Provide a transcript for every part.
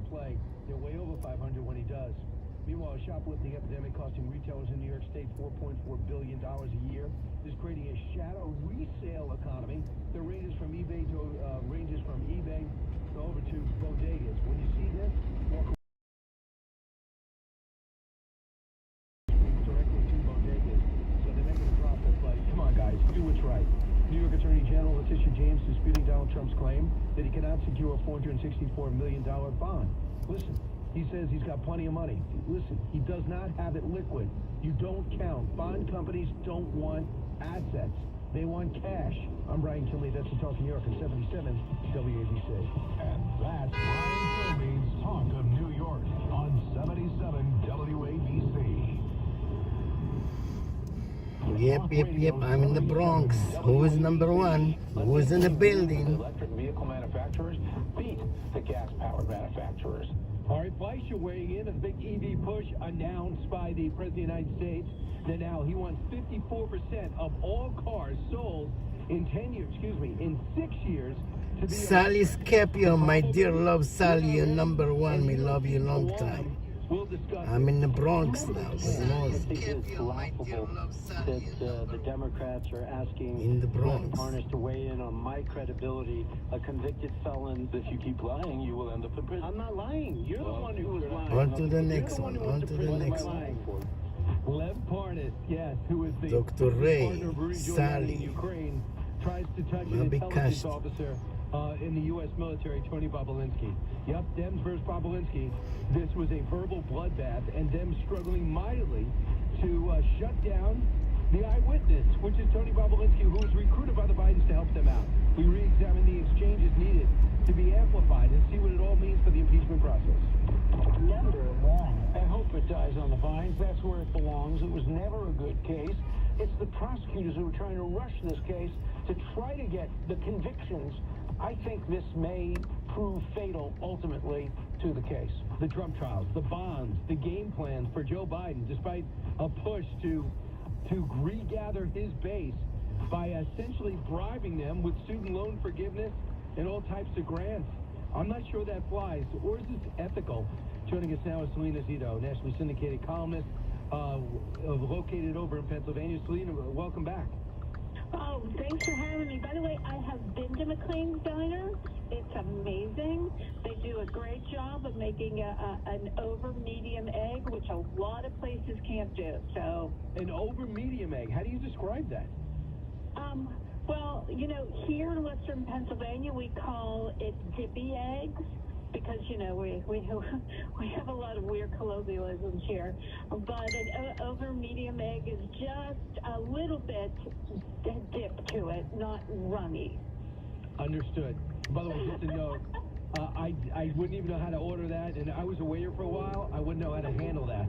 play. They're way over 500 when he does. Meanwhile, a shoplifting epidemic costing retailers in New York State $4.4 billion a year is creating a shadow resale economy that ranges from eBay to over to bodegas. When you see this, walk directly to bodegas. So they're making a profit, but come on, guys, do what's right. New York Attorney General Letitia James disputing Donald Trump's claim that he cannot secure a $464 million bond. Listen, he says he's got plenty of money. Listen, he does not have it liquid. You don't count. Bond companies don't want assets. They want cash. I'm Brian Kinley. That's the Talk New York at 77 WABC. And that's Brian Kilmeade's Talk of New York on 77 WABC. Yep. I'm in the Bronx. Who is number one? Who is in the building? Electric vehicle manufacturers beat the gas-powered manufacturers. All right, Fleischer weighing in on the big EV push announced by the President of the United States. That now he wants 54% of all cars sold in 6 years to be... Sally Scapio, my dear love Sally, you're number one. We love you long time. We'll discuss. I'm in the Bronx now. I think it's laughable that the Democrats are asking In the Bronx. Parnas to weigh in on my credibility, a convicted felon. If you keep lying, you will end up in prison. I'm not lying. You're the one who was lying. On to the next one. On to the next one. Lev Parnas, yes, who is the Dr. Ray, partner of Rudy Giuliani Sally. in Ukraine, tries to touch an Bobby intelligence Cast. officer in the U.S. military, Tony Bobulinski. Yep, Dems versus Bobulinski. This was a verbal bloodbath, and Dems struggling mightily to shut down the eyewitness, which is Tony Bobulinski, who was recruited by the Bidens to help them out. We re-examine the exchanges needed to be amplified and see what it all means for the impeachment process. Number one. I hope it dies on the vines. That's where it belongs. It was never a good case. It's the prosecutors who are trying to rush this case to try to get the convictions. I think this may prove fatal ultimately to the case. The Trump trials, the bonds, the game plans for Joe Biden, despite a push to regather his base by essentially bribing them with student loan forgiveness and all types of grants. I'm not sure that flies, or is this ethical? Joining us now is Selena Zito, nationally syndicated columnist located over in Pennsylvania. Selena, welcome back. Oh, thanks for having me. By the way, I have been to McLean's Diner. It's amazing. They do a great job of making an over-medium egg, which a lot of places can't do. So, An over-medium egg. How do you describe that? well, you know, here in Western Pennsylvania, we call it dippy eggs because, you know, we have a lot of weird colloquialisms here. But an over-medium egg is just a little bit dip to it, not runny. Understood. By the way, just a note, I wouldn't even know how to order that, and I was a waiter for a while. I wouldn't know how to handle that.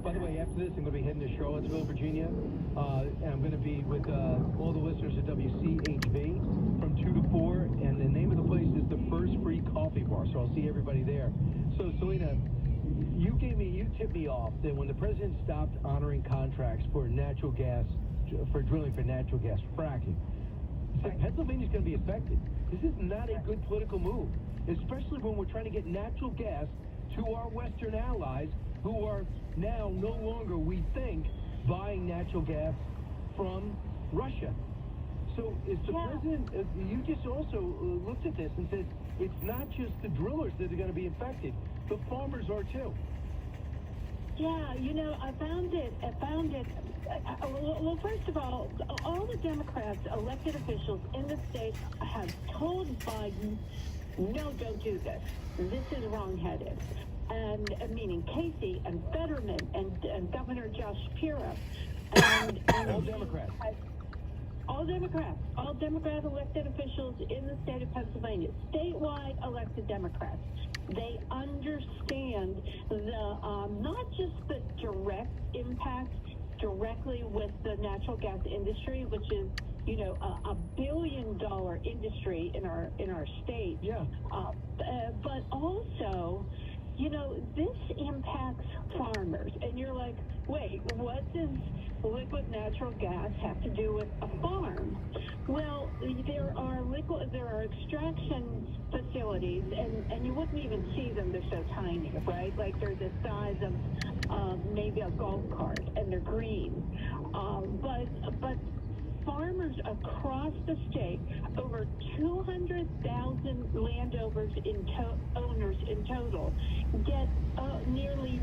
By the way, after this, I'm going to be heading to Charlottesville, Virginia, and I'm going to be with all the listeners at WCHV from 2 to 4, and the name of the place is the First Free Coffee Bar, so I'll see everybody there. So, Selena, you tipped me off that when the president stopped honoring contracts for natural gas, for drilling for natural gas, fracking, he said Pennsylvania's going to be affected. This is not a good political move, especially when we're trying to get natural gas to our Western allies who are now no longer, we think, buying natural gas from Russia. So is the president, you just also looked at this and said, it's not just the drillers that are going to be affected, the farmers are too. Yeah, you know, I found it. Well, first of all the Democrats, elected officials in the state have told Biden, no, don't do this. This is wrongheaded. And meaning Casey and Fetterman and Governor Josh Shapiro. And all Democrats. All Democrat elected officials in the state of Pennsylvania, statewide elected Democrats. They understand the not just the direct impact directly with the natural gas industry, which is, you know, a $1 billion industry in our state. Yeah. But also, you know, this impacts farmers, and you're like, like, wait, what does liquid natural gas have to do with a farm? Well, there are extraction facilities, and you wouldn't even see them. They're so tiny, right? Like they're the size of maybe a golf cart, and they're green. But farmers across the state, over 200,000 landowners owners in total, get nearly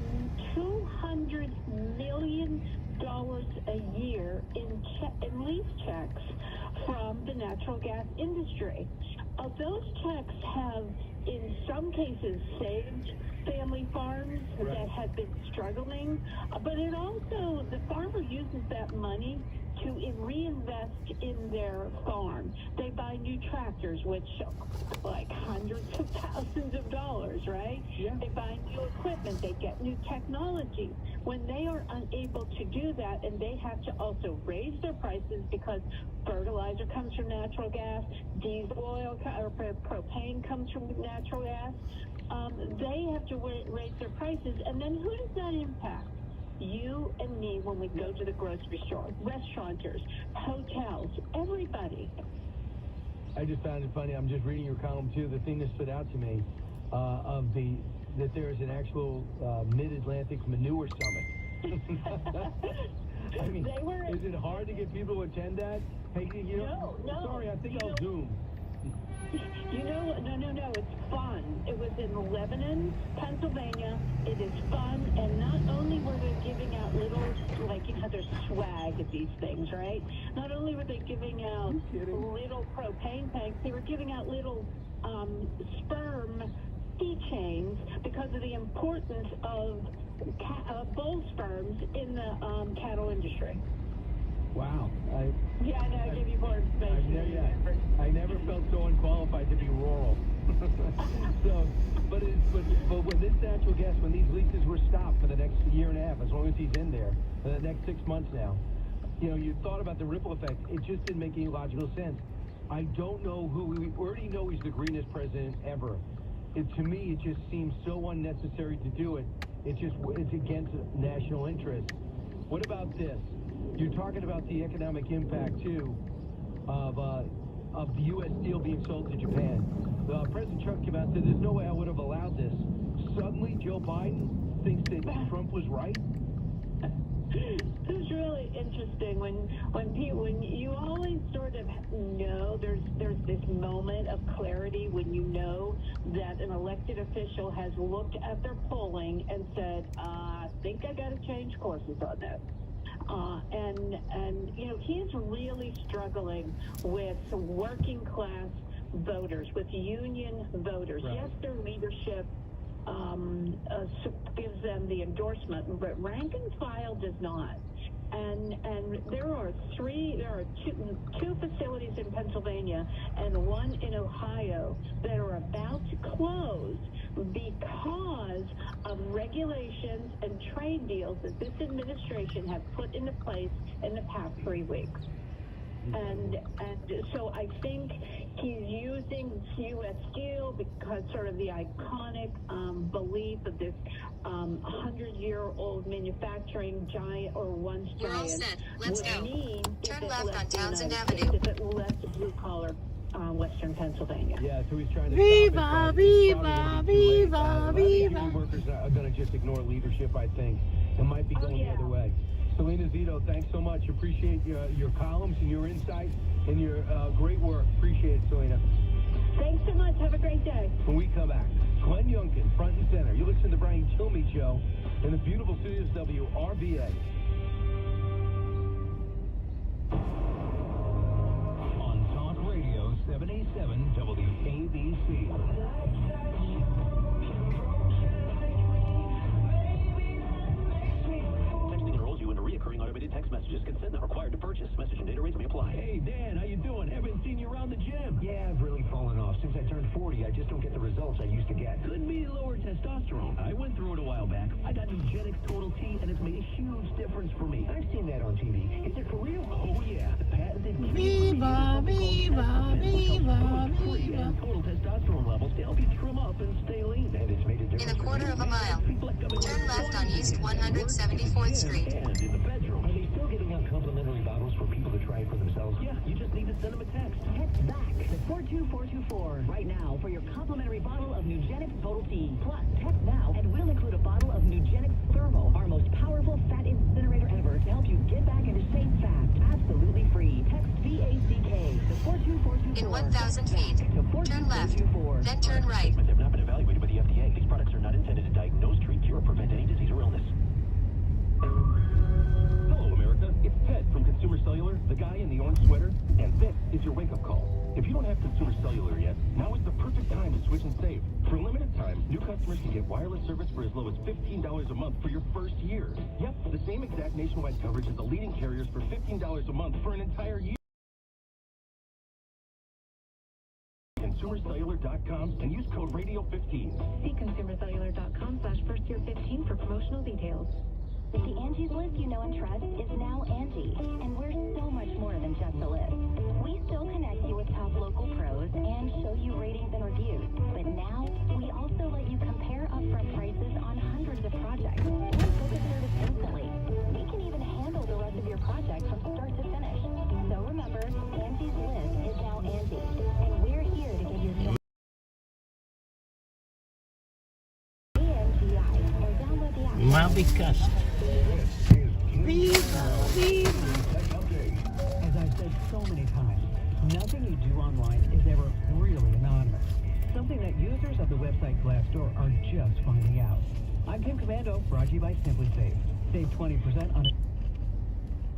$200 million a year in lease checks from the natural gas industry. Those checks have, in some cases, saved family farms that have been struggling, but it also, the farmer uses that money to reinvest in their farm. They buy new tractors, which like hundreds of thousands of dollars, right? Yeah. They buy new equipment. They get new technology. When they are unable to do that, and they have to also raise their prices because fertilizer comes from natural gas, diesel oil or propane comes from natural gas, they have to raise their prices. And then who does that impact? You and me when we go to the grocery store, restaurateurs, hotels, everybody. I just found it funny. I'm just reading your column too. The thing that stood out to me that there is an actual Mid-Atlantic Manure Summit. I mean, is it hard to get people to attend that? Hey, No. Sorry, I think I'll Zoom. No, it's fun. It was in Lebanon, Pennsylvania. It is fun, and not only were they giving out little, like, there's swag at these things, right? Not only were they giving out little propane tanks, they were giving out little sperm keychains because of the importance of bull sperms in the cattle industry. Wow. I know. I gave you more information. I never felt so unqualified to be rural. But when this natural gas, when these leases were stopped for the next year and a half, as long as he's in there, for the next 6 months now, you thought about the ripple effect. It just didn't make any logical sense. I don't know we already know he's the greenest president ever. To me, it just seems so unnecessary to do it. It's against national interest. What about this? You're talking about the economic impact, too, of the U.S. steel being sold to Japan. President Trump came out and said, there's no way I would have allowed this. Suddenly, Joe Biden thinks that Trump was right? It's really interesting when you always sort of know there's this moment of clarity when you know that an elected official has looked at their polling and said, I think I got to change courses on this. And he's really struggling with working class voters, with union voters. Right. Yes, their leadership gives them the endorsement, but rank and file does not. And there are two facilities in Pennsylvania and one in Ohio that are about to close because of regulations and trade deals that this administration has put into place in the past 3 weeks. And so I think he's using U.S. Steel because sort of the iconic belief of this 100-year-old manufacturing giant or once giant. We're all set. Let's go. Turn left on Townsend If Avenue. it left blue-collar Western Pennsylvania. Yeah, so he's trying to Viva, viva, viva, Union viva. workers are going to just ignore leadership, I think. It might be going the other way. Selena Zito, thanks so much. Appreciate your columns and your insight and your great work. Appreciate it, Selena. Thanks so much. Have a great day. When we come back, Glenn Youngkin, front and center. You listen to the Brian Kilmeade Show in the beautiful studios of WRVA. On Talk Radio 77 WABC. Texting enrolls you into recurring automated text messages. Consent not required to purchase. Message and data rates may apply. Hey, Dan, how you doing? Haven't seen you around the gym. Yeah, I've really fallen off. Since I turned 40, I just don't get the results I used to get. Could be lower testosterone. I went through it a while back. I got Nugenix Total T, and it's made a huge difference for me. I've seen that on TV. Is it for real? Oh, yeah. The patented Viva, viva, viva, viva. total testosterone levels to help you trim up and stay lean. And it's made a difference. In a quarter of a mile, turn left on East East 174th Street. And in the bedroom. Are they still giving out complimentary bottles for people to try for themselves? Yeah, you just need to send them a text. Text back to 42424 right now for your complimentary bottle of Nugenix Total T. Plus, text now and we'll include a bottle of Nugenix Thermo, our most powerful fat incinerator ever, to help you get back into shape fast, absolutely free. Text VACK to 42424. In 1,000 feet, turn left, then turn right. They have not been evaluated by the FDA. These products are not intended to diagnose, treat, cure, or prevent any disease or illness. Hello, America. It's Ted from Consumer Cellular, the guy in the orange sweater, and this is your wake-up call. If you don't have Consumer Cellular yet, now is the perfect time to switch and save. For a limited time, new customers can get wireless service for as low as $15 a month for your first year. Yep, the same exact nationwide coverage as the leading carriers for $15 a month for an entire year. ConsumerCellular.com and use code Radio15. See ConsumerCellular.com/firstyear15 for promotional details. The Angie's List you know and trust is now Angie, and we're so much more than just a list. We still connect you with top local pros and show you ratings and reviews, but now we also let you compare upfront prices on hundreds of projects and book a service instantly. We can even handle the rest of your project from start to finish. So remember, Angie's List is now Angie, and we're here to give you ANGI or download the app. Mabicast. Viva, viva. As I've said so many times, nothing you do online is ever really anonymous. Something that users of the website Glassdoor are just finding out. I'm Tim Commando, brought to you by SimpliSafe. Save 20% on it.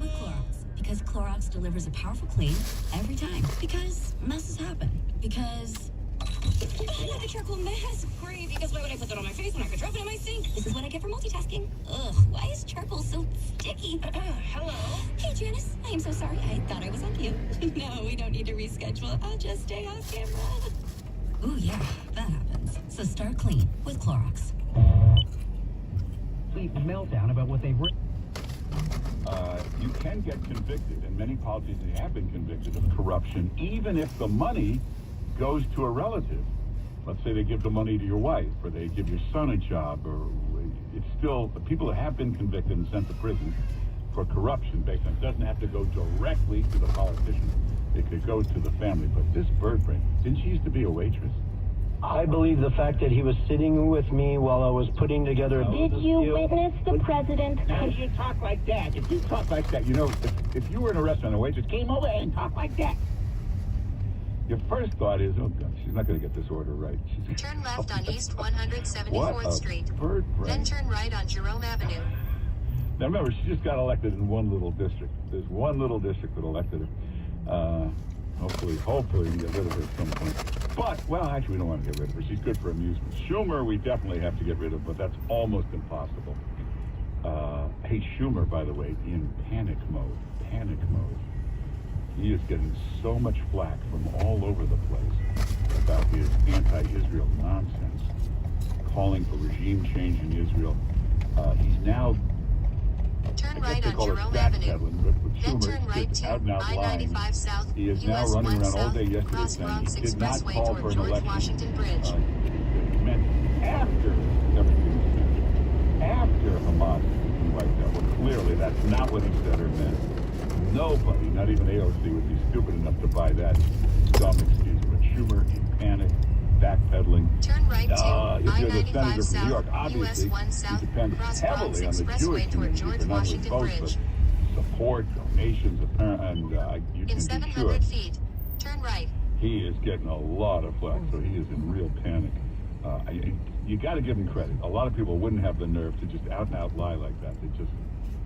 With Clorox, because Clorox delivers a powerful clean every time. Because messes happen. Because another charcoal mess. Great, because why would I put that on my face when I could drop it in my sink? This is what I get for multitasking. Ugh, why is charcoal so sticky? Hello? Hey, Janice. I am so sorry. I thought I was on cue. No, we don't need to reschedule. I'll just stay off camera. Ooh, yeah, that happens. So start clean with Clorox. Complete meltdown about what they were. You can get convicted, and many politicians have been convicted of corruption, even if the money goes to a relative. Let's say they give the money to your wife, or they give your son a job, or it's still, the people that have been convicted and sent to prison for corruption, based on, it doesn't have to go directly to the politician. It could go to the family. But this bird brain, didn't she used to be a waitress? I believe the fact that he was sitting with me while I was putting together a Did you witness the president? Now, you talk like that. If you talk like that, you know, if you were in a restaurant and a waitress came over and talked like that, your first thought is, oh, God, she's not going to get this order right. Turn left on East 174th Street. Bird brain. Then turn right on Jerome Avenue. Now, remember, she just got elected in one little district. There's one little district that elected her. Hopefully we can get rid of her at some point. But, well, actually, we don't want to get rid of her. She's good for amusement. Schumer, we definitely have to get rid of, but that's almost impossible. Hey, Schumer, by the way, in panic mode. Panic mode. He is getting so much flack from all over the place about his anti-Israel nonsense, calling for regime change in Israel. He's now... Turn right on Jerome Avenue. Then turn right to I-95 South, he is now US running 1 around all South, day yesterday Cross saying Bronx he did not Expressway call toward for an George election. Washington Bridge. Meant after everything was finished. After Hamas was wiped out. Well, clearly that's not what he said or meant. Nobody, not even AOC, would be stupid enough to buy that dumb excuse. But Schumer, in panic, backpedaling. Turn right to If you're the I-95 senator from New York, South, obviously, US 1 South, you depend Cross heavily Bronx on the Jewish Expressway toward community George for not only Washington votes, Bridge. but support, donations, and you In can be 700 sure feet, turn right. he is getting a lot of flack, so he is in real panic. You got to give him credit. A lot of people wouldn't have the nerve to just out and out lie like that. They just,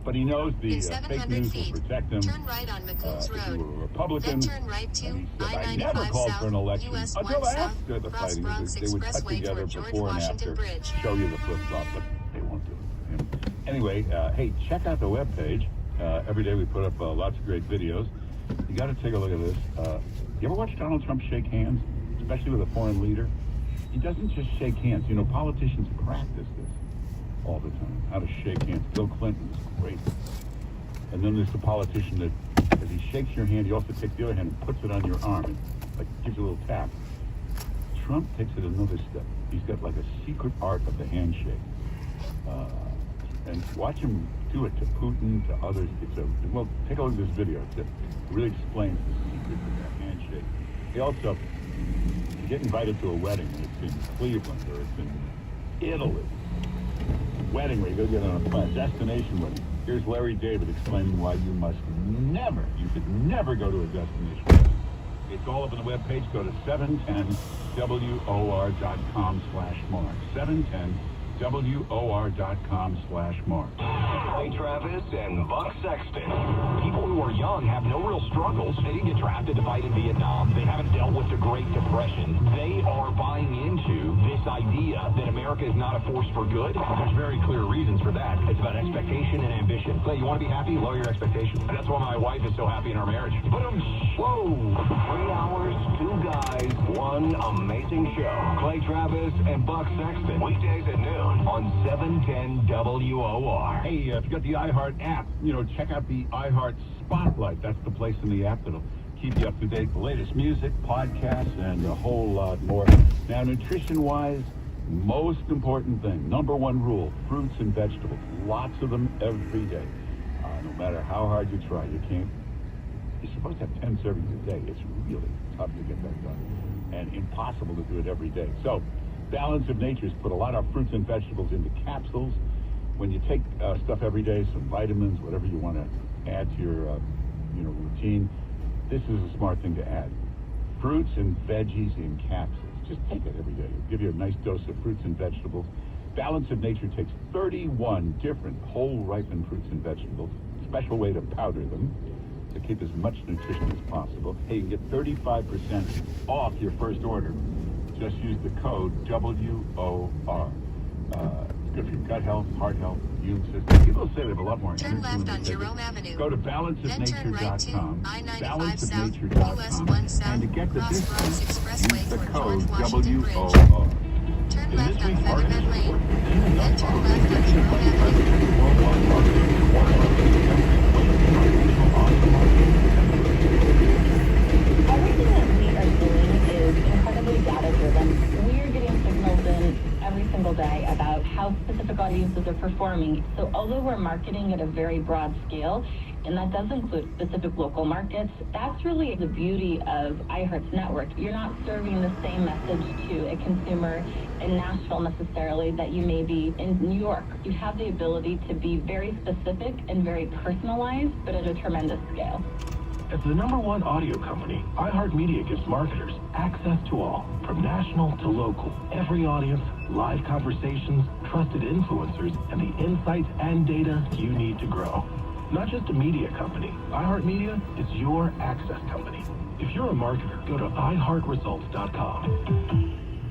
but he knows the In fake 700 news feet, will protect him. turn right on McCombs If you Road. were a Republican, Then turn right to and he said, I never I-95 called South, for an election US until 1 South, after the Cross fighting. Bronx They would cut Expressway together toward George before and Washington after, Bridge. show you the flip-flop, but they won't do it. Anyway, hey, check out the webpage. Every day we put up lots of great videos. You got to take a look at this. You ever watch Donald Trump shake hands, especially with a foreign leader? He doesn't just shake hands. You know, politicians practice this all the time, how to shake hands. Bill Clinton is great. And then there's the politician that, as he shakes your hand, he also takes the other hand and puts it on your arm and like gives you a little tap. Trump takes it another step. He's got like a secret art of the handshake. And watch him do it to Putin, to others. Well, take a look at this video. It really explains the secret of that handshake. He also get invited to a wedding. It's in Cleveland or it's in Italy. Wedding where you go get on a plane, destination wedding. Here's Larry David explaining why you should never go to a destination wedding. It's all up on the webpage. Go to 710WOR.com/Mark. 710WOR.com/Mark. Clay Travis and Buck Sexton. People who are young have no real struggles. They didn't get drafted to fight in Vietnam. They haven't dealt with the Great Depression. They are buying into this idea that America is not a force for good. There's very clear reasons for that. It's about expectation and ambition. Clay, you want to be happy? Lower your expectations. That's why my wife is so happy in our marriage. But whoa! 3 hours, 2 guys, 1 amazing show. Clay Travis and Buck Sexton. Weekdays at noon on 710 WOR. Hey, if you got the iHeart app, check out the iHeart Spotlight. That's the place in the app that'll keep you up to date with the latest music, podcasts, and a whole lot more. Now, nutrition-wise, most important thing, #1 rule, fruits and vegetables. Lots of them every day. No matter how hard you try, you're supposed to have 10 servings a day. It's really tough to get that done and impossible to do it every day. So, Balance of Nature's put a lot of fruits and vegetables into capsules. When you take stuff every day, some vitamins, whatever you want to add to your routine, this is a smart thing to add. Fruits and veggies in capsules. Just take it every day. It'll give you a nice dose of fruits and vegetables. Balance of Nature takes 31 different whole ripened fruits and vegetables, special way to powder them to keep as much nutrition as possible. Hey, you can get 35% off your first order. Just use the code WOR. It's good for your gut health, heart health, immune system. People say they have a lot more Turn energy. left on Jerome Avenue. Go to Then turn right to balanceofnature.com, I-95 South, US 1 balanceofnature.com, South, and to get the Crossroads discount, Expressway use the toward code George Washington Bridge. WOR. Turn In left this on week's Featherman artist Lane. report, Then turn left on Jerome Avenue. Everything that we are doing is incredibly data-driven. We are getting signals in every single day about how specific audiences are performing. So although we're marketing at a very broad scale, and that does include specific local markets, that's really the beauty of iHeart's network. You're not serving the same message to a consumer in Nashville necessarily that you may be in New York. You have the ability to be very specific and very personalized, but at a tremendous scale. As the #1 audio company, iHeartMedia gives marketers access to all, from national to local, every audience, live conversations, trusted influencers, and the insights and data you need to grow. Not just a media company, iHeartMedia is your access company. If you're a marketer, go to iHeartResults.com.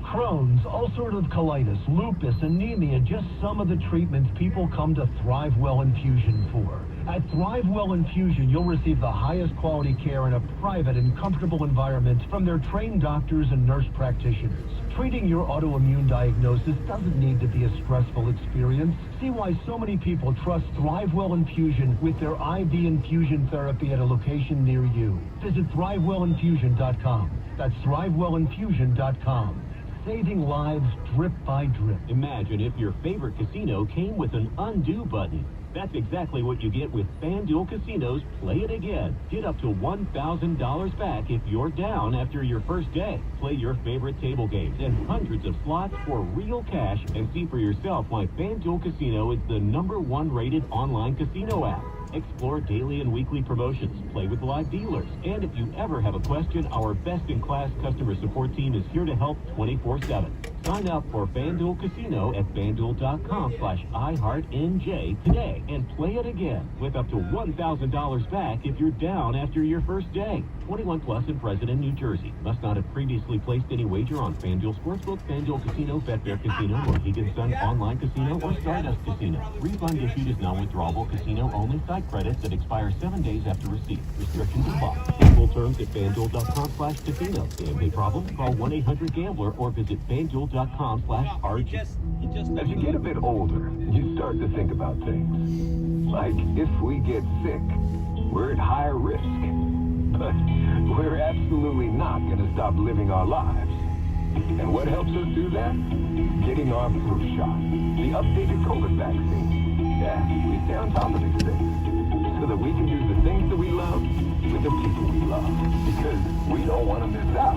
Crohn's, ulcerative colitis, lupus, anemia, just some of the treatments people come to ThriveWell Infusion for. At ThriveWell Infusion, you'll receive the highest quality care in a private and comfortable environment from their trained doctors and nurse practitioners. Treating your autoimmune diagnosis doesn't need to be a stressful experience. See why so many people trust ThriveWell Infusion with their IV infusion therapy at a location near you. Visit ThriveWellInfusion.com. That's ThriveWellInfusion.com. Saving lives drip by drip. Imagine if your favorite casino came with an undo button. That's exactly what you get with FanDuel Casino's Play It Again. Get up to $1,000 back if you're down after your first day. Play your favorite table games and hundreds of slots for real cash, and see for yourself why FanDuel Casino is the #1 rated online casino app. Explore daily and weekly promotions, play with live dealers, and if you ever have a question, our best-in-class customer support team is here to help 24/7. Sign up for FanDuel Casino at FanDuel.com/iHeartNJ today and play it again with up to $1,000 back if you're down after your first day. 21 plus in President, New Jersey. Must not have previously placed any wager on FanDuel Sportsbook, FanDuel Casino, Betfair Casino, Mohegan Sun Online Casino, or Stardust Casino. Refund issued is non-withdrawable casino only. Site credits that expire 7 days after receipt. Restrictions apply. Full terms at FanDuel.com/casino. Gambling problem? Call 1-800-GAMBLER or visit FanDuel.com/RG. As you get a bit older, you start to think about things. Like, if we get sick, we're at higher risk. But we're absolutely not going to stop living our lives. And what helps us do that? Getting our flu shot. The updated COVID vaccine. Yeah, stay on top of these things so that we can do the things that we love with the people we love, because we don't want to miss out.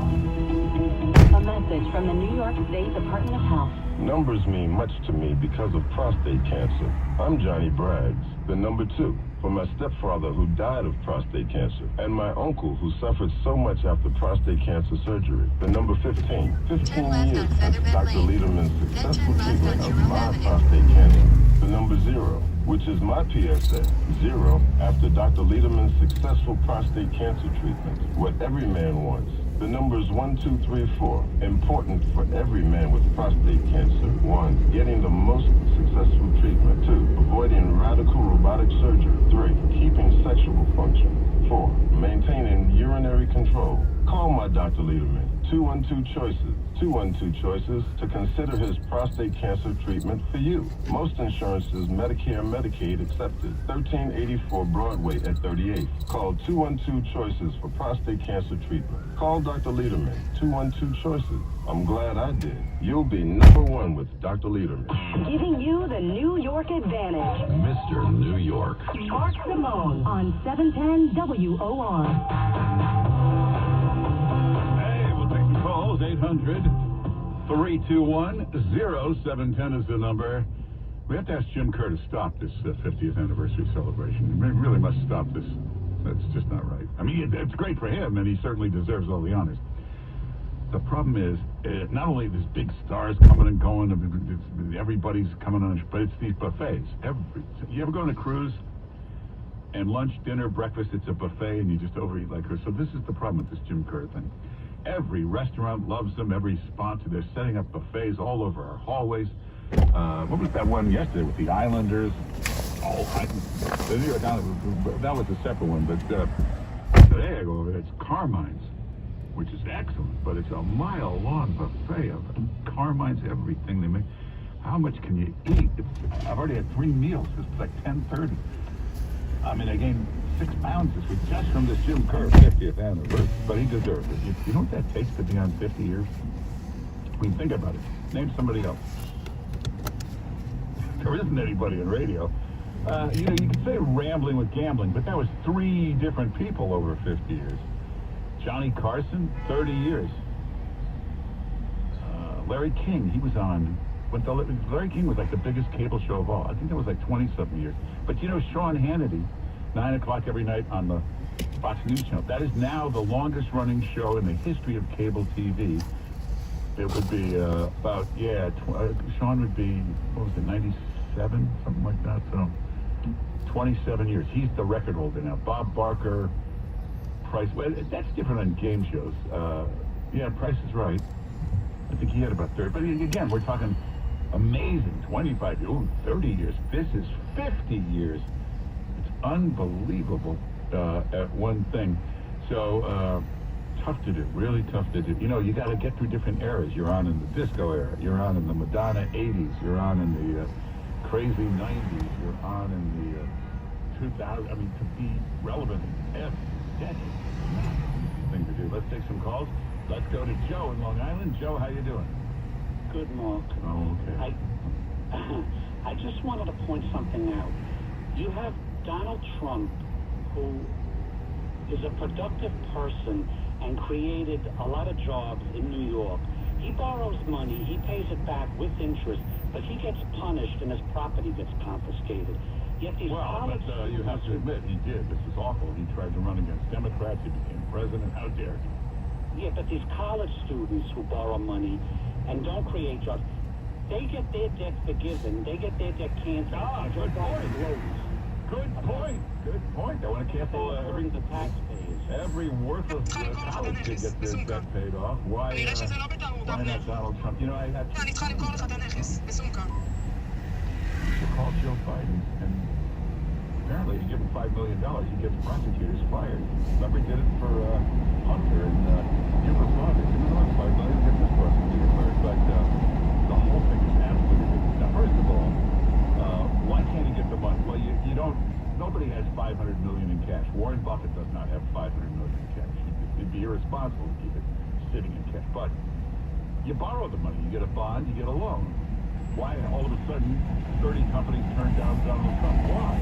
A message from the New York State Department of Health. Numbers mean much to me because of prostate cancer. I'm Johnny Braggs, the number 2, for my stepfather who died of prostate cancer, and my uncle who suffered so much after prostate cancer surgery. The number 15. 15 years since Dr. Lederman's successful treatment of my prostate cancer. The number 0, which is my PSA. 0 after Dr. Lederman's successful prostate cancer treatment. What every man wants. The numbers 1, 2, 3, 4. Important for every man with prostate cancer. 1, getting the most successful treatment. 2, avoiding radical robotic surgery. 3, keeping sexual function. 4, maintaining urinary control. Call my Dr. Lederman. 212 Choices. 212 Choices to consider his prostate cancer treatment for you. Most insurances, Medicare, Medicaid accepted. 1384 Broadway at 38th. Call 212 Choices for prostate cancer treatment. Call Dr. Lederman. 212 Choices. I'm glad I did. You'll be number 1 with Dr. Lederman. Giving you the New York advantage. Mr. New York. Mark Simone on 710 WOR. Hey, we'll take some calls. 800-321-0710 is the number. We have to ask Jim Kerr to stop this 50th anniversary celebration. We really must stop this. That's just not right. I mean, it's great for him, and he certainly deserves all the honors. The problem is, not only there's big stars coming and going, everybody's coming on, but it's these buffets. You ever go on a cruise? And lunch, dinner, breakfast, it's a buffet, and you just overeat like her. So this is the problem with this Jim Kerr thing. Every restaurant loves them. Every sponsor, they're setting up buffets all over our hallways. What was that one yesterday with the Islanders? That was a separate one. But today I go over there. It's Carmine's, which is excellent, but it's a mile-long buffet of Carmine's, everything they make. How much can you eat? I've already had 3 meals. It's like 10:30. I mean, I gained 6 pounds this week just from this Jim Kerr 50th anniversary, but he deserves it. You know what that takes to be on 50 years? I mean, think about it. Name somebody else. There isn't anybody in radio. You could say rambling with gambling, but that was 3 different people over 50 years. Johnny Carson, 30 years. Larry King, he was on. Larry King was like the biggest cable show of all. I think that was like 20-something years. But you know, Sean Hannity, 9 o'clock every night on the Fox News channel. That is now the longest running show in the history of cable TV. It would be Sean would be, what was it, 97? Something like that. So 27 years. He's the record holder now. Bob Barker, Price. Well, that's different on game shows. Price is Right. I think he had about 30. But again, we're talking amazing. 25 years, 30 years. This is 50 years. It's unbelievable at one thing. So tough to do, really tough to do. You know, you got to get through different eras. You're on in the disco era. You're on in the Madonna 80s. You're on in the crazy 90s. You're on in the 2000s. I mean, to be relevant in every decade. Thing to do. Let's take some calls. Let's go to Joe in Long Island. Joe, how you doing? Good, Mark. Oh, okay. I just wanted to point something out. You have Donald Trump, who is a productive person and created a lot of jobs in New York. He borrows money, he pays it back with interest, but he gets punished and his property gets confiscated. Yet these college but you have to admit, he did. This is awful. He tried to run against Democrats. He became president. How dare he? Yeah, but these college students who borrow money and don't create jobs, they get their debt forgiven. They get their debt canceled. Good point. Good point. I want to cancel the taxpayers. Every worthless college kid gets their debt paid off. Why not Donald Trump? You know, I had to call Joe Biden, and apparently you give him $5 million, he gets prosecutors fired. Remember, he did it for Hunter and Yugoslavia. You know, $5 million, get this prosecutor fired. But the whole thing is absolutely ridiculous. Now, first of all, why can't he get the money? Well, you don't. Nobody has $500 million in cash. Warren Buffett does not have $500 million in cash. It'd be irresponsible to keep it sitting in cash. But you borrow the money. You get a bond. You get a loan. Why all of a sudden 30 companies turned down Donald Trump? Why?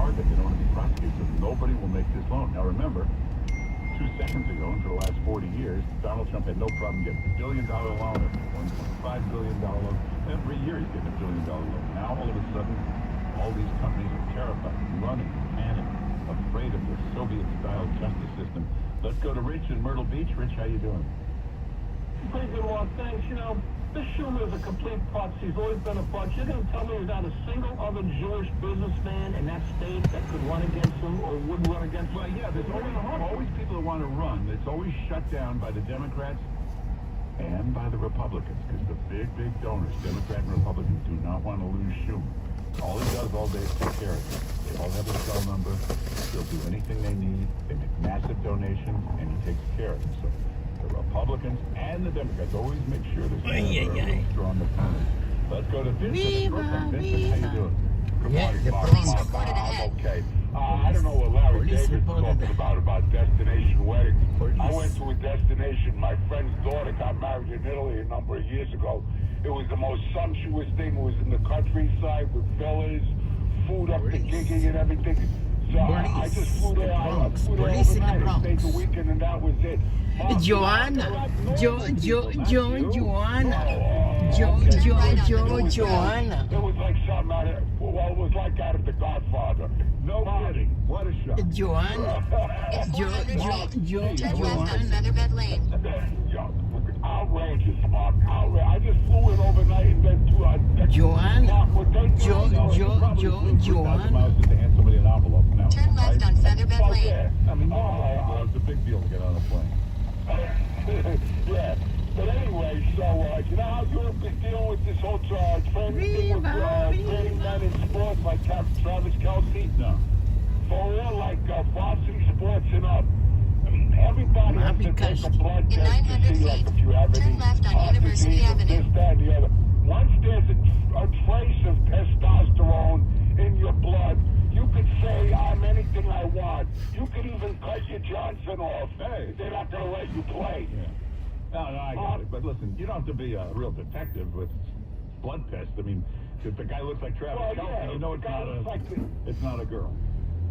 target. They don't want to be prosecuted, so nobody will make this loan. Now remember, 2 seconds ago, and for the last 40 years, Donald Trump had no problem getting a $1 billion loan, a $1.5 billion loan. Every year he's getting a $1 billion loan. Now all of a sudden, all these companies are terrified, running, panicking, afraid of their Soviet-style justice system. Let's go to Rich in Myrtle Beach. Rich, how you doing? Pretty good, Mark. Thanks. You know, this Schumer is a complete putz. He's always been a putz. You're going to tell me there's not a single other Jewish businessman in that state that could run against him or would run against him? Well, yeah, there's always people that want to run. It's always shut down by the Democrats and by the Republicans, because the big donors, Democrat and Republicans, do not want to lose Schumer. All he does all day is take care of them. They all have a cell number. He'll do anything they need. They make massive donations, and he takes care of them. So the Republicans and the Democrats always make sure there's a strong opponent. Let's go to Vincent. Vincent, how you doing? Good morning, Mark. Okay. I don't know what Larry David's talking about destination weddings. I went to a destination. My friend's daughter got married in Italy a number of years ago. It was the most sumptuous thing. It was in the countryside with villas, food up to gigging and everything. So I just flew there. I flew there overnight and stayed the weekend, and that was it. Joanna. Joanna. It was like something out of, well, it was like out of The Godfather. No kidding. What a show. Joanna. Joanna. Featherbed Lane. Outrageous, Mark. I just flew in overnight and then to Joanna. Turn left on Featherbed Lane. I mean, it's a big deal to get on a plane. Yeah. But anyway, so, you know how Europe is dealing with this whole training men in sports like Travis Kelce? No. For real, like varsity sports and up. Everybody has to take a blood test to see like if you have turn left on University Avenue. This, that, and the other. Once there's a trace of testosterone in your blood, you could say, I'm anything I want. You could even cut your Johnson off. Hey, they're not going to let you play. Yeah. No, I got it. But listen, you don't have to be a real detective with blood tests. I mean, if the guy looks like Travis Kelce, you know it's not a girl.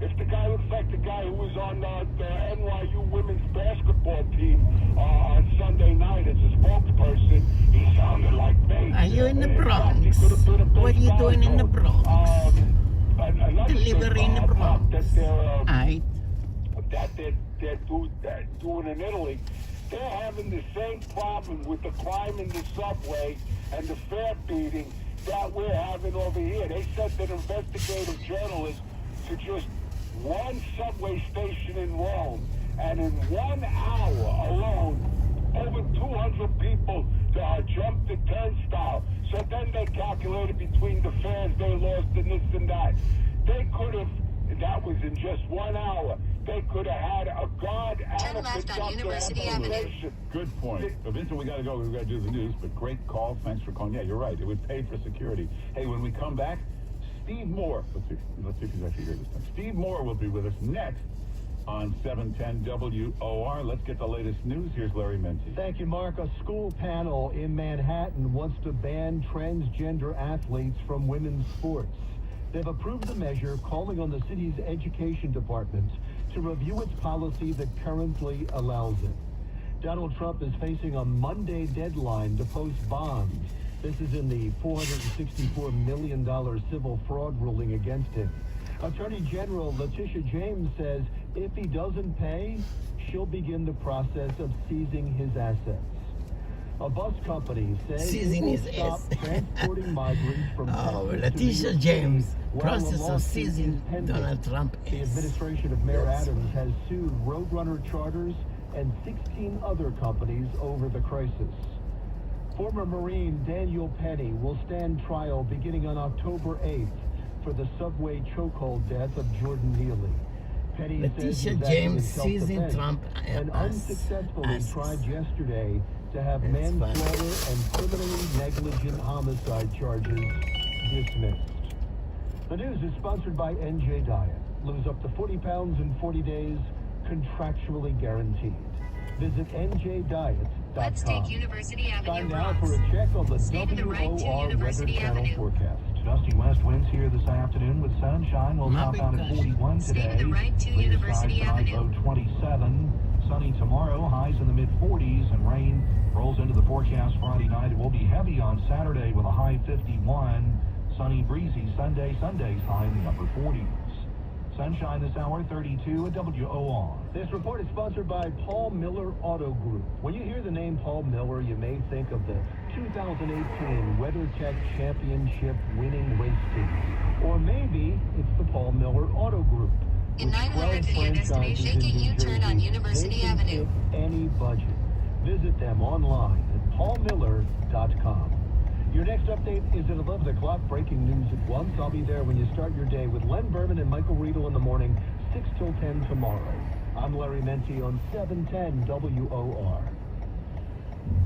If the guy looks like the guy who was on the NYU women's basketball team on Sunday night as a spokesperson, he sounded like me. Are you in the Bronx? What are you doing in the Bronx? Delivery in the Bronx. That they're doing in Italy. They're having the same problem with the crime in the subway and the fare beating that we're having over here. They sent an investigative journalist to just one subway station in Rome, and in 1 hour alone, over 200 people jumped the turnstile. So then they calculated between the fares they lost and this and that. They could have, that was in just 1 hour, they could have had a guard and a conductor. Good point. So Vincent, we got to go. We've got to do the news, but great call. Thanks for calling. Yeah, you're right. It would pay for security. Hey, when we come back, Steve Moore. Let's see if he's actually here this time. Steve Moore will be with us next on 710 WOR. Let's get the latest news. Here's Larry Menti. Thank you, Mark. A school panel in Manhattan wants to ban transgender athletes from women's sports. They've approved the measure, calling on the city's education department to review its policy that currently allows it. Donald Trump is facing a Monday deadline to post bonds. This is in the $464 million civil fraud ruling against him. Attorney General Letitia James says if he doesn't pay, she'll begin the process of seizing his assets. A bus company says it will stop transporting migrants from Letitia James, process of seizing Donald Trump. The administration of Mayor Adams has sued Roadrunner Charters and 16 other companies over the crisis. Former Marine Daniel Penny will stand trial beginning on October 8th for the subway chokehold death of Jordan Neely. Penny Letitia James seizing Trump and unsuccessfully tried yesterday to have manslaughter and criminally negligent homicide charges dismissed. The news is sponsored by NJ Diet. Lose up to 40 pounds in 40 days, contractually guaranteed. Visit njdiet.com. Let's take University Avenue. Time now for a check on the WOR Weather Channel forecast. Gusty west winds here this afternoon with sunshine. We'll top out at 41 today. Stay to the right to Clear University skies tonight, Avenue. low 27. Sunny tomorrow, highs in the mid-40s, and rain rolls into the forecast Friday night. It will be heavy on Saturday with a high 51. Sunny, breezy Sunday. Sunday's high in the upper 40s. Sunshine this hour, 32 at WOR. This report is sponsored by Paul Miller Auto Group. When you hear the name Paul Miller, you may think of the 2018 WeatherTech Championship winning race team. Or maybe it's the Paul Miller Auto Group. In With 900 to your 12 destination, franchises in making New U-turn on Jersey, University they can Avenue. fit any budget. Visit them online at paulmiller.com. Your next update is at 11 o'clock. Breaking news at 1. I'll be there when you start your day with Len Berman and Michael Riedel in the morning, 6 till 10 tomorrow. I'm Larry Menti on 710 WOR.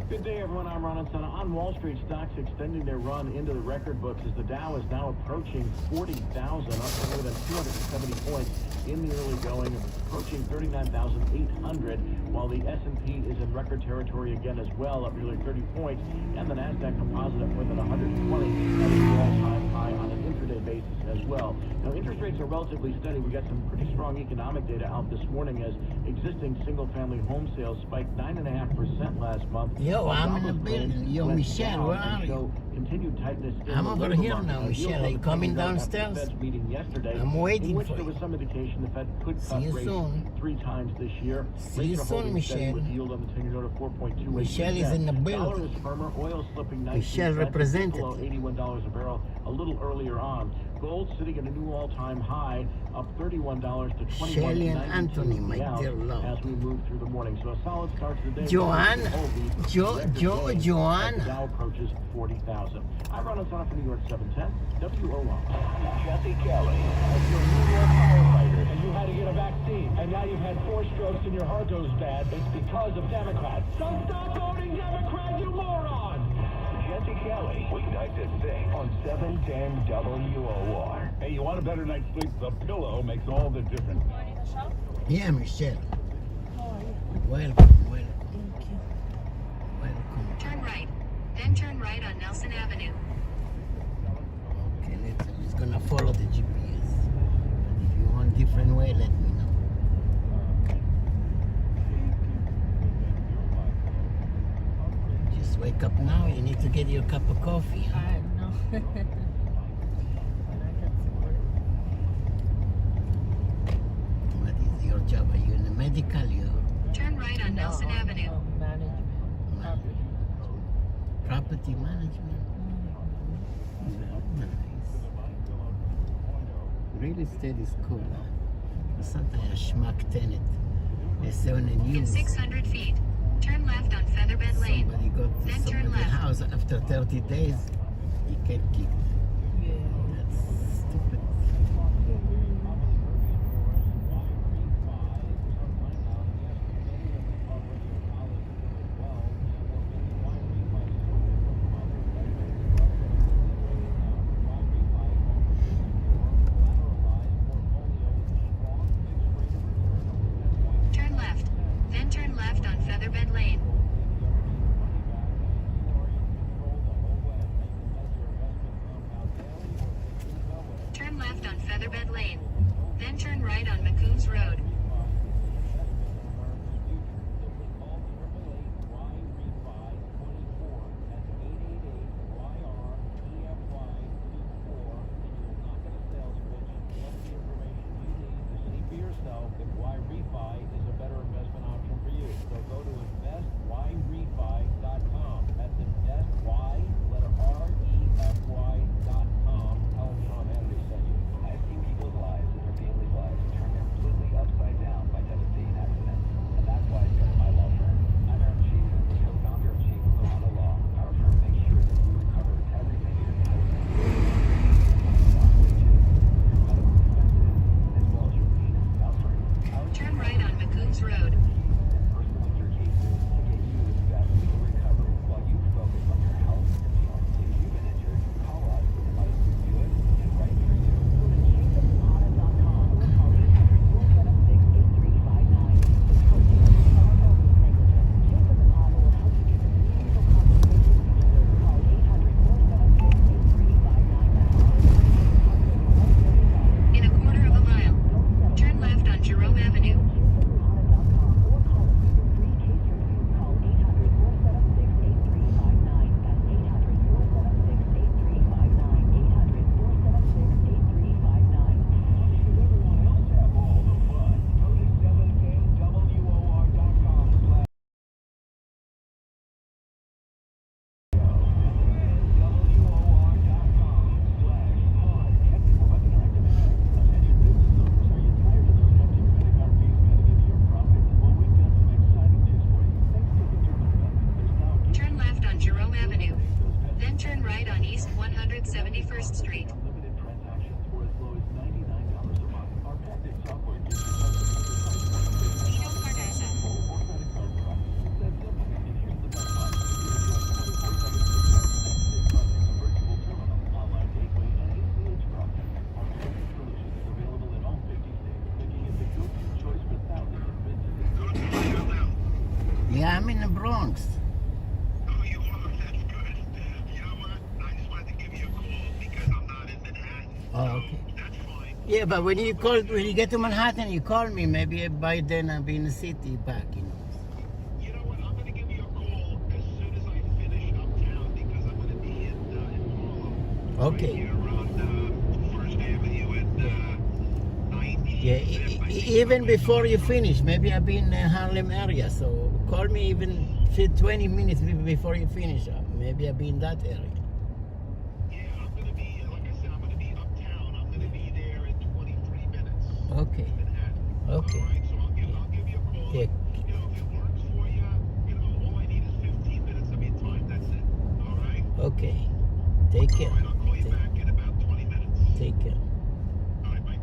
Good day, everyone. I'm Ron Insana. On Wall Street, stocks extending their run into the record books as the Dow is now approaching 40,000, up to more than 270 points in the early going, approaching 39,800, while the S&P is in record territory again as well, up nearly 30 points, and the NASDAQ composite up more than 120, at an all-time high on an intraday basis as well. Now, interest rates are relatively steady. We got some pretty strong economic data out this morning as existing single-family home sales spiked 9.5% last month. Yo, I'm in the building. Yo, Michelle, where are you? Continued tightness in I'm the over labor here market. now, Michelle. Are you coming downstairs? The Fed's meeting yesterday, I'm waiting in which for there you. was some indication the Fed could cut See you rates soon. 3 times this year. See Rates you are soon, holding steady Michelle. with yield on the 10-year note of 4.28%. Michelle is in the building. Dollar is firmer. Oil slipping 19 Michelle cents, represented. below $81 a barrel a little earlier on. Gold sitting at a new all-time high, up $31 to $21.92 Shelley and Anthony, my the ounce dear love. as we move through the morning. So a solid start to the day. Joanna, Record day as Joanna. Dow approaches 40,000. I'm Ron Insana from New York 710 WOR. Jesse Kelly, if you're a New York firefighter and you had to get a vaccine, and now you've had 4 strokes and your heart goes bad, it's because of Democrats. So stop voting Democrat, you moron! Jesse Kelly, weeknights at 6 on 710 WOR. Hey, you want a better night's sleep? The pillow makes all the difference. Yeah, Michelle. Welcome. Turn right. Then turn right on Nelson Avenue. Okay, let's gonna follow the GPS. But if you want different way, let me know. Just wake up now. You need to get your cup of coffee. Huh? No. What is your job? Are you in the medical? Turn right on Nelson Avenue. Property management. Nice. Real estate is cool. Huh? Sometimes a schmuck tenant. They say on the In news. 600 feet, turn left on Featherbed Lane. Somebody got to Then turn somebody's left. house after 30 days. He get kicked. That's stupid. Turn left. Then turn left on Featherbed Lane. Turn left on Featherbed Lane. Then turn right on McCombs Road. For yourself if Y-Refi is a better investment option for you. So go to investyrefi.com. That's investy, letter R-E-F-Y.com. Tell them Sean Henry sent you. I've seen people's lives and their families' lives turned completely upside down by devastating accidents. And that's why I started my law firm. I'm Aaron Chief, co-founder of Chief Romano Law. Our firm makes sure that you recover everything you're entitled to. Turn right on McCombs Road. Bronx. Oh, you are? That's good. You know what? I just wanted to give you a call because I'm not in Manhattan. Oh, okay. Yeah, but when you get to Manhattan, you call me. Maybe by then I'll be in the city back, you know. You know what? I'm going to give you a call as soon as I finish uptown because I'm going to be in Harlem. Okay. Right here around First Avenue and 90. Yeah, even before you finish, maybe I'll be in the Harlem area. So call me even 20 minutes before you finish. Maybe I'll be in that area. Okay. Okay. Alright, so I'll give you a call. Yeah. You know, if it works for you, you know, all I need is 15 minutes of your time. That's it. Alright? Okay. Take care. Alright, I'll call you back in about 20 minutes. Take care. Alright, bye.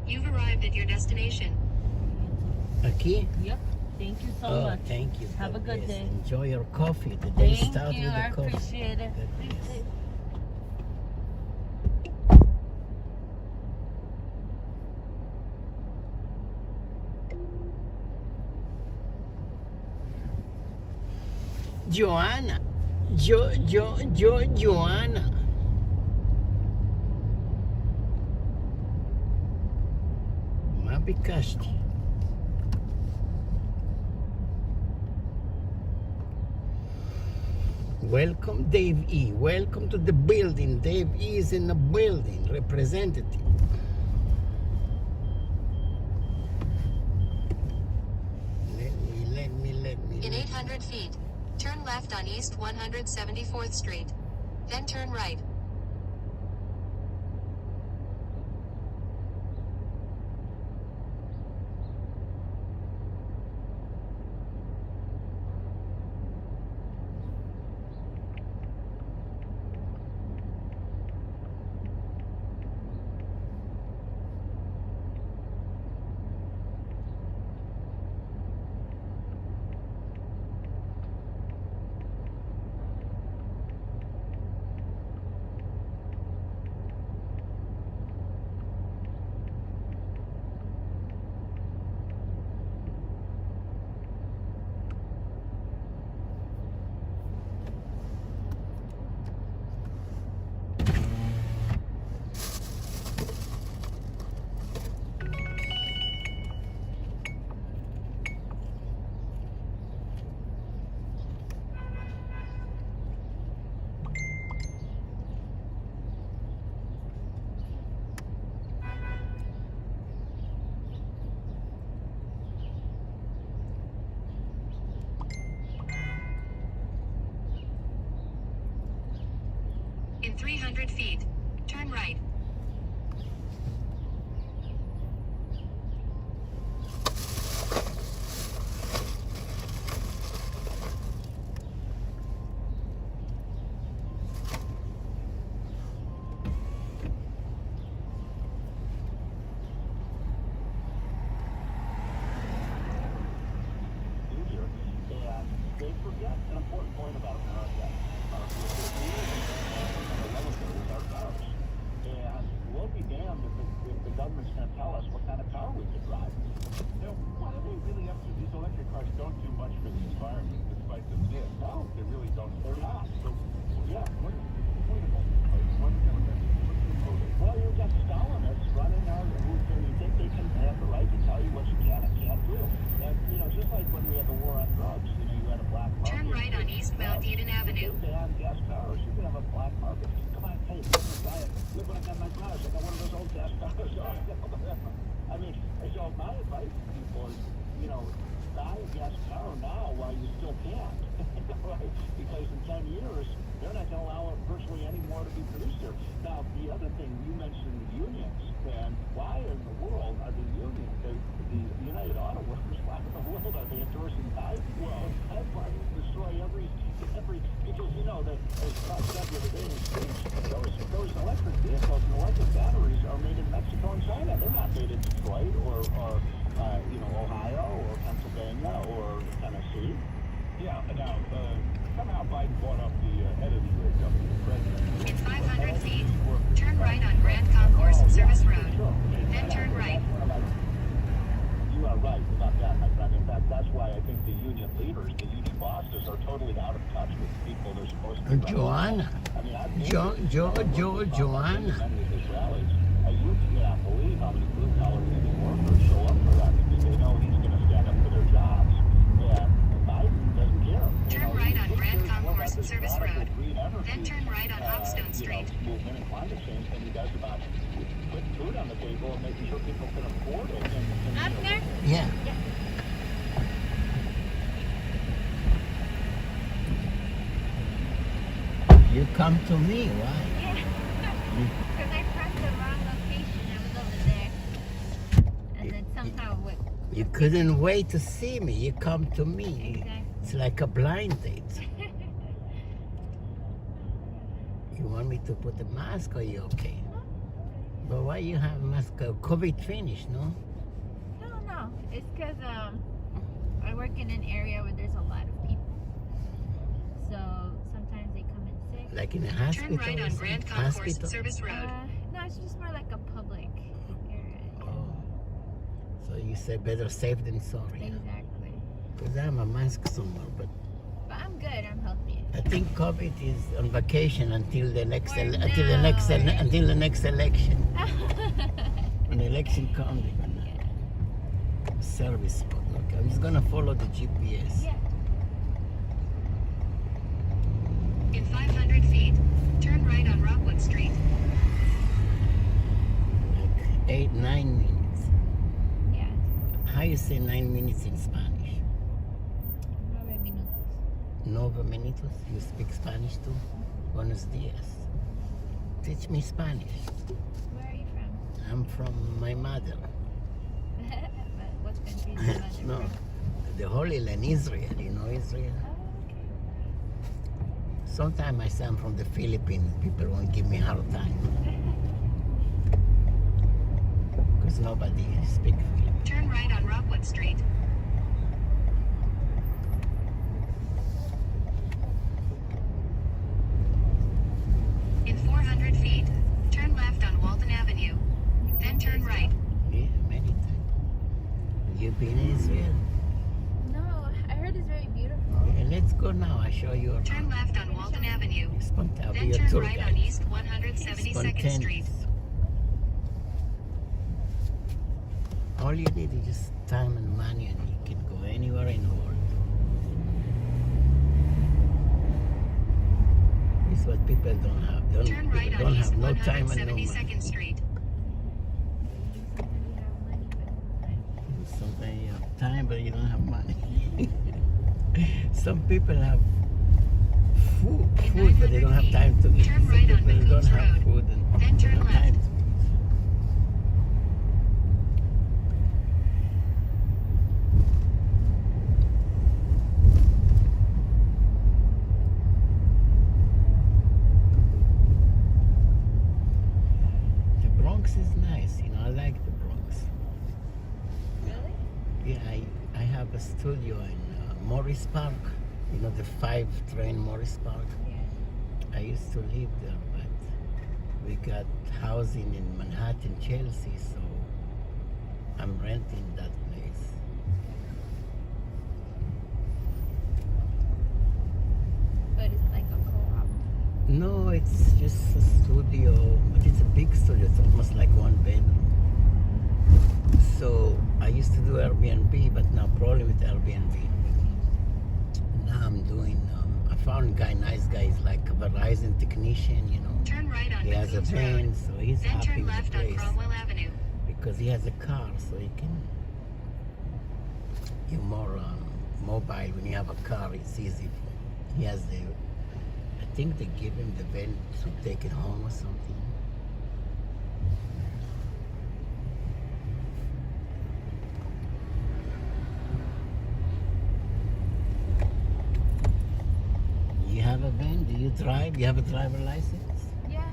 You've arrived at your destination. Aquí? Yep. Thank you so Oh, much. thank you. Have a God good bless. day. Enjoy your coffee. The day Thank starts you. with the I coffee. appreciate it. God bless. Joanna. Joanna. Ma bikaste. Welcome, Dave E. Welcome to the building. Dave E is in the building. Representative. Let me. In 800 feet, turn left on East 174th Street. Then turn right. In 300 feet, turn right. They forget an important point about America. And we'll be damned if the government's going to tell us what kind of car we can drive. You know, what are they really up to? These electric cars don't do much for the environment, despite them saying, no, they really don't. They're not. So, Yeah. what's the point of all this? What's the motive? Well, you've got Stalinists running our, who you think they can have the right to tell you what you can and can't do. And, you know, just like when we had the war on drugs, you know, you had a black market. Turn right on East Mount Eden Avenue. If they ban gas cars, you can have a black market. Come on, hey, look what I got in my cars. I got one of those old gas cars. I mean, so my advice to people is, you know, buy a gas car now while you still can. Right? Because in 10 years, they're not going to allow virtually any more to be produced here. Now, the other thing, you mentioned the unions, and why in the world are the unions, the United Auto Workers, why in the world are they endorsing Biden? Well, that part destroy every, because you know that, as Scott said the other day in his speech, those electric vehicles and electric batteries are made in Mexico and China. They're not made in Detroit or you know, Ohio or Pennsylvania or Tennessee. Yeah, now, somehow Biden bought up the head of the touch with people they're supposed to be. Joanna. I mean, I've been Joanna. many of his rallies. You cannot believe how many blue-collar union workers show up for that because they know he's going to stand up for their jobs. And Biden doesn't care. Turn right on Grand Concourse Service Road. Then turn right on Hopstone Street. Movement and climate change than he does about putting food on the table and making sure people can afford it. Up there? Yeah. You come to me, why? Yeah. Because I pressed the wrong location. I was over there. And then somehow what? You couldn't wait to see me. You come to me. Exactly. It's like a blind date. You want me to put a mask or you okay? But why you have mask? COVID finished, no? No. It's because I work in an area where there's a lot of people. So sometimes they come in sick. Like in a hospital? Turn right on Grand Concourse Service Road. No, it's just more like a public area. Oh. So you say better safe than sorry. Exactly. Because I'm a mask somewhere, but I'm good. I'm healthy. I think COVID is on vacation until the next election. When election comes, they're gonna service spot. Okay, I'm just gonna follow the GPS. Yeah. In 500 feet, turn right on Rockwood Street. Like 8-9 minutes. Yeah. How you say 9 minutes in Spanish? 9 minutos. 9 minutos. You speak Spanish too? Buenos dias. Teach me Spanish. Where are you from? I'm from my mother. What country is your mother No, from? the Holy Land, Israel. You know Israel? Oh, okay. Sometimes I say I'm from the Philippines. People won't give me a hard time. Because nobody speaks Philippines. Turn right on Rockwood Street. In 400 feet, turn left on Walton Avenue. Then turn right. Yeah, many times. You been in Israel? No, I heard it's very beautiful. Okay, let's go now. I show you. Turn left on Walton Avenue. I'll Then be a turn tour right guide. on East 172nd Street. All you need is just time and money, and you can go anywhere in the world. It's what people don't have. Turn right People on don't East have no time and no money. 172nd Street. Sometimes you have time, but you don't have money. Some people have food, but they don't have time to eat. Turn Some right on people don't Nichols have Road. food and Then turn don't have time left. to eat. The Bronx is nice, you know. I like the Bronx. Really? Yeah, I have a studio in Morris Park. You know, the 5 train Morris Park. Yeah. I used to live there, but we got housing in Manhattan, Chelsea, so I'm renting that place. But it's like a co-op. No, it's just a studio, but it's a big studio. It's almost like 1 bedroom. So I used to do Airbnb, but now problem with Airbnb. Now I'm doing. I found a guy, nice guy. He's like a Verizon technician, you know. Turn right on He has a McLean's van, Road. so he's Then happy turn with the left on place Cromwell Avenue. because he has a car, so he can. You're more mobile when you have a car. It's easy. He has the. I think they give him the van to take it home or something. You have a van? Do you drive? You have a driver license? Yeah.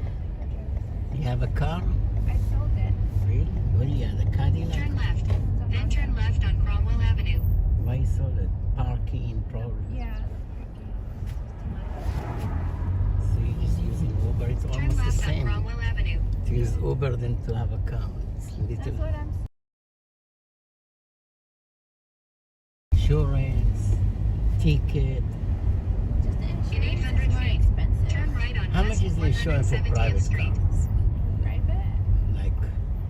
You have a car? I sold it. Really? What do you have? A Cadillac? Turn left. Then turn left on Cromwell Avenue. Why you sold it? Parking problem. Yeah. So you're just using Uber. It's Turn almost the left on same Cromwell Avenue. to use Uber than to have a car. It's That's little what I'm insurance, ticket. just the insurance In 800 is more feet, expensive. turn right on How much West is the insurance for 170th private Street. cars? Private? Like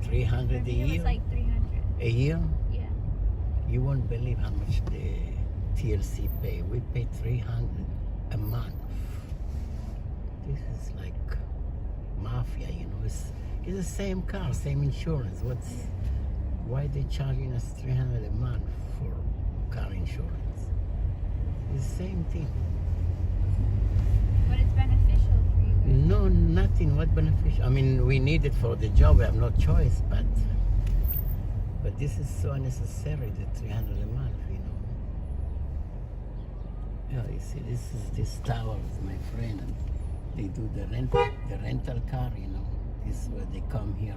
300 a It was year? like 300. A year? Yeah. You won't believe how much the TLC pay. We pay 300 a month. This is like mafia, you know. It's the same car, same insurance. Why they charging us 300 a month for car insurance? It's the same thing. But it's beneficial for you guys. No, nothing. What beneficial? I mean, we need it for the job. We have no choice, but this is so unnecessary. The 300 a month, you know. Yeah, you see, this tower is my friend. And they do the rental car, you know. This is where they come here.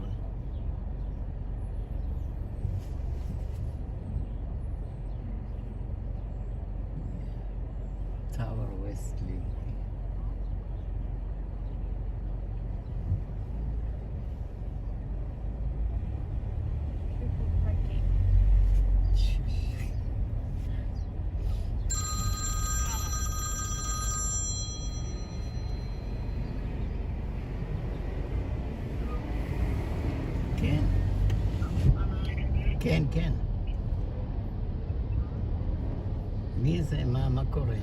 Tower Westley. כן. מי זה? מה קורה?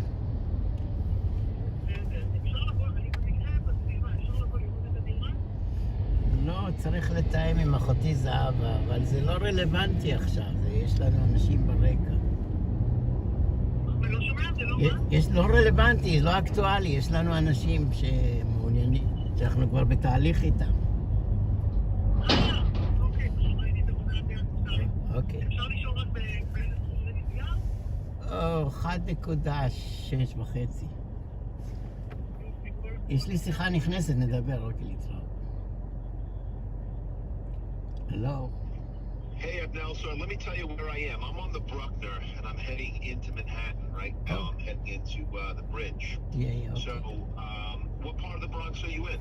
לא, צריך לתאם עם אחותי זהבה, אבל זה לא רלוונטי עכשיו, יש לנו אנשים ברקע. יש לא רלוונטי, לא אקטואלי, יש לנו אנשים שמעוניינים, שאנחנו כבר בתהליך איתם. אוקיי. אפשר לשאול רק באיזה סכום זה נסגר? 1.6.5. יש לי שיחה נכנסת, נדבר, אוקיי, להתראות. Hello. Hey, Abnel, so let me tell you where I am. I'm on the Bruckner, and I'm heading into Manhattan right now. I'm heading into the bridge. Yeah, okay. So, what part of the Bronx are you in?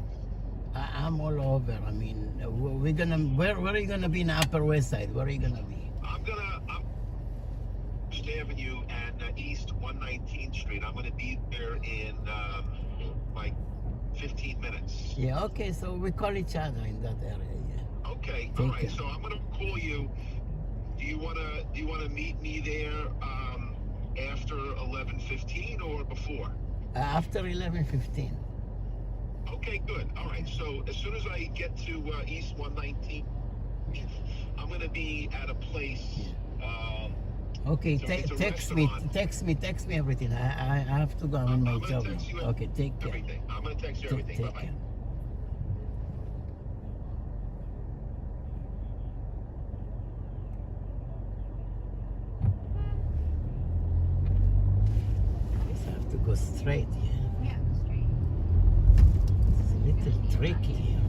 I'm all over. I mean, where are you gonna be in the Upper West Side? Where are you gonna be? I'm First Avenue and East 119th Street. I'm gonna be there in like 15 minutes. Yeah, okay, so we call each other in that area, yeah. Okay, all right. So I'm gonna call you. Do you wanna meet me there after 11:15 or before? After 11:15. Okay, good. All right. So as soon as I get to East 119th, I'm gonna be at a place. Okay, so text me everything. I have to go. I'm in my job now. Okay, take care. Everything. I'm gonna text you everything. Take Bye-bye. care. To go straight, yeah? Yeah, straight. It's a little tricky here.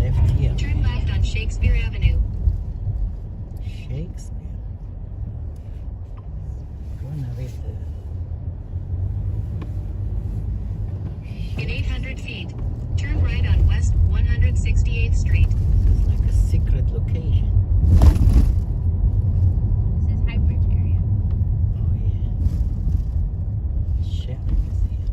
Left here. Turn left on Shakespeare Avenue. Shakespeare? Gonna read In 800 feet, turn right on West 168th Street. It's like a secret location. This is Highbridge area. Oh yeah. Sheriff is here.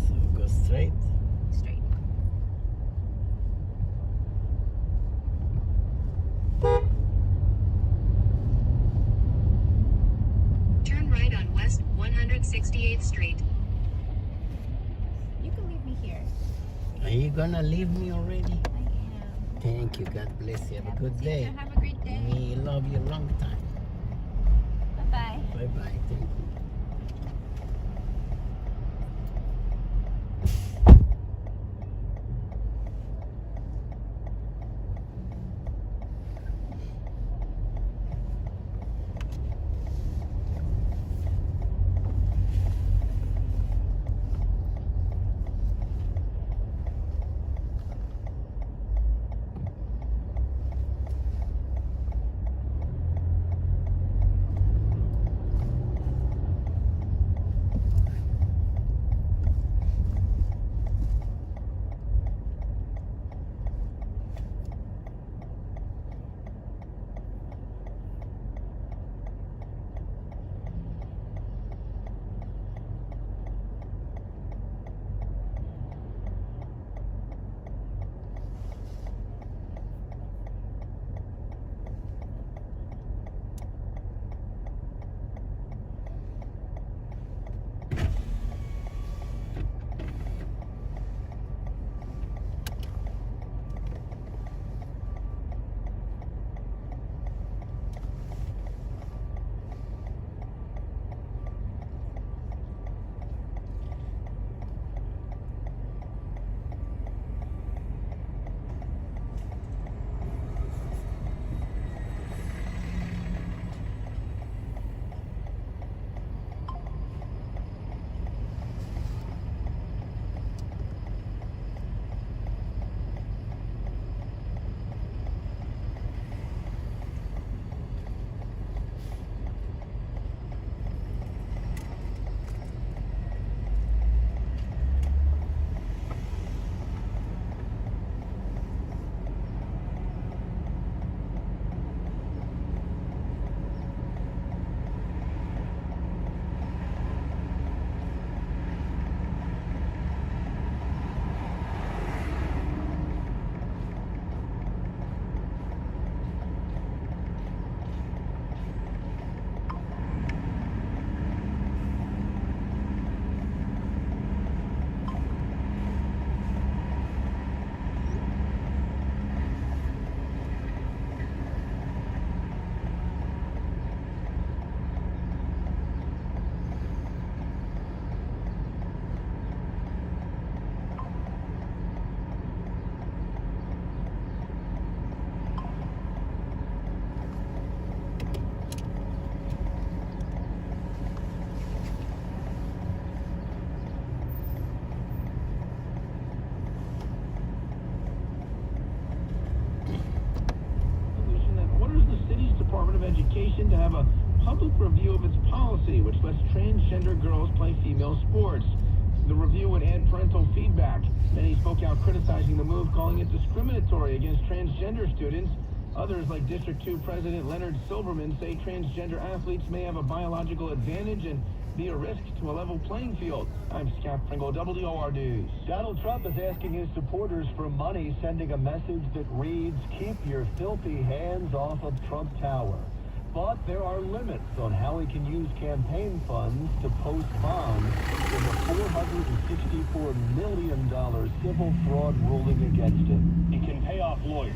So go straight. Straight. Turn right on West 168th Street. You can leave me here. Are you gonna leave me already? I am. Thank you. God bless you. Have a good day. Have a great day. Me love you long time. Bye-bye. Bye-bye. Thank you. of Education to have a public review of its policy, which lets transgender girls play female sports. The review would add parental feedback. Then he spoke out criticizing the move, calling it discriminatory against transgender students. Others, like District 2 President Leonard Silverman, say transgender athletes may have a biological advantage and be a risk to a level playing field. I'm Scott Pringle, WOR News. Donald Trump is asking his supporters for money, sending a message that reads, "Keep your filthy hands off of Trump Tower." But there are limits on how he can use campaign funds to post bonds in the $464 million civil fraud ruling against him. He can pay off lawyers,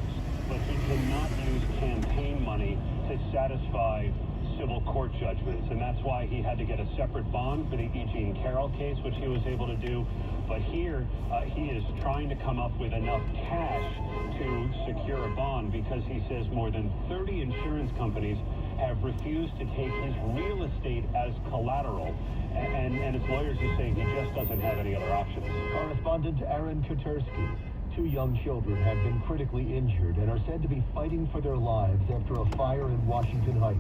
but he cannot use campaign money to satisfy civil court judgments, and that's why he had to get a separate bond for the E. Jean Carroll case, which he was able to do. But here, he is trying to come up with enough cash to secure a bond because he says more than 30 insurance companies have refused to take his real estate as collateral, and his lawyers are saying he just doesn't have any other options. Correspondent Aaron Katersky. 2 young children have been critically injured and are said to be fighting for their lives after a fire in Washington Heights.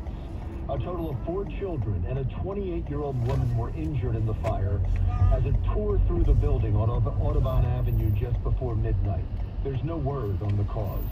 A total of 4 children and a 28-year-old woman were injured in the fire as it tore through the building on Audubon Avenue just before midnight. There's no word on the cause.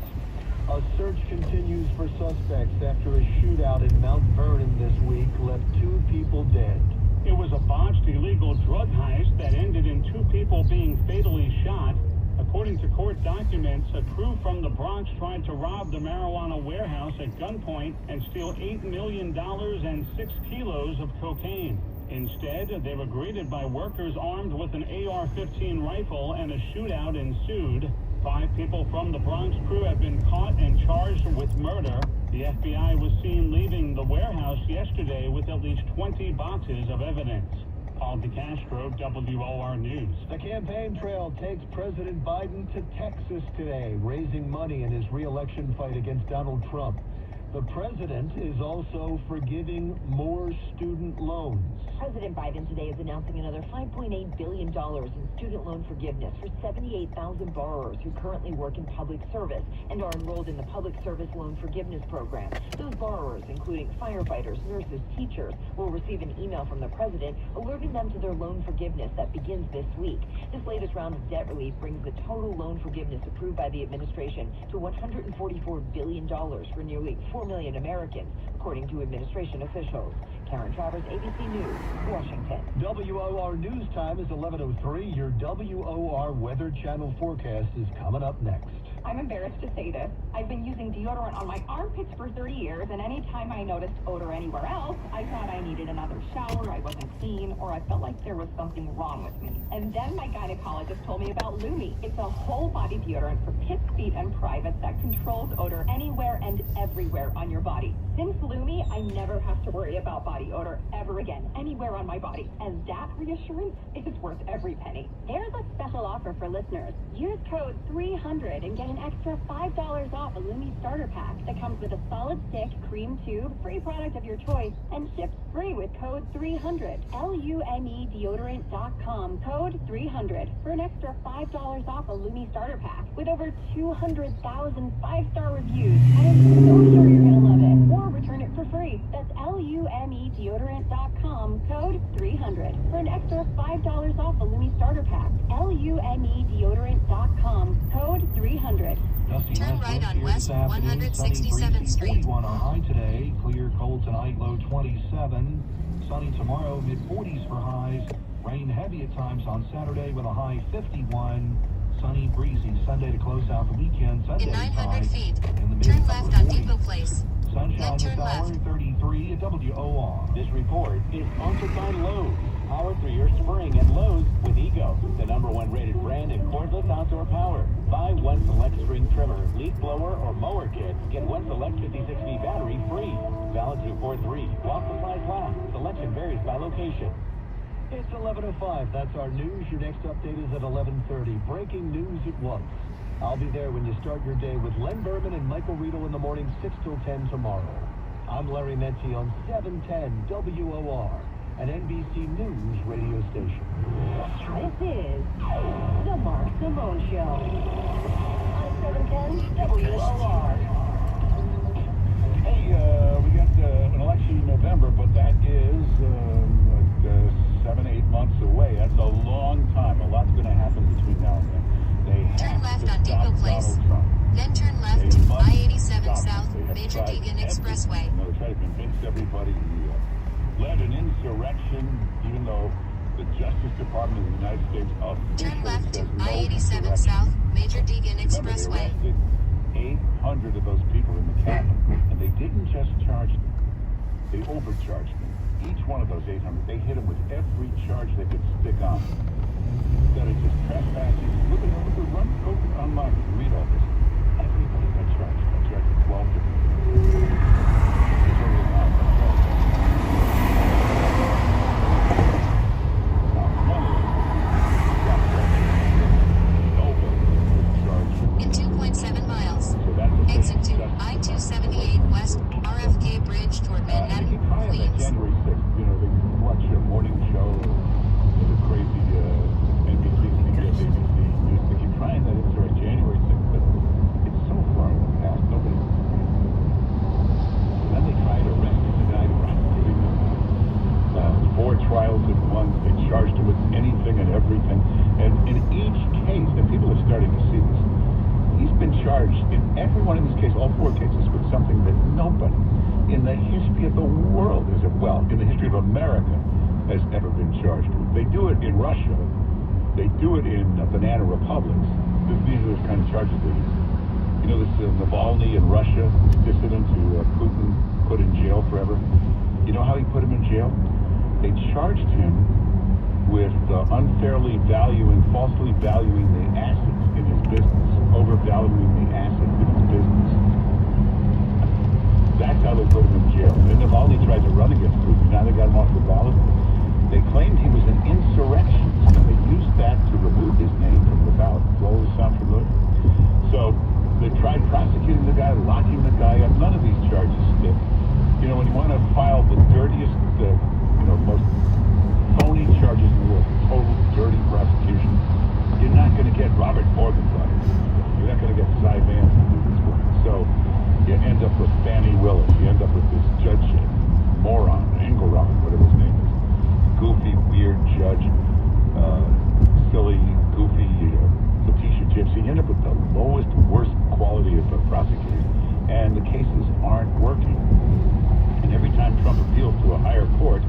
A search continues for suspects after a shootout in Mount Vernon this week left 2 people dead. It was a botched illegal drug heist that ended in 2 people being fatally shot. According to court documents, a crew from the Bronx tried to rob the marijuana warehouse at gunpoint and steal $8 million and 6 kilos of cocaine. Instead, they were greeted by workers armed with an AR-15 rifle, and a shootout ensued. 5 people from the Bronx crew have been caught and charged with murder. The FBI was seen leaving the warehouse yesterday with at least 20 boxes of evidence. Paul DeCastro, WOR News. The campaign trail takes President Biden to Texas today, raising money in his re-election fight against Donald Trump. The president is also forgiving more student loans. President Biden today is announcing another $5.8 billion in student loan forgiveness for 78,000 borrowers who currently work in public service and are enrolled in the Public Service Loan Forgiveness Program. Those borrowers, including firefighters, nurses, teachers, will receive an email from the president alerting them to their loan forgiveness that begins this week. This latest round of debt relief brings the total loan forgiveness approved by the administration to $144 billion for nearly 4 million Americans, according to administration officials. Karen Travers, ABC News, Washington. WOR News Time is 11:03. Your WOR Weather Channel forecast is coming up next. I'm embarrassed to say this. I've been using deodorant on my armpits for 30 years, and anytime I noticed odor anywhere else, I thought I needed another shower, I wasn't clean, or I felt like there was something wrong with me. And then my gynecologist told me about Lumi. It's a whole body deodorant for pits, feet, and privates that controls odor anywhere and everywhere on your body. Since Lumi, I never have to worry about body odor ever again, anywhere on my body. And that reassurance is worth every penny. There's a special offer for listeners. Use code 300 and get an extra $5 off a Lumi starter pack that comes with a solid stick, cream tube, free product of your choice, and ships free with code 300. LUME deodorant.com, code 300 for an extra $5 off a Lumi starter pack with over 200,000 5-star reviews. I am so sure you're going to love it. Or return it for free. That's LUME deodorant.com, code 300 for an extra $5 off a Lumi starter pack. LUME deodorant.com, code 300. Turn right on West 167th Street. 41 on high today. Clear, cold tonight, low 27. Sunny tomorrow, mid-40s for highs. Rain heavy at times on Saturday with a high 51. Sunny, breezy Sunday to close out the weekend. Sunday In 900 feet, in the turn left on Depot Place. Sunshine Then this turn hour, left. 33 at WOR. This report is sponsored by Lowe's. Power through your spring at Lowe's with Ego, the #1 rated brand in cordless outdoor power. Buy one select string trimmer, leaf blower, or mower kit. Get one select 56V battery free. Valid through 4/3. While supplies last. Selection varies by location. It's 11:05. That's our news. Your next update is at 11:30. Breaking news at once. I'll be there when you start your day with Len Berman and Michael Riedel in the morning, 6 till 10 tomorrow. I'm Larry Metzi on 710 WOR, an NBC News radio station. This is The Mark Simone Show on 710 WOR. Hey, we got have Major tried Deegan everything. Expressway. You know, they try to convince everybody he led an insurrection, even though the Justice Department of the United States Turn officially left to says no I-87 insurrection. South, Major Deegan Remember, they Expressway. arrested 800 of those people in the cabin, and they didn't just charge them. They overcharged them. Each one of those 800, they hit them with every charge they could stick on. Instead of just trespassing, look at run, go online and read all this. Everybody got charged. Got charged with 12 different. In 2.7 miles, exit to I-278 West, RFK Bridge toward Manhattan, Queens. January 6th, you know, they watch your morning show, the crazy NBC, CBS, ABC news. They keep trying that it's January 6th, but it's so far past. Nobody. So then they tried arresting the guy, prosecuting him. 4 trials at once. They charged him with anything and everything. And in each case, and people are starting to see this, he's been charged in every one of these cases, all 4 cases, with something that nobody in the history of the world in the history of America has ever been charged with. They do it in Russia. They do it in banana republics. These are the kind of charges they use. You know, this Navalny in Russia, this dissident who Putin put in jail forever. You know how he put him in jail? They charged him with unfairly falsely valuing the assets in his business, overvaluing the assets in his business. That's how they put him in jail. Then Navalny tried to run against Putin. Now they got him off the ballot. They claimed he was an insurrectionist, and they used that to remove his name from the ballot. Does all this sound familiar? So they tried prosecuting the guy, locking the guy up. None of these charges stick. You know, when you want to file the dirtiest, most phony charges in the world, total dirty prosecution, you're not going to get Robert Morgenthau. You're not going to get Cy Vance to do this work. So you end up with Fannie Willis. You end up with this judge moron, Engelrod, whatever his name is. Goofy, weird judge, silly, goofy, Letitia Gypsy. You end up with the lowest, worst quality of prosecutors. And the cases aren't working. And every time Trump appeals to a higher court,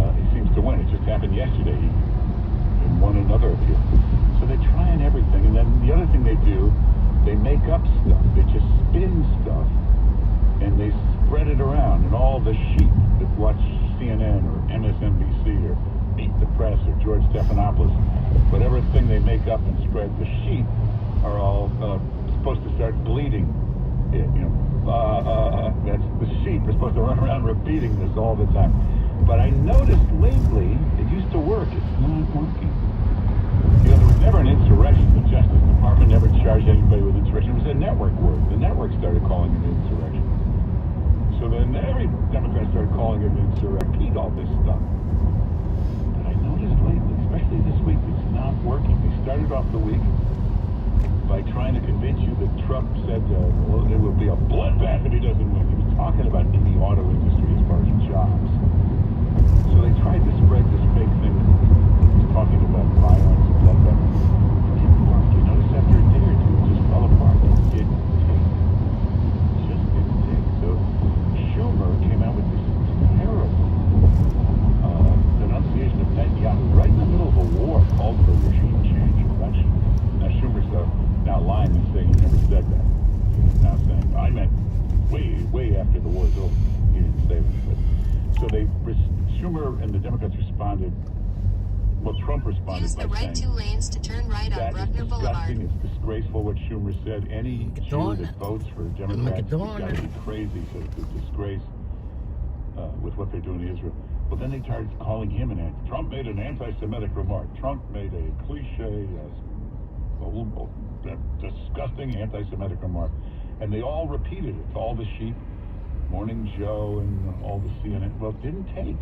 he seems to win. It just happened yesterday. He won another appeal. So they're trying everything. And then the other thing they do, they make up stuff. They just spin stuff. And they spread it around. And all the sheep that watch CNN or MSNBC or Meet the Press or George Stephanopoulos, whatever thing they make up and spread, the sheep are all supposed to start bleeding. That's the sheep are supposed to run around repeating this all the time. But I noticed lately, it used to work. It's not working. There was never an insurrection. The Justice Department never charged anybody with insurrection. It was a network word. The network started calling it insurrection. So then every Democrat started calling it insurrection. Repeat all this stuff. But I noticed lately, especially this week, it's not working. They started off the week by trying to convince you that Trump said it will be a bloodbath if he doesn't win. He was talking about in the auto industry as far as jobs. So they tried to spread this fake thing. He was talking about violence and bloodbath. It didn't work. You notice after a day or two, it just fell apart. It didn't take. It just didn't take. So Schumer came out with this terrible denunciation of Netanyahu right in the middle of a war called for regime change election. Now Schumer's now lying and saying he never said that. He's now saying, I meant way after the war's over. He didn't say that. But, so Schumer and the Democrats responded, Trump responded Use by the right saying, 2 lanes to turn right on that is Bruckner Boulevard. disgusting, it's disgraceful what Schumer said. Any Jew that votes for Democrats has got to be crazy to disgrace with what they're doing to Israel. Well, then they started calling him Trump made an anti-Semitic remark. Trump made a cliche, disgusting anti-Semitic remark. And they all repeated it to all the sheep, Morning Joe and all the CNN. Well, it didn't take.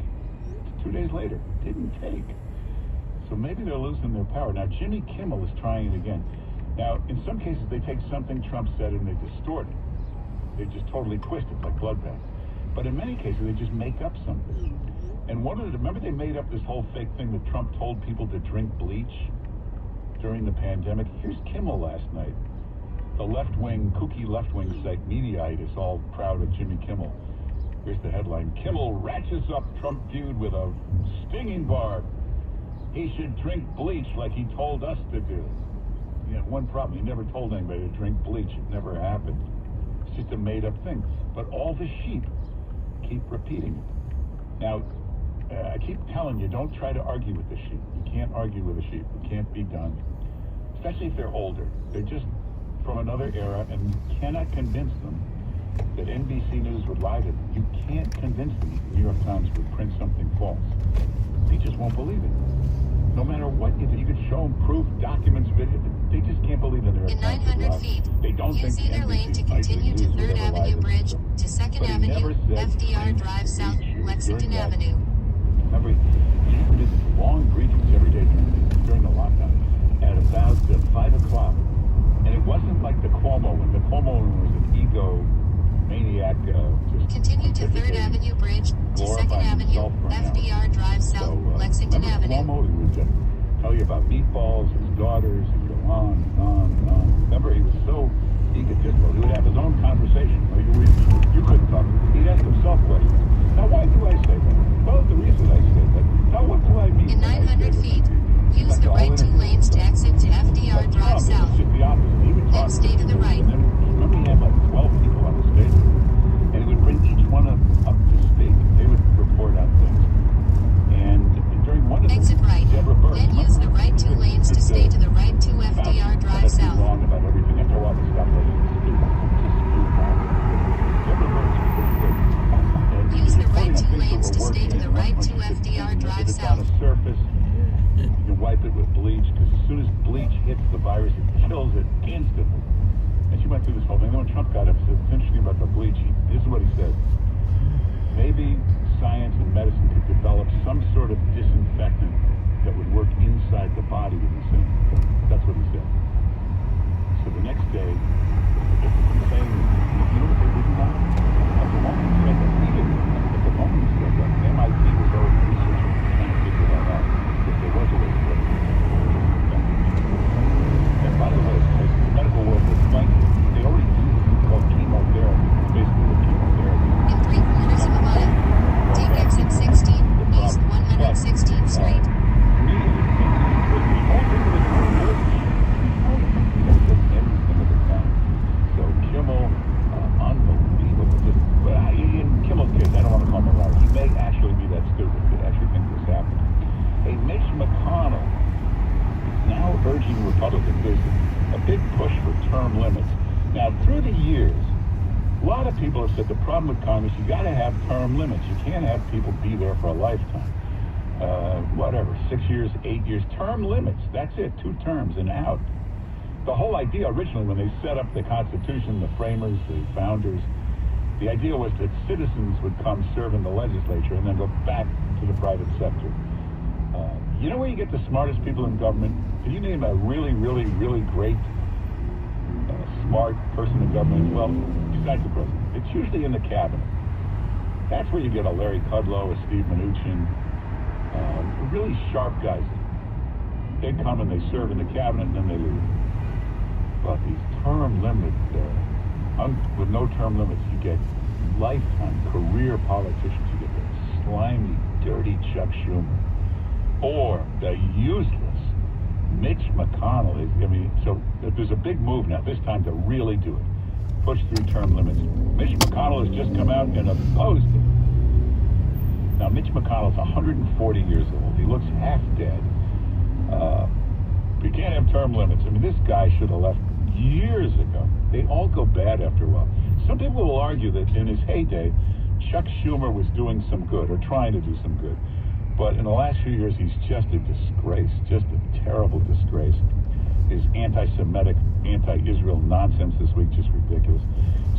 2 days later, it didn't take. So maybe they're losing their power. Now, Jimmy Kimmel is trying it again. Now, in some cases, they take something Trump said and they distort it. They just totally twist it, like bloodbath. But in many cases, they just make up something. And remember they made up this whole fake thing that Trump told people to drink bleach during the pandemic? Here's Kimmel last night the left-wing, kooky left-wing site Mediaite is all proud of Jimmy Kimmel. Here's the headline: Kimmel ratchets up Trump feud with a stinging barb. He should drink bleach like he told us to do. You know, one problem, he never told anybody to drink bleach. It never happened. It's just a made-up thing. But all the sheep keep repeating it. Now, I keep telling you, don't try to argue with the sheep. You can't argue with the sheep. It can't be done. Especially if they're older. They're just from another era, and you cannot convince them that NBC News would lie to them. You can't convince them that the New York Times would print something false. They just won't believe it. No matter what you could show them proof, documents, video, they just can't believe that they're in 900 feet. They don't Use think either lane to continue to 3rd Avenue Bridge, to 2nd Avenue, FDR Drive South, Lexington Avenue. Remember, he did long briefings every day during the lockdown at about 5 o'clock. And it wasn't like the Cuomo one. The Cuomo one was an egomaniac. Just continue to 3rd Avenue Bridge, to 2nd Avenue, FDR Drive South, Lexington Avenue. Cuomo, he would tell you about meatballs, his daughters, he'd go on and on and on. Remember, he was so egotistical. He would have his own conversation. You couldn't talk. He'd ask himself questions. Now, why do I say that? Well, the reason I say that. Now, what do I mean? In 900 feet, use the right 2 lanes to exit to FDR Drive South. Then stay to the right. And then, remember, he had like 12 people on the stage. And he would bring each one up to speak. They would report on things. And during one of them, exit right. Deborah Burke, Then use the right 2 lanes to stay to the right to FDR Drive South. Wrong about everything. After a while, they stopped letting him speak. Deborah Burke was pretty good. Use the right 2 lanes to stay to the right to FDR Drive South. On a surface, you can wipe it with bleach, because as soon as bleach hits the virus, it kills it instantly. And she went through this whole thing. Then when Trump got up, she said, it's interesting about the bleach. This is what he said. Maybe science and medicine could develop some sort of disinfectant that would work inside the body of the same. That's what he said. So the next day, it's saying, you know what they didn't know? At the moment he said that, he didn't. At the moment he said that, MIT was already researching, trying to figure that out, if there was a way to do it. And by the way, the medical world was like, they already do this thing called chemotherapy, basically the chemotherapy. In 3/4 of a mile, take exit 16, east 116th Street. So Kimmel, unbelievable. In Kimmel's case, I don't want to call him a liar. He may actually be that stupid to actually think this happened. Hey, Mitch McConnell is now urging Republicans. There's a big push for term limits. Now, through the years, a lot of people have said the problem with Congress, you got to have term limits. You can't have people be there for a lifetime. 6 years, 8 years, term limits. That's it, 2 terms and out. The whole idea originally when they set up the Constitution, the framers, the founders, the idea was that citizens would come serve in the legislature and then go back to the private sector. You know where you get the smartest people in government? Can you name a really, really, really great smart person in government? Well, besides the president, it's usually in the cabinet. That's where you get a Larry Kudlow, a Steve Mnuchin, really sharp guys. They come and they serve in the cabinet and then they leave. But these term limits, with no term limits, you get lifetime career politicians. You get the slimy, dirty Chuck Schumer. Or the useless Mitch McConnell. So there's a big move now, this time to really do it. Push through term limits. Mitch McConnell has just come out and opposed it. Now, Mitch McConnell's 140 years old. He looks half dead. You can't have term limits. This guy should have left years ago. They all go bad after a while. Some people will argue that in his heyday, Chuck Schumer was doing some good, or trying to do some good. But in the last few years, he's just a disgrace, just a terrible disgrace. His anti-Semitic, anti-Israel nonsense this week, just ridiculous.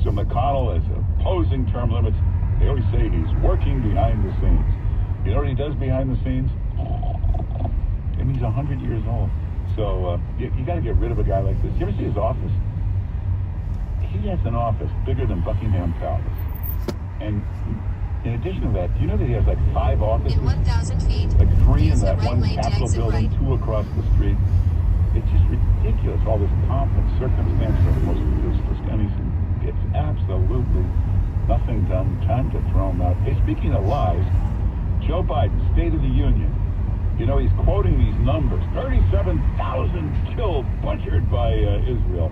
So McConnell is opposing term limits. They always say he's working behind the scenes. You know what he does behind the scenes? He's 100 years old. So you got to get rid of a guy like this. You ever see his office? He has an office bigger than Buckingham Palace. And in addition to that, do you know that he has like 5 offices? In 1,000 feet, like 3 in use that the right one lane to Capitol exit building, right. 2 across the street. It's just ridiculous, all this pomp and circumstance of most useless gunnies. It's absolutely nothing done. Time to throw them out. Hey, speaking of lies, Joe Biden, State of the Union. You know, he's quoting these numbers. 37,000 killed, butchered by Israel.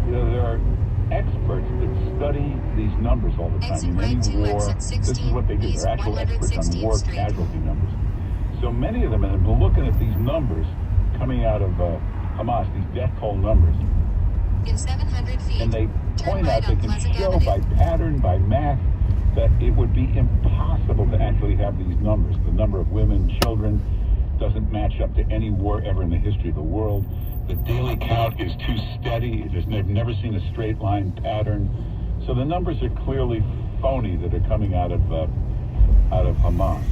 You know, there are experts that study these numbers all the time. In any war, this is what they do. They're actual experts on war casualty numbers. So many of them have been looking at these numbers coming out of Hamas, these death toll numbers. In 700 feet, and they point right out, they can Pleasant show Avenue. by pattern, by math, that it would be impossible to actually have these numbers. The number of women, children, doesn't match up to any war ever in the history of the world. The daily count is too steady. They've never seen a straight line pattern. So the numbers are clearly phony that are coming out of Hamas.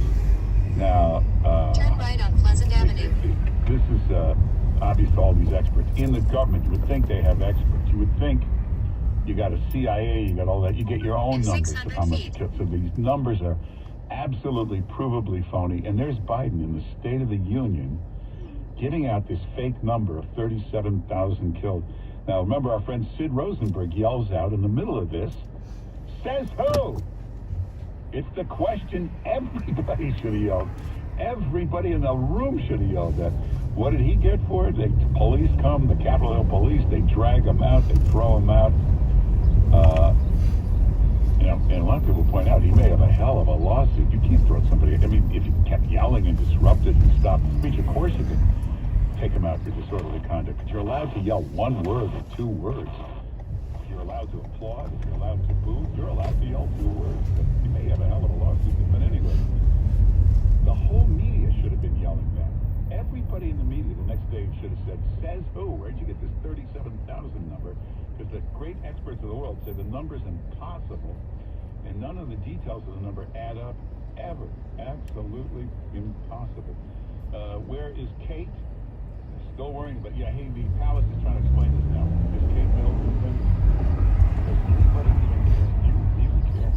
Now, turn right on Pleasant Avenue. this is obvious to all these experts. In the government, you would think they have experts. You would think you got a CIA, you got all that. You get your own numbers of how much killed. So these numbers are absolutely provably phony. And there's Biden in the State of the Union giving out this fake number of 37,000 killed. Now, remember, our friend Sid Rosenberg yells out in the middle of this, says who? It's the question everybody should have yelled. Everybody in the room should have yelled that. What did he get for it? The police come, the Capitol Hill police, they drag him out, they throw him out. You know, and a lot of people point out he may have a hell of a lawsuit. You can't throw somebody. I mean, if you kept yelling and disrupted and stopped the speech, of course you can take him out for disorderly conduct. But you're allowed to yell one word or two words. You're allowed to applaud. If you're allowed to boo, you're allowed to yell two words. But you may have a hell of a lawsuit. But anyway, the whole media should have been yelling that. Everybody in the media the next day should have said, says who? Where'd you get this 37,000 number? Because the great experts of the world say the number's impossible, and none of the details of the number add up ever. Absolutely impossible. Where is Kate? Still worrying about, yeah, hey, the palace is trying to explain this now. Is Kate Middleton thing? Does anybody even care? Do you even care?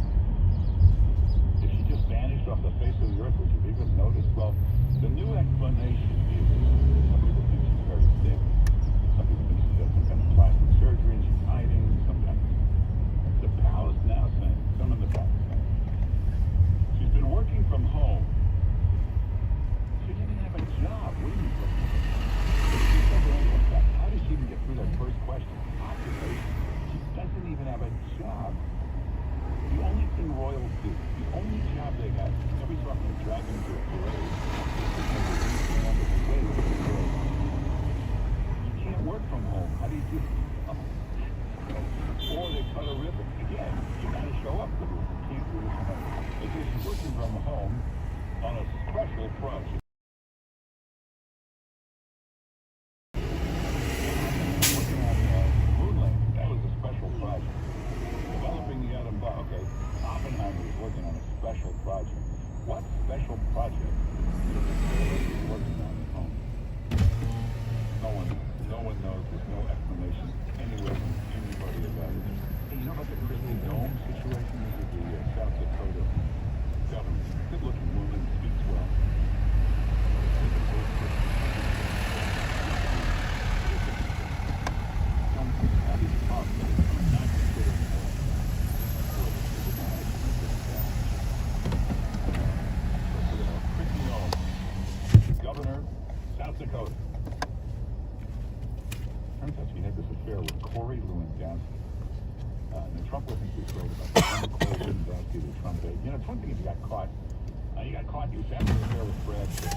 If she just vanished off the face of the earth, would you even notice? Well, the new explanation is some people think she's very sick. Some people think she's got some kind of plastic surgery and she's hiding. Sometimes the palace now saying, some in the palace saying, she's been working from home. She didn't even have a job. What do you think? How did she even get through that first question? Occupation. She doesn't even have a job. The only thing royals do, the only job they have, every so often they drag them to a parade. You can't work from home. How do you do it? Or they cut a ribbon. Again, you gotta show up for this. You can't do this from home. Because she's working from home on a special project. Oppenheimer is working on a special project. What special project is he working on at home? No one knows. There's no explanation anywhere from anybody about it. Hey, you know about the Christy Dome situation? This is the South Dakota governor. Good-looking woman, speaks well. Governor, South Dakota. Turns out she had this affair with Corey Lewandowski. And Trump wasn't too thrilled about it. Corey Lewandowski, the Trump aide. You know, it's one thing if you got caught. You got caught, you was having an affair with Brad Pitt.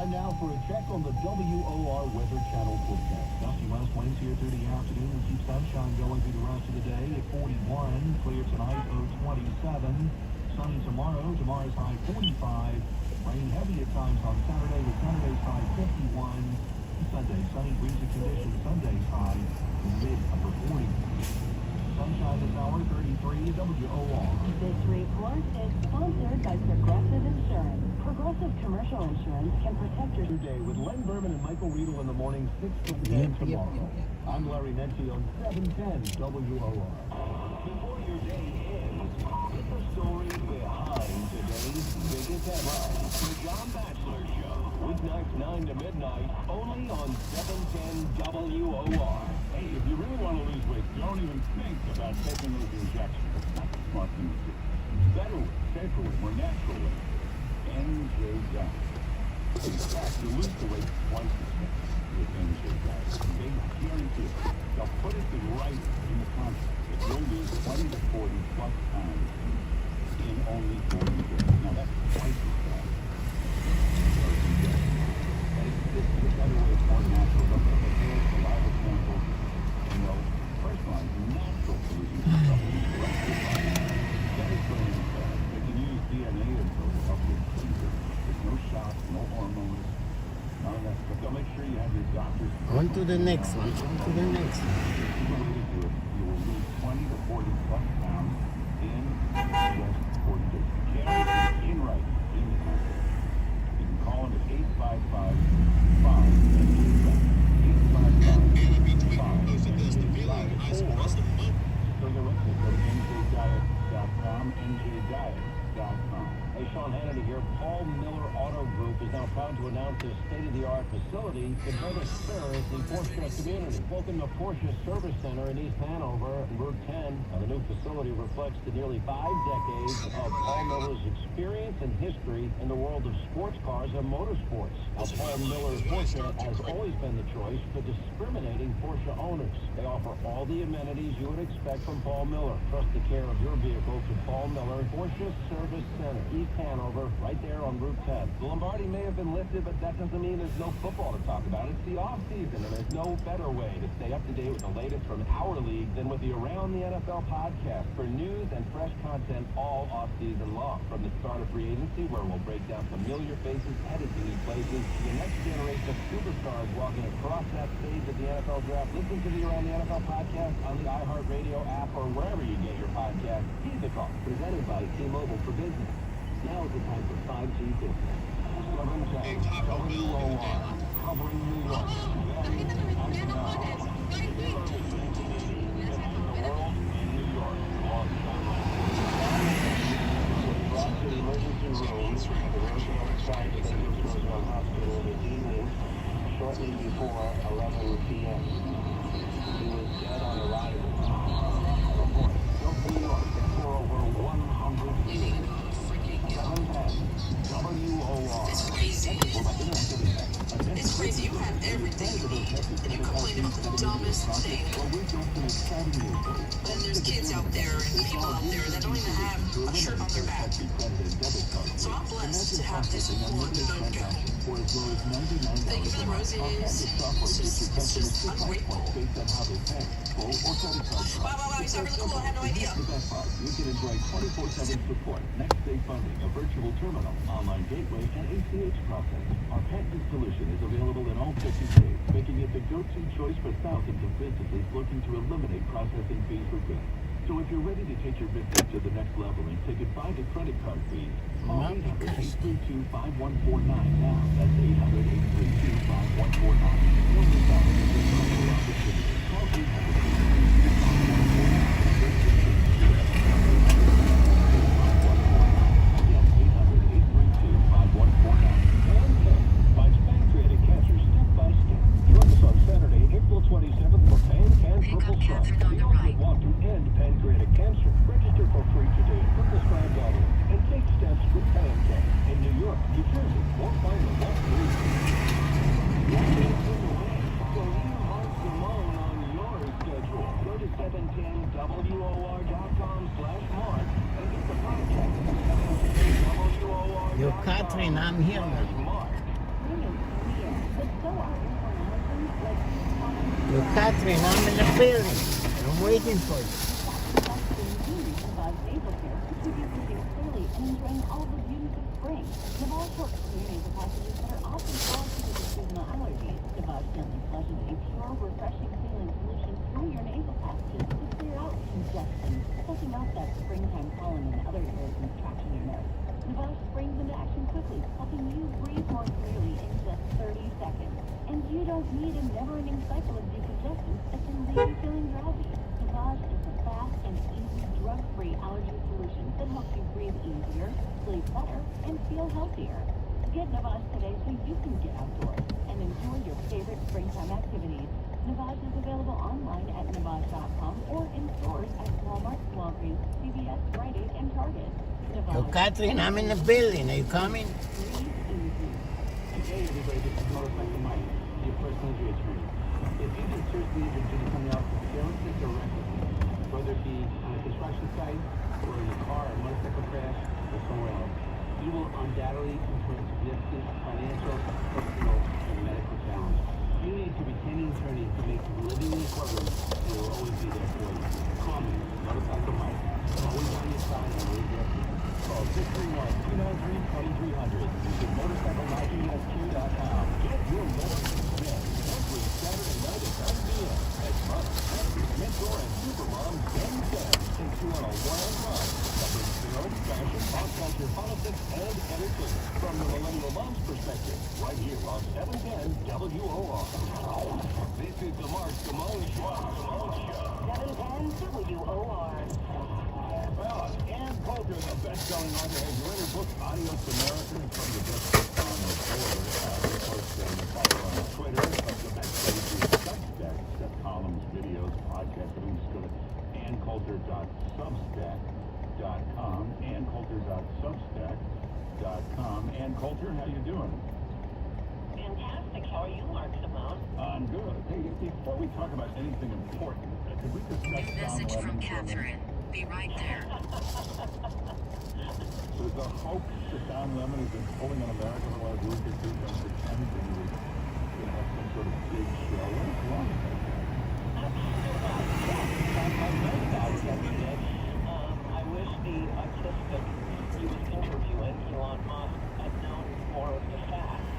Time now for a check on the WOR Weather Channel forecast. Gusty west winds here through the afternoon. We keep sunshine going through the rest of the day at 41. Clear tonight, low 27. Sunny tomorrow. Tomorrow's high 45. Rain heavy at times on Saturday with Saturday's high 51. Sunday, sunny breezy conditions. Sunday's high mid-upper 40. Sunshine this hour, 33 WOR. This report is sponsored by Progressive Insurance. Progressive Commercial Insurance can protect your Today with Len Berman and Michael Riedel in the morning, 6 to 10 tomorrow. I'm Larry Nenti on 710 WOR. Before your day ends, get the story behind today's biggest headlines. The John Batchelor Show. Weeknights 9 to midnight, only on 710 WOR. Hey, if you really want to lose weight, don't even think about taking those injections. It's not the smart thing to do. Better way, safer way, more natural way. NJ Diet. In fact, you lose the weight twice as fast with NJ Diet. They guarantee it. They'll put it in writing in the contract that you'll lose 20 to 40 plus pounds in only 40 days. Now that's twice as fast. This is a better way, it's more natural. Look at the hair, saliva samples. You know, first line, natural solution to supplements the rest of your body. That is going fast. They can use DNA info to help you achieve it. There's no shots, no hormones, none of that stuff. They'll make sure you have your doctor's. On to the next one. On to the next one. This is the way to do it. You will lose 20 to 40 plus pounds in just 40 days. Guaranteed in writing in the contract. You can call them at 855-5. NJDiet.com. Hey, Sean Hannity here. Paul Miller Auto Group is now proud to announce a state-of-the-art facility to better serve the Porsche community. Welcome to Porsche Service Center in East Hanover, Route 10. Now, the new facility reflects the nearly 5 decades of Paul Miller's experience and history in the world of sports cars and motorsports. Now, Paul Miller Porsche has always been the choice for discriminating Porsche owners. They offer all the amenities you would expect from Paul Miller. Trust the care of your vehicle to Paul Miller Porsche Service Center, East Hanover, right there on Route 10. The Lombardi may have been lifted, but that doesn't mean there's no football to talk about. It's the off-season, and there's no better way to stay up to date with the latest from our league than with the Around the NFL podcast for news and fresh content all off-season long. From the start of free agency, where we'll break down familiar faces headed to new places, to the next generation of superstars walking across that stage of the NFL draft. Listen to the Around the NFL podcast on the iHeartRadio app or wherever you get your podcast. Heed the call, presented by T-Mobile for Business. Now is the time for 5G business. 710 WOR, covering New York. Shortly before 11 p.m. He was dead on arrival. New York for over 100 years. 710 WOR. It's crazy. It's crazy. You have everything you need, and you complain about the dumbest thing. Then there's kids out there and people out there that don't even have a shirt on their back. So I'm blessed to have this important go. Thank you for the roses. It's just ungrateful. Wow, you sound really cool. I had no idea. You can enjoy 24/7 support, next day funding, a virtual terminal, online gateway, and ACH processing. Our patented solution is available in all 50 states, making it the go-to choice for thousands of businesses looking to eliminate processing fees for goods. So if you're ready to take your business to the next level and say goodbye to credit card fees, call 800-832-5149 now. That's 800-832-5149. Don't miss out on this incredible opportunity. Call 800-832-5149. April 27th for Pan Can Purple Stripe. The ultimate walk to end pancreatic cancer. Register for free today at purplestripe.org and take steps with Pan Can. In New York, New Jersey, or finally, West Virginia. So you Mark Simone on your schedule. Go to 710WOR.com/Mark and get the podcast. 710WOR.com/Mark. Yo, Catherine, I'm here now. Yo, Catherine, I'm in the building. I'm waiting for you. Enjoying all the beauties of spring. Navage helps clear nasal passages that are often caused because of seasonal allergies. Navage gently flushes a pure, refreshing saline solution through your nasal passages to clear out congestion, sucking out that springtime pollen and other irritants trapped in your nose. Navage springs into action quickly, helping you breathe more clearly in just 30 seconds. And you don't need a never-ending cycle of decongestants that can leave you feeling drowsy. Navage is a fast and easy drug-free allergy solution that helps you breathe easier, sleep better, and feel healthier. Get Navage today so you can get outdoors and enjoy your favorite springtime activities. Navage is available online at Navage.com or in stores at Walmart, Walgreens, CVS, Rite Aid, and Target. Yo, Catherine, I'm in the building. Are you coming? Hey everybody, this is Motorcycle Mike, your personal injury attorney. If you've been seriously injured due to something else, carelessness or recklessness, whether it be on a construction site, or in a car, a motorcycle crash, or somewhere else, you will undoubtedly incur significant financial, personal, and medical challenge. You need to retain an attorney to make you living in the courtroom, and will always be there for you. Call me, Motorcycle Mike. I'm always on your side, and always there for you. Call 631-293-2300. Visit motorcyclemikeySQ.com. Get your motorcycle today. Every Saturday night at 9 p.m. at Mom, Mentor, and Supermom Ben takes you on a wild ride covering film, fashion, pop culture, politics, and entertainment from the millennial mom's perspective. Right here on 710 WOR. This is the Mark Simone Show. 710 WOR. Well, Ann Coulter, the best-selling author, has written book Adios America from the best book on the border. Of course, you follow her on Twitter, but the best place is Substack. Except columns, videos, podcasts, everything. Just go to anncoulter.substack.com. anncoulter.substack.com. Ann Coulter, how you doing? Fantastic. How are you, Mark Simone? I'm good. Hey, before we talk about anything important, could we discuss New message from Catherine. Be right there. So the hoax that Don Lemon has been pulling on America for the last week or two and pretending he was going to have some sort of big show. What's wrong with that guy? I wish the autistic he was interviewing, Elon Musk, had known more of the facts.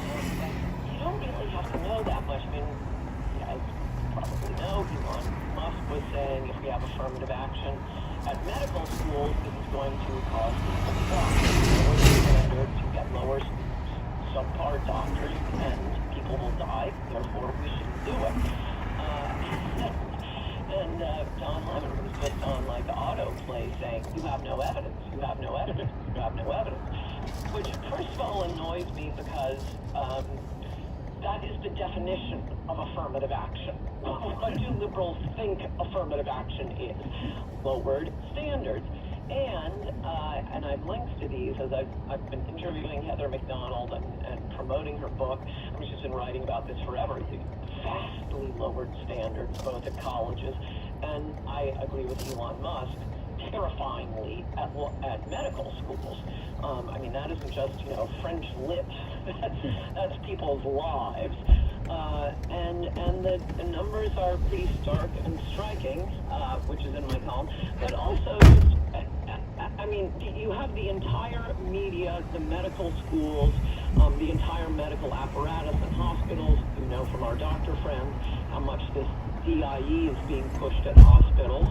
You don't really have to know that much. I mean, you guys probably know Elon Musk was saying if we have affirmative action at medical schools, this is going to cause people to die. Lower standards, you get lower subpar doctors, and people will die. Therefore, we shouldn't do it. And Don Lemon was just on like autoplay saying, you have no evidence, you have no evidence, you have no evidence. Which, first of all, annoys me because that is the definition of affirmative action. What do liberals think affirmative action is? Lowered standards. And I've linked to these as I've been interviewing Heather McDonald and promoting her book. I mean, she's been writing about this forever. Vastly lowered standards, both at colleges, and I agree with Elon Musk, terrifyingly at medical schools. I mean, that isn't just, French lips. That's people's lives. And the numbers are pretty stark and striking, which is in my column. But also, I mean, you have the entire media, the medical schools, the entire medical apparatus and hospitals. You know from our doctor friends how much this DIE is being pushed at hospitals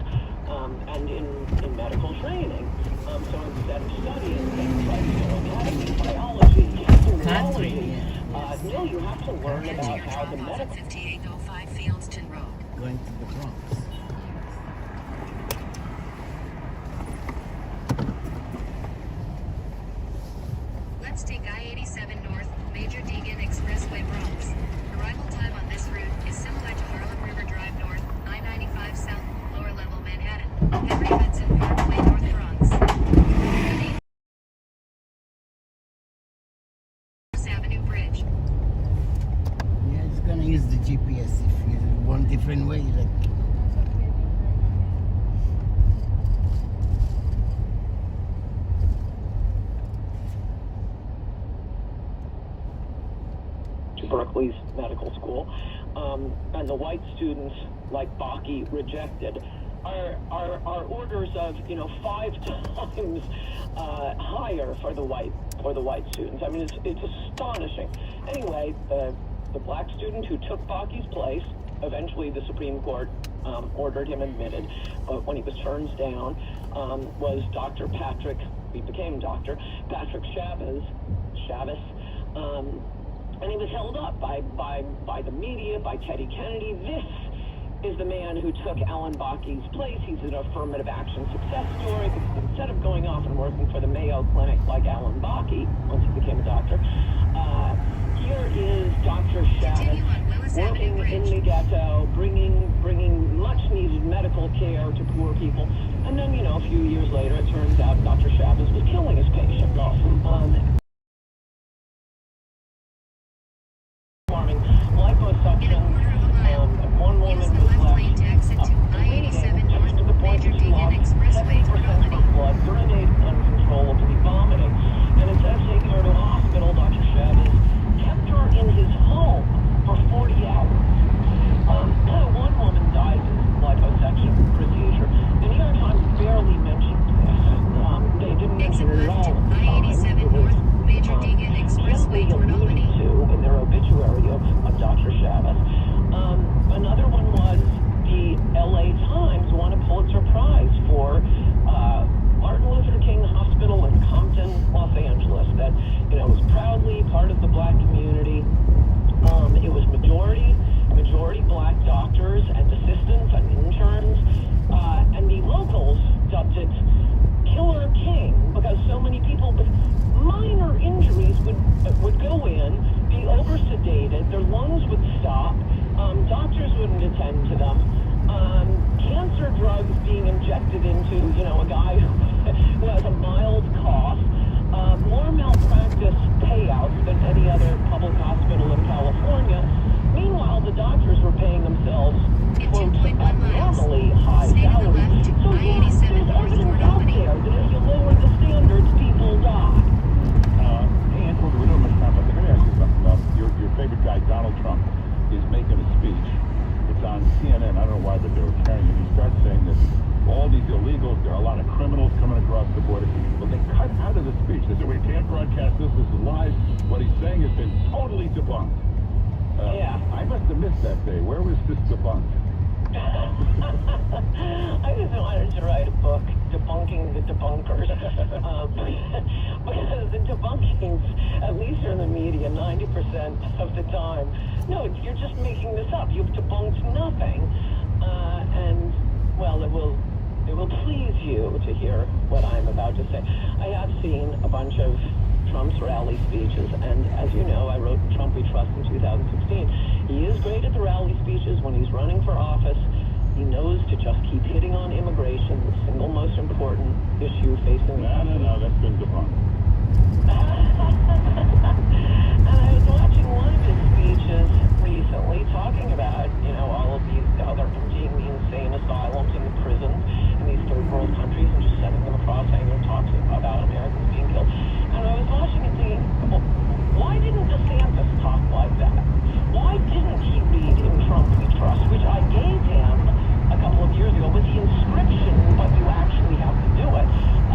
and in medical training. So instead of studying things like anatomy, biology, neurology, no, you have to learn about how the medical... 5805 Fieldston Road. Going to the Bronx. Let's take I-87 North, Major Deegan Expressway Bronx. Arrival time on this route is similar to Harlem River Drive North, I-95 South, lower level Manhattan, Henry Hudson Parkway North Bronx. Avenue Bridge. Yeah, it's gonna use the GPS if you want different way. Like Berkeley's medical school, and the white students, like Bakke, rejected, are orders of 5 times higher for the white students. I mean, it's astonishing. Anyway, the black student who took Bakke's place, eventually the Supreme Court ordered him admitted, but when he was turned down, was Dr. Patrick. He became Dr. Patrick Chavez, and he was held up by the media, by Teddy Kennedy. This is the man who took Alan Bakke's place. He's an affirmative action success story, because instead of going off and working for the Mayo Clinic like Alan Bakke, once he became a doctor, here is Dr. Chavez working in the ghetto, bringing much-needed medical care to poor people. And then, a few years later, it turns out Dr. Chavez was killing his patients. Liposuction, and one woman was left just to the point that she lost 70% of her blood, urinated uncontrollably, vomiting. And instead of taking her to a hospital, Dr. Chavez kept her in his home for 40 hours. One woman died of this liposuction procedure. The New York Times barely mentioned this. They didn't mention it at all at the time. It was gently alluded to in their obituary of Dr. Chavez. Another one was the LA Times won a Pulitzer Prize for Martin Luther King Hospital in Compton, Los Angeles, that was proudly part of the black community. It was majority black doctors and assistants and interns, and the locals dubbed it Killer King, because so many people with minor injuries would go in, be over-sedated, their lungs would stop, doctors wouldn't attend to them, cancer drugs being injected into, a guy who has a mild cough, more malpractice payouts than any other public hospital in California. Meanwhile, the doctors were paying themselves, quote, abnormally high salaries. So yes, there's evidence out there that if you lower the standards, people die. Hey, Antoine, we don't have much time, but let me ask you something. Your favorite guy, Donald Trump, is making a speech. It's on CNN. I don't know why, but they were carrying it. He starts saying that all these illegals, there are a lot of criminals coming across the border. But they cut out of the speech. They said, we can't broadcast this. This is live. What he's saying has been totally debunked. Yeah. I must have missed that day. Where was this debunked? I just wanted to write a book debunking the debunkers. Because the debunkings, at least in the media, 90% of the time, no, you're just making this up. You've debunked nothing. And, well, it will please you to hear what I'm about to say. I have seen a bunch of Trump's rally speeches, and as you know, I wrote Trump We Trust in 2016. He is great at the rally speeches. When he's running for office, he knows to just keep hitting on immigration, the single most important issue facing the country. No, that's been debunked. And I was watching one of his speeches recently talking about, all of these, how they're emptying the insane asylums and the prisons in these third world countries and just sending them across, saying they're talking about Americans being killed. And I was watching and thinking, why didn't DeSantis talk like that? Why didn't he read in Trump We Trust, which I gave him a couple of years ago with the inscription, but you actually have to do it.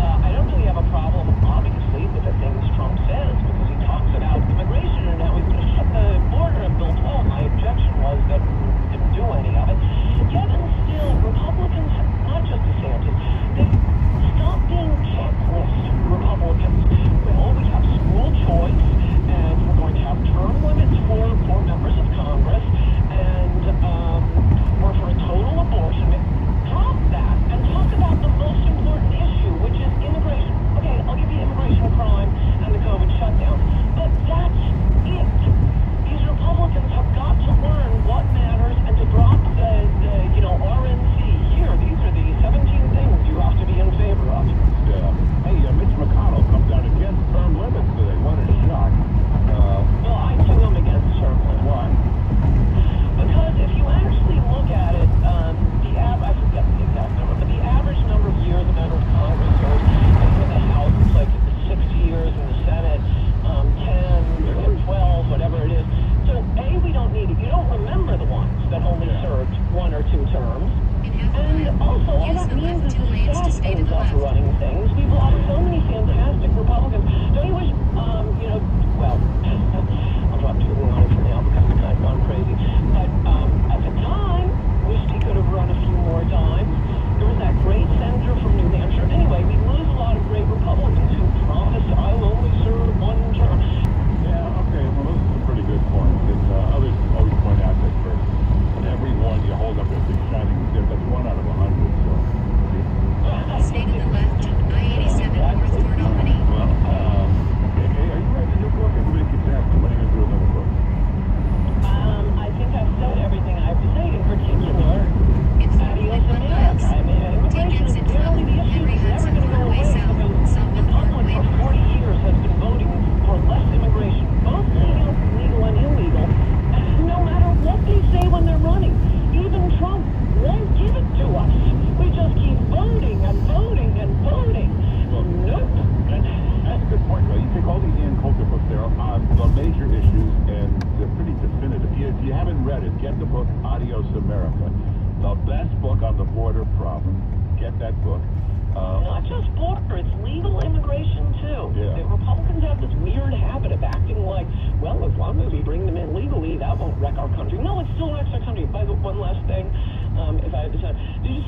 I don't really have a problem, obviously, with the things Trump says, because he talks about immigration and how he's going to shut the border and build wall. My objection was that he didn't do any of it. Yet and still, Republicans, not just DeSantis, they stopped being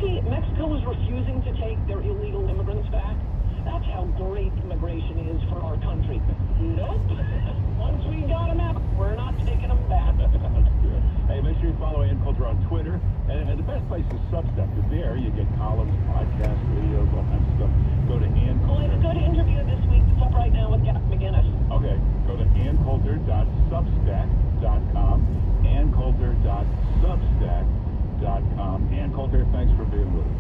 Mexico is refusing to take their illegal immigrants back. That's how great immigration is for our country. Nope. Once we got them out, we're not taking them back. Hey, make sure you follow Ann Coulter on Twitter. And the best place is Substack, because there you get columns, podcasts, videos, all kinds of stuff. Go to Ann Well, I have a good interview this week that's up right now with Gap McGinnis. Okay, go to AnnCoulter.substack.com, AnnCoulter.substack.com. Ann Coulter, thanks for being with us.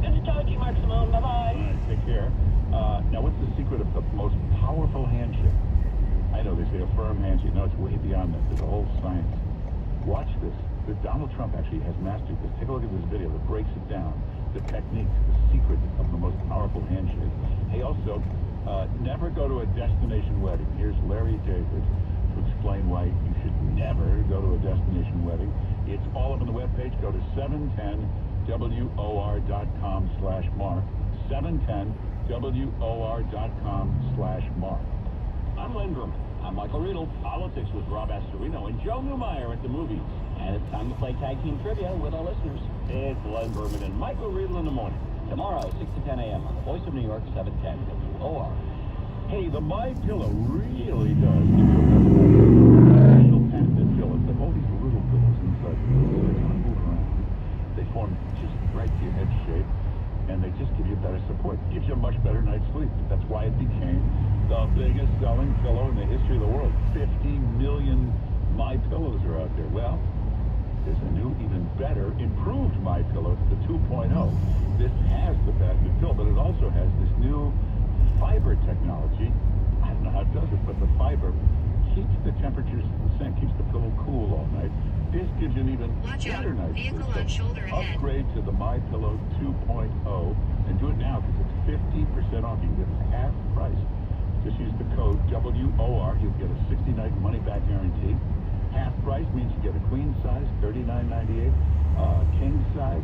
Good to talk to you, Mark Simone. Bye-bye. All right, take care. Now, what's the secret of the most powerful handshake? I know they say a firm handshake. No, it's way beyond that. There's a whole science. Watch this. Donald Trump actually has mastered this. Take a look at this video that breaks it down. The techniques, the secret of the most powerful handshake. Hey, also, never go to a destination wedding. Here's Larry David to explain why you should never go to a destination wedding. It's all up on the webpage. Go to 710WOR.com/Mark. 710WOR.com/Mark. I'm Len Berman. I'm Michael Riedel, Politics with Rob Astorino and Joe Newmeyer at the movies. And it's time to play Tag Team Trivia with our listeners. It's Len Berman and Michael Riedel in the morning. Tomorrow, 6 to 10 a.m. on the Voice of New York, 710 WOR. Hey, the My Pillow really does give you a special patented pillow. They have all these little pillows inside the pillow, so they kind of move around. They form just right to your head shape, and they just give you better support. Gives you a much better night's sleep. That's why it became the biggest selling pillow in the history of the world. 50 million My Pillows are out there. Well, there's a new, even better, improved My Pillow, the 2.0. This has the patented pillow, but it also has this new fiber technology. I don't know how it does it, but the fiber keeps the temperatures the same, keeps the pillow cool all night. This gives you an even better night's sleep. Vehicle on shoulder ahead. Upgrade to the My Pillow 2.0 and do it now because it's 50% off. You can get half price. Just use the code WOR. You'll get a 60-night money-back guarantee. Half price means you get a queen size, $39.98. King size,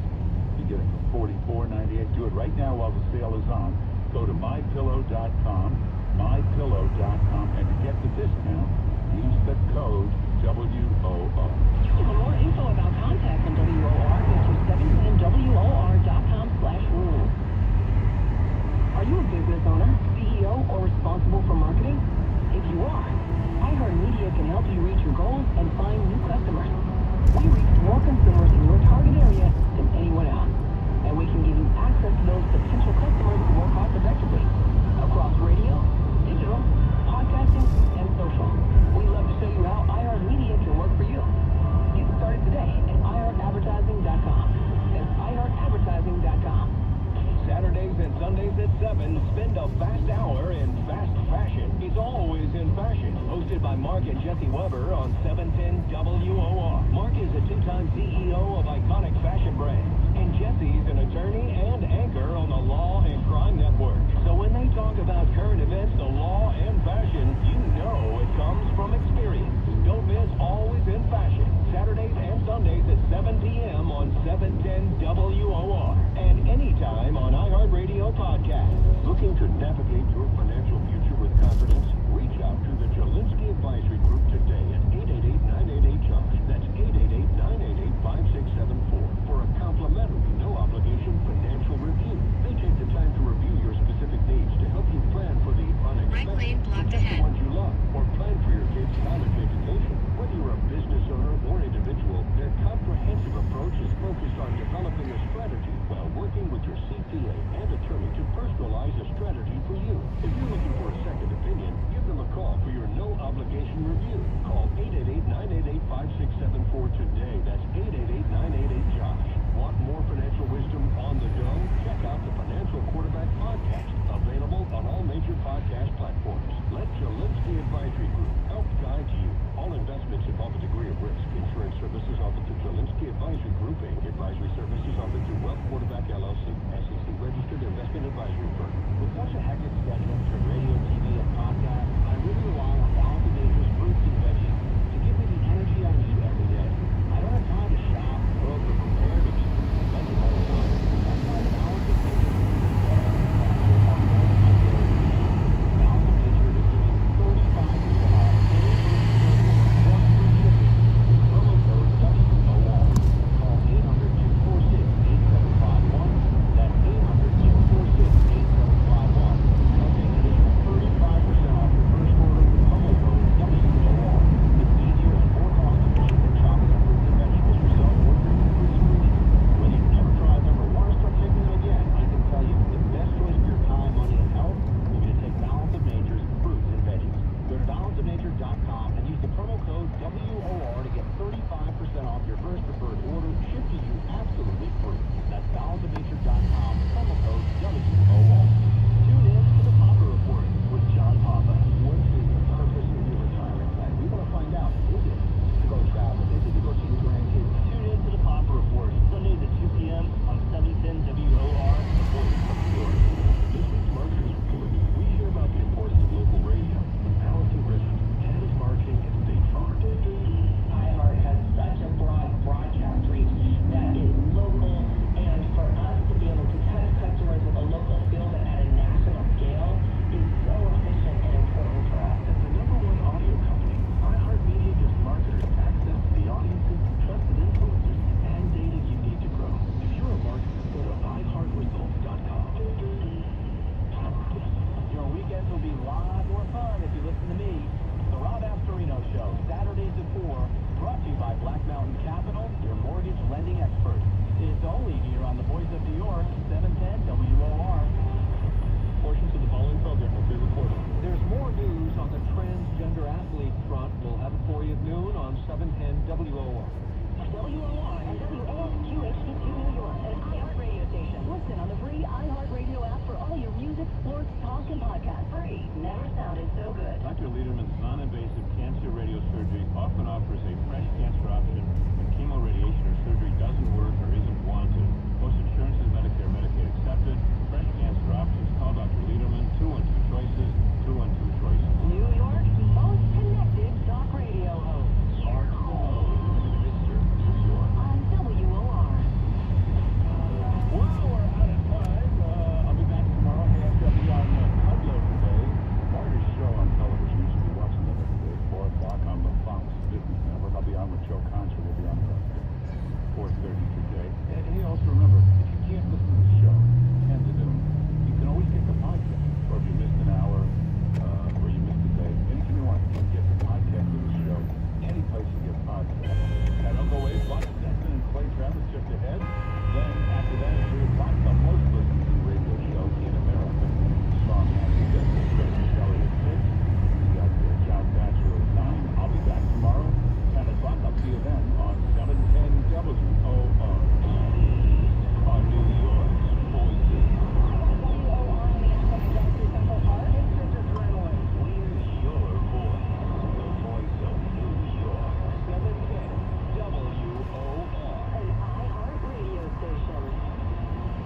you get it for $44.98. Do it right now while the sale is on. Go to mypillow.com, mypillow.com, and to get the discount, use the code WOR. For more info about contacts on WOR, go to 710WOR.com/rules. Are you a business owner, CEO, or responsible for marketing? If you are, iHeartMedia can help you reach your goals and find new customers. We reach more consumers in your target area than anyone else, and we can give you access to those potential customers more cost-effectively across radio, digital, podcasting, and social. We'd love to show you how iHeartMedia can work for you. Get started today at iHeartAdvertising.com. That's iHeartAdvertising.com. Saturdays and Sundays at 7, spend a fast hour in fast fashion. It's always in fashion. Hosted by Mark and Jesse Weber on 710 WOR. Mark is a two-time CEO of iconic fashion brands, and Jesse's an attorney and anchor on the Law and Crime Network. So when they talk about current events, the law, and fashion, you know it comes from experience. Don't miss Always in Fashion. Saturdays and Sundays at 7 p.m. on 710 WOR. And anytime on iHeartRadio Podcast. Looking to navigate your financial future with confidence? Reach out to the Jelinsky Advisory Group today at 888-988-JOSH. That's 888-988-5674 for a complimentary, no-obligation financial review. They take the time to review your specific needs to help you plan for the unexpected. Right lane blocked protect ahead. the ones you love, or plan for your kids' college education. Whether you're a business owner or individual, their comprehensive approach is focused on developing a strategy while working with your CPA and attorney to personalize a strategy for you. If you're looking for a second opinion, give them a call for your no-obligation review. Call 888-988-5674 today. That's 888-988-JOSH. Want more financial wisdom on the go? Check out the Financial Quarterback Podcast, available on all major podcast platforms. Let Jelinsky Advisory Group help guide you. All investments involve a degree of risk. Insurance services offered through Jelinsky Advisory Group, Inc. Advisory services offered through Wealth Quarterback LLC, SEC registered investment advisory firm. With Saturdays at 4. Brought to you by Black Mountain Capital, your mortgage lending experts. It's only here on the Voice of New York, 710 WOR. Portions of the following program will be recorded. There's more news on the transgender athlete front. We'll have it for you at noon on 710 WOR. WOR and WASQ-HD2 New York, an iHeart radio station. Listen on the free iHeart radio app for all your music, sports, talk, and podcasts. Free. Never sounded so good. Dr. Lederman's non-invasive cancer radio surgery often offers a fresh cancer option when chemoradiation or surgery doesn't work or isn't wanted. Most insurance is Medicare, Medicaid accepted. Fresh cancer options. Call Dr. Lederman, 212 choices, 212 choices. New York's most connected talk radio host. Mark Malone, Mr. New York. On WOR. Well, we're out of time. I'll be back tomorrow. Hey, after I'll be on Pablo today. Largest show on television. You should be watching that every day. 4 o'clock on the Fox Business Network. I'll be on with Joe Contra. We'll be on 4:30 today. And you also remember, if you can't listen to the show 10 to noon, you can always get the podcast. Or if you missed an hour, or you missed a day, anything you want, you can get the podcast of the show any place you get podcasts. And I'll go away, Bob Stetson and Clay Travis just ahead. Then after that, at 3 o'clock, the most listened to radio show in America. Strong Nancy Jessica, Tracy Shelley at 6. We got John Thatcher at 9. I'll be back tomorrow, 10 o'clock. I'll see you then on 710 WOR on New York's Voices. Where's your voice? The voice of New York. 710 WOR. An iHeart radio station.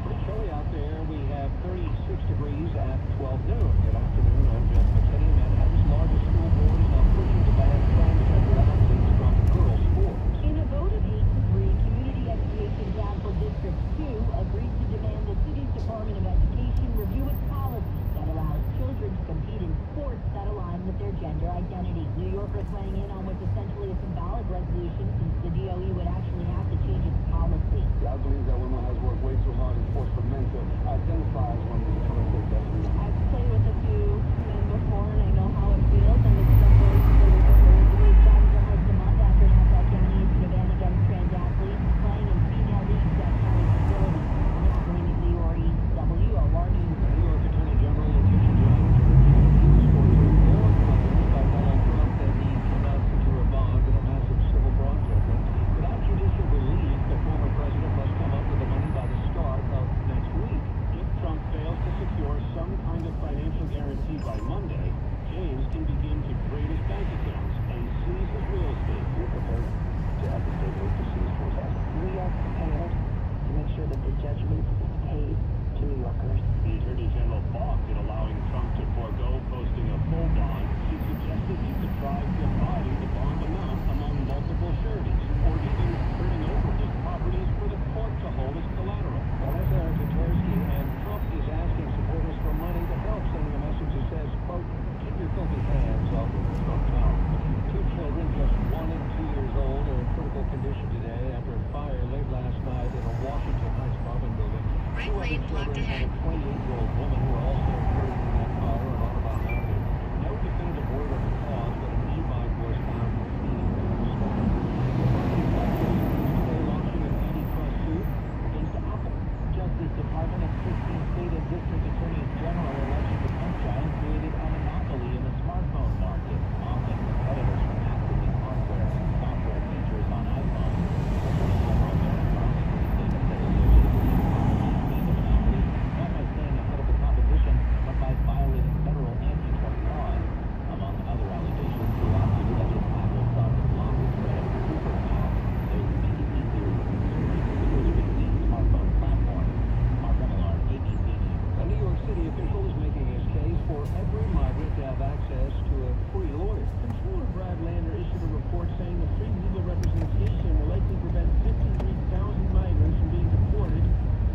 Pretty chilly out there. We have 36 degrees at 12 noon. Good afternoon. I'm Jeff McKinney. Manhattan's largest school board is now pushing to ban transgender athletes from girls' sports. In a vote of 8 to 3, Community Education Council District 2 agreed to demand the city's Department of Education review its policy that allows children to compete in sports that align with their gender identity. New Yorkers weighing in on what's essentially a symbolic resolution since the DOE would actually have to change its policy. I believe that women has worked way too hard in sports for men to identify as women. I've played with a few men before and I know how it feels, and it's the first Scavenger Host a month after Nassau County issued a ban against trans athletes playing in female leagues that carry facilities. Sabrina Diori, WOR News. New York Attorney General Letitia James urged sports more companies by Donald Trump that he cannot secure a bond in a massive civil fraud judgment. Without judicial relief, the former president must come up with the money by the start of next week. If Trump fails to secure some kind of financial guarantee by Monday, James can begin to grade his bank accounts and seize his real estate. We're prepared to have the state to seize for us. We are prepared to make sure that the judgment is paid to New Yorkers. The Attorney General balked at allowing Trump to forego posting a full bond. She suggested he could try dividing the bond amount among multiple sureties, or even turning over his properties for the court to hold as collateral. Well, that's Aaron Kotarski, and Trump is asking supporters for money to help, sending a message that says, quote, keep your filthy hands off of Trump Tower. 2 children, just 1 and 2 years old, are in critical condition today after a fire late last night in a Washington Heights apartment building. Right 2 other lane blocked children ahead. and a 28-year-old woman were also hurt in that fire on Audubon Avenue. No definitive word on the cause, but an e-bike was found feeding the smoke. Today launching an antitrust suit against Apple. Justice Department and 16 state and district attorneys general alleged the tech giant created a monopoly in the smartphone market, offering competitors from actively hardware and software features on iPhones. Attorney General Merrick Garland stated that the monopoly not by staying ahead of the competition, but by violating federal antitrust laws. Among other allegations, the lawsuit alleges Apple sought to block the spread of supermail, those who make it easier for consumers to switch between smartphone platforms. Mark Remillard, ABC News. A New York City official is making his case for every migrant to have access to a free lawyer. Controller Brad Lander issued a report saying the free legal representation will likely prevent 53,000 migrants from being deported.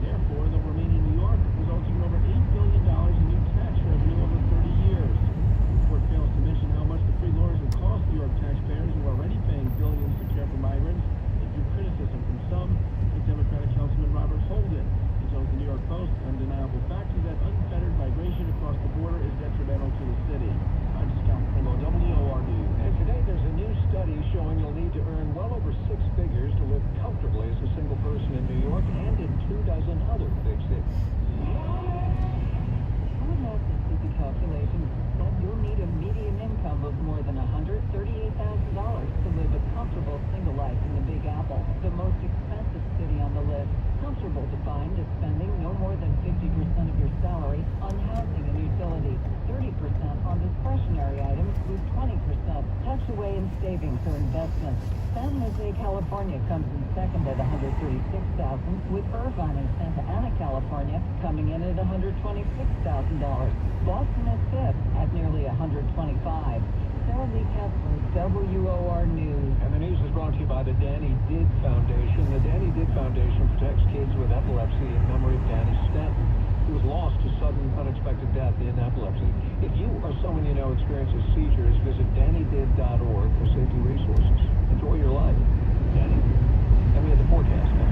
Therefore, they'll remain in New York, resulting in over $8 billion in new tax revenue over 30 years. The report fails to mention how much the free lawyers will cost New York taxpayers who are already paying billions to care for migrants. They drew criticism from some, like Democratic Councilman Robert Holden. He tells the New York Post undeniable fact is that unfettered migration across the border is detrimental to the city. I'm Scott Polo, WOR News. And today there's a new study tucked away in savings or investments. San Jose, California comes in second at $136,000, with Irvine and Santa Ana, California coming in at $126,000. Boston is fifth at nearly $125,000. Sarah Lee Kessler, WOR News. And the news is brought to you by the Danny Did Foundation. The Danny Did Foundation protects kids with epilepsy in memory of Danny Stanton, who was lost to sudden, unexpected death in epilepsy. If you or someone you know experiences seizures, visit DannyDid.org for safety resources. Enjoy your life. Danny. And we have the forecast now.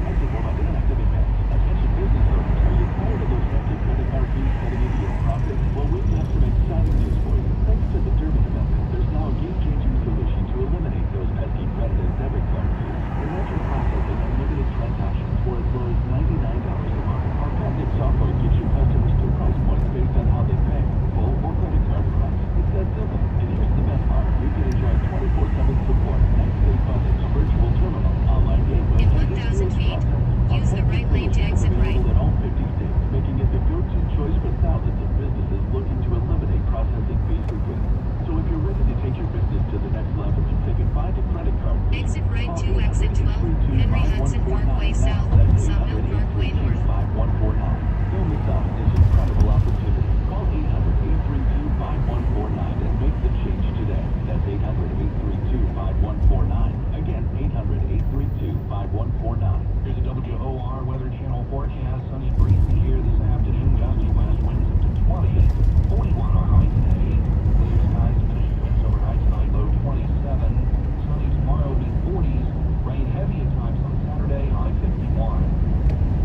I think we're about to inactive impact. Attention business owners, are you tired of those empty credit card fees cutting into your profit? Well, we have some exciting news for you. Thanks to the Durbin Amendment, there's now a game-changing solution to eliminate those pesky credit and debit card fees. Imagine processing unlimited transactions for as low as $99 a month. Our patented software gives your customers two price points based on how they pay, full or credit card price. It's that simple. And here's the best part. You can enjoy 24/7 support, next-day funding, a virtual terminal, online gateway, In 1,000 feet, use the right lane to exit right. in all 50 states, making it the go-to choice for thousands of businesses looking to eliminate processing fees for good. So if you're ready to take your business to the next level and say goodbye to credit card fees, Exit right to exit 12, Henry Hudson Parkway South, Sawmill Parkway North. 5149. Don't miss out on this incredible opportunity. Call 800-832-5149 and make the change today. That's 800-832-5149. Again, 800-832-5149. Here's a WOR Weather Channel forecast. Sunny, breezy here this afternoon. Gusty west winds up to 20. 41 our high today. Clear skies, finishing winds overnight tonight, low 27. Sunny tomorrow, mid-40s. Rain heavy at times on Saturday, high 51.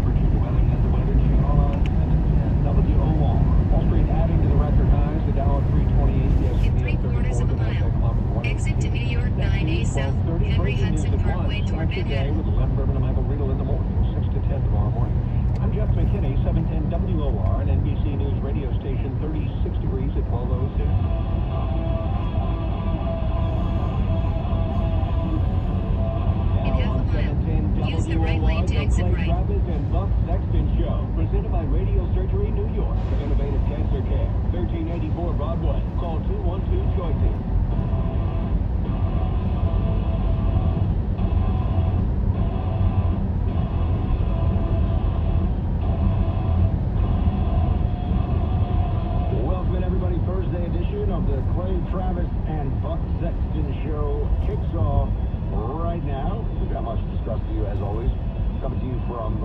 Virginia weather at the Weather Channel on 710 WOR. Wall Street adding to the record highs. The Dow at 328 yesterday. In 3/4 of a mile, exit to New York 9A South, Henry Hudson Parkway toward Manhattan. With 11 Bourbon and Michael Riedel in the morning, 6 to 10 tomorrow morning. I'm Jeff McKinney, 710 WOR, and NBC News radio station, 36 degrees at 12:06. In half a mile, use the right lane to exit right. Travis and Buck Sexton Show, presented by Radio Surgery New York, Innovative Cancer Care, 1384 Broadway. Call 212-CHOICES. Welcome everybody, Thursday edition of the Clay Travis and Buck Sexton Show kicks off right now. We've got much to discuss with you as always. Coming to you from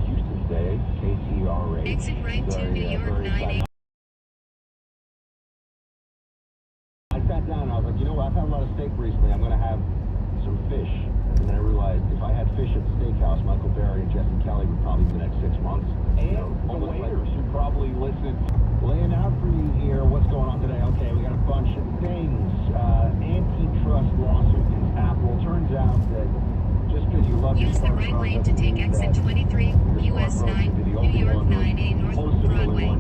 Houston today, KTRA. Exit right to New York 9A. I sat down and I was like, you know what, I've had a lot of steak recently. I'm going to have some fish. And then I realized if I had fish at the steakhouse, Michael Berry and Jesse Kelly would probably be the next 6 months. And the waiters who probably listen. Laying out for you here what's going on today. Okay, we got a bunch of things. Antitrust lawsuit against Apple. Turns out that just because you love your Use the right lane to take exit 23, US 9, New York 9A North Broadway.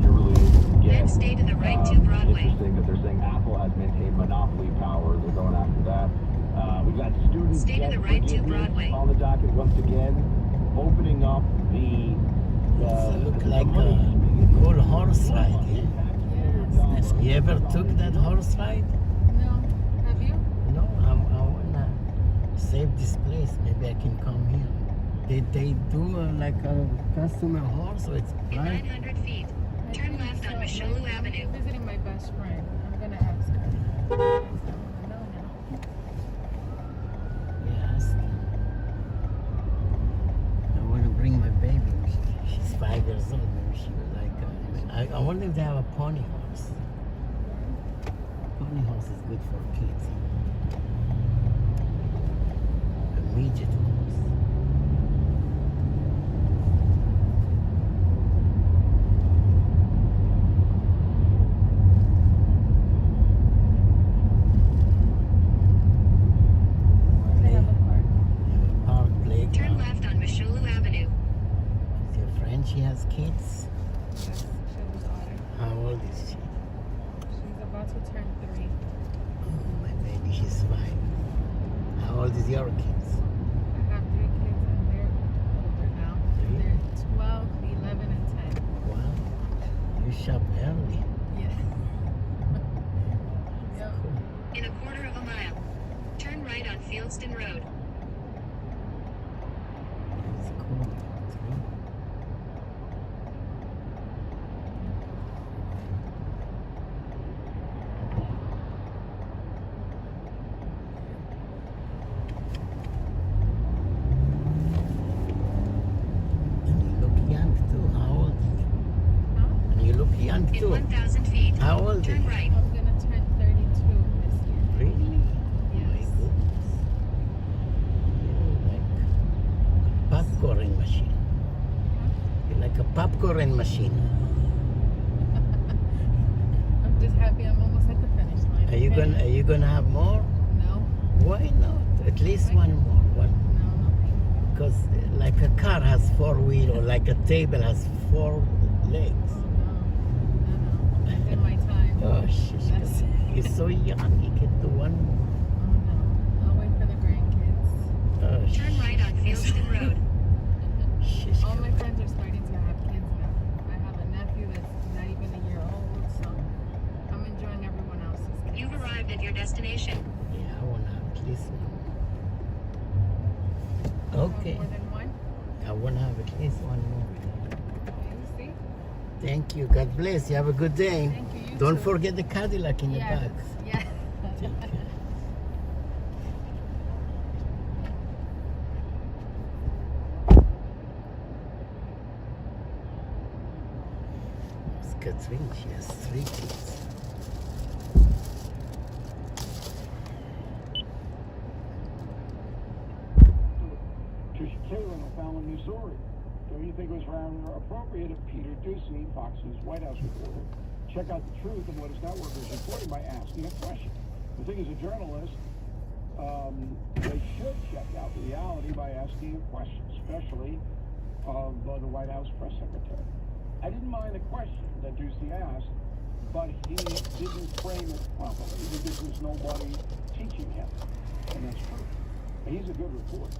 Then stay to the right to Broadway. Interesting that they're saying Apple has maintained monopoly power. They're going after that. We've got students Stay to the right to Broadway. on the docket once again, opening up the look like a cool horse ride, yeah? You ever took that horse ride? No. Have you? No, I wanna save this place. Maybe I can come here. Did they do like a customer horse or it's In private? 900 feet, turn left on Mishoulu Avenue. Visiting my best friend. I'm gonna ask her. Yes. I want to bring my baby. She's 5 years old. Maybe she would like. I wonder if they have a pony horse. Pony horse is good for kids. A midget horse. Turn left on Mishoulu Avenue. Is your friend, she has kids? Yes, she has a daughter. How old is she? She's about to turn 3. Oh, my baby, she's 5. How old is your kids? I have 3 kids and they're older now. They're 12, 11, and 10. Wow. You shop early. Yeah. In right on Fieldston Road. It's cool. And you look young too. How old? And you look young In too. 1,000 feet, How old? turn right. I'm gonna turn 32 this year. Really? Yes. Popcorn machine. You're like a popcorn machine. I'm just happy I'm almost at the finish line. Are you gonna have more? No. Why not? At least one more. One. Because like a car has four wheels, or like a table has four legs. I'm in my time. Oh, you're so young. You can do one more. I'll wait for the grandkids. Oh, Turn right on Fieldston Road. All my friends are starting to have kids now. I have a nephew that's not even a year old, so I'm enjoying everyone else's kids. You've arrived at your destination. Yeah, I want to have at least one. Okay. More than one? I want to have at least one more. Okay, you see? Thank you. God bless. You have a good day. Thank you. You Don't too. forget the Cadillac in the Yes. back. Yeah. It's Catherine. She has 3 kids. Tricia Kaler in Fallon, Missouri. Don't you think it was rather appropriate if Peter Doocy, Fox's White House reporter, check out the truth of what his network is reporting by asking a question? The thing as a journalist, they should check out the reality by asking a question, especially of the White House press secretary. I didn't mind the question that Doocy asked, but he didn't frame it properly because there's nobody teaching him, and that's true. And he's a good reporter.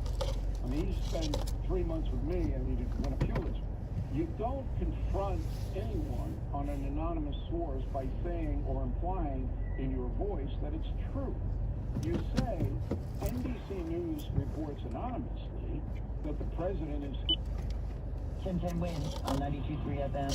I mean, he spent 3 months with me and he didn't win a Pulitzer. You don't confront anyone on an anonymous source by saying or implying in your voice that it's true. You say, NBC News reports anonymously that the president is... 1010 wind on 92.3 FM.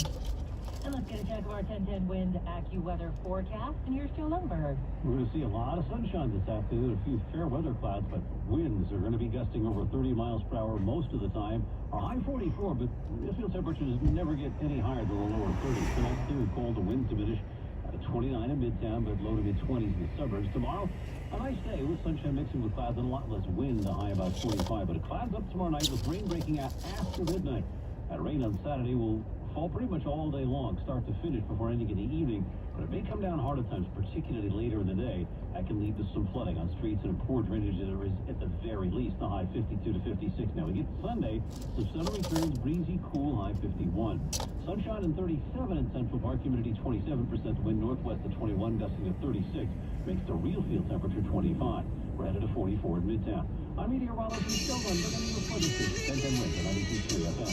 And let's get a check of our 1010 wind AccuWeather forecast, and here's Joe Lundberg. We're going to see a lot of sunshine this afternoon, a few fair weather clouds, but winds are going to be gusting over 30 miles per hour most of the time. Our high 44, but the field temperatures never get any higher than the lower 30s. Tonight, too, cold, the winds diminish at 29 in Midtown, but low to mid-20s in the suburbs. Tomorrow, a nice day with sunshine mixing with clouds and a lot less wind, the high about 45. But clouds up tomorrow night with rain breaking out after midnight. That rain on Saturday will fall pretty much all day long, start to finish before ending in the evening, but it may come down hard at times, particularly later in the day. That can lead to some flooding on streets and poor drainage areas at the very least, the high 52 to 56. Now we get to Sunday, some sun returns, breezy, cool, high 51. Sunshine and 37 in Central Park, humidity 27%, wind northwest at 21, gusting at 36, makes the real field temperature 25. We're headed to 44 in Midtown. I'm meteorologist Joe Lundberg, and you're for the 1010 wind at 92.3 FM.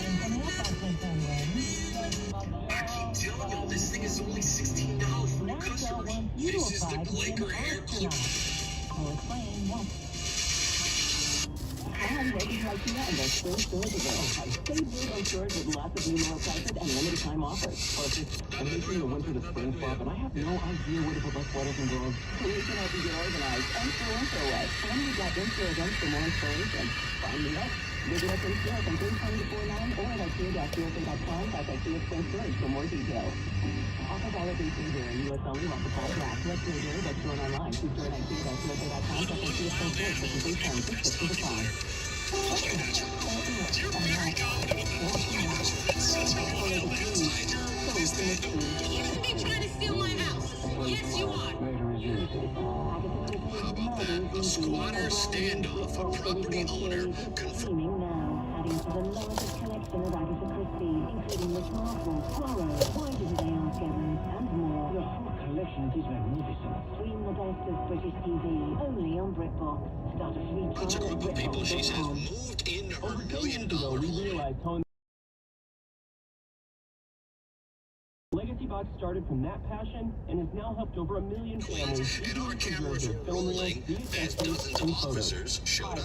And coming up on 1010 wind. Telling y'all this thing is only $16 for new customers. This is the Blaker Hair Clipper. We'll explain once. And welcome to IKEA and their spring stores available. Stay big on stores with lots of new model prices and limited time offers. Perfect. I'm entering the winter to spring swap, and I have no idea where to put my sweaters and gloves. So we can help you get organized and throw info away. And we've got in-store events for more inspiration. Find me up. Visit us in store from 320 to 49 or at IKEA.com/IKEA Spring Storage for more details. Offer valid 18 here in U.S. only while supplies last. Let's go here, but store online. See store at IKEA.com/IKEA Spring Storage for complete terms. Just to the time. You be trying to steal my house. Yes, you are. Squatter standoff. A property owner Streaming now, adding to the largest collection of Agatha Christie, including Miss Marple, Poirot, Why Did They Ask Evans, and more. The whole collection is magnificent. Stream the best of British TV, only on BritBox. Start a free Once a trial group at of people, she says, BritBox.com. moved in her $1 million We home. realized Tony Legacy Box started from that passion and has now helped over 1 million families easily preserve their film reels, VHSs, and photos.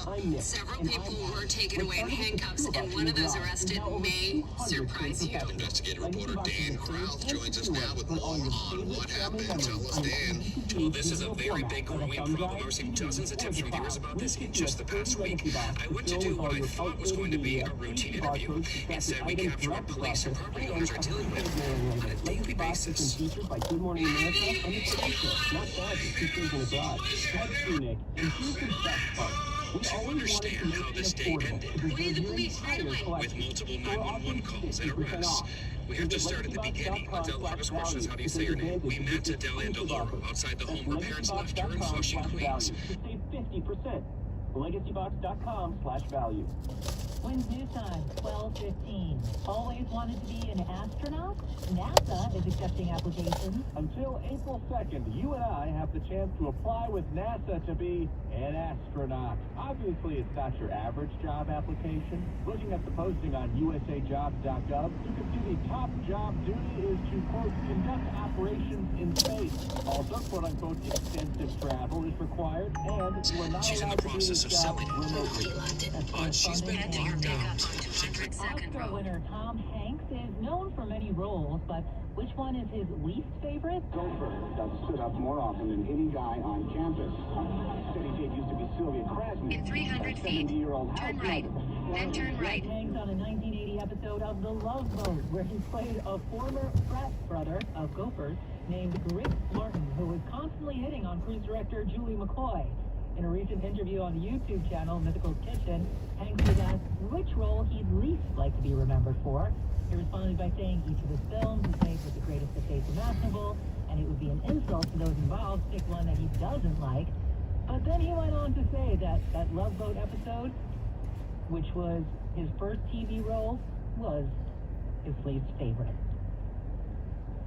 Hi, I'm Nick. Several people were taken away in handcuffs, and one of those arrested may surprise you. Investigative reporter Dan Kraus joins us now with more on what happened. Tell us, Dan. Well, this is a very big growing problem. We're receiving dozens of tips from viewers about this in just the past week. I went to do what I thought was going to be a routine interview. Instead, we captured what police and property owners are dealing with on a daily basis. Featured by Good Morning America and the Today Show. Not bad for 2 kids and a dog. That's Nick, and here's the best part. To understand how this day ended, We need the police right away. with multiple 911 calls and arrests, we have to start at the beginning. Adele, the first question is, how do you say your name? We met Adele Andaloro outside the home her parents left her in Flushing, Queens. To save 50%. LegacyBox.com/value. When's news time? 12:15. Always wanted to be an astronaut? NASA is accepting applications. Until April 2nd, you and I have the chance to apply with NASA to be an astronaut. Obviously, it's not your average job application. Looking at the posting on usajobs.gov, you can see the top job duty is to, quote, conduct operations in space. Also, quote-unquote, extensive travel is required, and you are not She's in allowed the to do process this of job selling it. remotely. But she's been Head to your pickup on 202nd Oscar Road. winner Tom Hanks is known for many roles, but which one is his least favorite? Gopher that stood up more often than any guy on campus. Steady Jade used to be Sylvia Krasny. In 300 feet, turn right, then turn right. Hanks on a 1980 episode of The Love Boat, where he played a former frat brother of Gophers named Rick Martin, who was constantly hitting on cruise director Julie McCoy. In a recent interview on the YouTube channel Mythical Kitchen, Hanks was asked which role he'd least like to be remembered for. He responded by saying each of his films is made with the greatest of faith imaginable, and it would be an insult to those involved to pick one that he doesn't like. But then he went on to say that that Love Boat episode, which was his first TV role, was his least favorite.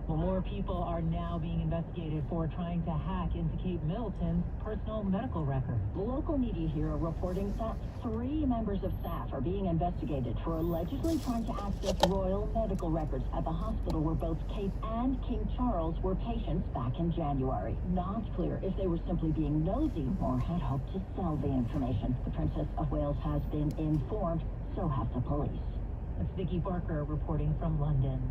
Well, more people are now being investigated for trying to hack into Kate Middleton's personal medical records. Local media here are reporting that 3 members of staff are being investigated for allegedly trying to access royal medical records at the hospital where both Kate and King Charles were patients back in January. Not clear if they were simply being nosy or had hoped to sell the information. The Princess of Wales has been informed, so have the police. That's Vicky Barker reporting from London.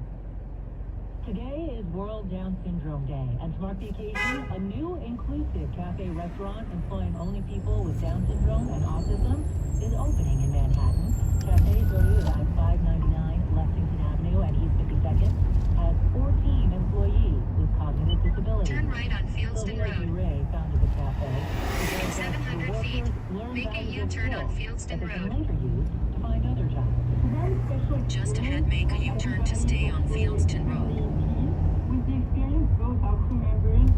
Today is World Down Syndrome Day, and to mark the occasion, a new inclusive cafe restaurant employing only people with Down syndrome and autism is opening in Manhattan. Cafe located at 599 Lexington Avenue and East 52nd has 14 employees with cognitive disabilities. Turn right on Fieldston Road. Ray founded the cafe. In 700 feet, make a U-turn on Fieldston Road. Later used to find other jobs. Just ahead, make a U-turn to stay on Fieldston Road. With the experience, both our crew members,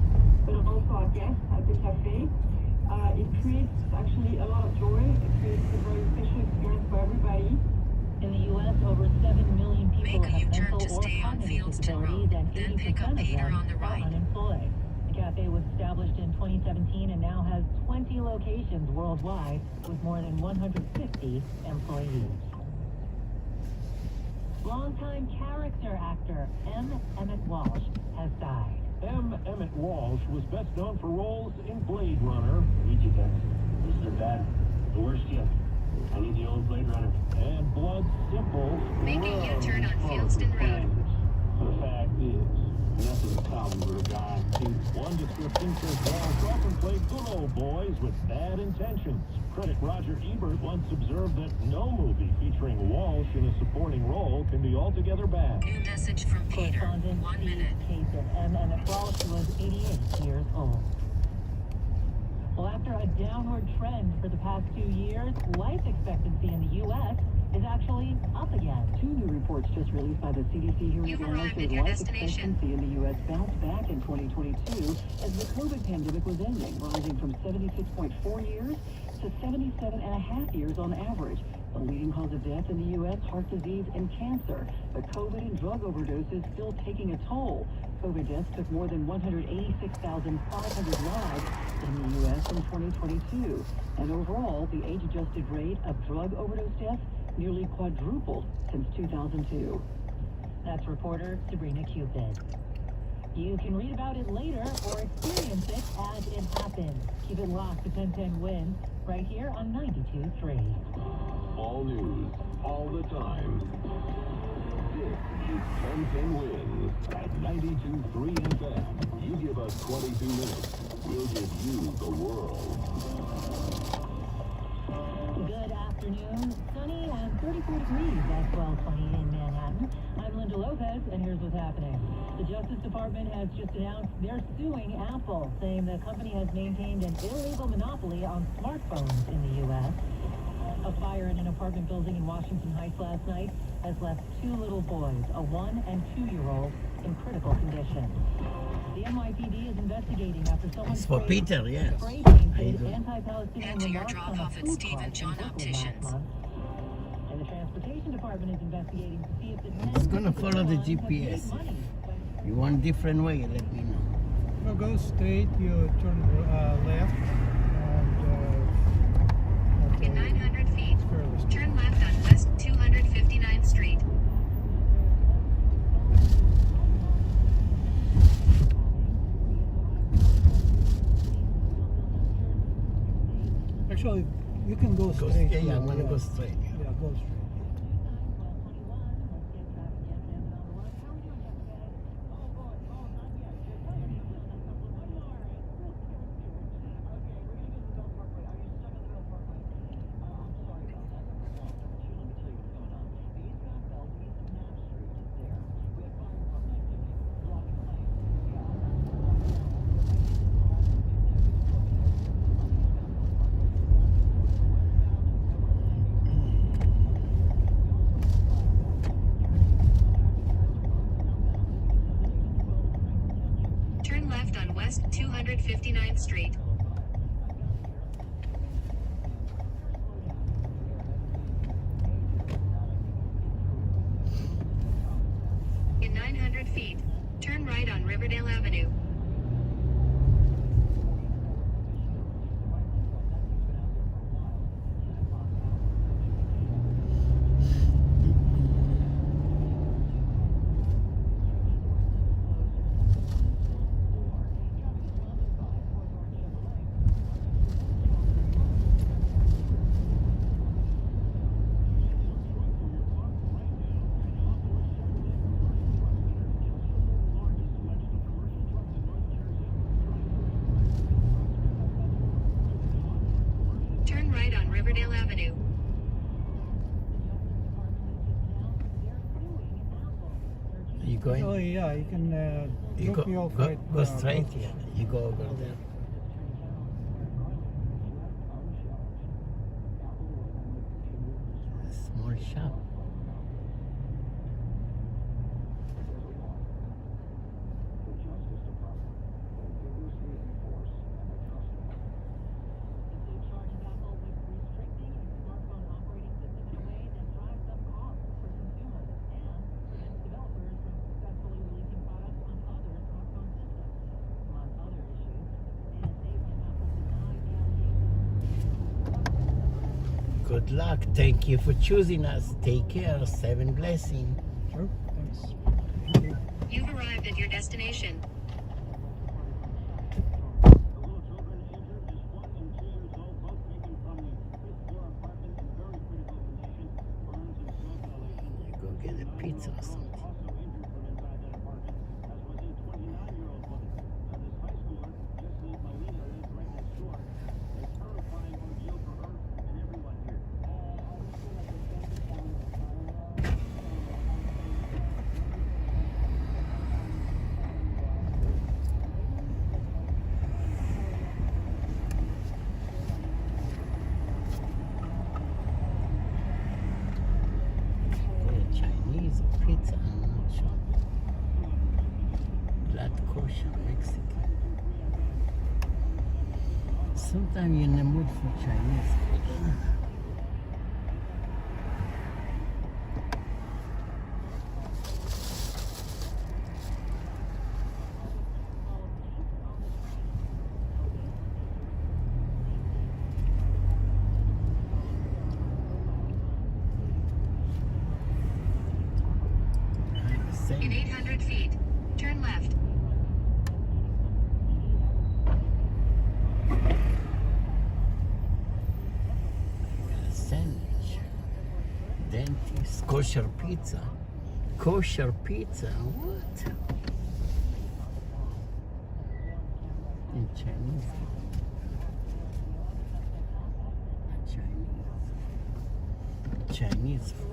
but also our guests at the cafe, it creates actually a lot of joy. It creates a very special experience for everybody. In the U.S., over 7 million people Make a have U-turn mental to or stay on cognitive Fieldston disabilities, Road, and then 80% pick up of Peter them on the are right. unemployed. The cafe was established in 2017 and now has 20 locations worldwide with more than 150 employees. Longtime character actor M. Emmett Walsh has died. M. Emmett Walsh was best known for roles in Blade Runner. Read you guys. This is bad. The worst yet. I need the old Blade Runner. And Blood Simple. Make a U-turn on Fieldston Road. The fact is, nothing comes with a guy. One description says Walsh often played good old boys with bad intentions. Critic Roger Ebert once observed that no movie featuring Walsh in a supporting role can be altogether bad. New message from Peter. 1 minute. M. Emmett Walsh was 88 years old. Well, after a downward trend for the past 2 years, life expectancy in the U.S. is actually up again. 2 new reports just released by the CDC here in You've Atlanta arrived showed at your life destination. expectancy in the U.S. bounced back in 2022 as the COVID pandemic was ending, rising from 76.4 years to 77.5 years on average. The leading cause of death in the U.S., heart disease and cancer. But COVID and drug overdoses still taking a toll. COVID deaths took more than 186,500 lives in the U.S. in 2022. And overall, the age-adjusted rate of drug overdose deaths nearly quadrupled since 2002. That's reporter Sabrina Cupid. You can read about it later or experience it as it happens. Keep it locked to 1010 Win right here on 92.3. All news, all the time. This is 1010 Wins at 92.3 FM. You give us 22 minutes, we'll give you the world. Good afternoon. Sunny and 34 degrees at 12:20 in Manhattan. I'm Linda Lopez, and here's what's happening. The Justice Department has just announced they're suing Apple, saying the company has maintained an illegal monopoly on smartphones in the U.S. A fire in an apartment building in Washington Heights last night has left 2 little boys, a 1- and 2-year-old, in critical condition. The NYPD is investigating after someone It's for Peter, yes. spray painted I do. anti-Palestinian And to your remarks on a drop-off at food Steve and cart John in Brooklyn Opticians. last month. And the Transportation Department is investigating to see if the It's gonna follow the GPS. You want different way, let me know. So go straight, you turn left, and In 900 feet, turn left on West 259th Street. actually, you can go Go straight. straight, yeah, I'm gonna go straight. Yeah, go straight. Turn left on West 259th Street. In 900 feet, turn right on Riverdale Avenue. Turn right on Riverdale Avenue. You going? Oh yeah, you can You look go, me off go, right. go straight, yeah. You go over there. Small shop. Good luck. Thank you for choosing us. Take care. 7 blessings. Sure. Thanks. You've arrived at your destination. Go get a pizza or something. Chinese or pizza, I'm not sure. Blood kosher, Mexican. Sometimes you're in the mood for Chinese. In 800 feet, turn left. kosher pizza. Kosher pizza? What? In Chinese. Chinese food.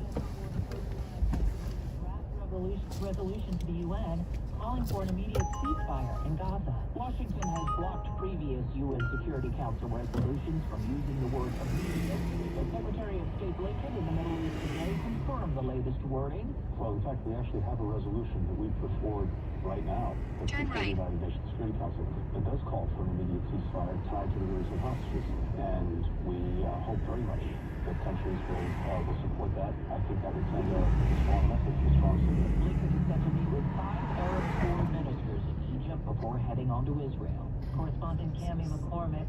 Resolution to the UN calling for an immediate ceasefire in Gaza. Washington has blocked previous UN Security Council resolutions from using the word immediate. The Secretary of State Blinken in the Middle East today confirmed the latest wording. Well, in fact, we actually have a resolution that we put forward right now at the United Nations Security Council that does call for an immediate ceasefire tied to the release of hostages. And we hope very much that countries will support that. I think that would send a strong message, a strong signal. Blinken is set to meet with 5 Arab foreign ministers in Egypt before heading on to Israel. Correspondent Cami McCormick.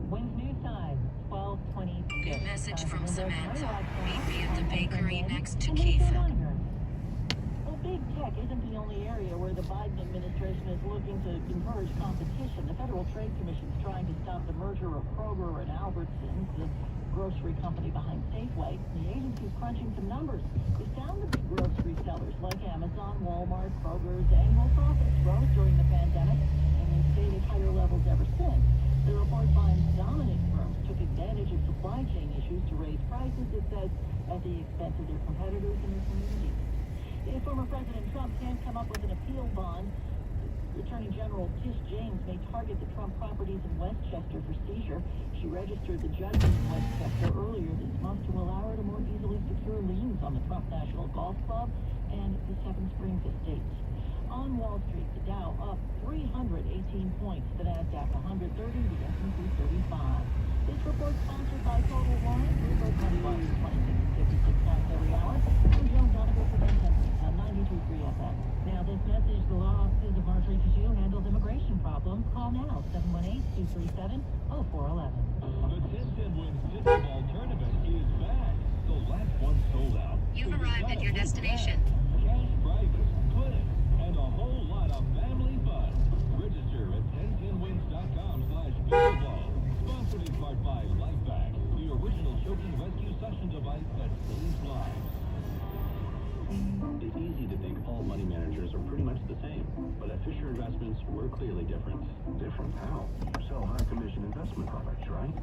Wins News Time, 12:20. New message from Samantha. Meet me at the bakery next to Keitha. Well, big tech isn't the only area where the Biden administration is looking to encourage competition. The Federal Trade Commission is trying to stop the merger of Kroger and Albertsons, the grocery company behind Safeway. The agency's crunching some numbers. They found the big grocery sellers like Amazon, Walmart, Kroger's annual profits rose during the pandemic and they've stayed at higher levels ever since. The report finds dominant firms took advantage of supply chain issues to raise prices, it says, at the expense of their competitors and their communities. If former President Trump can't come up with an appeal bond, Attorney General Tish James may target the Trump properties in Westchester for seizure. She registered the judgment in Westchester earlier this month to allow her to more easily secure liens on the Trump National Golf Club and the Seven Springs estate. On Wall Street, the Dow up 318 points, the Nasdaq 130, the S&P 35. This report sponsored by Total Wine. Bloomberg Money Watch is 26 cents every hour. I'm Joan Donovan for 10 cents on 92.3 FM. Now this message, the law offices of Marjorie Tijou handles immigration problems. Call now, 718-237-0411. The 10-10 Wins Super Bowl tournament is back. The last one sold out. You've arrived at your destination. Cash prizes, clinics, and a whole lot of family fun. Register at 1010wins.com/Super Sponsored in part by LifeVac, the original choking rescue suction device that saves lives. It's easy to think all money managers are pretty much the same, but at Fisher Investments, we're clearly different. Different how? You sell high commission investment products, right?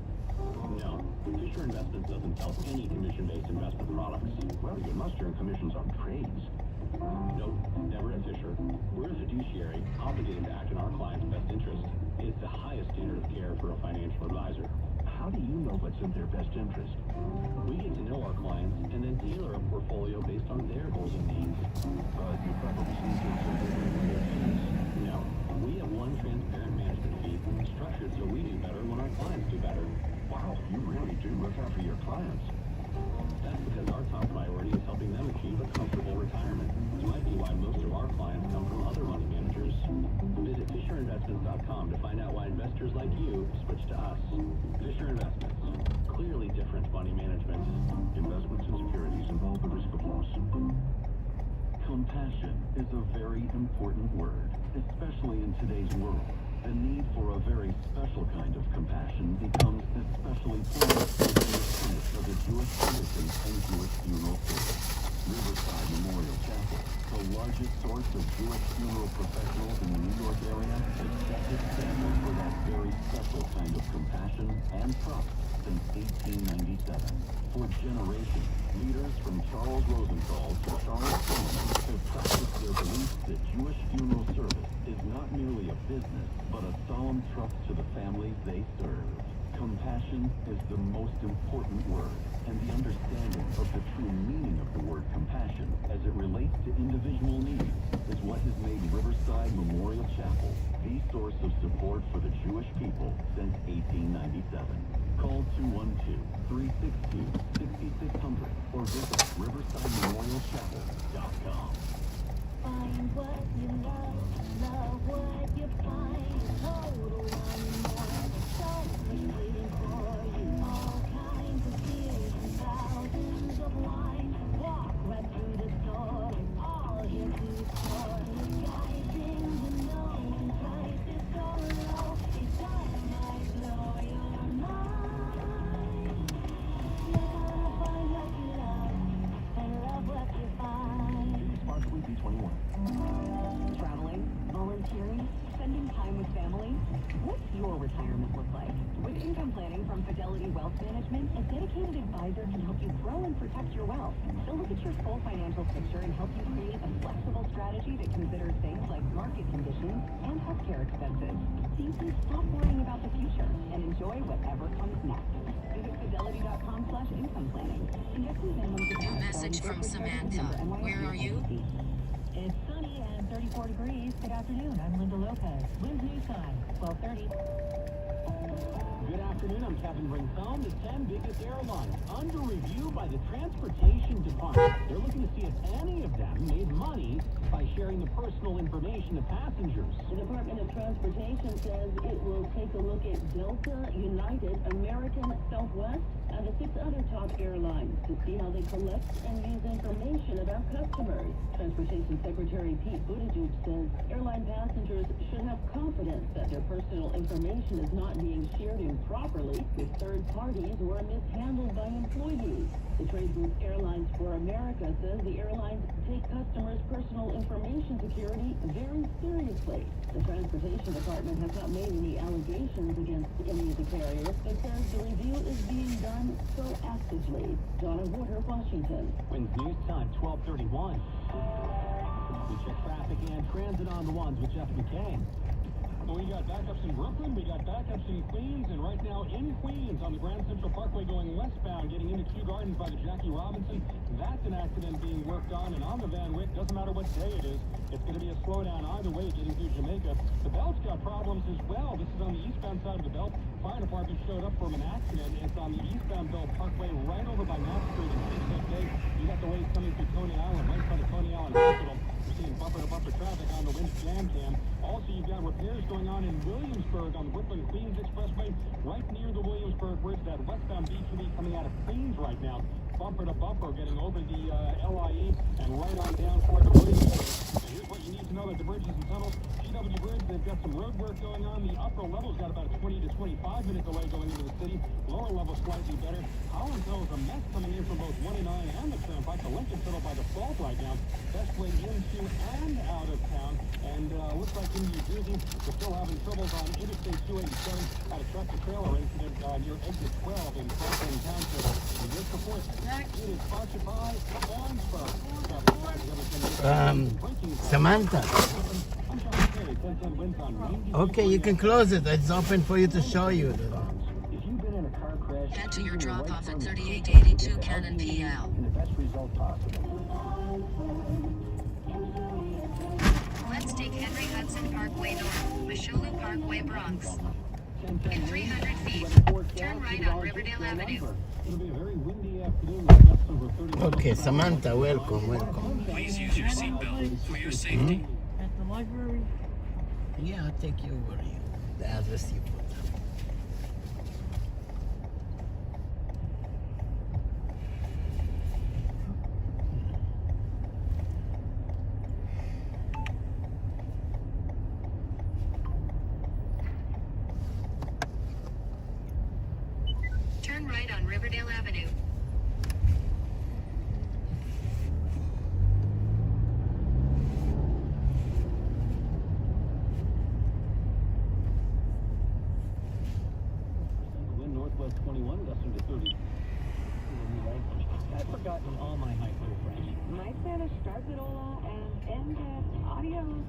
No, Fisher Investments doesn't sell any commission-based investment products. Well, you must earn commissions on trades. Nope, never at Fisher. We're a fiduciary, obligated to act in our clients' best interest. It's the highest standard of care for a financial advisor. How do you know what's in their best interest? We get to know our clients and then tailor a portfolio based on their goals and needs. But you probably see things in their fees. No, we have one transparent management fee, structured so we do better when our clients do better. Wow, you really do look out for your clients. That's because our top priority is helping them achieve a comfortable retirement. This might be why most of our clients come from other money managers. Visit FisherInvestments.com to find out why investors like you switch to us. Fisher Investments. Clearly different money management. Investments and securities involve the risk of loss. Compassion is a very important word, especially in today's world. The need for a very special kind of compassion becomes especially poignant within the spirit of the Jewish tradition and Jewish funeral service. Riverside Memorial Chapel, the largest source of Jewish funeral professionals in the New York area, has set the standard for that very special kind of compassion and trust since 1897. For generations, leaders from Charles Rosenthal to Charles Coleman have practiced their belief that Jewish funeral service is not merely a business, but a solemn trust to the families they serve. Compassion is the most important word, and the understanding of the true meaning of the word compassion as it relates to individual needs is what has made Riverside Memorial Chapel the source of support for the Jewish people since 1897. Call 212-362-6600 or visit riversidememorialchapel.com. Find what you love what you find. Total Wine, so much waiting for you. All kinds of beers and thousands of wine. Walk right through the door, all here to explore. Guys in the know, and prices so low, it just might blow your mind. You're gonna find what you love and love. What's your retirement look like? With income planning from Fidelity Wealth Management, a dedicated advisor can help you grow and protect your wealth. They'll look at your full financial picture and help you create a flexible strategy that considers things like market conditions and healthcare expenses. So you can stop worrying about the future and enjoy whatever comes next. Visit fidelity.com/income planning. Investment minimums New message from Samantha. Where are you? It's sunny and 34 degrees. Good afternoon. I'm Linda Lopez. Wind News Time, 12:30. Good afternoon, I'm Kevin Rincon. The 10 biggest airlines under review by the Transportation Department. They're looking to see if any of them made money by sharing the personal information of passengers. The Department of Transportation says it will take a look at Delta, United, American, Southwest, and the 6 other top airlines to see how they collect and use information about customers. Transportation Secretary Pete Buttigieg says airline passengers should have confidence that their personal information is not being shared improperly with third parties or mishandled by employees. The trade group Airlines for America says the airlines take customers' personal information security very seriously. The Transportation Department has not made any allegations against any of the carriers, but says the review is being done proactively. Donna Warder, Washington. Wins News Time, 12:31. We check traffic and transit on the ones with Jeff McCain. Well, we got backups in Brooklyn, we got backups in Queens, and right now in Queens on the Grand Central Parkway going westbound, getting into Kew Gardens by the Jackie Robinson. That's an accident being worked on, and on the Van Wyck, doesn't matter what day it is, it's going to be a slowdown either way getting through Jamaica. The Belt's got problems as well. This is on the eastbound side of the Belt. Fire department showed up from an accident. It's on the eastbound Belt Parkway right over by Knapp Street in Keystone Bay. You got delays coming through Coney Island, right in front of Coney Island Hospital. We're seeing bumper-to-bumper traffic on the Winch Jam Cam. Also, you've got repairs going on in Williamsburg on the Brooklyn-Queens Expressway, right near the Williamsburg Bridge, that westbound B2B coming out of Queens right now. Bumper-to-bumper getting over the LIE and right on down toward the Williamsburg. And here's what you need to know about the bridges and tunnels. GW Bridge, they've got some road work going on. The upper level's got about a 20 to 25-minute delay going into the city. Lower level slightly better. Holland Hill is a mess coming in from both 1 and 9 and the Turnpike. The Lincoln Tunnel by default right now. Best way into and out of town. And looks like in New Jersey, we're still having troubles on Interstate 287. Had a tractor-trailer incident near exit 12 in Franklin Township. And this report, it is sponsored by Orangeburg. Samantha. Okay, you can close it. It's open for you to show you. If you've been in a car crash, Head to your drop-off at 3882 Cannon PL. in the best result possible. Let's take Henry Hudson Parkway North, Mashulu Parkway Bronx. In 300 feet, turn right on Riverdale Avenue. It'll be a very windy afternoon with gusts over 30 miles Okay, Samantha, welcome. Please use your seatbelt for your safety. At the library. Yeah, I'll take you where you, the address you put. Turn right on Riverdale Avenue. Wind northwest 21, gusting to 30. I've forgotten all my high school French. My Spanish starts at hola and ends at adios.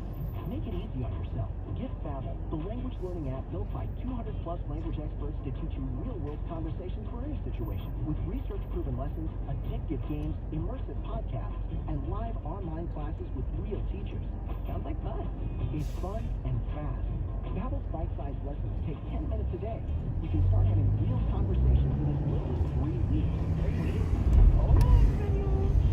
Make it easy on yourself. Get Babbel, the language learning app built by 200-plus language experts to teach you real-world conversations for any situation. With research-proven lessons, addictive games, immersive podcasts, and live online classes with real teachers. Sounds like fun. It's fun and fast. Babbel's bite-sized lessons take 10 minutes a day. You can start having real conversations in as little as 3 weeks. 3 weeks?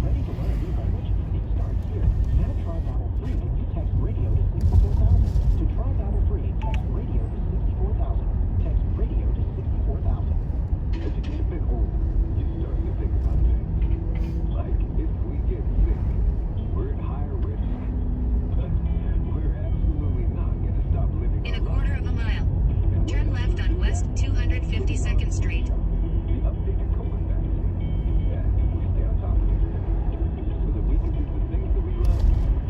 Ready to learn a new language? It starts here. Now try Babbel free when you text radio to 64,000. To try Babbel free, text radio to 64,000. Text radio to 64,000. As you get a bit older, you start to think about things. Like, if we get sick, we're at higher risk. But we're absolutely not going to stop living In a our quarter of a mile, turn left on West 252nd Street. The updated COVID vaccine. Yeah, we stay on top of it. So that we can do the things that we love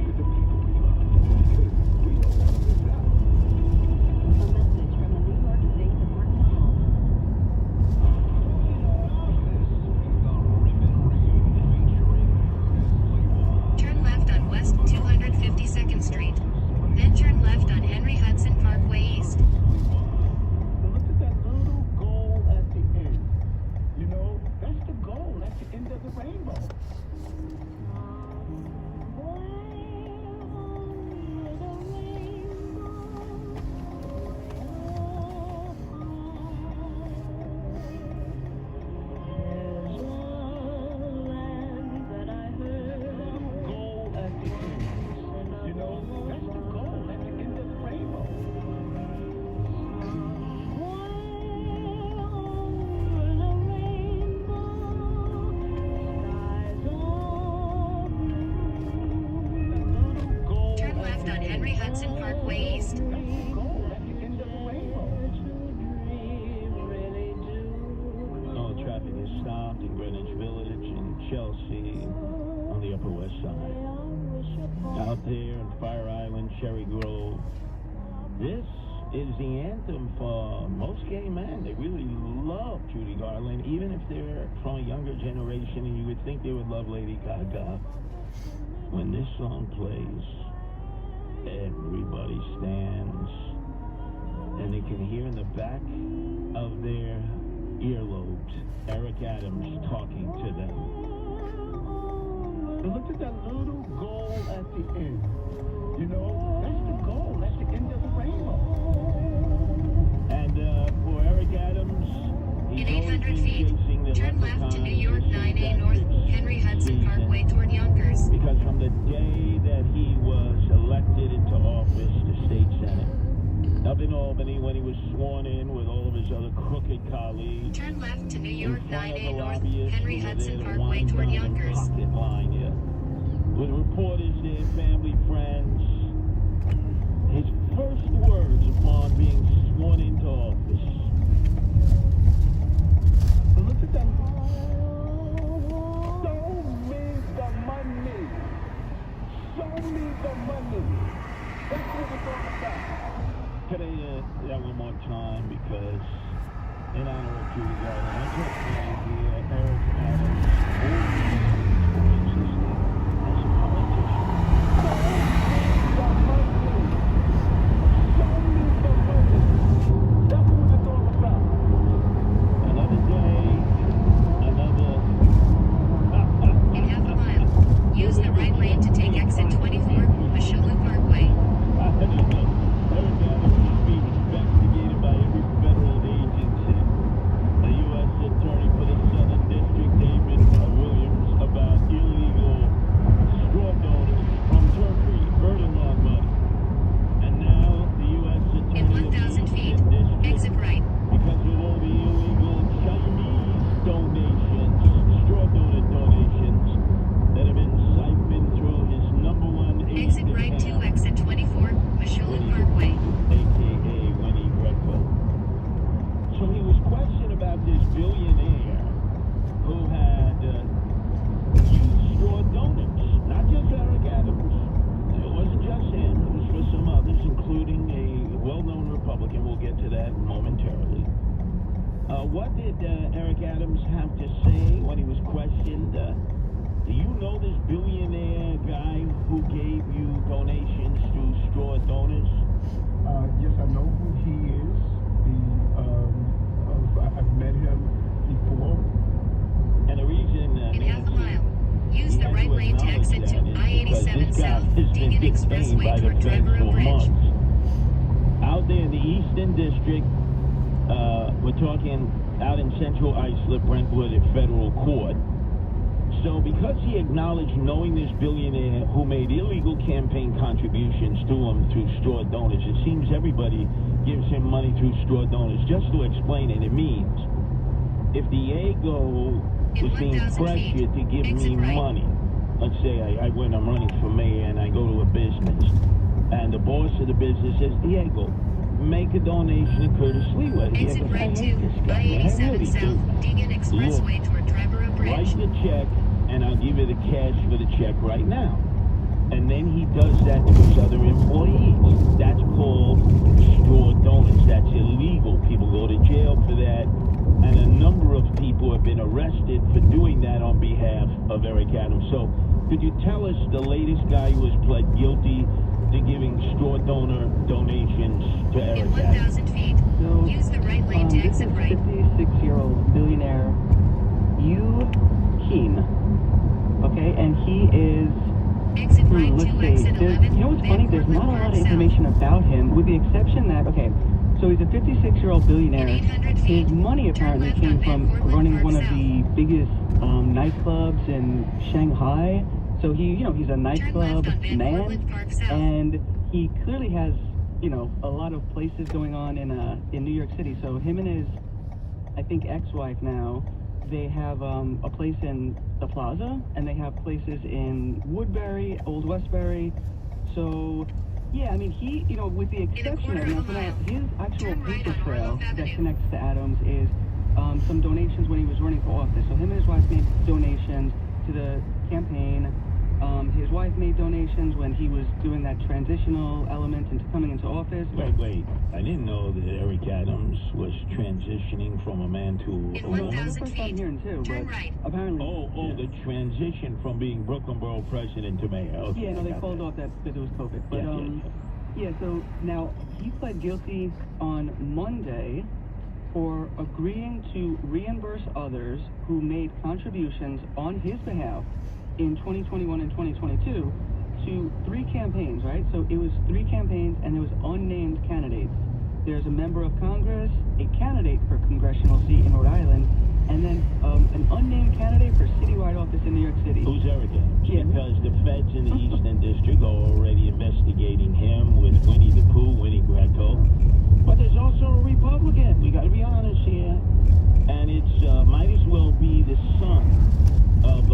with the people we love. Because we don't want to miss out. A message Cherry Grove. This is the anthem for most gay men. They really love Judy Garland, even if they're from a younger generation, and you would think they would love Lady Gaga. When this song plays, everybody stands, and they can hear in the back of their earlobes Eric Adams talking to them. And look at that little goal at the end. You know, that's the goal. That's the end of the rainbow. And for Eric Adams, in 800 feet, turn left to New York 9A North, Henry Hudson Parkway toward Yonkers. Because from the day that he was elected into office, the state senate, up in Albany, when he was sworn in with all of his other crooked colleagues, turn left to New York 9A North, Henry Hudson Parkway toward Yonkers. Line here, with reporters there, family, friends. His first words upon being sworn into office. But look at them. Show me the money. Show me the money. That's what it's all about. Can I that one more time, because in honor of Judy Garland, I'm just playing here Eric Adams, as a politician. Show me the money. That's what it's all about. Another day, another. In half a mile, use the right lane to take exit 24, Meshuggah Parkway. Investigated by every federal agency. The U.S. Attorney for the Southern District, David Williams, about illegal straw donors from Turkey, burden law money. And now the U.S. Attorney in 1,000 feet, exit right. Because of all the illegal Chinese donations, straw donor donations, that have been siphoned through his number one exit right to exit 24, Meshuggah Parkway. A.K.A. Winnie Greco. So he was questioned about this billionaire who had used straw donors, not just Eric Adams. It wasn't just him. It was for some others, including a well-known Republican. We'll get to that momentarily. What did Eric Adams have to say when he was questioned? Do you know this billionaire guy who gave you donations through straw donors? Yes, I know who he is. I've met him before. And the reason... in half a mile, use the right lane to exit to I-87 South, Deegan Expressway toward Triborough Bridge. Out there in the Eastern District, we're talking out in Central Islip, Brentwood at federal court. So because he acknowledged knowing this billionaire who made illegal campaign contributions to him through straw donors, it seems everybody gives him money through straw donors. Just to explain it, it means if Diego was being pressured to give me money, let's say I'm running for mayor and I go to a business, and the boss of the business says, Diego, make a donation to Curtis Leeway. Exit right to I-87 South, Deegan Expressway toward Triborough Bridge. Write the check, and I'll give you the cash for the check right now. And then he does that to his other employees. That's called straw donors. That's illegal. People go to jail for that. And a number of people have been arrested for doing that on behalf of Eric Adams. So could you tell us the latest guy who was pled guilty to giving straw donor donations to Eric Adams? In 1,000 feet, use the right lane to exit right. 56-year-old billionaire Yu Keen. Okay, and he is... Exit right let's to see. exit 11. You know what's funny? There's not a lot of information about him, with the exception that, okay, so he's a 56-year-old billionaire. His money apparently came from running one of the biggest nightclubs in Shanghai. So he's a nightclub man, and he clearly has, a lot of places going on in New York City. So him and his, I think, ex-wife now, they have a place in the Plaza, and they have places in Woodbury, Old Westbury. So, yeah, I mean, he, with the exception of his actual paper trail that connects to Adams is some donations when he was running for office. So him and his wife made donations to the campaign His wife made donations when he was doing that transitional element into coming into office. Wait. I didn't know that Eric Adams was transitioning from a man to a woman. That's the first time hearing too, but apparently... The transition from being Brooklyn Borough president to mayor. Okay, yeah, no, they called off that because it was COVID. But, yeah, so now he pled guilty on Monday for agreeing to reimburse others who made contributions on his behalf in 2021 and 2022 to 3 campaigns, right? So it was 3 campaigns and there was unnamed candidates. There's a member of Congress, a candidate for congressional seat in Rhode Island, and then an unnamed candidate for citywide office in New York City. Who's Eric Adams? Yeah. Because the feds in the Eastern District are already investigating him with Winnie the Pooh, Winnie Greco. But there's also a Republican. We got to be honest here. And it's might as well be the son of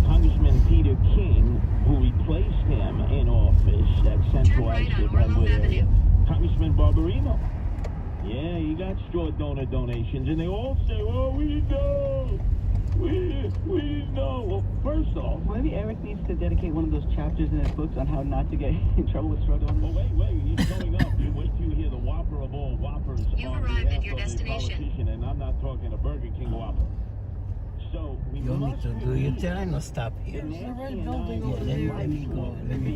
Congressman Peter King, who replaced him in office at Central Islip Brentwood area. Congressman Barbarino. Yeah, he got straw donor donations, and they all say, "Oh, we didn't know. We didn't know." Well, first off, maybe Eric needs to dedicate one of those chapters in his books on how not to get in trouble with straw donors. Well, wait, he's coming up. You wait till you hear the whopper of all whoppers. You've arrived at your destination. And I'm not talking a Burger King Whopper. So we you want me to do your turn or stop here? There's the red building over let there. me go. Let me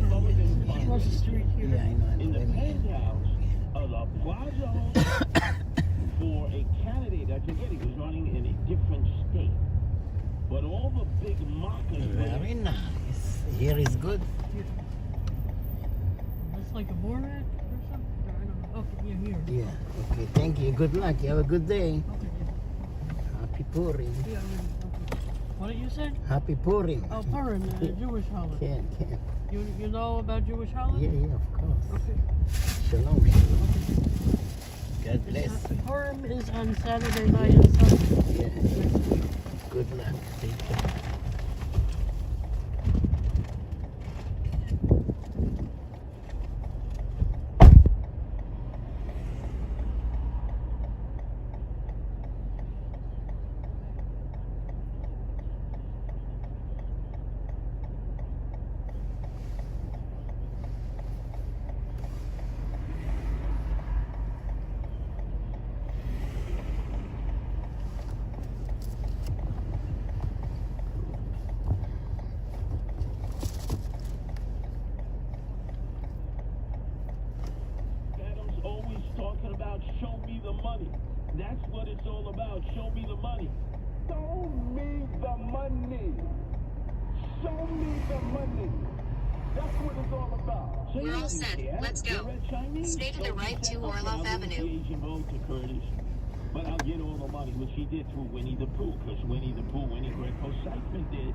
go. Across the street here. Yeah, I know. In the penthouse of the Plaza Hotel for a candidate, I forget, he was running in a different state. But all the big mockers... Very nice. Here is good. That's like a Borat or something? I don't know. Okay, yeah, here. Yeah, okay, thank you. Good luck. You have a good day. Okay. Happy Purim. Yeah, okay. What did you say? Happy Purim. Oh, Purim, Jewish holiday. Can. You know about Jewish holiday? Yeah, of course. Okay. Shalom. Okay. God bless. Purim is on Saturday night and Sunday. Yeah. Good luck. Take care. Show me the money. That's what it's all about. Show me the money. Show me the money. Show me the money. That's what it's all about. So we're all set. Let's go. Stay to the right to Orloff Avenue. But I'll get all the money, which he did through Winnie the Pooh, because Winnie the Pooh, Winnie Greco Seifman did.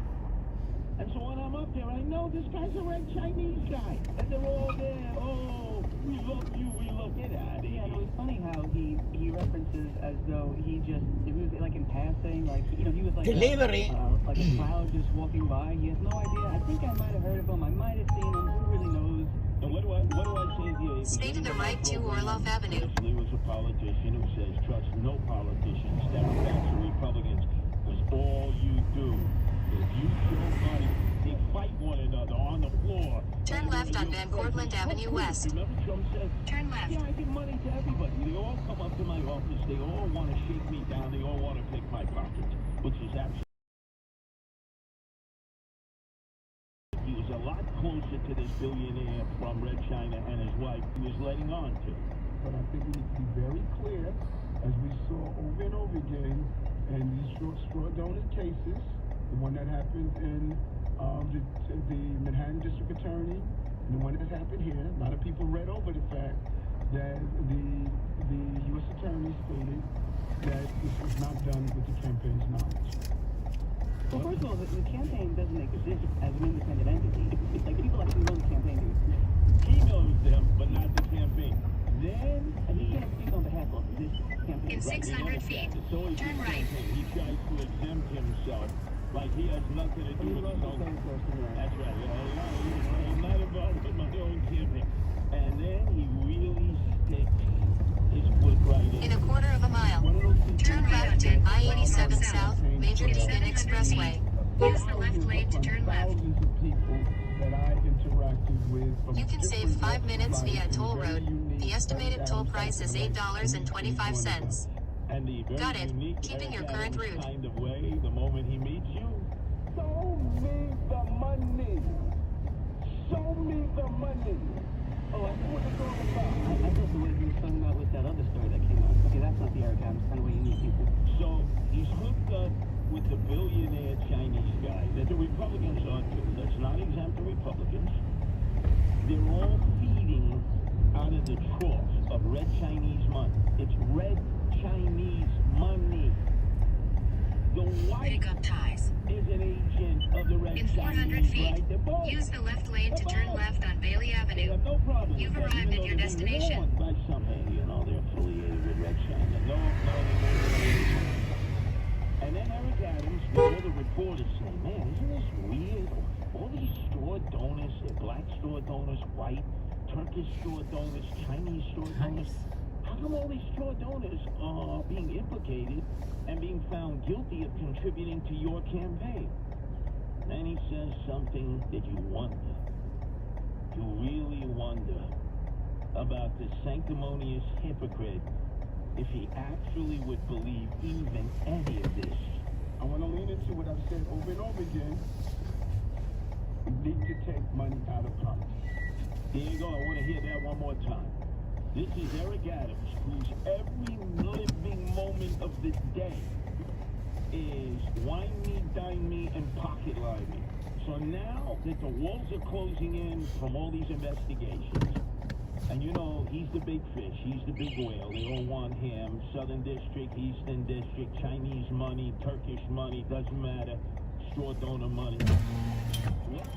And so when I'm up there, I know this guy's a red Chinese guy. And they're all there. Oh, we love you, we love you. Yeah, it was funny how he references as though he was like in passing, like, you know, he was like delivery, like a cloud just walking by. He has no idea. I think I might have heard of him. I might have seen him. Who really knows? And what do I say here? Stay to the right to Orloff Avenue. He was a politician who says trust no politicians, Democrats or Republicans, because all you do is you show money, they fight one another on the floor. Turn left on Van Cortlandt Avenue West. Remember Trump said, turn left. Yeah, I give money to everybody. They all come up to my office. They all want to shake me down. They all want to pick my pockets, which is absolutely... He was a lot closer to this billionaire from Red China and his wife he was letting on to. But I think we need to be very clear, as we saw over and over again, in these straw donor cases, the one that happened in the Manhattan District Attorney, and the one that happened here. A lot of people read over the fact that the U.S. Attorney stated that this was not done with the campaign's knowledge. Well, first of all, the campaign doesn't exist as an independent entity. It's like people actually know the campaign do. He knows them, but not the campaign. Then he can't speak on behalf of this campaign. In 600 feet, turn right. He tries to exempt himself, like he has nothing to do with his own. That's right. I'm not involved with my own campaign. And then he really sticks his foot right in. In a quarter of a mile, turn left to I-87 South, Major Deegan Expressway. Use the left lane to turn left. Thousands of people that I interacted with. From You can save different 5 minutes walks of via life, toll very road. unique, The estimated very toll Adams price is type of $8.25. And the very Got it. unique Keeping your Eric current Adams route. kind of way, the moment he meets you, Show me the money. Show me the money. Oh, I know what it's all about. I thought the way he was talking about with that other story that came out. Okay, that's not the Eric Adams kind of way you meet people. so he's hooked up with the billionaire Chinese guy that the Republicans are too. Let's not exempt the Republicans. They're all feeding out of the trough of red Chinese money. It's red Chinese money. The white Pick up ties. is an agent of the red In 400 Chinese, feet, right? They're both. use the left lane to turn left on Bailey They Avenue. have no problem You've with that, arrived even at your though they're being destination. warned by something, you know, they're affiliated with Red China. No. And then Eric Adams, with all the reporters saying, man, isn't this weird? All these store donors, they're black store donors, white, Turkish store donors, Chinese store donors. How come all these store donors are being implicated and being found guilty of contributing to your campaign? Then he says something that you wonder. You really wonder about the sanctimonious hypocrite if he actually would believe even any of this. I want to lean into what I've said over and over again. We need to take money out of politics. There you go. I want to hear that one more time. This is Eric Adams, whose every living moment of the day is wine me, dine me, and pocket line me. So now that the walls are closing in from all these investigations, and you know, he's the big fish, he's the big whale, they all want him, Southern District, Eastern District, Chinese money, Turkish money, doesn't matter, store donor money. What?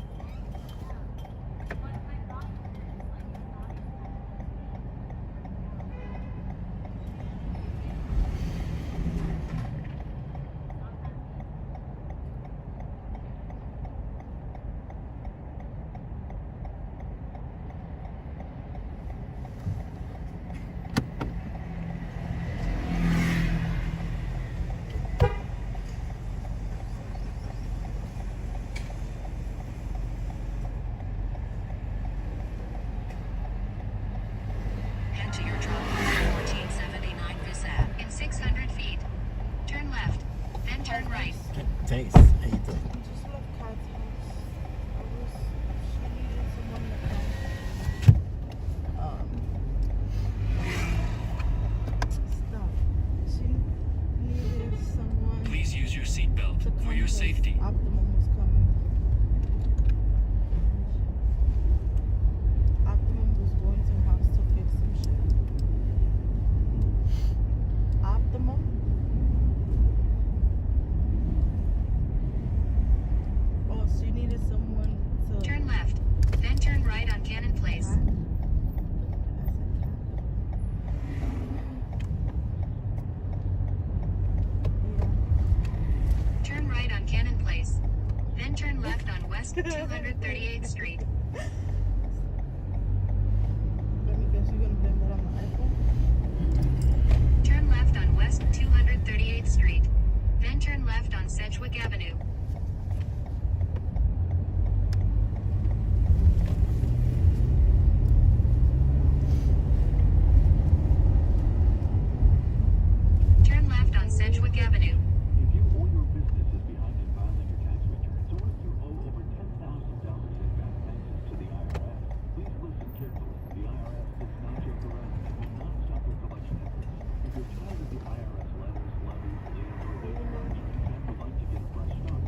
Head to your drop off 1479 Visap. In 600 feet, turn left, then turn right. Taste, how you doing? Just left Kat's house. She needed someone to come. Stop. She needed someone Please use your seatbelt to come for your 'cause safety. Optimum was coming. Optimum was going to her house to fix some shit. Optimum? Oh, she needed someone to Turn left, then turn right on Cannon Place. Turn right on Cannon Place, then turn left on West 238th Street. Let me guess, you're gonna blame that on the iPhone? Turn left on West 238th Street, then turn left on Sedgwick Avenue. Turn left on Sedgwick Avenue. If you or your business is behind in filing your tax returns, or if you owe over $10,000 in back taxes to the IRS, please listen carefully. The IRS does not joke around and will not stop their collection efforts. If you're tired of the IRS letters, levies, liens, or late charges, and would like to get a fresh start,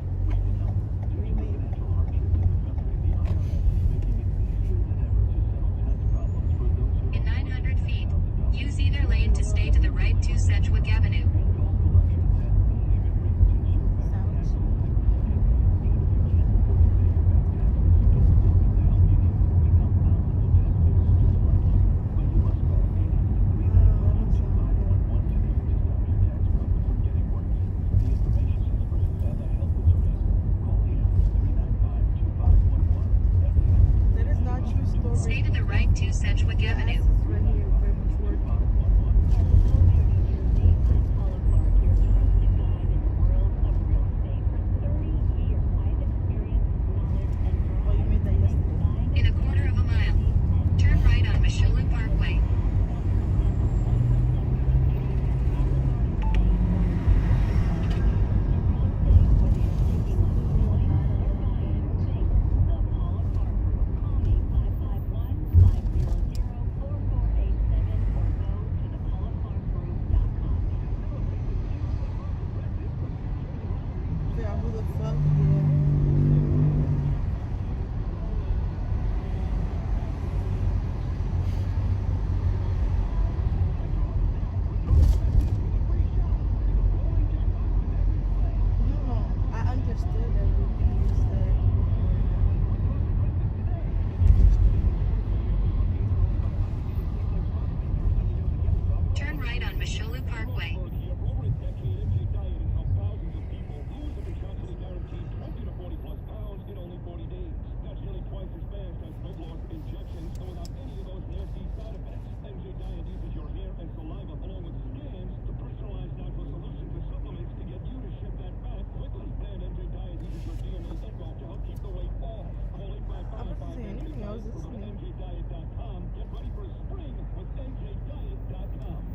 right on Masholu Parkway. For over a decade, MJ Diet has helped thousands of people lose and be constantly guaranteed 20 to 40 plus pounds in only 40 days. That's nearly twice as fast as weight loss injections without any of those nasty side effects. MJ Diet uses your hair and saliva along with scans to personalize natural solutions and supplements to get you to shed that fat quickly. And MJ Diet uses your DNA info to help keep the weight off. Call 855-MJ or go to MJDiet.com. Get ready for spring with MJDiet.com.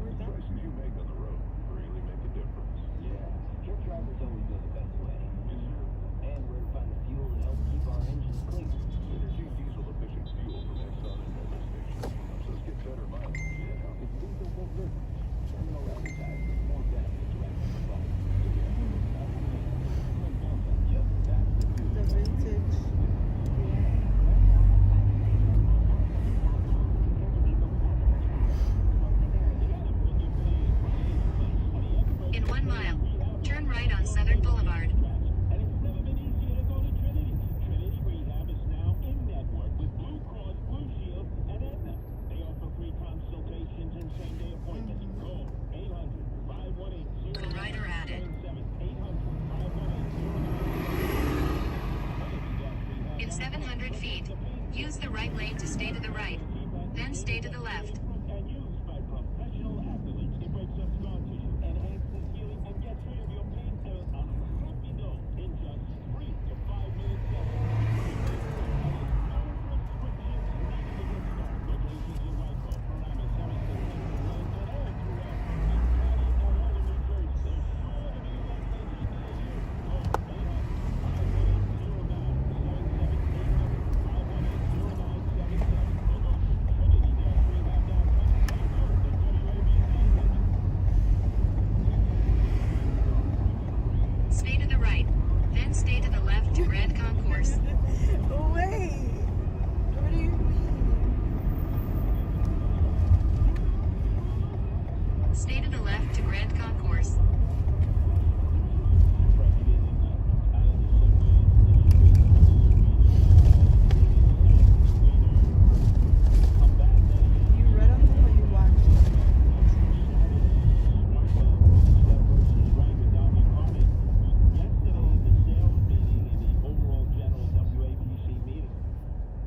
The choices you make on the road really make a difference. Yeah, truck drivers always know the best way. And where to find the fuel that helps keep our engines clean. Energy diesel efficient fuel from Exxon and Mobil stations helps us get better mileage. Yeah. It's diesel for good. Terminal advertising, more benefits right from the phone. Yep, that's the vintage. In 1 mile, turn right on Southern Boulevard. And it's never been easier to go to Trinity. Trinity Rehab is now in network with Blue Cross, Blue Shield, and Aetna. They offer free consultations and same-day appointments. Call 800-518-0977. Collider added. 800-518-0977. In 700 feet, use the right lane to stay to the right, then stay to the left. And used by professional athletes. It breaks up scar tissue, enhances healing, and gets rid of your pain cells on a happy note in just 3 to 5 minutes. No prescriptions needed to get started. Locations in Wyckoff, Paramus, Harrison, Pennsylvania, and all throughout East County and all of New Jersey. They're sure to be a location near you. Call 800-518-0977. Stay to the right, then stay to the left to Grand Concourse. Wait. What do you mean? Stay to the left to Grand Concourse. You read on them or you watched them?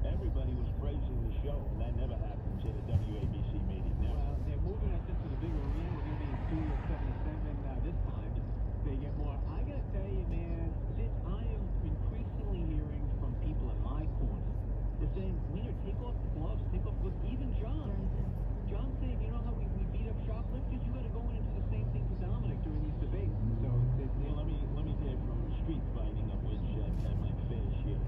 Everybody was praising the show, and that never happens at a WABC meeting. Never. Well, they're moving us into the bigger arena. We're going to be in Studio 77 this time. They get more. I got to tell you, man, I am increasingly hearing from people in my corner. They're saying, Wiener, take off the gloves, take off the gloves. Even John. John's saying, you know how we beat up shoplifters? You got to go into the same thing to Dominic during these debates. So, Let me tell you from street fighting, of which I've had my fair share.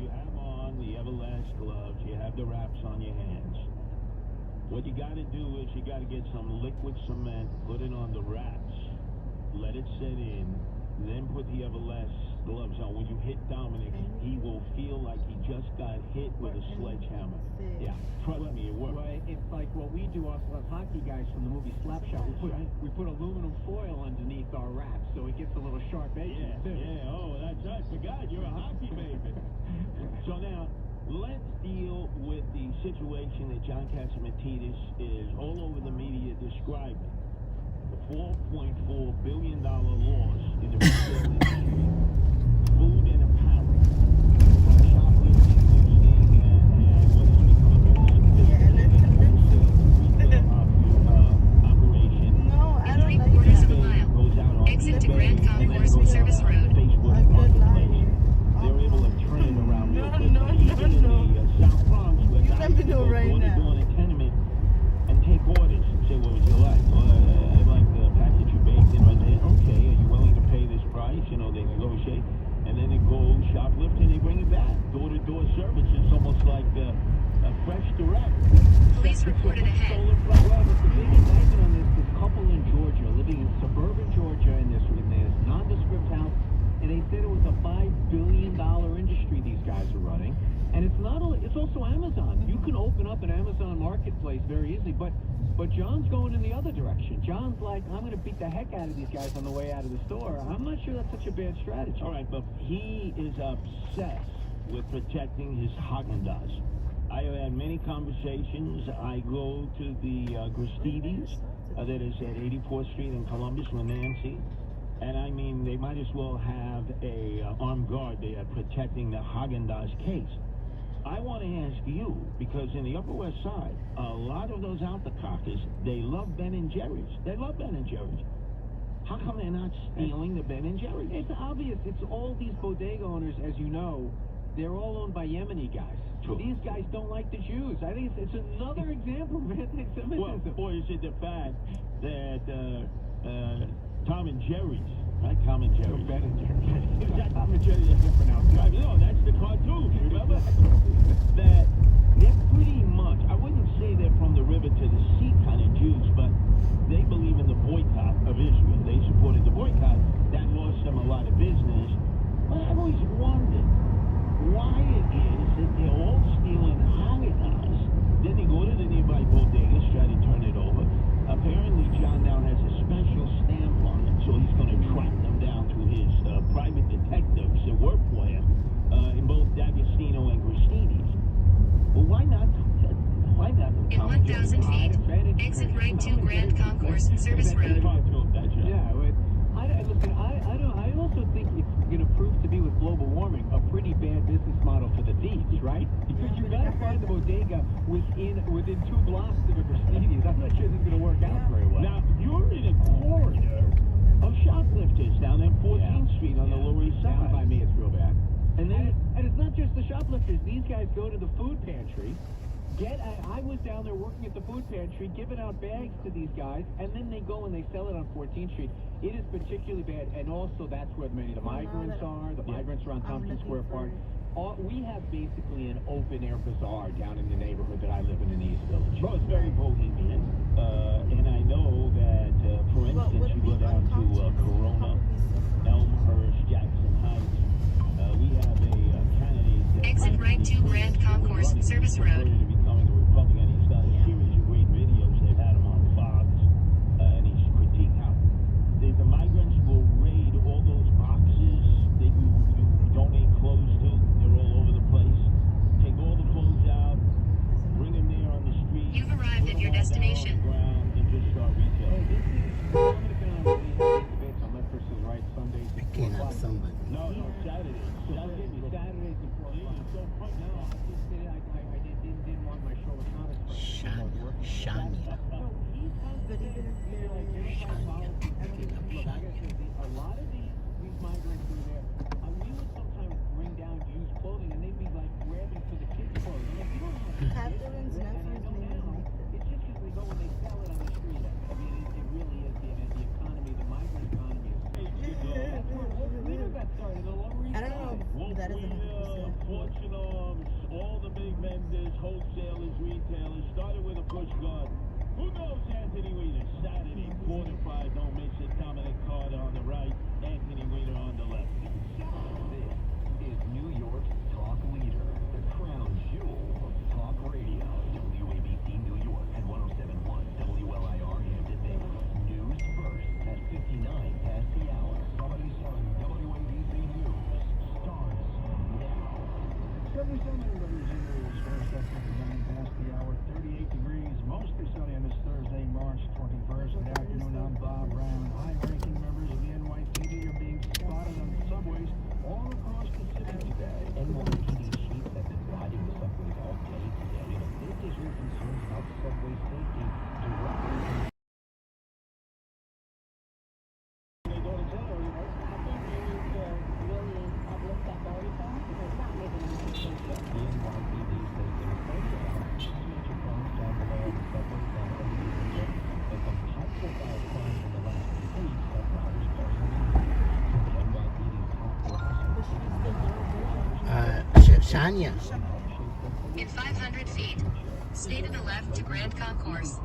You have on the Everlast gloves, you have the wraps on your hands. What you got to do is you got to get some liquid cement, put it on the wraps, let it set in, then put the Everlast gloves on. When you hit Dominic, he will feel like he just got hit with a sledgehammer. Yeah, trust me, it works. Well, it's like what we do, us hockey guys from the movie Slapshot. We put aluminum foil underneath our wraps, so it gets a little sharp edges too. Yeah, oh, that's right. Forgot you're a hockey baby. So now, let's deal with the situation that John Catsimatidis is all over the media describing. The $4.4 billion loss in the retail industry, food and apparel, from shoplifting, looting, and what has become a very sophisticated wholesale retail operation. No, I don't like Quarters that. of a mile. Goes out on Exit to eBay, Grand and then it Concourse goes out Service on Road. Facebook A good Marketplace. liar. They're able to turn it around real quick. No, Even in the South Bronx, where You guys let me can know go right door to now. door in a tenement and take orders and say, what would you like? Well, I'd like the package you baked in right there. Okay, are you willing to pay this price? You know, they negotiate. And then they go shoplifting, they bring it back. Door-to-door service. It's almost like a fresh direct. Police reported ahead. Well, the big indictment on this couple in Georgia, living in suburban Georgia in this nondescript house, and they said it was a $5 billion industry these guys are running. And it's also Amazon. You can open up an Amazon marketplace very easily, but John's going in the other direction. John's like, I'm going to beat the heck out of these guys on the way out of the store. I'm not sure that's such a bad strategy. All right, but he is obsessed with protecting his Häagen-Dazs. I have had many conversations. I go to the Gristedes, that is at 84th Street in Columbus with Nancy. And I mean, they might as well have a armed guard there protecting the Haagen-Dazs case. I want to ask you, because in the Upper West Side, a lot of those Altacockers, they love Ben and Jerry's. They love Ben and Jerry's. How come they're not stealing the Ben and Jerry's? It's obvious. It's all these bodega owners, as you know, they're all owned by Yemeni guys. True. These guys don't like the Jews. I think it's another example of anti-Semitism. Well, or is it the fact that Tom and Jerry's, right? Tom and Jerry's. Ben and Jerry's. Is that Tom and Jerry's? That's different now. No, that's the cartoon. Remember? That they're pretty much, I wouldn't say they're from the river to the sea kind of Jews, but they believe in the boycott of Israel. They supported the boycott. That lost them a lot of business. But I've always wondered why it is that they're all stealing Haagen-Dazs. Then they go to the nearby bodegas, try to turn it over. Apparently, John now has a special stamp on it, so he's going to track them down to his private detectives that work for him in both D'Agostino and Gristedes. Well, why not? In 1,000 feet, exit right to Grand Concourse Service Road. Yeah, I also think it's going to prove to be, with global warming, a pretty bad business model for the thieves, right? Because you got to find the bodega within 2 blocks of a Gristedes. I'm not sure this is going to work out very well. Now, you're in a corridor of shoplifters down at 14th Street on the Lower East Side. Down by me, it's real bad. And it's not just the shoplifters. These guys go to the food pantry. I was down there working at the food pantry, giving out bags to these guys, and then they go and they sell it on 14th Street. It is particularly bad, and also that's where many of the migrants are. The migrants are on Tompkins Square Park. We have basically an open-air bazaar down in the neighborhood that I live in the East Village. Well, it's very bohemian, and I know that, for instance, you go down to Corona, Elmhurst, Jackson Heights. We have a candidate that Exit right to Grand Concourse Service Road. becoming a Republican. He's done a series of great videos. They've had him on Fox, and he's critiqued how the migrants will raid all those boxes that you donate clothes to. They're all over the place. Take all the clothes out, bring them there on the street. You've arrived at your destination. And just start retailing. Debates on left versus right, Sundays at 4 o'clock. No, Saturdays. Saturdays at 4 o'clock. No, I didn't want my show with Thomas. Shania. No, he's constantly a lot of these migrants who are there, we would sometimes bring down used clothing and they'd be like grabbing for the kids' clothes. I'm like, you don't know how to do this. It's just because they go and they sell it on the street. I mean, it really is the economy, the migrant economy. That's where Leader got started, the Lower East Side. I don't know if that is 100%. Fortune Arms, all the big vendors, wholesalers, retailers, started with a push guard. Who knows Anthony Weiner? Saturday, 4 to 5, don't miss it. Dominic Carter on the right, Anthony Weiner on the left. This is New York's talk leader, the crown jewel of talk radio. WABC New York at 107.1, WLIR Hampton Bays. News first at 59 past the hour. 77 WABC News starts now. 77 news first at 59 past the hour. 38 degrees, mostly sunny on this Thursday, March 21st. Good afternoon, I'm Bob Brown. High-ranking members of the NYPD are being spotted on subways all across the city today. NYPD chiefs have been riding the subways all day today, and a big issue concerns about subway safety directly. Shania. In 500 feet, stay to the left to Grand Concourse.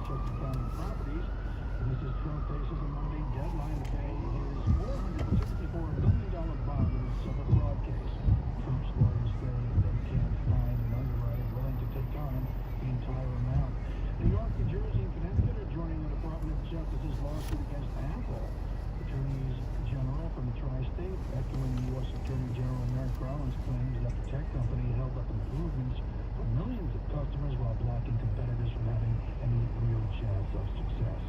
Westchester County Properties. Mrs. Trump faces a Monday deadline to pay his $464 million bond in a civil fraud case. Trump's lawyers say they can't find an underwriter willing to take on the entire amount. New York, New Jersey, and Connecticut are joining the Department of Justice's lawsuit against Apple. Attorneys General from the tri-state echoing U.S. Attorney General Merrick Garland's claims that the tech company held up improvements for millions of customers while blocking competitors from having any real chance of success.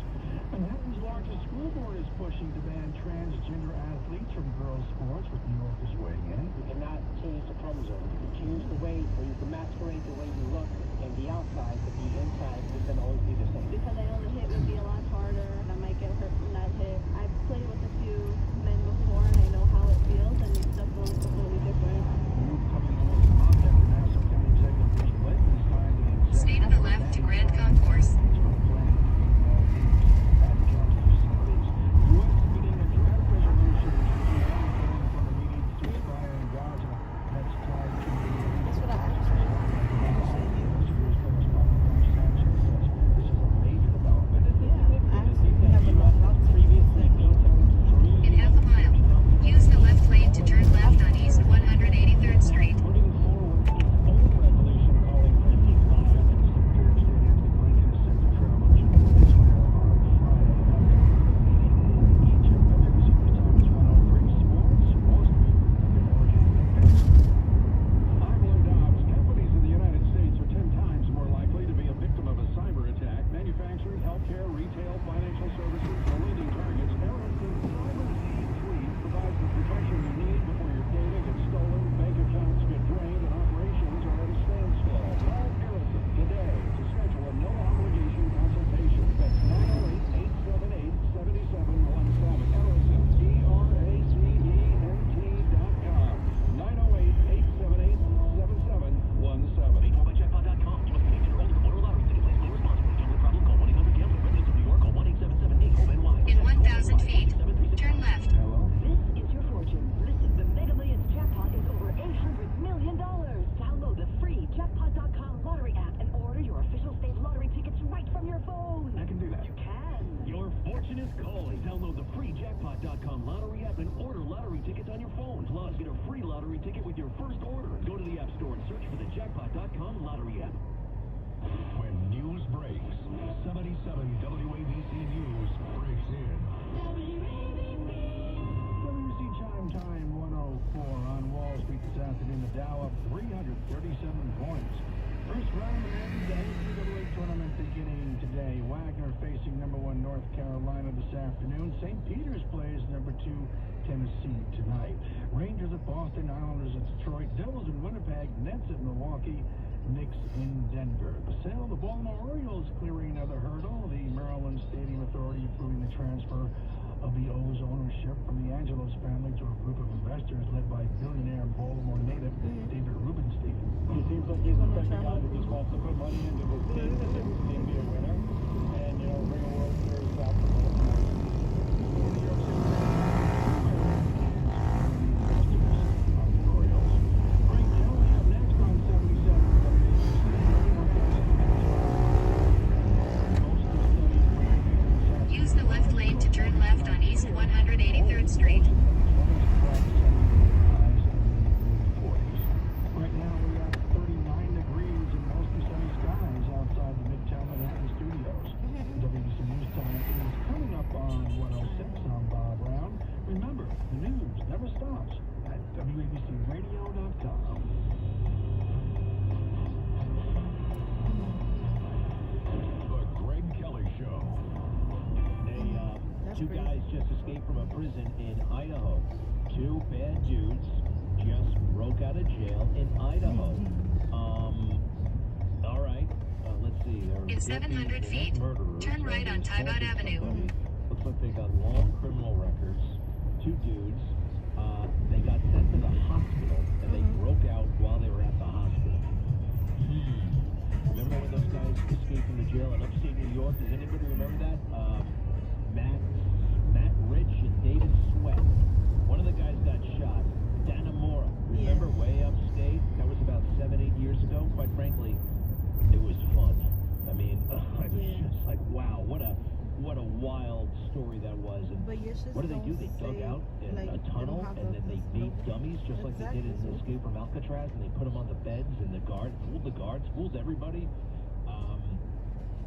Manhattan's largest school board is pushing to ban transgender athletes from girls' sports, with New Yorkers weighing in. You cannot change the chromosome. You can change the way, or you can masquerade the way you look and the outside, but the inside is going to always be the same. Because I know the hit would be a lot harder and I might get hurt from that hit. I've played with a few men before and I know how it feels, and it's definitely completely different. Stay to the left to Grand Concourse. In half a mile, use the left lane to turn left on East 183rd Street. In 1,000 feet, turn left. This is your fortune. Listen, the Mega Millions jackpot is over $800 million. Download the free jackpot.com lottery app and order your official state lottery tickets right from your phone. I can do that. You can. Your fortune is calling. Download the free jackpot.com lottery app and order lottery tickets on your phone. Plus, get a free lottery ticket with your first order. Go to the App Store and search for the jackpot.com lottery app. When news breaks, 77 WABC News breaks in. WC Chime Time 104 on Wall Street this afternoon. The Dow up 337 points. First round of the NCAA tournament beginning today. Wagner facing number 1 North Carolina this afternoon. St. Peter's plays number 2 Tennessee tonight. Rangers at Boston, Islanders at Detroit, Devils in Winnipeg, Nets at Milwaukee, Knicks in Denver. The sale of the Baltimore Orioles clearing another hurdle. The Maryland Stadium Authority approving the transfer of the O's ownership from the Angelos family to a group of investors led by billionaire Baltimore native David Rubenstein. He seems like he's the type of guy that just wants to put money into this team that thinks he can be a winner and, bring a World Series back to Baltimore. Use the left lane to turn left on East 183rd Street. Right now we have 39 degrees and mostly sunny skies outside the Midtown Manhattan studios. WBC News Time is coming up on 106. I'm Bob Brown. Remember, the news never stops at WABCRadio.com. The Greg Kelly Show. Two guys just escaped from a prison in Idaho. Two bad dudes just broke out of jail in Idaho. All right. Let's see. In 700 feet, turn right on Tybot Avenue. Looks like they got long criminal records. Two dudes. They got sent to the hospital, and they broke out while they were at the hospital. Remember when those guys escaped from the jail in upstate New York? Does anybody remember that? Matt Rich and David Sweat. One of the guys got shot. Dannemora. Remember way upstate? That was about 7-8 years ago. Quite frankly, it was fun. I mean, I was just like do? They dug out a tunnel and then they made dummies just like they did in the Escape from Alcatraz, and they put them on the beds, and the guards, fooled everybody.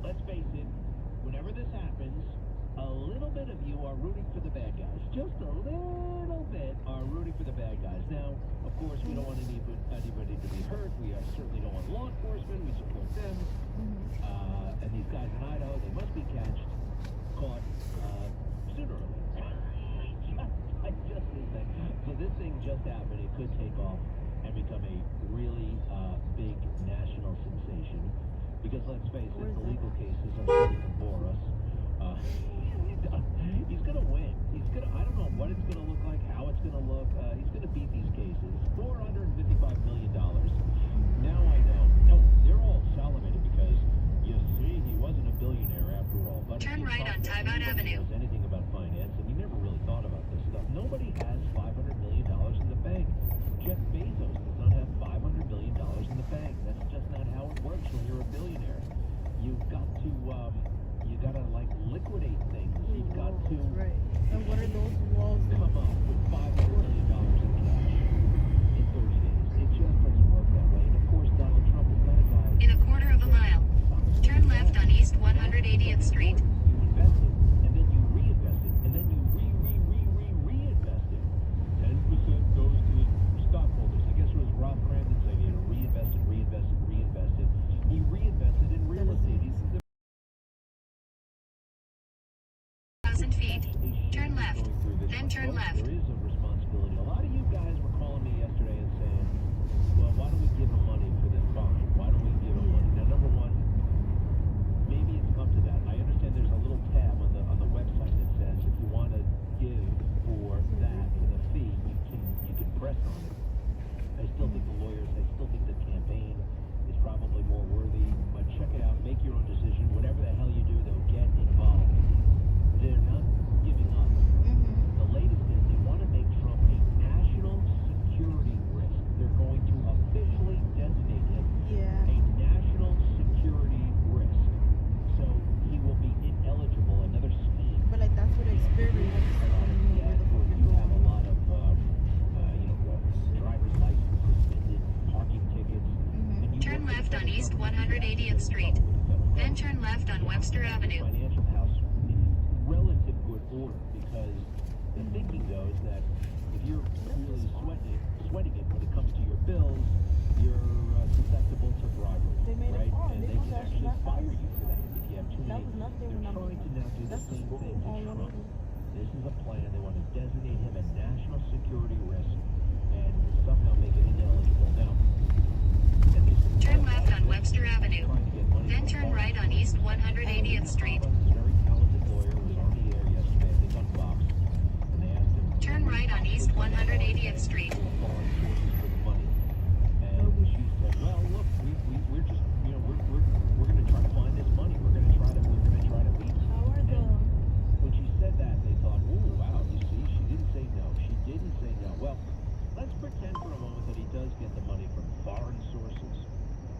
Let's face it, whenever this happens, a little bit of you are rooting for the bad guys. Just a little bit are rooting for the bad guys. Now, of course, we don't want anybody to be hurt. We certainly don't want law enforcement. We support them. And these guys in Idaho, they must be caught sooner or later. I just think so. This thing just happened. It could take off and become a really big national sensation. Because let's face it, the legal cases are starting to bore us. He's going to win. I don't know what it's going to look like, how it's going to look. He's going to beat these cases. $455 million. Now I know. No, they're all salivating because, you see, he wasn't a billionaire after all. But turn right on Tybot Avenue. Knows anything about finance, and he never really thought about this stuff. Nobody has $500 million in the bank. Jeff Bezos does not have $500 million in the bank. That's just not how it works when you're a billionaire. You've got to, like, liquidate things. You've got to... Right. And what are those walls? Come up with $500 million in cash in 30 days. It just doesn't work that way. And, of course, Donald Trump is not a guy... In a quarter of a mile, turn left on East 180th Street. You invest it, and then you reinvest it, and then you reinvest it. 10% goes to the stockholders. I guess it was Rob Brandon saying, reinvest it. He reinvested in real estate. He's 1,000 feet. Turn left. Then turn left. There is a responsibility. A lot of you guys were calling me yesterday and saying, well, why don't we give him money for this bond? Why don't we give him money? Now, number one, maybe it's come to that. I understand there's a little tab on the website that says if you want to give for that, for the fee, you can press on it. I still think the lawyers, I still think the campaign is probably more worthy, but check it out, make your own decision. Whatever the hell you do, though, get involved. They're not giving up. The latest is they want to make Trump a national security risk. They're going to officially designate him a national security risk. So he will be ineligible. Another scheme. But like that's what experience. You have a lot of driver's license suspended, parking tickets. Turn left on East 180th Street. Then turn left on Webster Avenue. Financial house in relative good order, because the thinking goes that if you're really sweating it when it comes to your bills, you're susceptible to bribery, right? And they can actually fire you for that if you have too many. They're trying to now do the same thing to Trump. This is a plan. They want to designate him a national security risk and somehow make it ineligible. Now, turn left on Webster Avenue. Then turn right on East 180th Street. Very talented lawyer was on the air yesterday, I think on Fox, and they asked him. Turn right on East 180th Street. Foreign sources for the money, and she said, "Well, look, we're just, we're going to try to find this money. We're going to try to beat." And when she said that, they thought, "Oh, wow, you see, she didn't say no. She didn't say no." Well, let's pretend for a moment that he does get the money from foreign sources.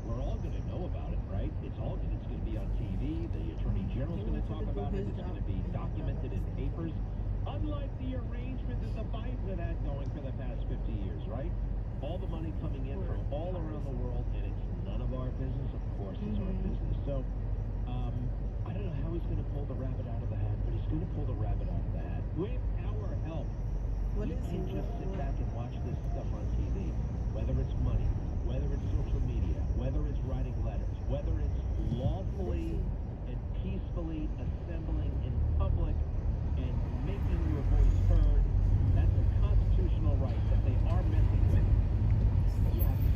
We're all going to know about it, right? It's going to be on TV. The Attorney General's going to talk about it. It's going to be documented in papers. Unlike the arrangement that the Bidens have had going for the past 50 years, right? All the money coming in from all around the world, and it's none of our business. Of course, it's our business. So, I don't know how he's going to pull the rabbit out of the hat, but he's going to pull the rabbit out of the hat with our help. You can't just sit back and watch this stuff on TV, whether it's money, whether it's social media, whether it's writing letters, whether it's lawfully and peacefully assembling in public and making your voice heard. That's a constitutional right that they are messing with. You have to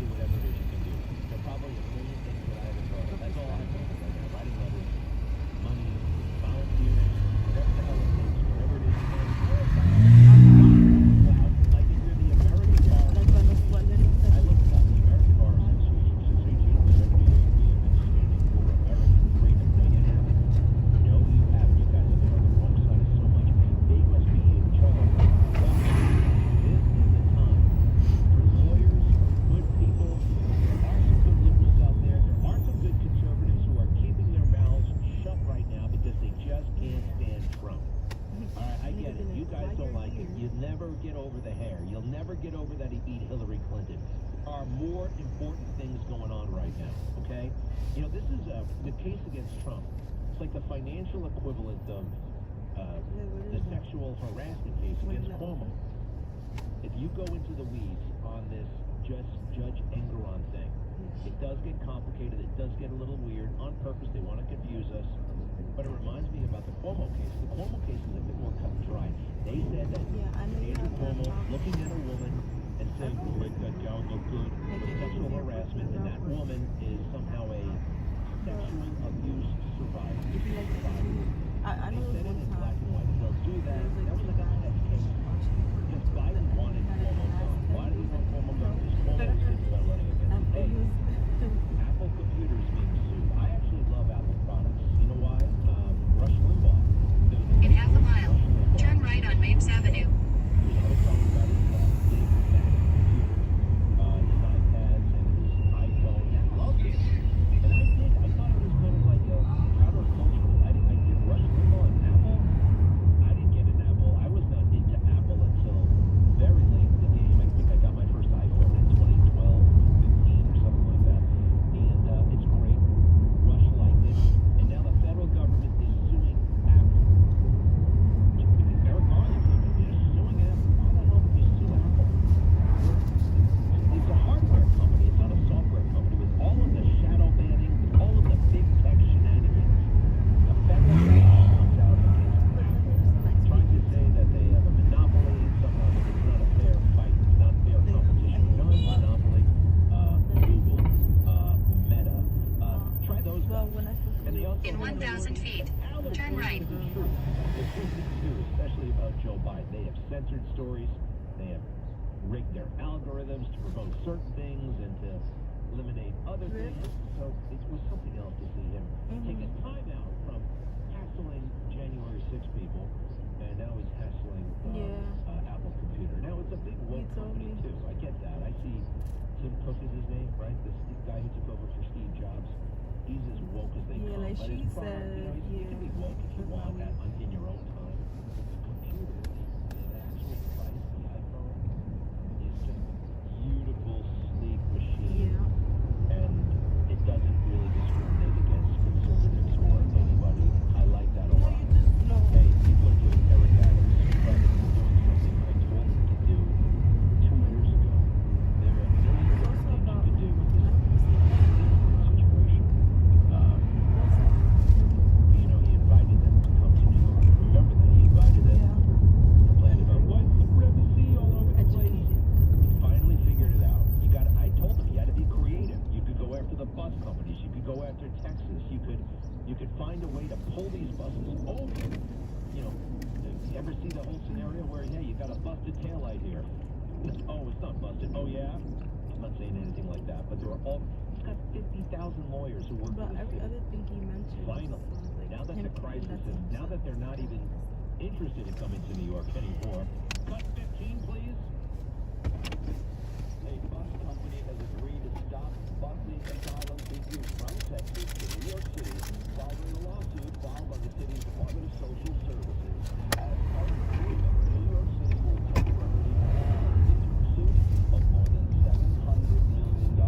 important things going on right now, okay? You know, this is the case against Trump. It's like the financial equivalent of the sexual harassment case against Cuomo. If you go into the weeds on this Judge Engoron thing, it does get complicated. It does get a little weird. On purpose, they want to confuse us. But it reminds me about the Cuomo case. The Cuomo case is a bit more cut and dry. They said that Andrew Cuomo looking at a woman and saying, "We'll make that gown look good," was sexual harassment, and that woman is somehow a sexual abuse survivor. They said it in black and white. They'll do that. That was like a test case. Because Biden wanted Cuomo gone. Why did he want Cuomo gone? Because Cuomo was thinking about running against him. Hey, Apple computers being sued. I actually love Apple products. You know why? Rush Limbaugh. In half a mile, turn right on Mapes Avenue. In 1,000 feet, turn right. Especially about Joe Biden. They have censored stories. They have rigged their algorithms to promote certain things and to eliminate other things. So it was something else to see him take a time out from hassling January 6 people, and now he's hassling Apple Computer. Now it's a big woke company too. I get that. I see Tim Cook is his name, right? This guy who took over for Steve Jobs. He's as woke as they come. like But she his product, said, you can be woke if you want that in your own time. The computer, the actual device, the iPhone, is just a beautiful, sleek machine. And it doesn't really discriminate against conservatives or anybody. I like that a lot. Hey, people are doing Eric Adams, but they're doing something I told them to do 2 years ago. There are millions of things you could do with this situation. You know, he invited them to come to New York. Remember that? He invited them. Complained about white supremacy all over the place. He finally figured it out. I told him you had to be creative. You could go after the bus companies. You could go after Texas. You could find a way to pull these buses over. You know, you ever see the whole scenario where, hey, you got a busted taillight here? Oh, it's not busted. Oh, yeah? I'm not saying anything like that, but there are all... He's got 50,000 lawyers who work for this every other thing he mentioned. Finally, now that the crisis is, now that they're not even interested in coming to New York anymore, cut 15, please. A bus company has agreed to stop busing asylum seekers from Texas to New York City following a lawsuit filed by the city's Department of Social Services. As part of the agreement, New York City will temporarily into pursuit of more than $700 million.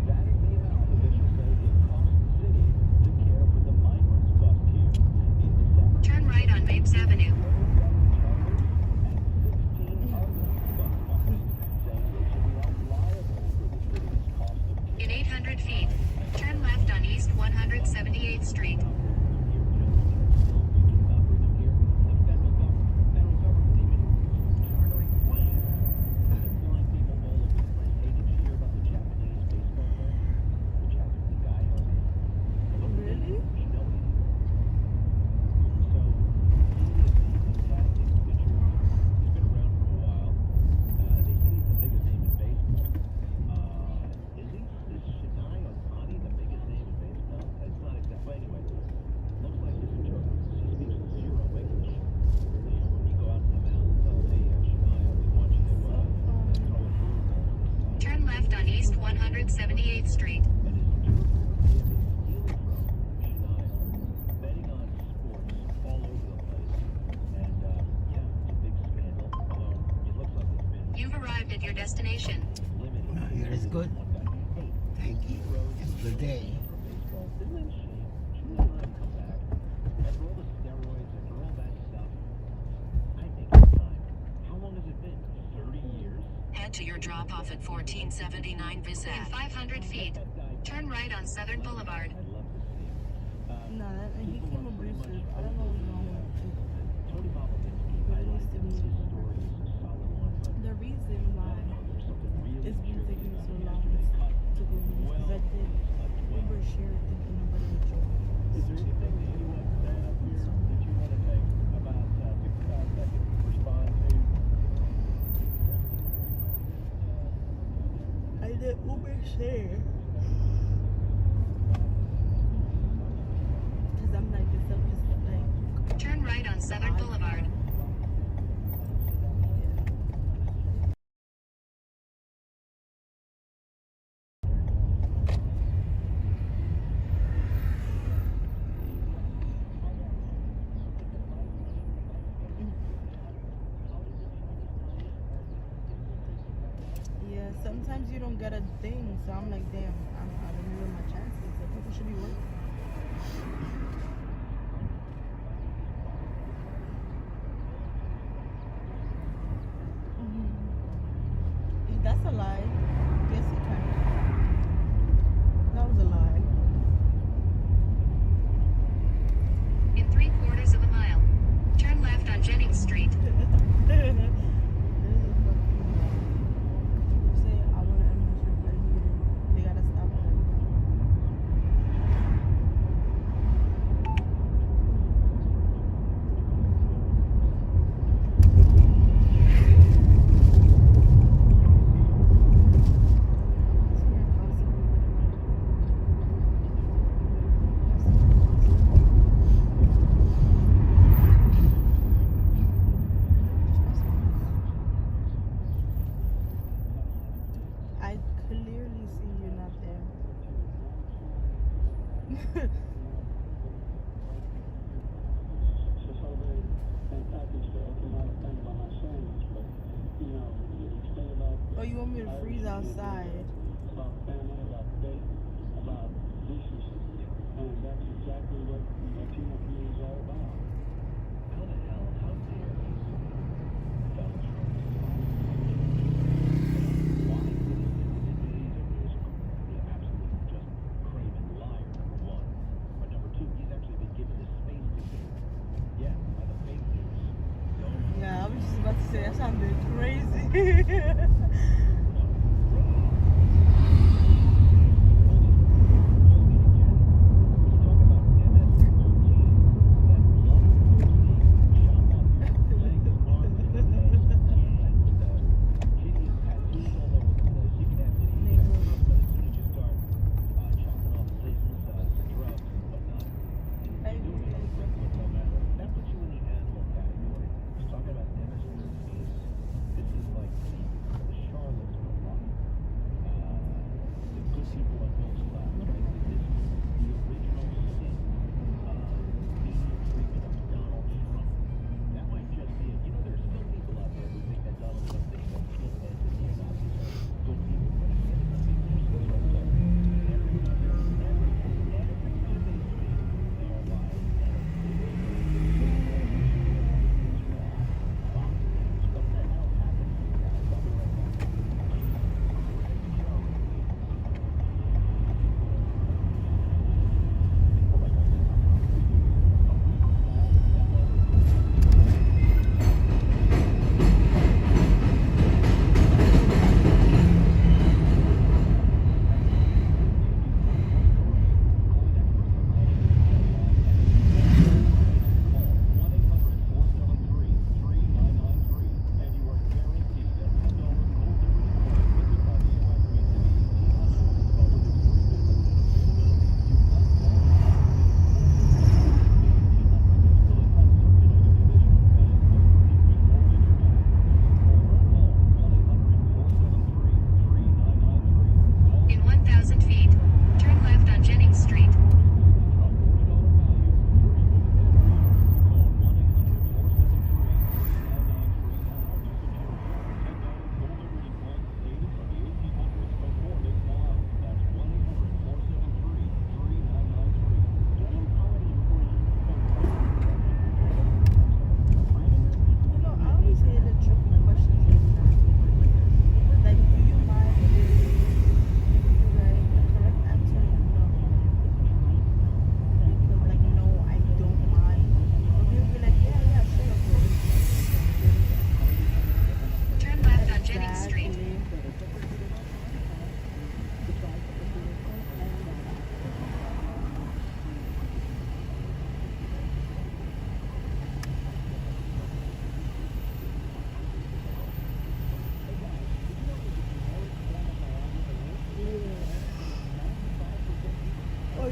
That is the amount officials say it costs the city to care for the migrants bust here. In December, Turn right on Mapes Avenue. In 800 feet, turn left on East 178th Street. the day. Didn't she let him come back? After all the steroids, after all that stuff, I think it's time. How long has it been? 30 years? Head to your drop-off at 1479 Visit. In 500 feet, turn right on Southern Boulevard. No, he came abusive. I don't know what's wrong with him. But it needs to be. The reason why it's been taking so long to go because I did Uber share thinking nobody would join. Is there anything that anyone said up here that you want to take about 55 seconds to respond to? I did Uber share. Because I'm like, it's up, like. Turn right on Southern Boulevard. Yeah, sometimes you don't get a thing, so I'm like, damn, I don't know my chances. So people should be working. That's a lie. Yes, you can. That was a lie. In 3/4 of a mile, turn left on Jennings Street. Say, I want to end my trip right here. They gotta stop it. I clearly see you're not there. Oh, you want me to freeze outside? About family, about faith, about decency. And that's exactly what Latino community is all about. How the hell, how dare you? Donald Trump. Why did he absolute just craven liar, number one. But number two, he's actually been given the space to do. Yeah, by the fake news. Yeah, I was just about to say that sounded crazy.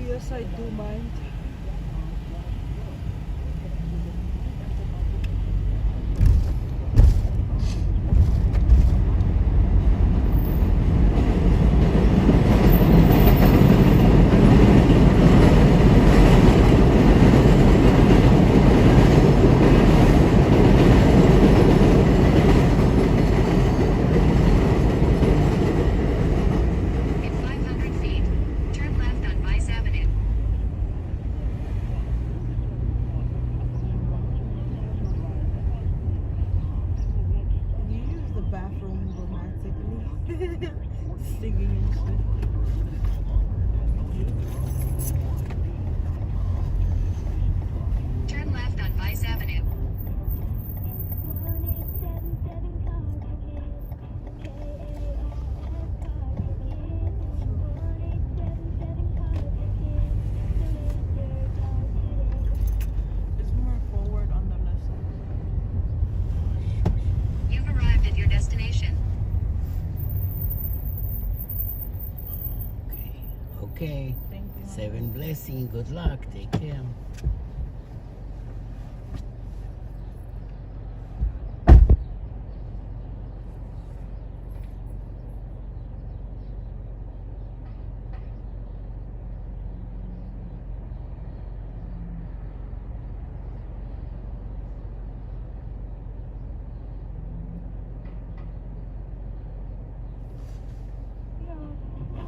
yes, I do mind. In 500 feet, turn left on Vice Avenue. Can you use the bathroom romantically? Singing and shit. Turn left on Vice Avenue. It's more forward on the left side. You've arrived at your destination. Okay. Thank you. 7 blessing. Good luck. Take care.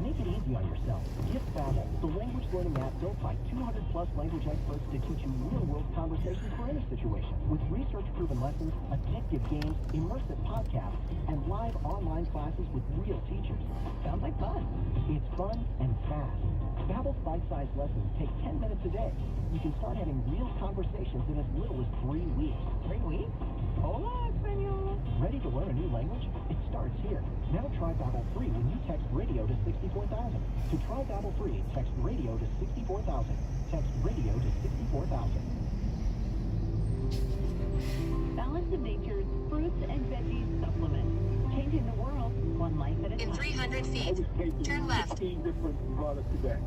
Make it easy on yourself. Get Babbel, the language learning app built by 200-plus language experts to teach you real-world conversations for any situation. With research-proven lessons, addictive games, immersive podcasts, and live online classes with real teachers. Sounds like fun. It's fun and fast. Babbel's bite-sized lessons take 10 minutes a day. You can start having real conversations in as little as 3 weeks. 3 weeks? Hola, Espanol. Ready to learn a new language? It starts here. Now try Babbel free when you text radio to 64,000. To try Babbel free, text radio to 64,000. Text radio to 64,000. Balance of Nature's fruits and veggies supplement. Changing the world one life at a time. In 300 feet, turn left. 15 different products a day,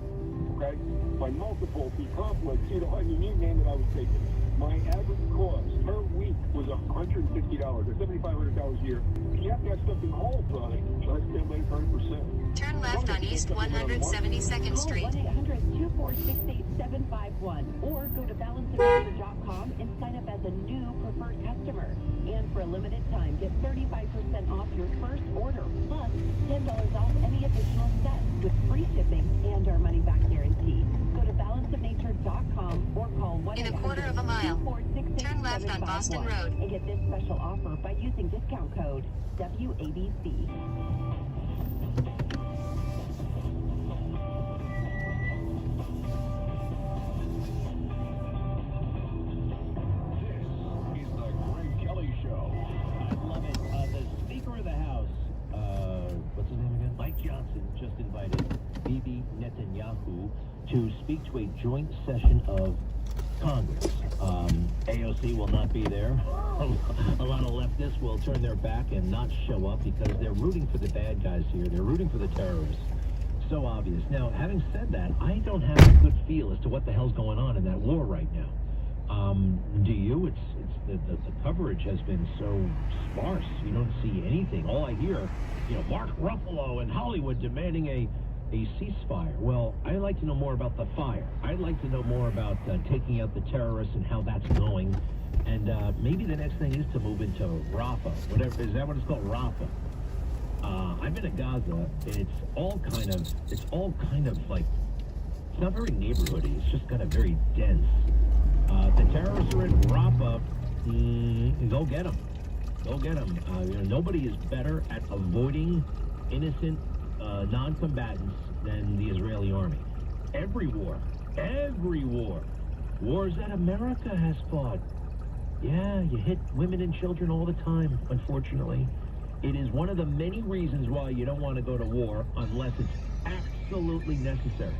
okay? By multiple B-complex, and you name it, I was taking. My average cost per week was $160, or $7,500 a year. You have to have something whole product, so I spend like 30%. Turn left on East 172nd Street. Call 1-800-246-8751 or go to balanceofnature.com and sign up as a new preferred customer. And for a limited time, get 35% off your first order, plus $10 off any additional set with free shipping and our money-back guarantee. Go to balanceofnature.com or call 1-800-246-8751 In a quarter of a mile, turn left on Boston Road. and get this special offer by using discount code WABC. Is the Greg Kelly Show. I love it. The Speaker of the House, what's his name again? Mike Johnson just invited Bibi Netanyahu to speak to a joint session of Congress. AOC will not be there. A lot of leftists will turn their back and not show up because they're rooting for the bad guys here. They're rooting for the terrorists. So obvious. Now, having said that, I don't have a good feel as to what the hell's going on in that war right now. Do you? It's the coverage has been so sparse. You don't see anything. All I hear, Mark Ruffalo in Hollywood demanding a ceasefire. Well, I'd like to know more about the fire. I'd like to know more about taking out the terrorists and how that's going. And maybe the next thing is to move into Rafah. Whatever, is that what it's called? Rafah. I've been to Gaza. It's all kind of like, it's not very neighborhoody. It's just kind of very dense. The terrorists are in Rafah. Go get them. Go get them. Nobody is better at avoiding innocent non-combatants than the Israeli army. Every war, wars that America has fought. Yeah, you hit women and children all the time, unfortunately. It is one of the many reasons why you don't want to go to war unless it's absolutely necessary.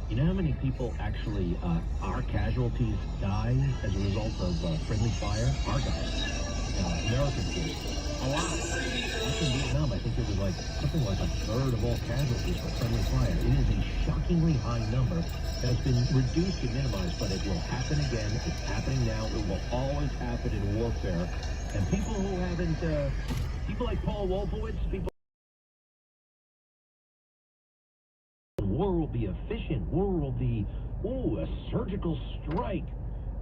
You know how many people actually, our casualties die as a result of friendly fire? Our guys, American kids. A lot. Back in Vietnam, I think it was something like a third of all casualties were friendly fire. It is a shockingly high number has been reduced and minimized, but it will happen again. It's happening now. It will always happen in warfare. And people who haven't, people like Paul Wolfowitz, people, war will be efficient. War will be, a surgical strike.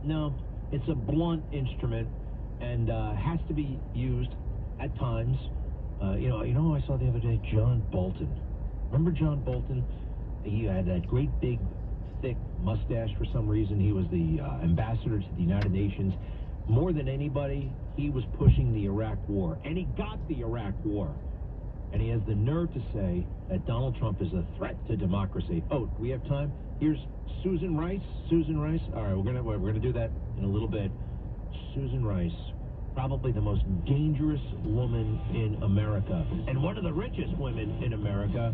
No, it's a blunt instrument and has to be used at times. You know, I saw the other day John Bolton. Remember John Bolton? He had that great big, thick mustache for some reason. He was the ambassador to the United Nations. More than anybody, he was pushing the Iraq War, and he got the Iraq War. And he has the nerve to say that Donald Trump is a threat to democracy. Oh, do we have time? Here's Susan Rice. Susan Rice. All right, we're gonna do that in a little bit. Susan Rice, probably the most dangerous woman in America, and one of the richest women in America.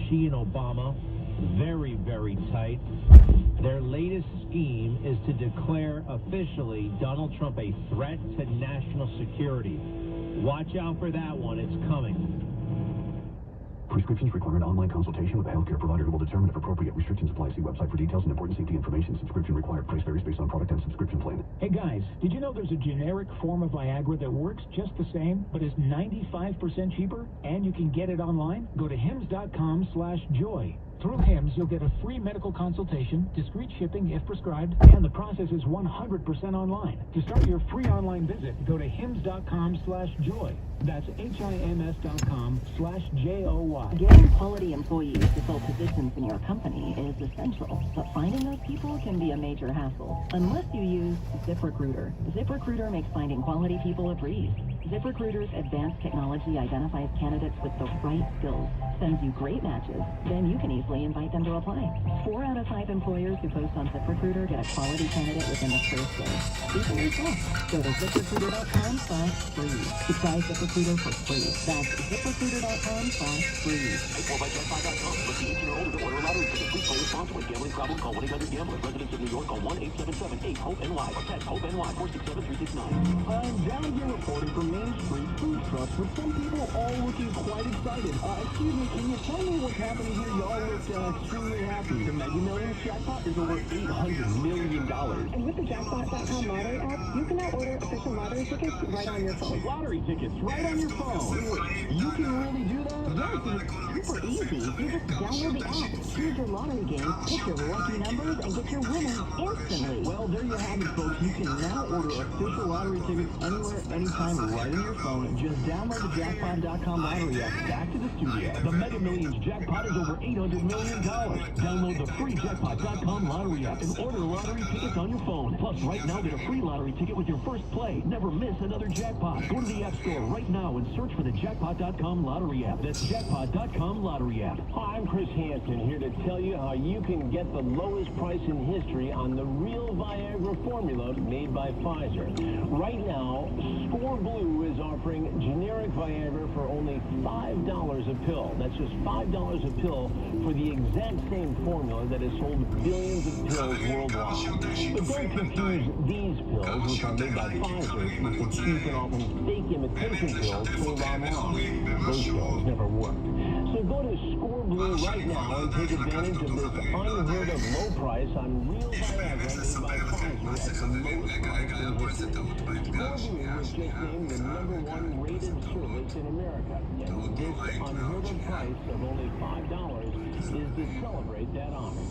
She and Obama, very, very tight. Their latest scheme is to declare officially Donald Trump a threat to national security. Watch out for that one. It's coming. Prescriptions require an online consultation with a healthcare provider who will determine if appropriate restrictions apply. See website for details and important safety information. Subscription required. Price varies based on product and subscription plan. Hey guys, did you know there's a generic form of Viagra that works just the same, but is 95% cheaper? And you can get it online? Go to hims.com/joy. Through HIMS, you'll get a free medical consultation, discreet shipping if prescribed, and the process is 100% online. To start your free online visit, go to hims.com/joy. That's HIMS.com/JOY. Getting quality employees to fill positions in your company is essential, but finding those people can be a major hassle, unless you use ZipRecruiter. ZipRecruiter makes finding quality people a breeze. ZipRecruiter's advanced technology identifies candidates with the right skills, sends you great matches, then you can easily invite them to apply. 4 out of 5 employers who post on ZipRecruiter get a quality candidate within the first day. Even yourself. Go to ZipRecruiter.com/free to try ZipRecruiter for free. That's ZipRecruiter.com/free. Paid4by JetBuy.com. Must be 18 or older to order a lottery ticket. Please play responsibly. Gambling problem? Call 1-800-GAMBLER. Residents of New York, call 1-877-8-HOPE-NY or text HOPE-NY 467-369. I'm down here reporting from Main Street food trucks with some people all looking quite excited. Excuse me, can you tell me what's happening here? Y'all look extremely happy. The Mega Millions jackpot is over $800 million. And with the Jackpot.com lottery app, you can now order official lottery tickets right on your phone. Lottery tickets right on your phone. You can really do that? Yes, and it's super easy. You just download the app, choose your lottery game, pick your lucky numbers, and get your winnings instantly. Well, there you have it, folks. You can now order official lottery tickets anywhere, anytime, right on your phone. Just download the Jackpot.com lottery app. Back to the studio. The Mega Millions jackpot is over $800 million. Download the free Jackpot.com lottery app and order lottery tickets on your phone. Plus, right now, get a free lottery ticket with your first play. Never miss another jackpot. Go to the App Store right now and search for the Jackpot.com lottery app. That's Jackpot.com lottery app. Hi, I'm Chris Hansen, here to tell you how you can get the lowest price in history on the real Viagra formula made by Pfizer. Right now, Score Blue is offering generic Viagra for only $5 a pill. That's just $5 a pill for the exact same formula that has sold billions of pills worldwide. But don't confuse these pills, which are made by Pfizer, with the cheap and often fake imitation pills sold online. Those pills never work. So go to Score Blue right now and take advantage of this unheard of low price on real Viagra made by Pfizer at the lowest price in history. Score Blue was just named the #1 rated service in America. And this unheard of price of only $5 is to celebrate that honor.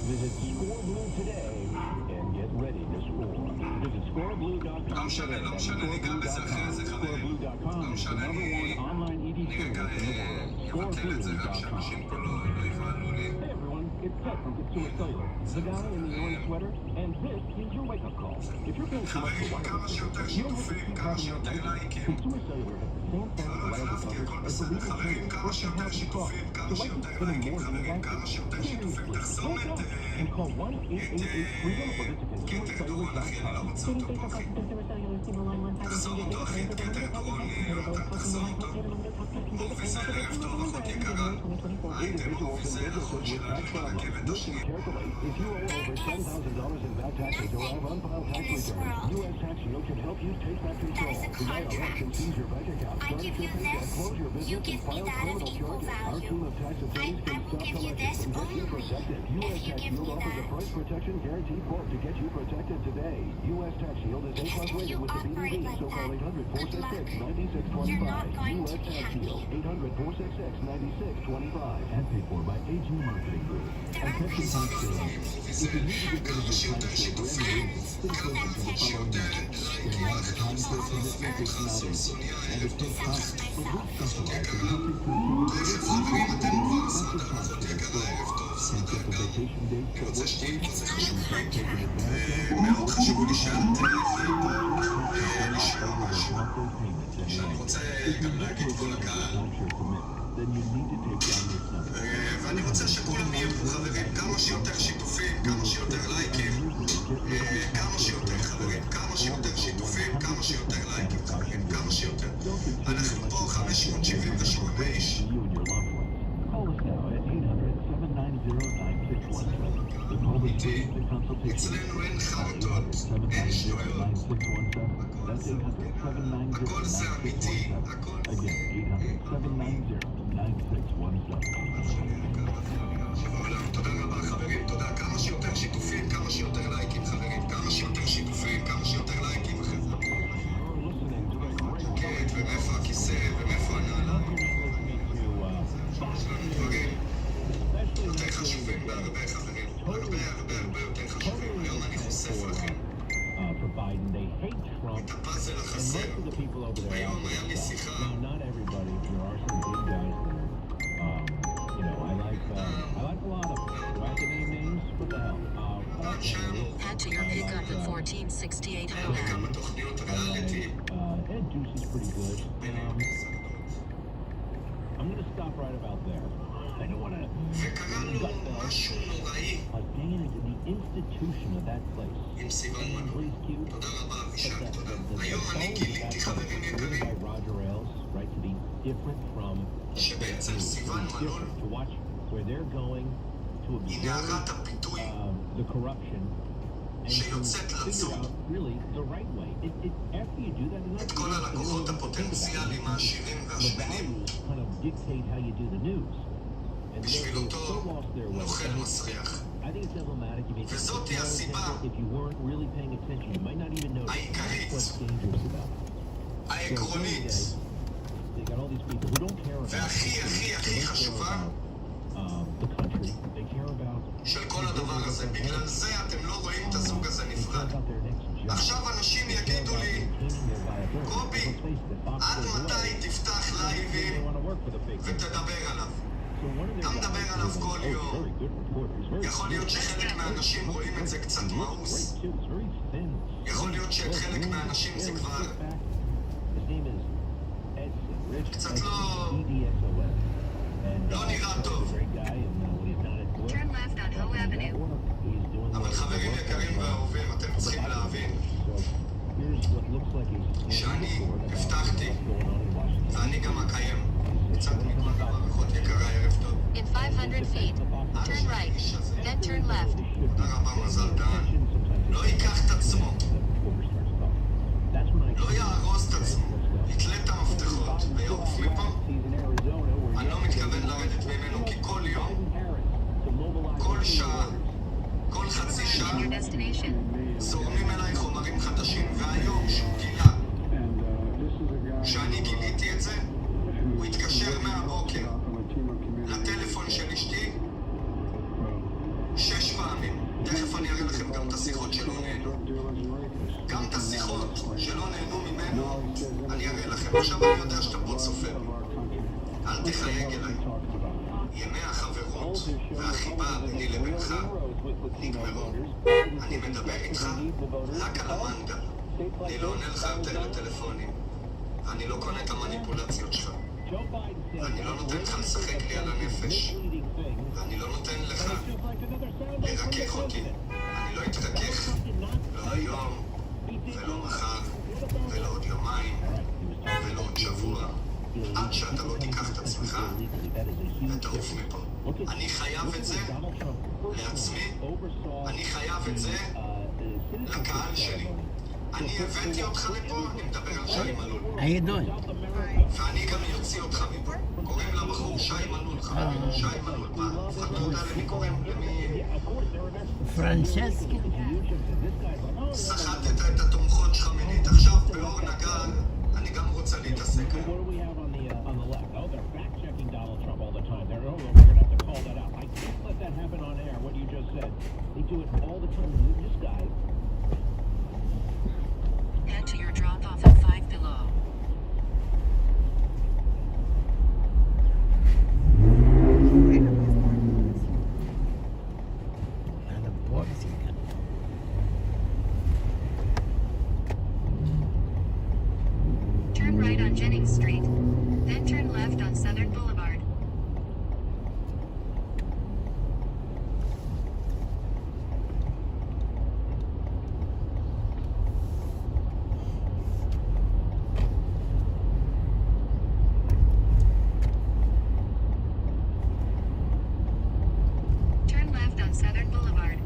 Visit Score Blue today and get ready to score. Visit scoreblue.com today. That's scoreblue.com. Scoreblue.com is the #1 online ED service in the world. Scoreblue.com. Hey everyone, it's Ted from Consumer Cellular, the guy in the orange sweater, and this is your wake-up call. If you're paying too much for wireless service, you don't have to keep having your license. Consumer Cellular has the same plan for wireless coverage as the legal carrier first and half the cost. So why keep spending more than you'd like to? Seriously, wake up and call 1-888-FREEDOM or visit ConsumerCellular.com. Savings based on cost of Consumer Cellular, single line, one time, and single data plans with unlimited talk and text, compatible with postpaid and postpaid unlimited talk, text, and data plans offered by T-Mobile and Verizon January 2024. Individuals and businesses with tax problems. Listen carefully. If you owe over $10,000 in back taxes or have unfiled tax returns, U.S. Tax Shield can help you take back control. The IRS can seize your bank account, garnish your paycheck, close your business, and file criminal charges. Our team of tax attorneys can stop collections and Protected. U.S. Tax Shield offers a price protection guarantee quote to get you protected today. U.S. Tax Shield is A+ rated with the BDD, so call 800-466-9625. U.S. Tax Shield, 800-466-9625. And paid for by AG Marketing Group. Attention taxpayers. If you need to get rid of your tax shield for any reason, please listen to the following message. There are times where commitment is not easy, and it takes time, but we specialize in helping people get it simple vacation dates that work for you. מאוד חשוב לי שאת שאני רוצה גם להגיד כל הקהל ואני רוצה שכולם יהיו חברים, כמה שיותר שיתופים, כמה שיותר לייקים, כמה שיותר חברים, כמה שיותר שיתופים, כמה שיותר לייקים חברים, כמה שיותר. אנחנו פה 578 איש. אצלנו אין חרטות, אין שטויות, הכל זה אמיתי, הכל. תודה רבה חברים, תודה. כמה שיותר שיתופים, כמה שיותר לייקים חברים, כמה שיותר שיתופים, כמה שיותר לייקים חבר'ה. שקט, ומאיפה הכיסא, ומאיפה הנעלה. יש לנו דברים יותר חשובים בהרבה חברים, הרבה יותר חשובים. היום אני חושף לכם את הפאזל החסר. היום היה לי שיחה Head to your pickup at 1468 כמה תוכניות ריאליטי. I'm going to stop right about there. I don't want to... וקראנו משהו נוראי. Again, into the institution of that place. עם סיוון מלול. תודה רבה, אבישג, תודה. היום אני גיליתי חברים יקרים. שבעצם סיוון מלול היא נערת הפיתוי שיוצאת לצוד את כל הלקוחות הפוטנציאליים העשירים והשמנים בשביל אותו נוכל מסריח. וזאת היא הסיבה העיקרית, העקרונית, והכי הכי הכי חשובה של כל הדבר הזה. בגלל זה אתם לא רואים את הזוג הזה נפרד. עכשיו אנשים יגידו לי, קובי, עד מתי תפתח לייבים ותדבר עליו? אתה מדבר עליו כל יום. יכול להיות שחלק מהאנשים רואים את זה קצת מאוס. יכול להיות שחלק מהאנשים זה כבר קצת לא נראה טוב. אבל חברים יקרים ואהובים, אתם צריכים להבין שאני הבטחתי ואני גם אקיים. קצת מכל במערכות יקרה, ערב טוב. In 500 feet, turn right, then turn left. תודה רבה מזל דן. לא ייקח את עצמו, לא יארוז את עצמו, יתלה את המפתחות ויעוף מפה. אני לא מתכוון לרדת ממנו כי כל יום, כל שעה, כל חצי שעה זורמים אליי חומרים חדשים. והיום שהוא גילה שאני גיליתי את זה, הוא התקשר מהבוקר לטלפון של אשתי 6 פעמים. תכף אני אראה לכם גם את השיחות שלא נהנו. גם את השיחות שלא נהנו ממנו אני אראה לכם. עכשיו אני יודע שאתה פה צופה, אל תחייג אליי. ימי החברות והחיבה ביני לבינך נגמרו. אני מדבר איתך רק על המנגה. אני לא עונה לך יותר לטלפונים. אני לא קונה את המניפולציות שלך. אני לא נותן לך לשחק לי על הנפש. ואני לא נותן לך לרכך אותי. אני לא אתרכך, לא היום, ולא מחר, ולא עוד יומיים, ולא עוד שבוע, עד שאתה לא תיקח את עצמך ותעוף מפה. אני חייב את זה לעצמי, אני חייב את זה לקהל שלי. אני הבאתי אותך לפה, אני מדבר על שי מלול. How you doing? ואני גם יוציא אותך מפה. קוראים לבחור שי מלול, חברים. שי מלול. מה? אף אחד לא יודע למי קוראים? למי... Francesca? סחטת את התומכות שלך מינית. עכשיו באור נגל, אני גם רוצה להתעסק. What do we have on the left? Oh, they're fact-checking Donald Trump all the time. We're going to have to call that out. I can't let that happen on air, what you just said. They do it all the time. This guy... Head to your drop-off at 5 below. Turn right on Jennings Street, then turn left on Southern Boulevard. Turn left on Southern Boulevard.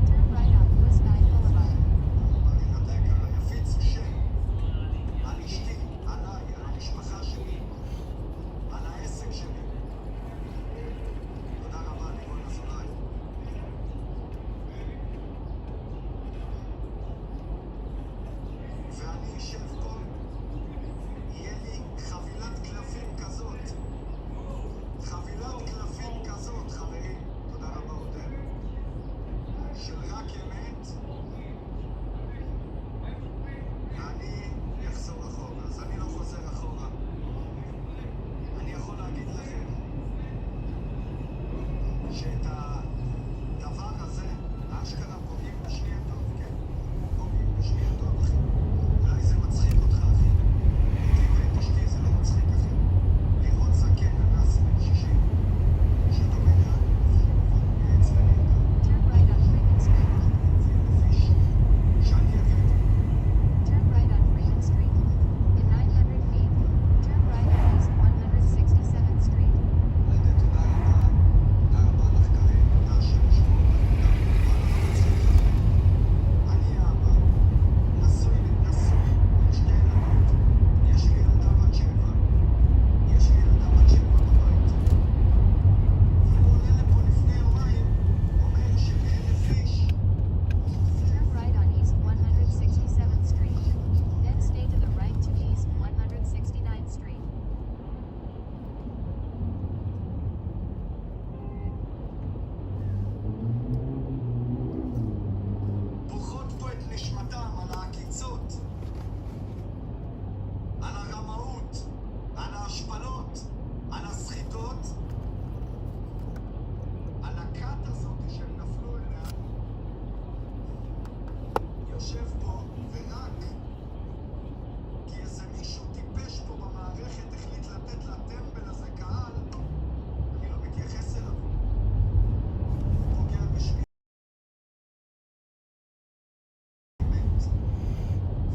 Turn right on West 9 Boulevard. יפיצו שם על אשתי, עליי, על המשפחה שלי, על העסק שלי. תודה רבה, לירון אזולאי. ואני אשב פה, יהיה לי חבילת קלפים כזאת. חבילת קלפים כזאת, חברים. תודה רבה, עודד. של רק אמת. אני אחזור אחורה, אז אני לא חוזר אחורה. אני יכול להגיד לכם שאת הדבר הזה, האשכרה פוגעים בשנייה טוב, כן? פוגעים בשנייה טוב, אחי. אולי זה מצחיק אותך, אחי. אותי ואת אשתי זה לא מצחיק, אחי. לראות זקן אנס בן 60, שדומה לעץ ונהדר. Turn right on Freeman Street. ופיש, שאני הבאתי. Turn right on Freeman Street. In 900 feet, turn right on East 167th Street. תודה רבה לך, קארין. תודה השם ישמור אותך. אני אבא, נשוי עם שתי ילדות. יש לי ילדה בת 7. יש לי ילדה בת 7 בבית. והוא עולה לפה לפני יומיים, אומר שב-1,000 איש. Turn right on East 167th Street. Then stay to the right to East 169th Street. בוכות פה את נשמתם על העקיצות, על הרמאות, על ההשפלות, על הסחיטות, על הכת הזאת שהם נפלו אליה. יושב פה ורק כי איזה מישהו טיפש פה במערכת החליט לתת לטמבל הזה קהל, אני לא מתייחס אליו. הוא פוגע בשמי.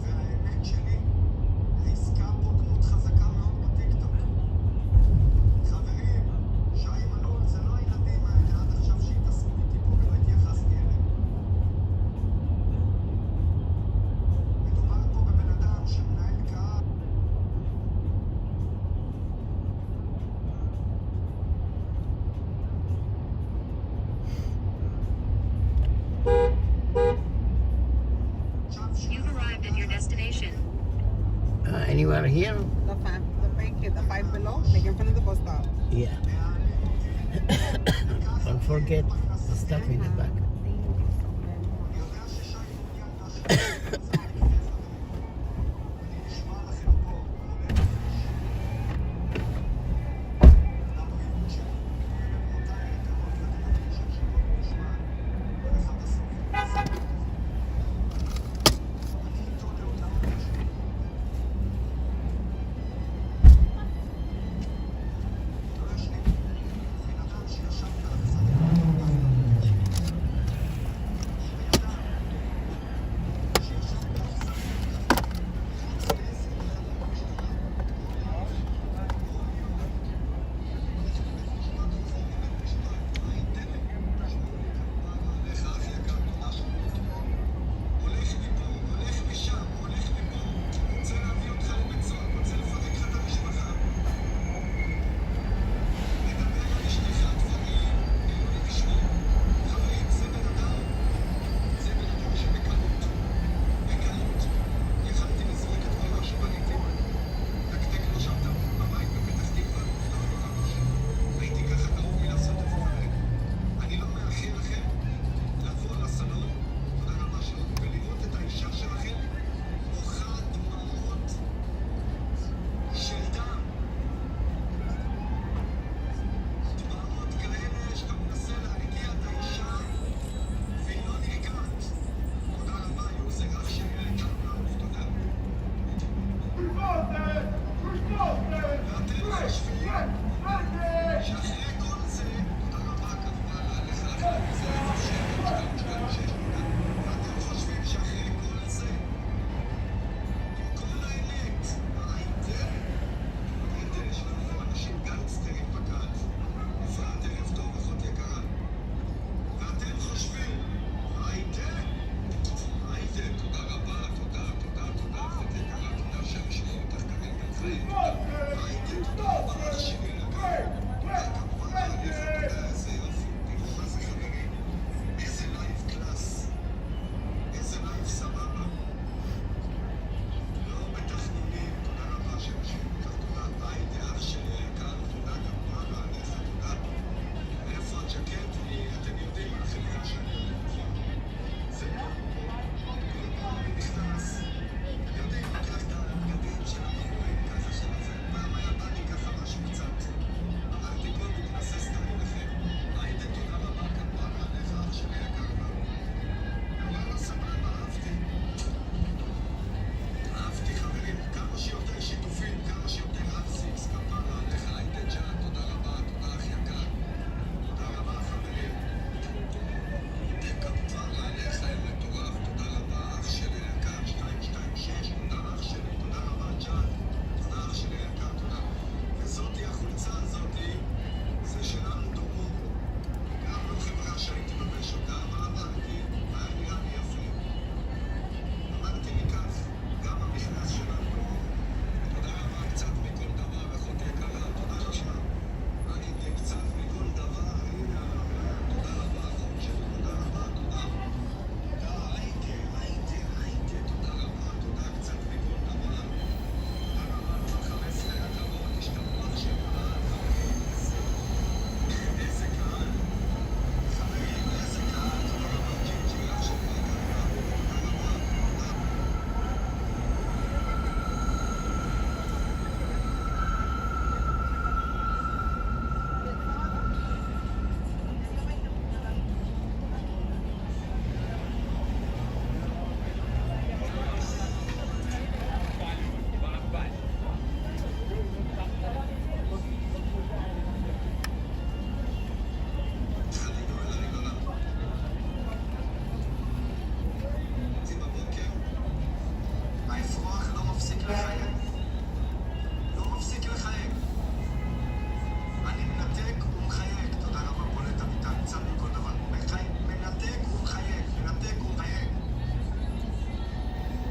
והאמת שלי, ריסקה פה דמות חזקה מאוד בטיקטוק. חברים, שי מלול זה לא הילדים האלה עד עכשיו שהתעסקו איתי פה ולא התייחסתי אליהם. מדובר פה בבן אדם שמנהל קהל. You've arrived at your destination. Anywhere here? The bank here, the 5 below, like in front of the bus stop. Yeah. Don't forget the stuff in the back. ראיתי את הבא שלי יקר. כמובן להניח, אתה יודע, איזה יופי. תראו מה זה חברים. איזה לייב קלאס. איזה לייב סבבה. לא בתחנונים, תודה רבה שאנשים אותך, תודה. הייתי אח שלי יקר, תודה גם וואלה עליך, תודה. איפה הג'קט? אתם יודעים, החברה שאני יודעת. זה לא. אני נכנס. אתם יודעים, לוקח את הבגדים של הבחורים ככה של הזה. פעם היה בא לי ככה משהו קצת. אמרתי, בוא מתנסס תמיד לכם. הייתם תודה רבה כמובן עליך, אח שלי יקר. וואלה, סבבה, אהבתי חברים, כמה שיותר שיתופים, כמה שיותר אבסיקס, כפרה עליך, הייתם ג'אט, תודה רבה, תודה אח יקר. תודה רבה חברים. כפרה עליך, מטורף, תודה רבה, אח שלי יקר, 226, תודה אח שלי, תודה רבה ג'אט, תודה אח שלי יקר, תודה. וזאתי החולצה הזאתי, זה שלנו דומו. גם לא חברה שהייתי ממש אותה, אבל אמרתי, והיה נראה לי יפה. אמרתי לי כך, גם המכנס שלנו דומו. תודה רבה, קצת מכל דבר, אחותי יקרה, תודה רבה. הייתי קצת מכל דבר, הנה, תודה רבה, אחות שלי, תודה רבה, תודה. הייתי, תודה רבה, תודה, קצת מכל דבר. תודה רבה, כבר 15 רכבות, השתבח שם קהל, חברים. איזה קהל. חברים, איזה קהל, תודה רבה, ג'ינג'י, אח שלי יקרה. תודה רבה, תודה. יוצאים בבוקר, האפרוח לא מפסיק לחייג. לא מפסיק לחייג. אני מנתק ומחייג. תודה רבה, בולט אמיתה, קצת מכל דבר. מנתק ומחייג, מנתק ומחייג.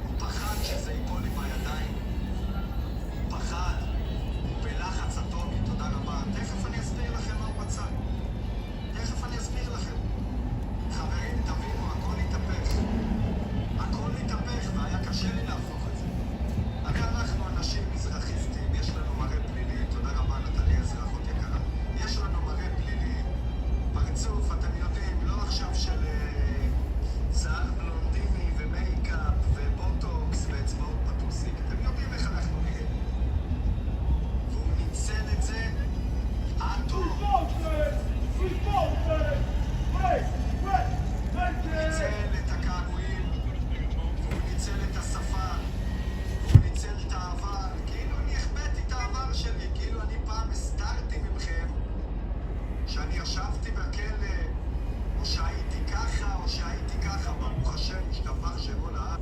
הוא פחד שזה ייפול לי בידיים. הוא פחד. הוא בלחץ אטומי, תודה רבה. תכף אני אסביר לכם מה הוא מצא. תכף אני אסביר לכם. חברים, תבינו, הכל התהפך. הכל התהפך והיה קשה לי להפוך את זה. הרי אנחנו אנשים מזרחיסטים, יש לנו מראה פלילי, תודה רבה נטלי אזרחות יקרה. יש לנו מראה פלילי, פרצוף, אתם יודעים, לא עכשיו של שיער בלונדיני ומייקאפ ובוטוקס ואצבעות פטוסיק. אתם יודעים איך אנחנו נראים. והוא ניצל את זה עד תום. הוא ניצל את הקעקועים, והוא ניצל את השפה, והוא ניצל את העבר. כאילו אני החבאתי את העבר שלי, כאילו אני פעם הסתרתי ממכם שאני ישבתי בכלא, או שהייתי ככה, או שהייתי ככה. ברוך השם, השתבח שמו לעד.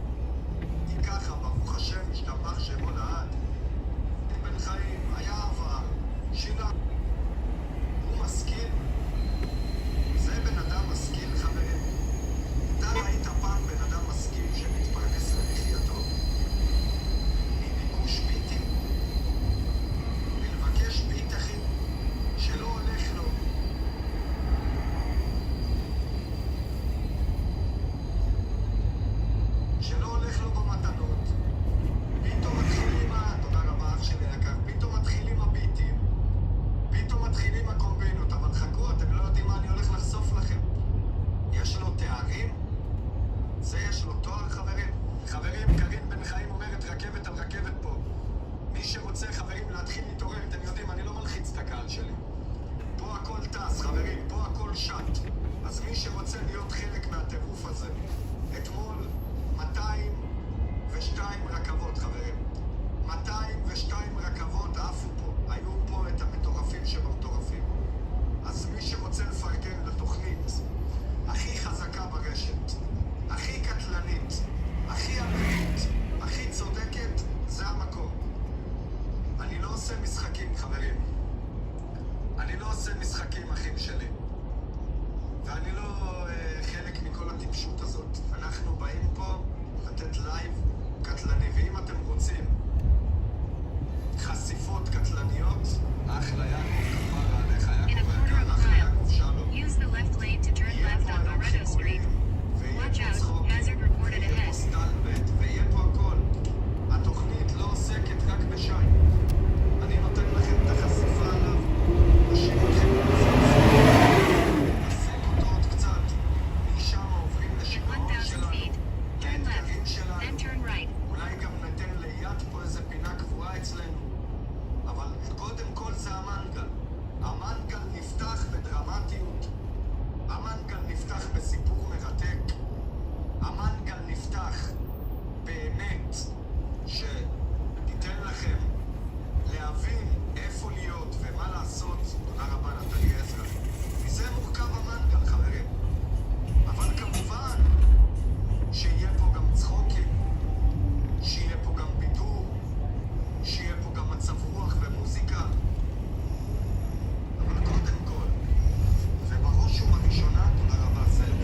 היא ככה, ברוך השם, השתבח שמו לעד. בן חיים, היה עבר, שינה. הוא משכיל. זה בן אדם משכיל, חברים. אתה ראית פעם בן אדם משכיל שמתפרנס למחייתו מביקוש ביטים? מלבקש ביט, אחי, שלא הולך לו. שלא הולך לו במתנות. פתאום מתחילים תודה רבה אח שלי יקר, פתאום מתחילים הביטים, פתאום מתחילים הקומבינות, אבל חכו, אתם לא יודעים מה אני הולך לחשוף לכם. יש לו תארים? זה יש לו תואר, חברים? חברים, קרין בן חיים אומרת רכבת על רכבת פה. מי שרוצה, חברים, להתחיל להתעורר, אתם יודעים, אני לא מלחיץ את הקהל שלי. פה הכל טס, חברים, פה הכל שט. אז מי שרוצה להיות חלק מהטירוף הזה, אתמול 202 רכבות, חברים. 202 רכבות עפו פה. היו פה את המטורפים שבמטורפים. אז מי שרוצה לפרגן לתוכנית הכי חזקה ברשת, הכי קטלנית, הכי אמיתית, הכי צודקת, זה המקום. אני לא עושה משחקים, חברים. אני לא עושה משחקים, אחים שלי. ואני לא חלק מכל הטיפשות הזאת. אנחנו באים פה לתת לייב קטלני, ואם אתם רוצים אחלה יעקב, כפרה עליך, In a יעקב quarter היקר, of a אחלה יעקב mile, שלום. use the left lane to turn יהיה left פה on היום Loretto Street. חיבורים, Watch ויהיה פה out, צחוקים, hazard reported ויהיה פה ahead. סטלבט, ויהיה פה הכל. התוכנית לא עוסקת רק בשי. אני נותן לכם את החשיפה עליו, משאיר אתכם נסק אותו עוד קצת, משם עוברים לשיגעון 1,000 שלנו, feet. Turn לאתגרים left, שלנו. then turn right. אולי גם ניתן ליד פה איזה פינה קבועה אצלנו. אבל קודם כל זה המנגל. המנגל נפתח בדרמטיות. המנגל נפתח בסיפור מרתק. המנגל נפתח באמת שתיתן לכם להבין איפה להיות ומה לעשות. תודה רבה נטלי עזרא. מזה מורכב המנגל, חברים. אבל כמובן שיהיה פה גם צחוקים, שיהיה פה גם בידור, שיהיה פה גם מצב רוח ומוזיקה. אבל קודם כל, ובראש ובראשונה, תודה רבה סלט.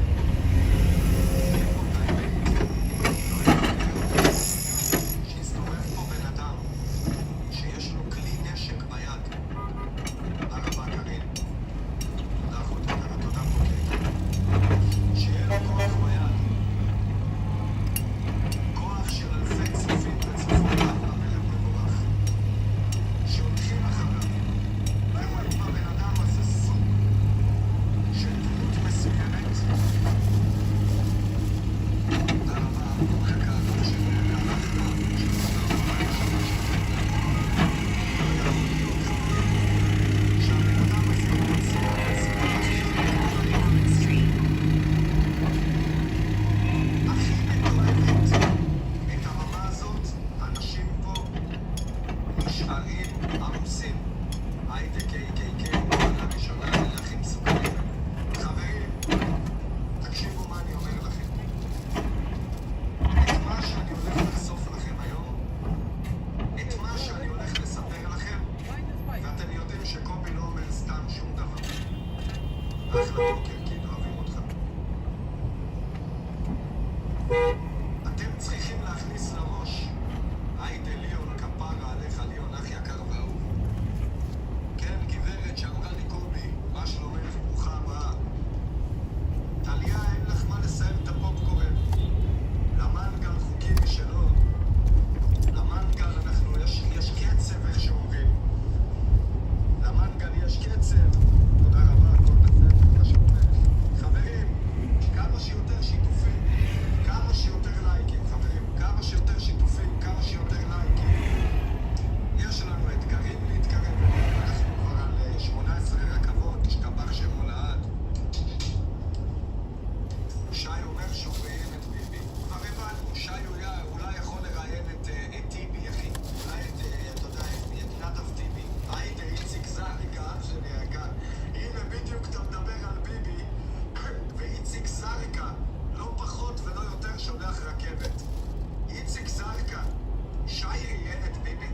שיהיה פה את האמת. לא יכול להיות שיסתובב פה בן אדם שיש לו כלי נשק ביד. תודה רבה קרין. תודה אחות יקרה, תודה פוקט. שיהיה לו כוח ביד. כוח של אלפי צופים וצופות במלך מבורך שהולכים אחריו ורואים בבן אדם הזה סוג של דמות מסוימת. תודה רבה, אבו יקר, שהלכת, שהבן אדם הזה הוא מציע הכי מתועבת. את הרמה הזאת, אנשים פה נשארים עמוסים. היידה KKK, לראשונה אלה הכי מסוכנים. חברים, תקשיבו מה אני אומר לכם. את מה שאני הולך לחשוף לכם היום, את מה שאני הולך לספר לכם, ואתם יודעים שקובי לא אומר סתם שום דבר. אחלה בוקר, קיד, אוהבים אותך. אתם צריכים להכניס לראש, היידה ליאון, כפרה עליך ליאון, אח יקר ואהוב. כן, גברת שאמרה לי קובי, מה שלומך, ברוכה הבאה. טליה, אין לך מה לסיים את הפופקורן. למנגל חוקים משלו. למנגל יש קצב, איך שאומרים. למנגל יש קצב. תודה רבה, הכל בסדר, מה שאומר. חברים, כמה שיותר שיתופים, כמה שיותר לייקים, חברים, כמה שיותר שיתופים, כמה שיותר לייקים. יש לנו אתגרים להתקרב אליהם, אנחנו כבר על 18 רכבות, השתבח שמו לעד. שי אומר שהוא ראיין את ביבי. כבר הבנו, שי אולי יכול לראיין את טיבי, אחי. אולי אתה יודע, את נדב טיבי. היידה, איציק זריק, האח שלי היקר. הנה, בדיוק אתה מדבר על ביבי, ואיציק זריקה, לא פחות ולא יותר שולח רכבת. איציק זריקה, שי ראיין את ביבי?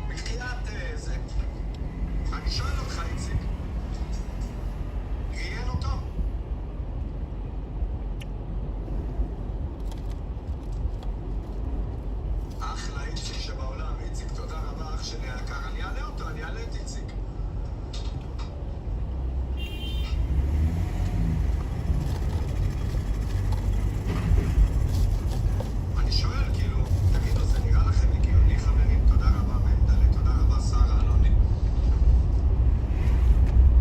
בחייאת זה. אני שואל אותך, איציק, ראיין אותו? אחלה איציק שבעולם. איציק, תודה רבה, אח שלי היקר. אני אעלה אותו, אני אעלה את איציק. אני שואל, כאילו, תגידו, זה נראה לכם הגיוני, חברים? תודה רבה, מנדלה, תודה רבה, שרה, אלוני.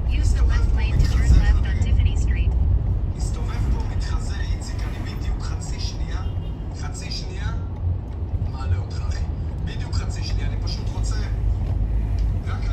Use the left lane to turn left on Tiffany Street. מסתובב פה מתחזה, איציק, אני בדיוק חצי שנייה, מעלה אותך, אחי. בדיוק חצי שנייה, אני פשוט רוצה רק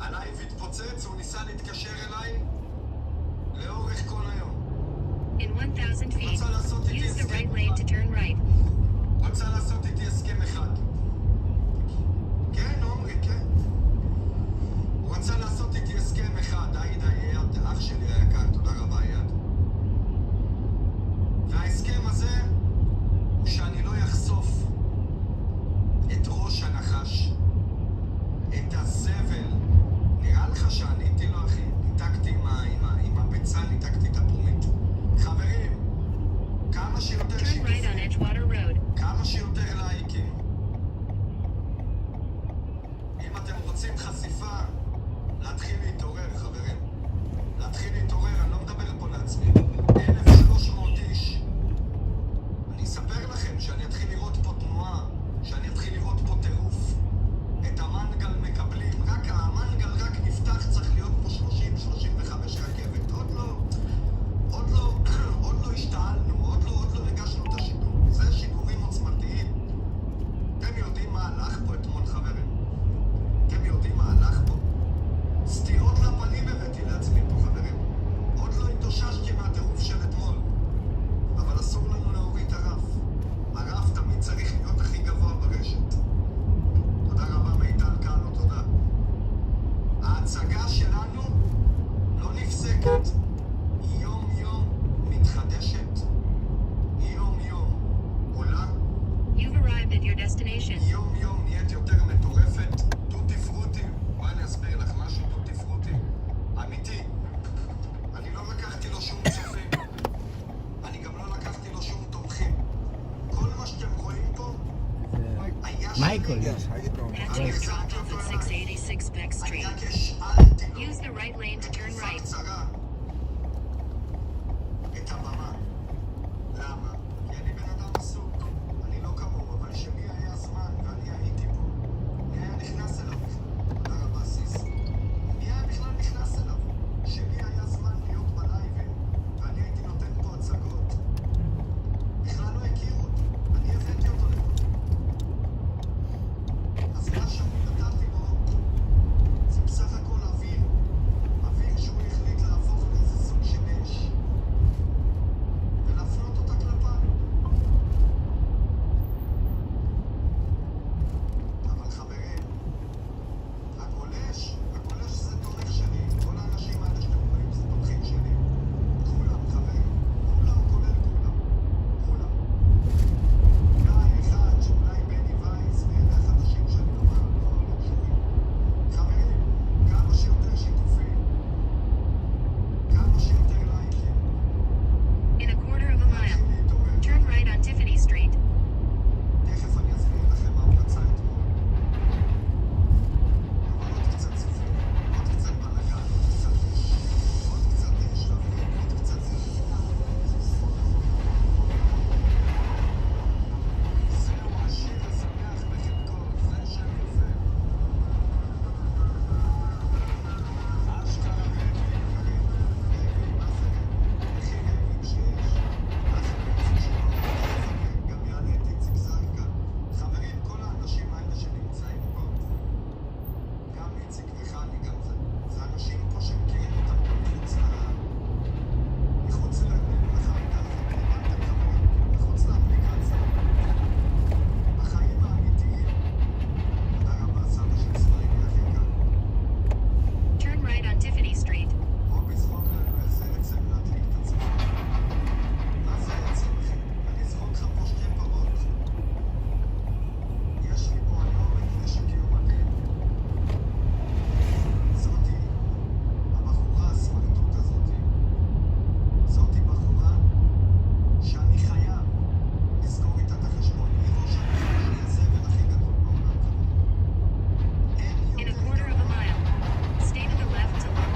הלייב התפוצץ, הוא ניסה להתקשר אליי לאורך כל היום. In 1,000 feet, use the right lane to turn right. רצה לעשות איתי הסכם אחד. כן, עומרי, כן. הוא רצה לעשות איתי הסכם אחד. עאידה, יד, אח שלי היקר, תודה רבה, יד. וההסכם הזה הוא שאני לא יחשוף את ראש הנחש, את הזבל. נראה לך שעניתי לו, אחי? ניתקתי עם הביצה, ניתקתי את הפומית. חברים, כמה שיותר שיתופים, כמה שיותר לייקים. אם אתם רוצים חשיפה, להתחיל להתעורר, חברים. להתחיל להתעורר, אני לא מדבר פה לעצמי. 1,300 איש. אני אספר לכם שאני אתחיל לראות פה תנועה, שאני אתחיל לראות פה טירוף. את המנגל מקבלים, רק המנגל רק נפתח, צריך להיות פה 30-35 רכבת. עוד לא השתעלנו, עוד לא הגשנו את השידור. זה שידורים עוצמתיים. אתם יודעים מה הלך פה אתמול, חברים? אתם יודעים מה הלך פה? סתירות לפנים הבאתי לעצמי פה, חברים. עוד לא התאוששתי מהטירוף של אתמול. אבל אסור לנו להוריד את הרף. הרף תמיד צריך להיות הכי גבוה ברשת. תודה רבה מיטל קאלו, תודה. ההצגה שלנו לא נפסקת. יום יום מתחדשת. יום יום עולה. You've arrived at your destination. יום יום נהיית יותר מטורפת. טוטי פרוטי. בואי אני אסביר לך משהו, טוטי פרוטי. אמיתי. אני לא לקחתי לו שום צופים. אני גם לא לקחתי לו שום תומכים. כל מה שאתם רואים פה מייקל. Matching your drop off at 686 Beck Street. Use the right lane to turn right. את הבמה. למה? כי אני בן אדם עסוק. אני לא כמוהו, אבל שמי היה זמן ואני הייתי פה. מי היה נכנס אליו בכלל? תודה רבה, סיס. מי היה בכלל נכנס אליו? שמי היה זמן להיות בלייבים ואני הייתי נותן פה הצגות. בכלל לא הכירו אותו. אני הבאתי אותו לפה. אז מה שאני נתתי לו זה בסך הכל אוויר. אוויר שהוא החליט להפוך לאיזה סוג של אש. ולהפנות אותה כלפיי. אבל חברים, הגולש זה תומך שלי. כל האנשים האלה שאתם רואים זה תומכים שלי. כולם, חברים. כולם, כולל כולם. כולם. גיא אחד שאולי בני וייס ואלה החדשים שאני לא קשורים. חברים, כמה שיותר שיתופים. כמה שיותר לייקים. In a quarter of a mile, turn right on Tiffany Street. תכף אני אסביר לכם מה הוא רצה אתמול. אבל עוד קצת צופים, עוד קצת בלגן, עוד קצת אש. עוד קצת אש, חברים, עוד קצת זה. זהו השיר השמח בחלקו, זה שם יפה. אשכרה רבי, חברים. רבי, מה זה רבי? הכי רבים שיש. אחרי איזה שלום, גם יעלה את איציק זרקה. חברים, כל האנשים האלה שנמצאים פה, גם איציק וחני, גם זה אנשים פה שמכירים אותם גם מחוץ לחייתה הזאת, הבנתם חברים? מחוץ לאפליקציה. החיים האמיתיים. תודה רבה, סבא של ספריני הכי יקר. Turn right on Tiffany Street. בוא בזרוק לנו איזה עצם להדליק את עצמי. מה זה עצם, אחי? אני אזרוק לך פה שתי פרות. יש לי פה היום את נשק יומני. זאתי, הבחורה הסמרטוט הזאתי. זאתי בחורה שאני חייב לסגור איתה את החשבון. היא ראש הממשלה, היא הזבל הכי גדול בעולם. In a quarter of a mile, stay to the left to Long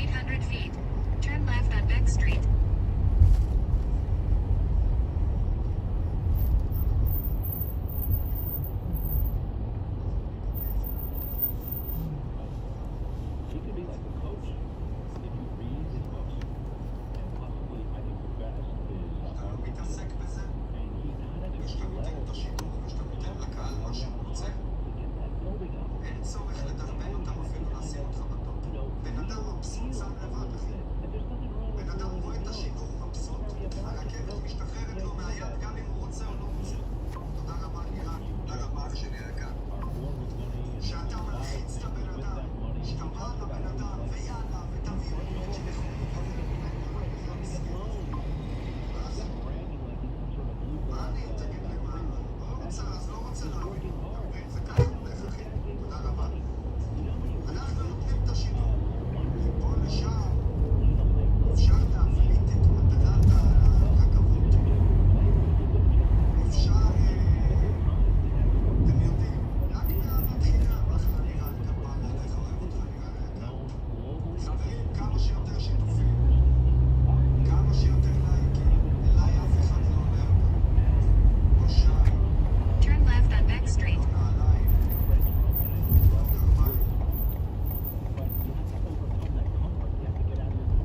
800 feet. Turn left on Beck Street. He could be like a coach if you read his books. And possibly, I think the best is אתה לא מתעסק בזה? יש לך נותן את השידור ושאתה נותן לקהל מה שהוא רוצה? אין צורך לדרבן אותם אפילו לשים אותך בטופ. בן אדם מבסוט שם לבד אחי. בן אדם רואה את השידור מבסוט, הרכבת משתחררת לו מהיד גם אם הוא רוצה או לא רוצה. תודה רבה לירן, תודה רבה אח שלי היקר. שאתה מלחיץ את הבן אדם, שאתה בא לבן אדם ויאללה ותביאו ותלכו מה אני תגיד למה? לא רוצה, אז לא רוצה להבין. זה ככה הולך אחי, תודה רבה. אנחנו נותנים את השידור. פה לשם אפשר להבליט את מטרת הרכבות. אפשר, אתם יודעים, רק מאהבת חינם, אחלה נראה לי כפרה עליך, אוהב אותך נראה לי יקר. חברים, כמה שיותר שיתופים, כמה שיותר לייקים, אליי אף אחד לא אומר. ראשי, Turn left on Beck Street. נעליים, גרביים.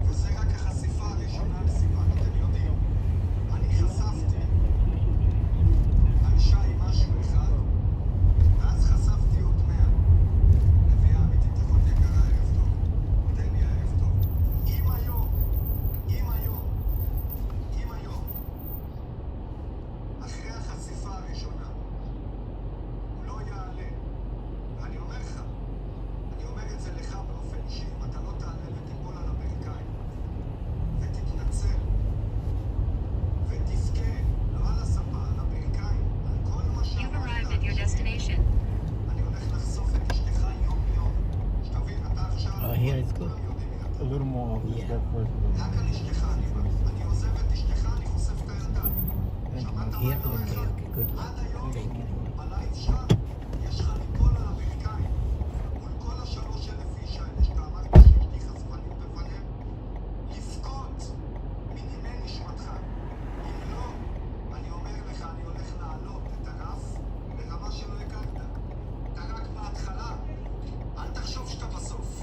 וזה רק החשיפה הראשונה לסיוון, אתם יודעים. אני חשפתי על שי משהו אחד, ואז חשפתי עוד 100. נביאה אמיתית, אחות יקרה, ערב טוב. תן לי ערב טוב. אם היום, אחרי החשיפה הראשונה, הוא לא יעלה. ואני אומר לך, אני אומר את זה לך באופן אישי, אם אתה לא תעלה ותיפול על הברכיים, ותתנצל, ותבכה, לא על הספה, על הברכיים, על כל מה You've שאמרת, arrived at your destination. אני הולך לחשוף את אשתך יום-יום. שתבין, אתה עכשיו, here it's good. A little more off the step first. רק על אשתך אני בא. אני עוזב את אשתך, אני חושף את הילדה. שמעת מה Here, אני אומר okay, לך? okay, good luck. עד היום, Thank you. בלייב שם, יש לך ליפול על הברכיים. מול כל 3,000 איש האלה שאתה אמרת שאשתי חשפנית בפניהם, לבכות מנימי נשמתך. אם לא, אני אומר לך, אני הולך לעלות את הרף ברמה שלא הכרת. אתה רק בהתחלה. אל תחשוב שאתה בסוף.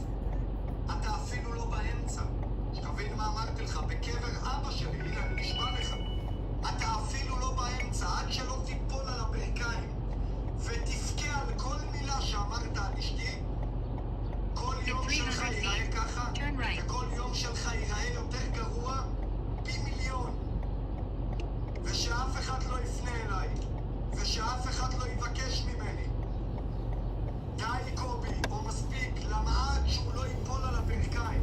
אתה אפילו לא באמצע. שתבין מה אמרתי לך, בקבר אבא שלי, הנה אני נשמע לך. אתה אפילו לא באמצע, עד שלא תיפול על הברכיים ותבכה על כל מילה שאמרת על אשתי. כל יום שלך ייראה ככה, וכל יום שלך ייראה יותר גרוע פי מיליון. ושאף אחד לא יפנה אליי, ושאף אחד לא יבקש ממני. די קובי, או מספיק, למה עד שהוא לא ייפול על הברכיים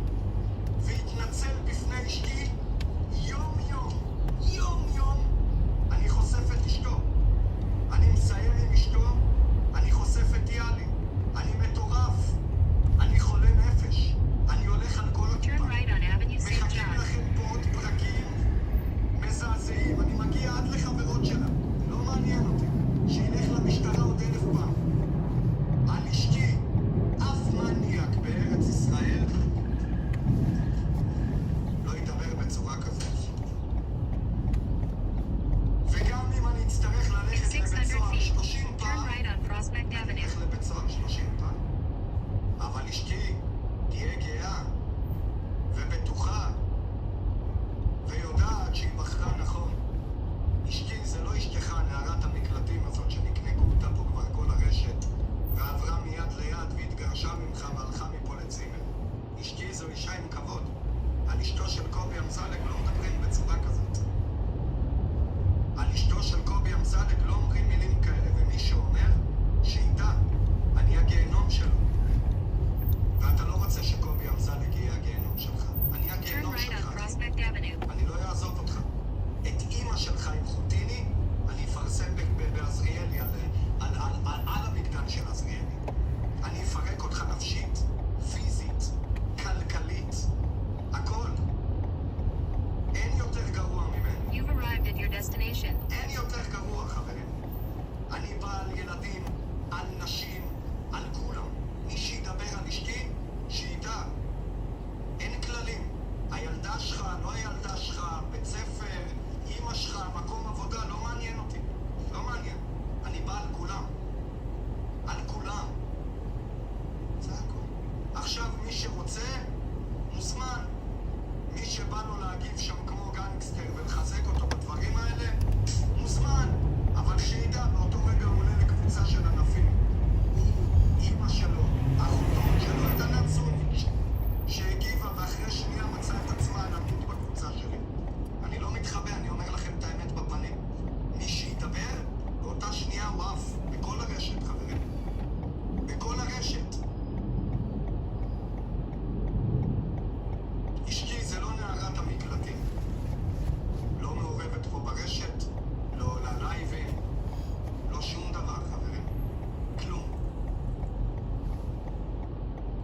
ויתנצל בפני אשתי, יום-יום, אני חושף את אשתו. אני מסיים עם אשתו, אני חושף את יאלי. אני מטורף, אני חולה נפש, אני הולך על כל Turn הקופה. right on Avenue St. מחכים John. לכם פה עוד פרקים מזעזעים. אני מגיע עד לחברות שלה, לא מעניין אותי. שילך למשטרה עוד 1,000 פעם. על אשתי, אף מניאק בארץ ישראל לא ידבר בצורה כזאת. וגם אם אני אצטרך ללכת 600 לבית סוהר feet. 30 Turn פעם, right on Prospect אני Avenue. אלך לבית סוהר 30 פעם. אבל אשתי תהיה גאה ובטוחה ויודעת שהיא בחרה נכון. אשתי זה לא אשתך, נערת המקלטים הזאת שנקנקו אותה פה כבר כל הרשת ועברה מיד ליד והתגרשה ממך והלכה מפה לצימר. אשתי זו אישה עם כבוד. על אשתו של קובי אמסלג לא מדברים בצורה כזאת. על אשתו של קובי אמסלג לא אומרים מילים כאלה, ומי שאומר, שאיתה, אני הגיהנום שלו. ואתה לא רוצה שקובי אמסלג יהיה הגיהנום שלך. אני Turn הגיהנום right on שלך. Prospect Avenue. אני לא אעזוב אותך. את אימא שלך עם חוטיני, אני אפרסם בעזריאלי, על המקדן של עזריאלי. אני אפרק אותך נפשית, פיזית, כלכלית, הכל. אין יותר גרוע ממני. You've arrived at your destination. אין יותר גרוע, חברים. אני בא על ילדים, על נשים, על כולם. מי שידבר על אשתי, שידע. שלך, מקום עבודה, לא מעניין אותי. לא מעניין. אני בא על כולם. על כולם. זה הכל. עכשיו מי שרוצה, מוזמן. מי שבא לו להגיב שם כמו גנגסטר ולחזק אותו בדברים האלה, מוזמן. אבל שידע, באותו רגע הוא עולה לקבוצה של ענפים. אמא שלו, אחותו שלו, את הנצוביץ' שהגיבה ואחרי שנייה מצאה את עצמה למות בקבוצה שלי. אני לא מתחבא, אני אומר לכם את האמת בפנים. מי שידבר, באותה שנייה הוא עף. בכל הרשת, חברים. בכל הרשת. אשתי זה לא נערת המקלטים. לא מעורבת פה ברשת, לא ללייבים, לא שום דבר, חברים. כלום.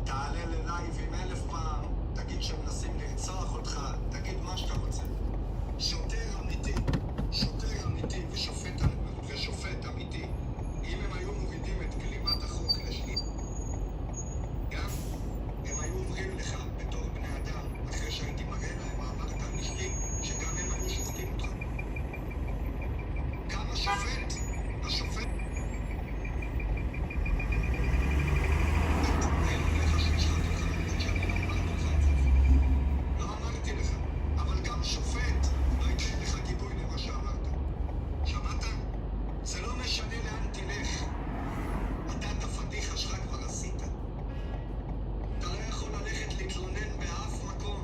תעלה ללייבים 1000 פעם, תגיד שמנסים לרצוח אותך, תגיד מה שאתה רוצה. שוטר אמיתי ושופט אמיתי, אם הם היו מורידים את גלימת החוק לשנייה, הם היו אומרים לך בתור בני אדם, אחרי שהייתי מראה להם מה אמרת על אשתי, שגם הם היו שופטים אותך. גם השופט, לא אמרתי לך, אבל גם שופט לא ייתן לך גיבוי למה שאמרת. שמעת? זה לא משנה לאן תלך. אתה את הפדיחה שלך כבר עשית. אתה לא יכול ללכת להתלונן באף מקום.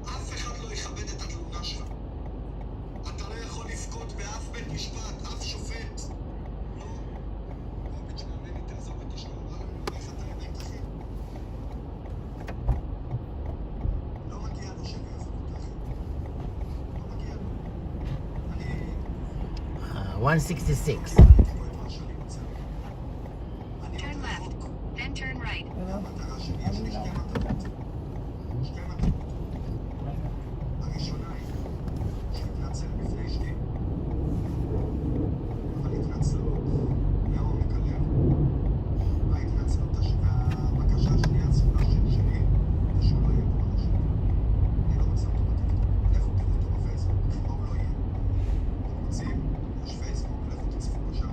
אף אחד לא יכבד את התלונה שלך. אתה לא יכול לבכות באף בית משפט, אף שופט. נו, רוביץ' מאמני, תעזוב את אשתו. וואלה, אני אומר לך את האמת, אחי. לא מגיע לו שאני אעזוב אותך. לא מגיע לו. אני... 166. Turn left, then turn right. המטרה שלי יש לי שתי מטרות. שתי מטרות. הראשונה היא שהתנצל בפני אשתי. אבל התנצלות מעומק הלב. ההתנצלות והבקשה השנייה הצפונה שלי זה שהוא לא יהיה פה ברשת. אני לא רוצה אותו בטיקטוק. לכו תראו אותו בפייסבוק, או לא יהיה. אתם רוצים? יש פייסבוק, לכו תצפו בו שם.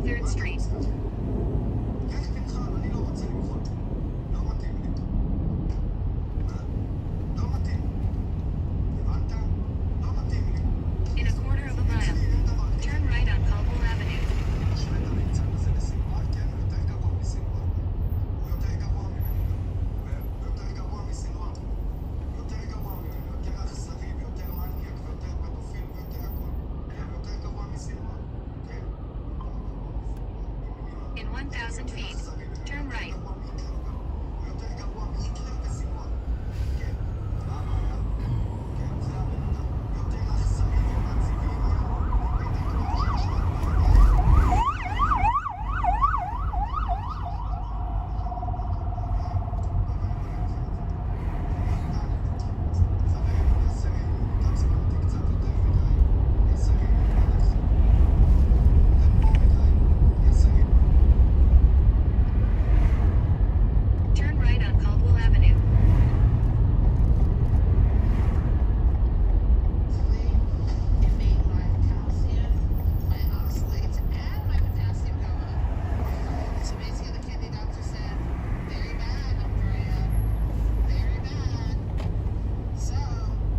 33rd Street. יש ממך, אני לא רוצה למחות. לא מתאים לי. לא מתאים. הבנת? לא מתאים לי. In a quarter of a mile, turn right on Caldwell Avenue. השווית המיצג הזה לסינואר? כן, הוא יותר גרוע מסינואר. הוא יותר גרוע ממנו. הוא יותר גרוע מסינואר. יותר גרוע ממנו. יותר אכזרי ויותר מניאק ויותר פדופיל ויותר הכל. הוא יותר גרוע מסינואר. כן? In 1,000 feet, turn right. הוא יותר גרוע מהיטלר וסינואר. כן. מה הבעיה? כן, זה הבן אדם. יותר אכזרי ונאצי ויותר שיש לו Turn right on Caldwell Avenue. It made my calcium, my oxalates, and my potassium go up. So basically, the kidney doctor said, very bad, Andrea. Very bad. So,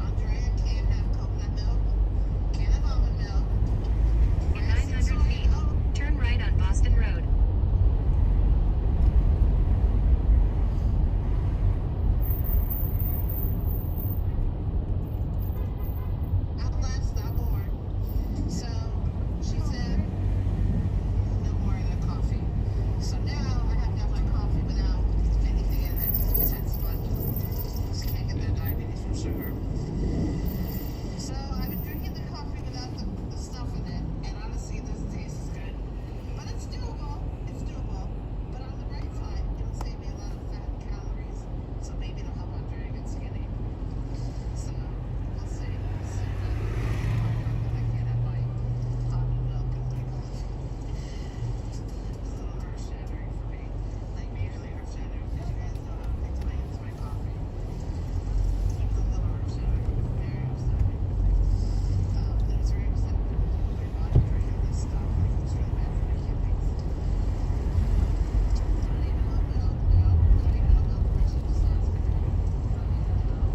Andrea can't have coconut milk, can't have almond milk. In 900 feet, turn right on Boston Road. At last, not more. So, she said, no more of the coffee. So now, I have to have my coffee without anything in it. That's what, just can't get that diabetes from sugar. So, I've been drinking the coffee without the stuff in it, and honestly, it doesn't taste as good. But it's doable. It's doable. But on the bright side, it'll save me a lot of fat and calories. So maybe it'll help Andrea get skinny. So, we'll see. I can't have my almond milk and my coffee. It's a little earth-shattering for me. Like, majorly earth-shattering. You guys know how big I am to my coffee. It's a little earth-shattering. Very upsetting. And it's very upsetting for my body drinking this stuff. Like, it's really bad for my kidneys. Not even almond milk, no. Not even almond milk. She just asked me.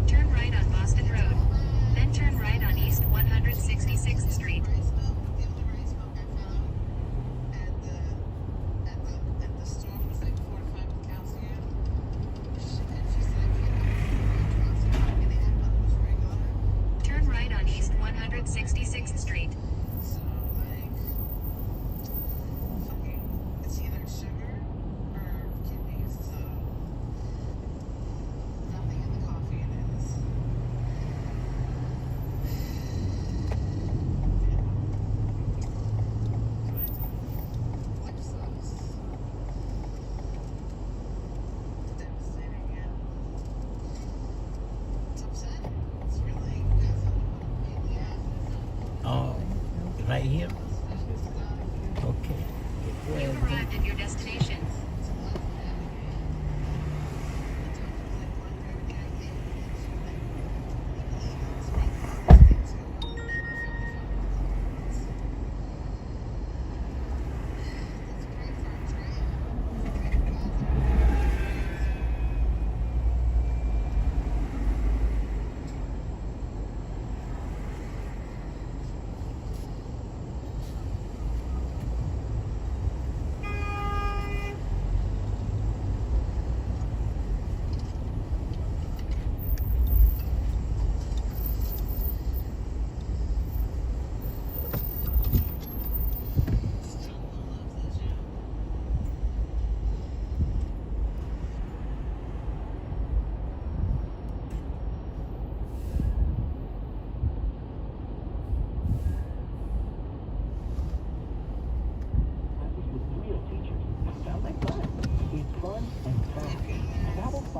Turn right on Boston Road. Then turn right on East 166th Street. Rice milk, the only rice milk I found at the store was like fortified with calcium. And she said I can't have calcium. And they had one that was regular. Turn right on East 166th Street. So like fucking it's either sugar or kidneys. So nothing in the coffee it is. Which sucks. Devastating, yeah. It's upsetting. It's really, you guys don't know what a pain in the ass it is. Oh, right here? Okay. You've arrived at your destination.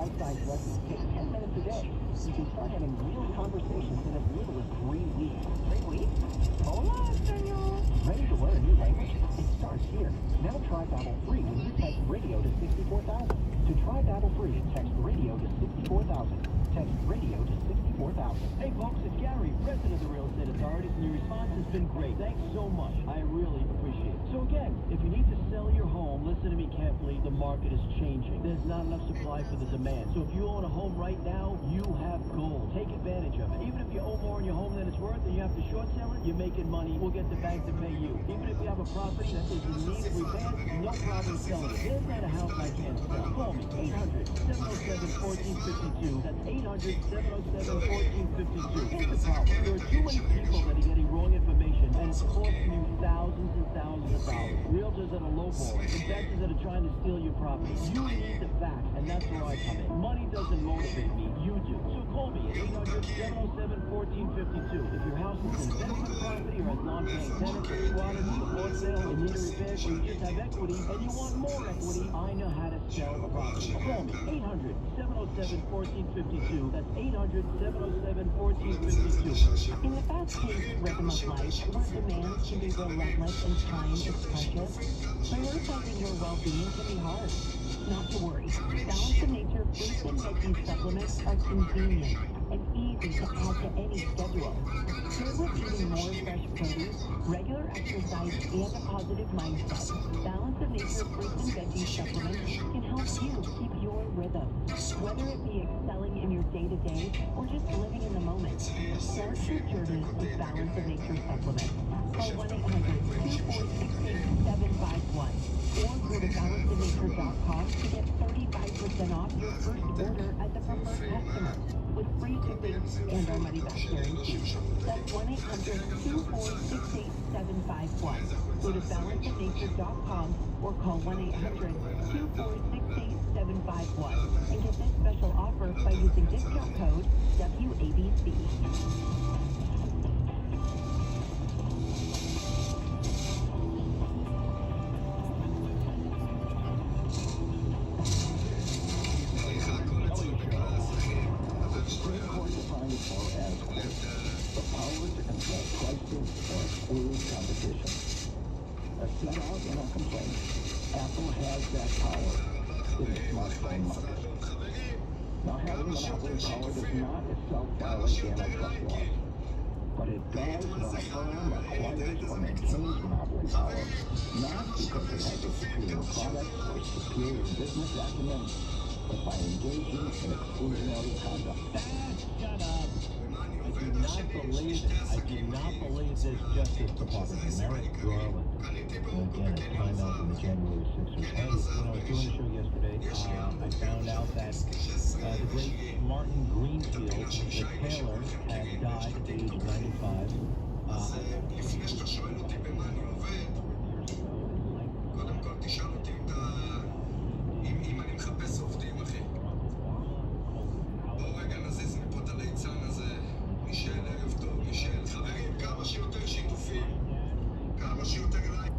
bite-sized lessons take 10 minutes a day. You can start having real conversations in as little as 3 weeks. 3 weeks? Hola, senor. Ready to learn a new language? It starts here. Now try Babel free when you text radio to 64,000. To try Babel free, text radio to 64,000. Text radio to 64,000. Hey folks, it's Gary, president of the Real Estate Authorities, and your response has been great. Thanks so much. I really appreciate it. So again, if you need sell your home, listen to me carefully, the market is changing. There's not enough supply for the demand. So if you own a home right now, you have gold. Take advantage of it. Even if you owe more in your home than it's worth and you have to short sell it, you're making money. We'll get the bank to pay you. Even if you have a property that is in need of repair, no problem selling it. There's not a house I can't sell. Call me, 800-707-1452. That's 800-707-1452. Here's the problem. There are too many people that are getting wrong information, and it's costing you thousands and thousands of dollars. Realtors that are lowballing, investors that are trying to steal your property. You need the facts, and that's where I come in. Money doesn't motivate me, you do. So call me at 800-707-1452. If your house is an investment property or has non-paying tenants or squatters or for sale and need a repair, or you just have equity and you want more equity, I know how to sell a property. Call me, 800-707-1452. That's 800-707-1452. In the fast-paced rhythm of life, where demands can be relentless and time is precious, prioritizing your well-being can be hard. Not to worry, Balance of Nature fruits and veggie supplements are convenient and easy to add to any schedule. Paired with eating more fresh produce, regular exercise, and a positive mindset, Balance of Nature fruits and veggie supplements can help you keep your rhythm. Whether it be excelling in your day-to-day or just living in the moment, start your journey with Balance of Nature supplements. Call 1-800-246-8751 or go to balanceofnature.com to get 35% off your first order as a preferred customer with free shipping and our money-back guarantee. That's 1-800-246-8751. Go to balanceofnature.com or call 1-800-246-8751 and get this special offer by using discount code WABC. Apple has that power in the smartphone market. Now, having monopoly power does not itself violate antitrust laws, but it does when a firm acquires or maintains monopoly power, not because it has a superior product or superior business acumen, but by engaging in exclusionary conduct. Shut up! I do not believe it. I do not believe this Justice Department. Merrick Garland. Again, it's time out in the January 6th. Hey, when I was doing the show yesterday, I found out that the great Martin Greenfield, the tailor, had died at the age of 95. אם אני מחפש עובדים, אחי. בואו רגע נזיז מפה את הליצן הזה. מישל, ערב טוב, מישל. חברים, כמה שיותר שיתופים. כמה שיותר לייק.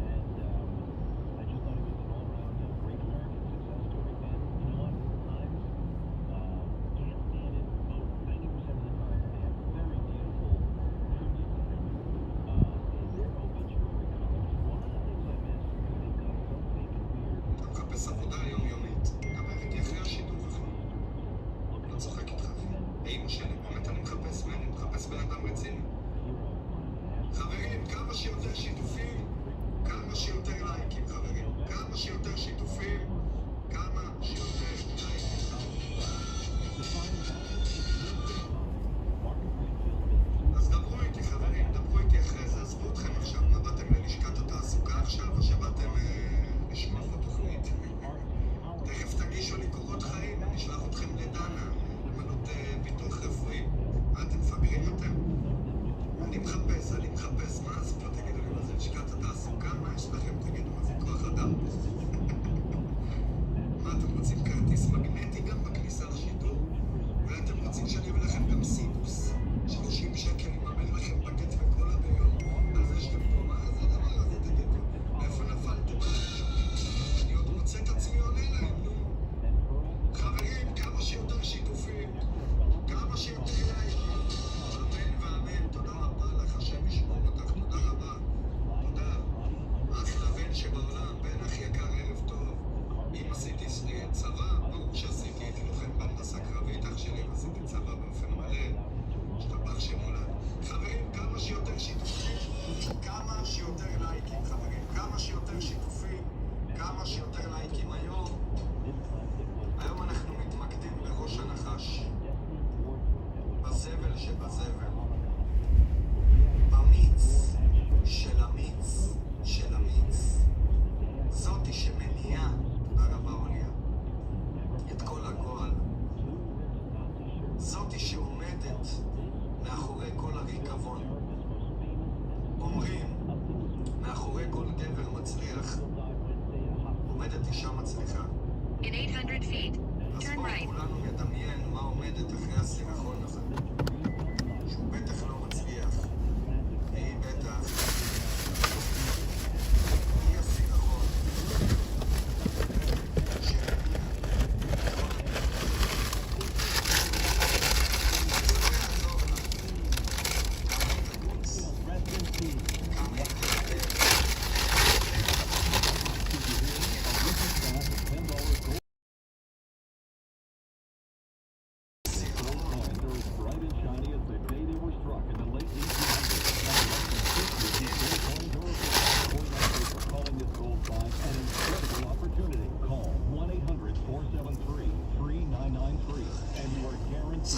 מחפש עבודה יומיומית. דבר איתי אחרי השידור, אחי. לא צוחק איתך. אמא שלי, באמת אני מחפש בן אדם רציני. חברים, כמה שיותר שיתופים, כמה שיותר לייקים, חברים. כמה שיותר שיתופים, כמה שיותר לייקים. אז דברו איתי, חברים, דברו איתי אחרי זה. עזבו אתכם עכשיו. מה באתם ללשכת התעסוקה עכשיו, או שבאתם לשמוע פה תוכנית? תכף תגישו לי קורות חיים, אני אשלח אתכם לדנה, למנות ביטוח רפואי. מה אתם מפגרים אתם? אני מחפש, מה? אז כבר תגידו לי מה זה לשכת התעסוקה? מה יש לכם? תגידו, מה זה כוח אדם? 200 feet. אז Turn בואו right. כולנו נדמיין מה עומדת אחרי הסירחון הזה. שהוא בטח לא מצליח. היא בטח. היא הסירחון.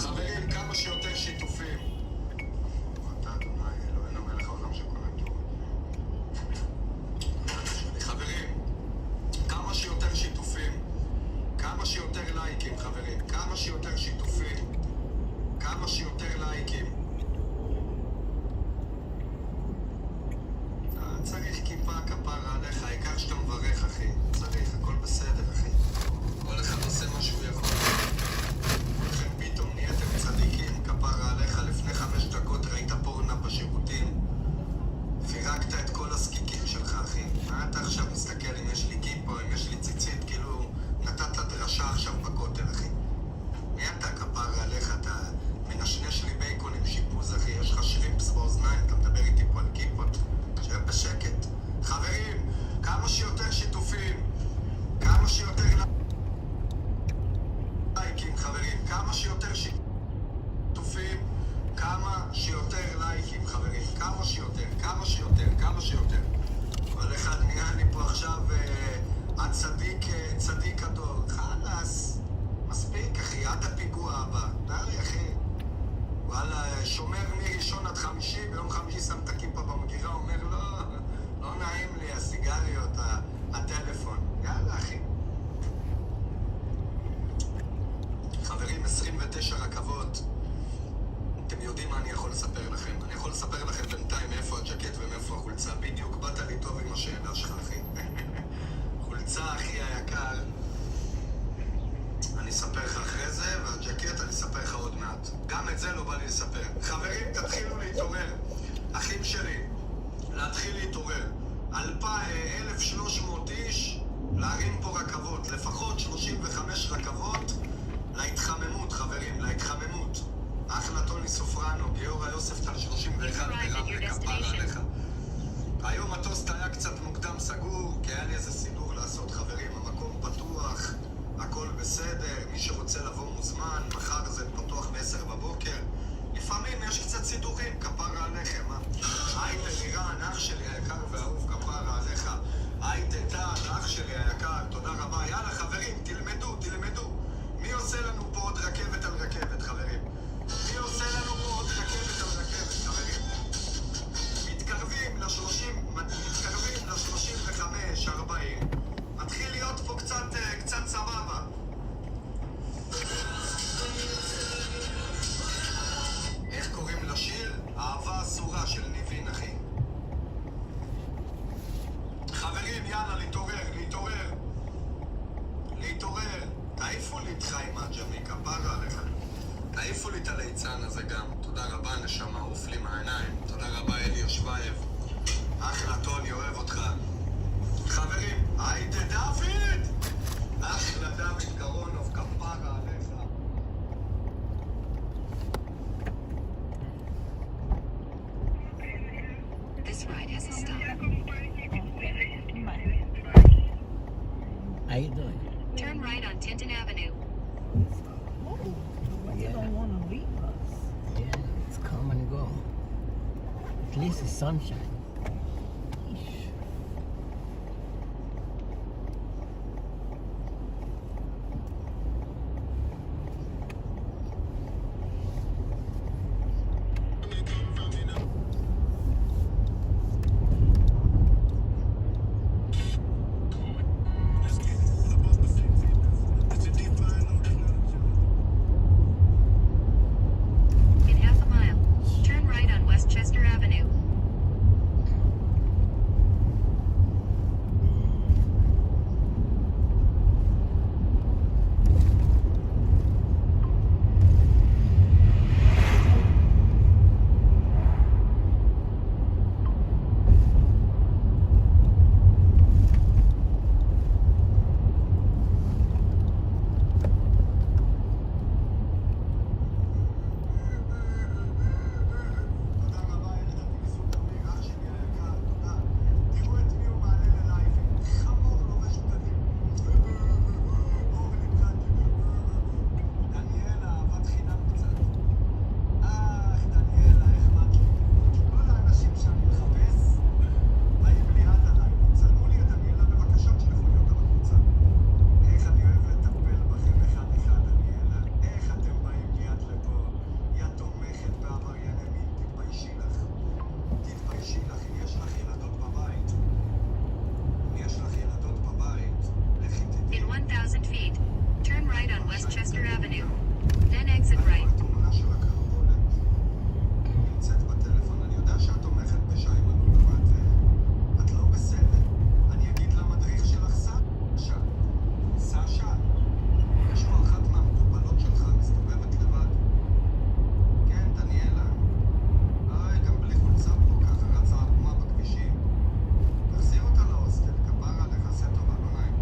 חברים, כמה שיותר שיתופים. אתה אדוני, אלוהינו מלך העולם שכל הטוב. חברים, כמה שיותר שיתופים, כמה שיותר לייקים, חברים, כמה שיותר שיתופים, כמה שיותר לייקים. צריך כיפה כפרה עליך, העיקר שאתה מברך, אחי. צריך, הכל בסדר, אחי. כל אחד עושה מה שהוא יכול. לכן פתאום נהייתם צדיקים, כפרה עליך. לפני 5 דקות ראית פורנה בשירותים, פירקת את כל הסקיקים שלך, אחי. מה אתה עכשיו מסתכל אם יש לי כיפה, אם יש לי ציצית, כאילו נתת דרשה עכשיו בכותל, אחי. מי אתה, כפרה עליך? אתה מנשנש לי בייקון עם שיפוז, אחי. יש לך שרימפס באוזניים, אתה מדבר איתי פה על כיפות. שב בשקט. חברים, כמה שיותר שיתופים, כמה שיותר לייקים, חברים, כמה שיותר שיתופים, כמה שיותר לייקים, חברים, כמה שיותר, כמה שיותר, כמה שיותר. כל אחד נהיה לי פה עכשיו הצדיק, צדיק הדור. חלאס, מספיק, אחי, עד הפיגוע הבא. די, אחי. וואלה, שומר מראשון עד חמישי, ביום חמישי שם את הכיפה במגירה, אומר לא נעים לי, הסיגריות, הטלפון. יאללה, אחי. חברים, 29 רכבות. אתם יודעים מה אני יכול לספר לכם? אני יכול לספר לכם בינתיים מאיפה הג'קט ומאיפה החולצה. בדיוק באת לי טוב עם השאלה שלך, אחי. חולצה, אחי היקר. אני אספר לך אחרי זה, והג'קט אני אספר לך עוד מעט. גם את זה לא בא לי לספר. חברים, תתחילו להתעורר. אחים שלי, להתחיל להתעורר. 1,300 איש להרים פה רכבות. לפחות 35 רכבות להתחממות, חברים, להתחממות. אחלה טוני סופרנו, גיורא יוספטל 31 ברמלה, כפרה עליך. היום הטוסט היה קצת מוקדם סגור, כי היה לי איזה סידור לעשות, חברים. המקום פתוח, הכל בסדר, מי שרוצה לבוא מוזמן, מחר זה פתוח ב-10 בבוקר. לפעמים יש קצת סידורים, כפרה עליכם, היידה לירן, אח שלי היקר והאהוב, כפרה עליך. היידה טל, אח שלי היקר, תודה רבה. יאללה חברים, תלמדו, תלמדו. מי עושה לנו פה עוד רכבת על רכבת, חברים? מי עושה לנו פה עוד רכבת על רכבת, חברים? מתקרבים ל-35, 40. מתחיל להיות פה קצת סבבה. איך קוראים לשיר? אהבה אסורה של ניבין, אחי. חברים, יאללה, להתעורר, להתעורר. להתעורר. תעיפו לי את חיים הג'מי, כפרה עליך. תעיפו לי את הליצן הזה גם. תודה רבה, נשמה, עוף לי מהעיניים. תודה רבה, אלי יושבייב. אחלה טוני, אוהב אותך. חברים, היידה דוד! אחלה דוד קרונוב, כפרה עליך. This ride has a stop. How you doing? Turn right on Tinton Avenue. You don't want to leave us. Yeah, it's come and go. At least it's sunshine. In half a mile, turn right on Westchester Avenue. Westchester Avenue. Then exit right. התמונה של הקרבולת נמצאת בטלפון. אני יודע שאת תומכת בשי בנון, אבל את לא בסדר. אני אגיד למדריך שלך סשה. סשה, יש פה אחת מהמטופלות שלך מסתובבת לבד. כן, דניאלה. גם בלי חולצה פה, ככה רצה עקומה בכבישים. תחזיר אותה להוסטל, כפרה עליך, עשה טובה, לא נעים.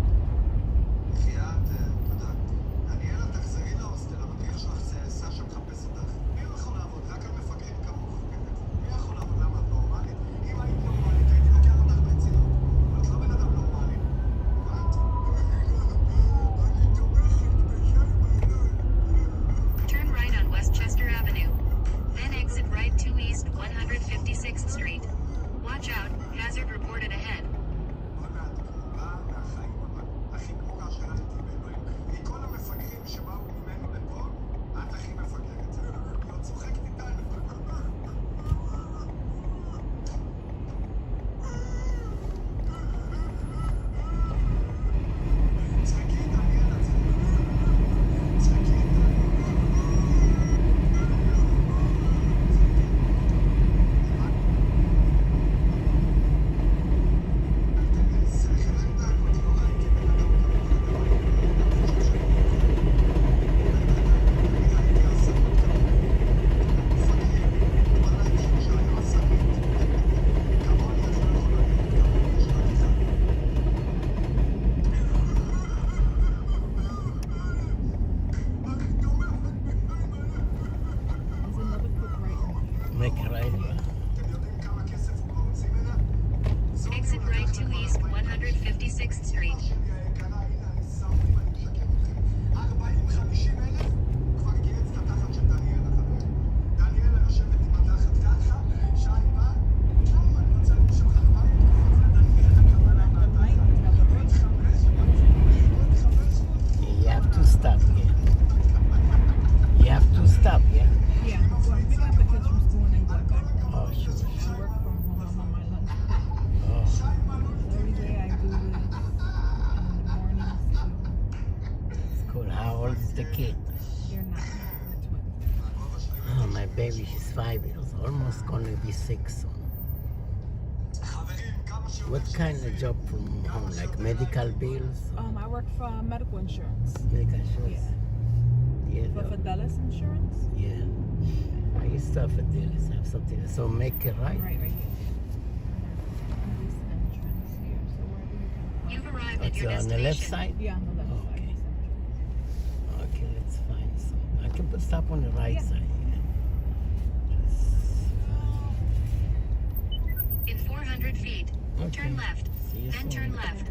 בחייאת, תודה. דניאלה, תחזרי להוסטל, המדריך שלך זה סשה מחפש אותך. מי יכול לעבוד? רק על מפגרים כמוך. מי יכול לעבוד? למה את נורמלית? אם היית נורמלית, הייתי לוקח אותך ברצינות. אבל את לא בן אדם נורמלי. הבנת? אני תומכת בשי בנון. Turn right on Westchester Avenue. Then exit right to East 156th Street. Watch out, hazard reported ahead. בוא'נה, את קרובה מהחיים, אבל הכי גמורה שראיתי באלוהים. מכל המפגרים שבאו ממנו לפה, את הכי מפגרת. היא עוד צוחקת איתנו. צחקי, דניאלה, צחקי, There's another quick right here. Make a right. אתם יודעים כמה כסף הוא כבר הוציא ממנה? Exit right to East 156th Street. שלי היקרה, הנה אני שם אם אני משקר אתכם. 40-50,000 כבר גייס את התחת של דניאלה, חברים. דניאלה יושבת עם התחת ככה, שי בא, לא, אני רוצה למשוך לך בית, דניאלה קבלה מהתחת. עוד 500. You have to stop, yeah. You have to stop, yeah. Yeah, so I'm picking up the kids from school and then going back. Oh, sure. I work from home. I'm on my lunch break. Oh. So every day I do this in the mornings too. It's cool. How old is the kid? They're not. They're twins. Oh, my baby, she's 5 years, almost gonna be 6 soon. What kind of job from home? Like medical bills? I work for medical insurance. Medical insurance? Yeah. For Fidelis Insurance. Yeah. I used to have a deal. I have something. So make it right. Right here. This entrance here. So where do you come from? You've arrived at It's your on the left destination. side? Yeah, on the left Okay. side. Okay, that's fine. So I can put stop on the right Yeah. side. In 400 feet, Okay. turn left. See you Then soon. turn left.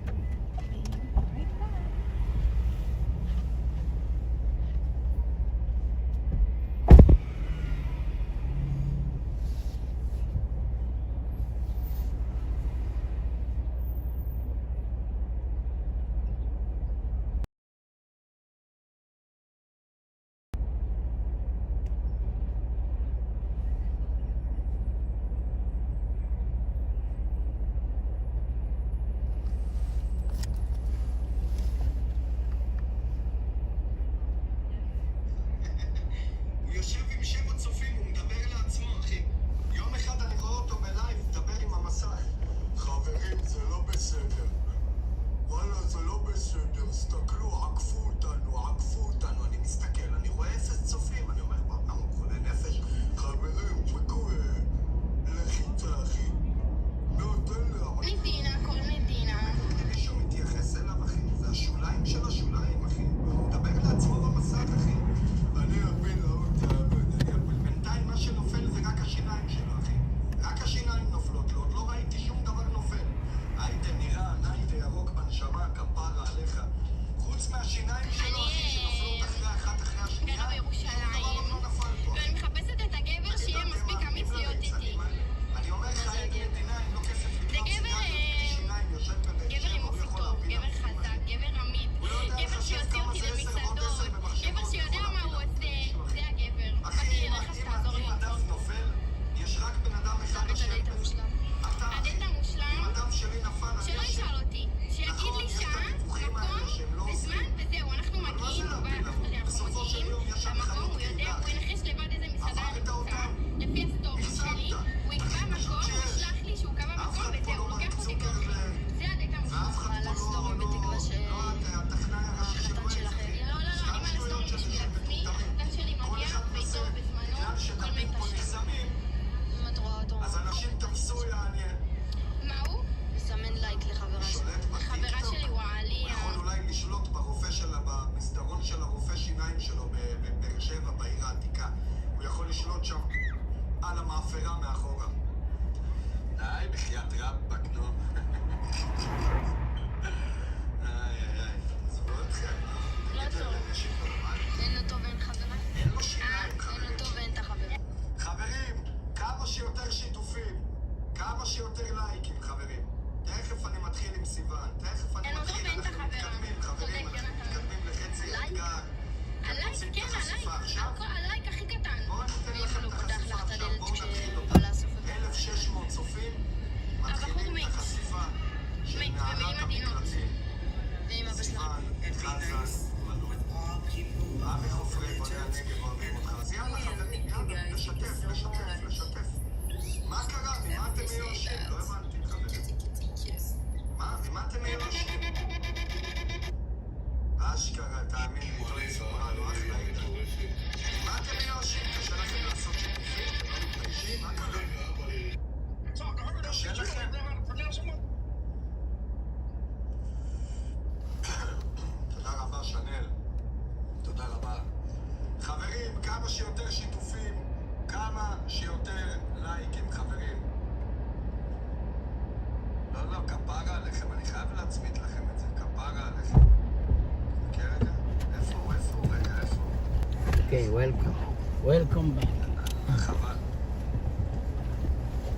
Okay, welcome. Welcome back.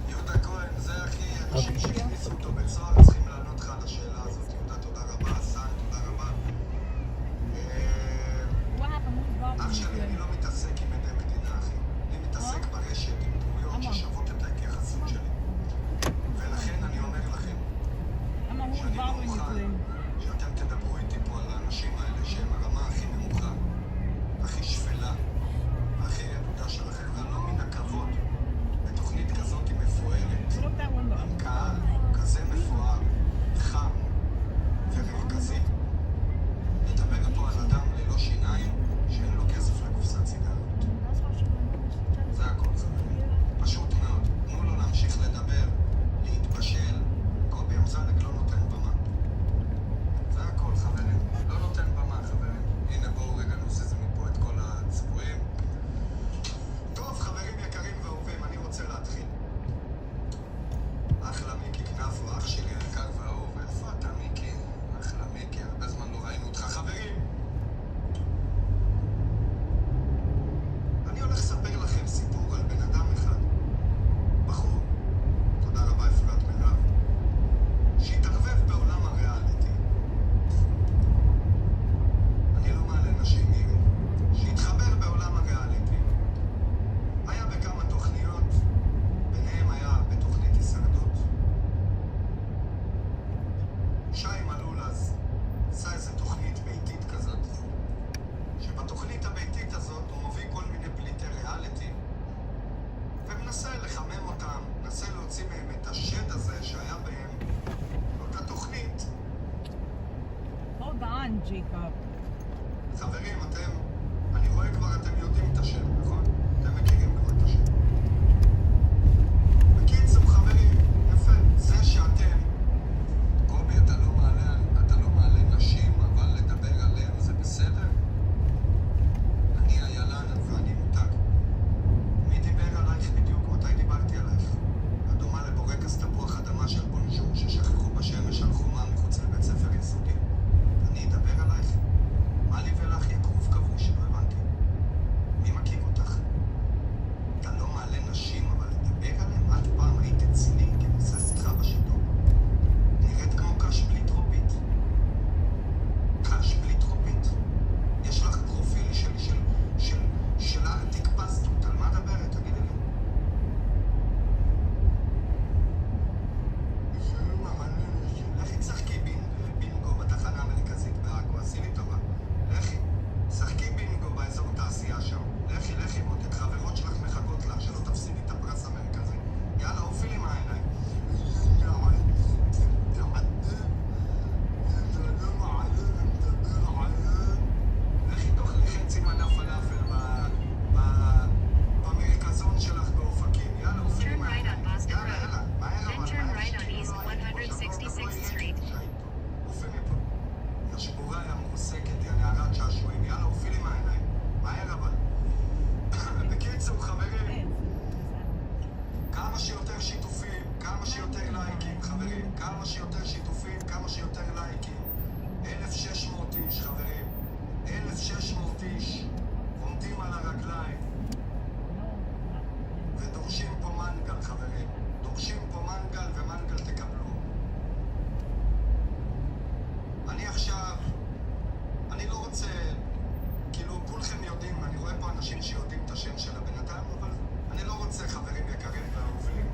יהודה כהן, זה הכי אנשים שהכניסו אותו בית סוהר, צריכים לענות לך על השאלה הזאת. יהודה, תודה רבה. סן, תודה רבה. אח שלי, אני לא מתעסק עם עדי מדינה, אחי. אני מתעסק ברשת עם דמויות ששוות את ההתייחסות שלי. ולכן אני אומר לכם, שאני לא מוכן שאתם תדברו איתי פה על האנשים האלה שהם הרמה הכי נמוכה, הכי שפלה, הכי ילודה של החברה, לא מן הכבוד. בתוכנית כזאת היא מפוארת, עם קהל כזה מפואר, חם ומרכזי. לדבר פה על אדם ללא שיניים שאין לו כסף לקופסת סיגריות. זה הכל, חברים. פשוט מאוד. תנו לו להמשיך לדבר, להתבשל. קובי אמסלם לא נותן במה. זה הכל, חברים. לא נותן במה, חברים. הנה, בואו רגע נוזז מפה את כל הצבועים. טוב, חברים יקרים ואהובים, אני רוצה להתחיל. אחלה מיקי כנפו, אח שלי היקר והאהוב. איפה אתה, מיקי? אחלה מיקי, הרבה זמן לא ראינו אותך. חברים, אני הולך לספר לכם סיפור על בן אדם אחד, בחור, תודה רבה אפרת מירב, שהתערבב בעולם הריאליטי. אני לא מעלה נשים, מירי. שהתחבר בעולם הריאליטי. היה בכמה תוכניות, ביניהם היה בתוכנית הישרדות. שי מלול אז עשה איזו תוכנית ביתית כזאת, שבתוכנית הביתית הזאת הוא מביא כל מיני פליטי ריאליטי ומנסה לחמם אותם, מנסה להוציא מהם את השד הזה שהיה בהם באותה תוכנית. Hold on, Jacob. חברים, אני רואה כבר אתם יודעים את השם, נכון? אתם מכירים כבר את השם. בקיצור, חברים, יפה, זה שאתם, קובי, אתה לא מעלה נשים, אבל לדבר עליהם זה בסדר? אני הילן ואני מותג. מי דיבר עלייך בדיוק? מתי דיברתי עלייך? הדומה לבורקס תפוח אדמה של בונז'ור ששכחו בשמש על חומה מחוץ לבית ספר יסודי. אני אדבר עלייך? מה לי ולך יקרוב כבוש? לא הבנתי. מי מכיר אותך? אתה לא מעלה נשים, אבל לדבר עליהם? עד פעם היית אצילי כנושא שיחה בשידור. נראית כמו קש בלי טרופית. קש בלי טרופית? יש לך פרופיל של ארטיק פסטות, על מה דברת? תגידי לי. לכי תשחקי בינגו בתחנה המרכזית בעכו, עשי לי טובה. לכי, שחקי בינגו באזור תעשייה שם. לכי מותק, חברות שלך מחכות לך, שלא תפסידי את הפרס המרכזי. יאללה, עופי לי מהעיניים. לכי תאכלי חצי מנה פלאפל במרכזון שלך באופקים. יאללה, עופי לי Turn right מהעיניים. on Boston יאללה, Road. מהר Then אבל, turn מהר. right on East 166th Street. עופי מפה. יא שבורה, יא מרוסקת, יא נערת שעשועים. יאללה, עופי לי מהעיניים. מהר אבל. בקיצור, חברים, כמה שיותר שיתופים, כמה שיותר לייקים, חברים. כמה שיותר שיתופים, כמה שיותר לייקים. 1,600 איש, חברים. 1,600 איש עומדים על הרגליים ודורשים פה מנגל, חברים. דורשים פה מנגל ומנגל תקבלו. אני עכשיו, אני לא רוצה, כאילו כולכם יודעים, אני רואה פה אנשים שיודעים את השם של הבן אדם, אבל אני לא רוצה, חברים יקרים ואהובים.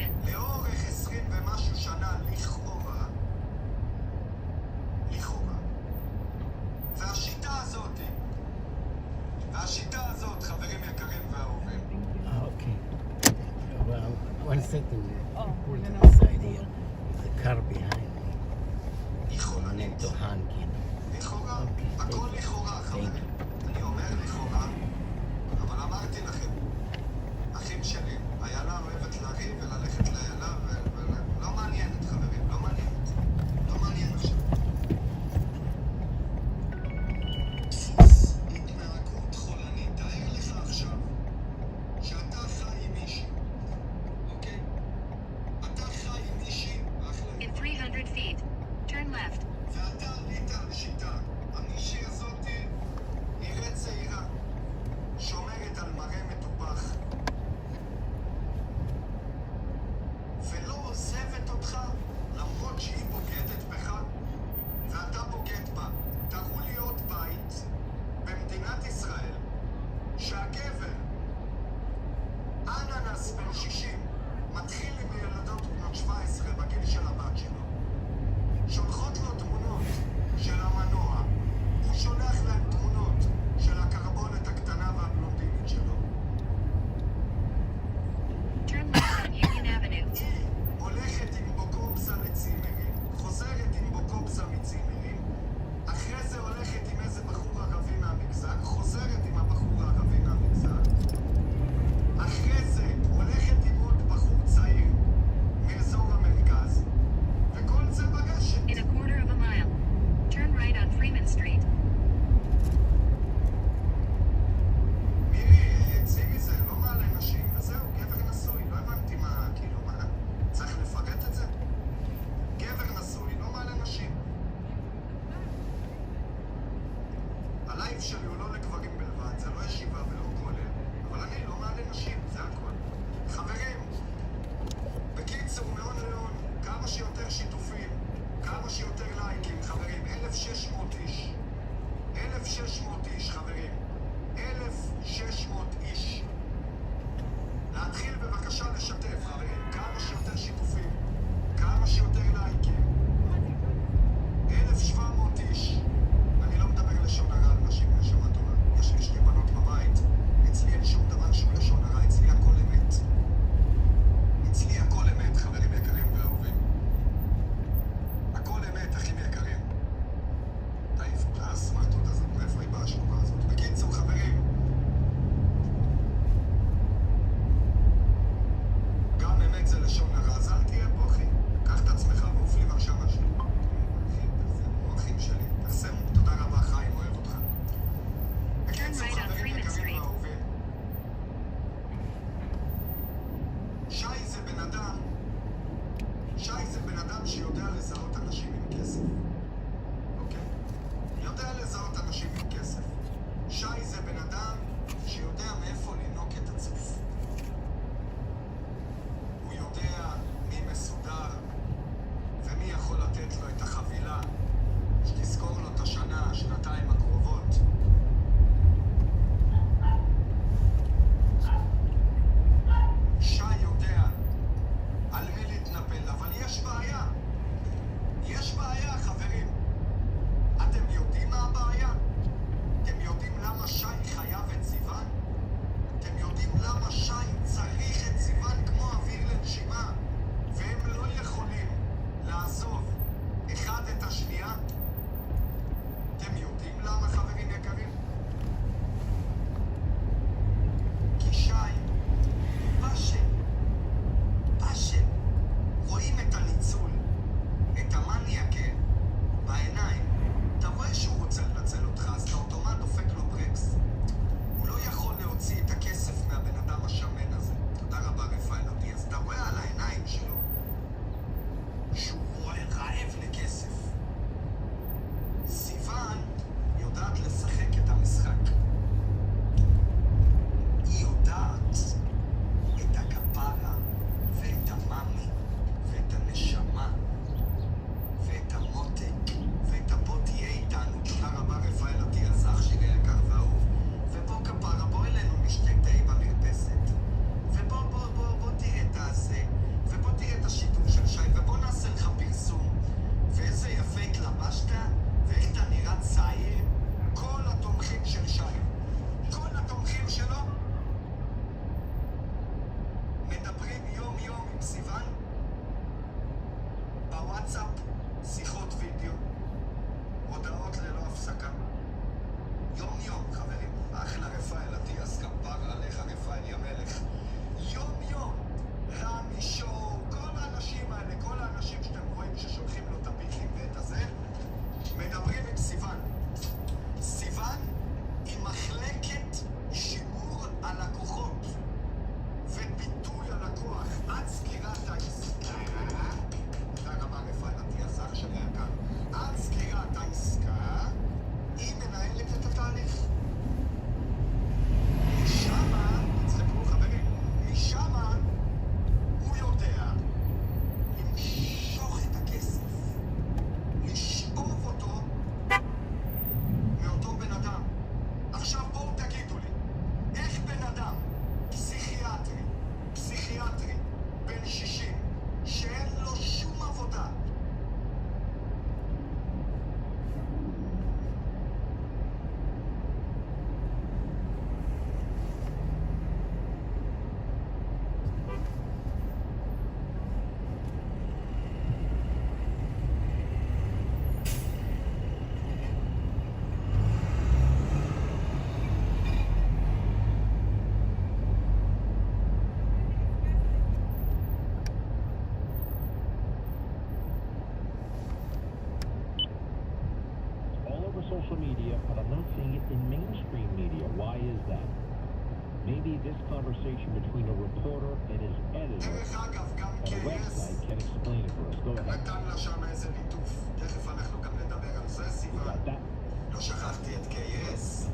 destination. לאורך 20 ומשהו שנה לכאורה, והשיטה הזאת, חברים יקרים ואהובים. Okay. Well, 1 second. Pull to the side here. There's a car behind me. I need to hang in. לכאורה, הכל לכאורה, חברים. אני אומר לכאורה, אבל אמרתי לכם, אחים שלי, איילה אוהבת לריב וללכת לאיילה, ולא מעניינת, חברים, לא מעניינת. לא מעניין עכשיו. התנהגות חולנית. תאר לך עכשיו שאתה חי עם מישהי, אוקיי? אתה חי עם מישהי, אחלה. In 300 feet, turn left. ואתה עלית על שיטה. המישהי הזאת נראית צעירה, שומרת על מראה מטופח, ולא עוזבת אותך למרות שהיא בוגדת בך ואתה בוגד בה. תראו לי עוד בית במדינת ישראל שהגבר, אננס בן 60, מתחיל עם ילדות בנות 17 בגיל של הבת שלו, שולחות לו תמונות של המנוע, הוא שולח להם תמונות של הקרבולת הקטנה והבלונדינית שלו. Turn left on Union Avenue. היא הולכת עם בוקובסה לצימרים, חוזרת עם בוקובסה מצימרים, אחרי זה הולכת עם איזה בחור ערבי מהמגזר, חוזרת עם הבחור הערבי מהמגזר, אחרי זה הולכת עם עוד בחור צעיר מאזור המרכז, וכל זה ברשת. In a quarter of a mile, turn right on Freeman Street. מירי, צימי זה לא מעלה נשים, וזהו, גבר נשוי, לא הבנתי מה, כאילו, מה, צריך לפרט את זה? גבר נשוי, לא מעלה נשים. הלייב שלי הוא לא לגברים בלבד, זה לא ישיבה ולא כולל, אבל אני לא מעלה נשים, זה הכל. חברים, בקיצור, מהון להון, כמה שיותר שיתופים, כמה שיותר לייקים, חברים, 1,600 איש. 1,600 איש, חברים. 1,600 איש. להתחיל בבקשה לשתף, חברים, כמה שיותר שיתופים, כמה שיותר לייקים. 1,700 איש. אני לא מדבר לשון הרע על נשים, נשמה טובה. יש לי 2 בנות בבית. אצלי אין שום דבר שהוא לשון הרע, אצלי הכל אמת. אצלי הכל אמת, חברים יקרים ואהובים. הכל אמת, אחים יקרים. תעיפו את הסמרטוט הזאת, מאיפה היא באה השלובה הזאת? בקיצור, חברים, גם אמת זה לשון הרע, אז אל תהיה פה, אחי. קח את עצמך ועוף לי בבקשה משהו. אחי, תחסמו, אחים שלי, תחסמו. תודה רבה, חיים, אוהב אותך. בקיצור, חברים יקרים ואהובים, שי זה בן אדם שיודע לזהות אנשים עם כסף. אוקיי? יודע לזהות אנשים עם כסף. שי זה בן אדם שיודע מאיפה לנוק את הצוף. הוא יודע מי מסודר ומי יכול לתת לו את החבילה שתזכור לו את השנה, השנתיים הקרובות. שי יודע על מי להתנפל, אבל יש בעיה. וואטסאפ, שיחות וידאו, הודעות ללא הפסקה. יום יום, חברים. אחלה רפאל אטיאס, כפר עליך רפאל ימלך. יום יום, רמי שואו, כל האנשים האלה, כל האנשים שאתם רואים ששולחים לו את הפיקים ואת הזה, מדברים עם סיוון. סיוון היא מחלקת שימור הלקוחות וביטוי הלקוח עד סגירת העסקה. תודה רבה רפאל אטיאס, אח שלי היקר. עד סגירת העסקה היא מנהלת את התהליך. משמה, תצחקו חברים, משמה הוא יודע למשוך את הכסף, לשאוב אותו מאותו בן אדם. עכשיו בואו תגידו לי, איך בן אדם פסיכיאטרי בן 60 שאין לו שום עבודה, all over social media, but I'm not seeing it in mainstream media. Why is that? Maybe this conversation between a reporter and his editor at a website can explain it for us. Go ahead. נתן לה שם איזה ליטוף. תכף אנחנו גם נדבר על זה, סיוון. לא שכחתי את KS,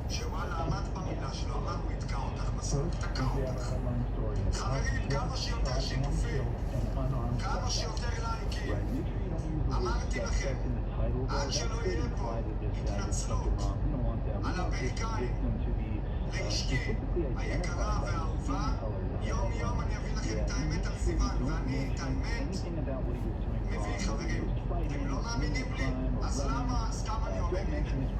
שוואלה עמד במילה שלו, אמר הוא יתקע אותך בסוף, תקע אותך. חברים, כמה שיותר שיתופים, כמה שיותר לייקים. אמרתי לכם, עד שלא יהיה פה התנצלות על הברכיים לאשתי היקרה והאהובה, יום יום אני אביא לכם את האמת על סיוון, ואני את האמת מביא. חברים, אתם לא מאמינים לי? אז למה, סתם אני אומר,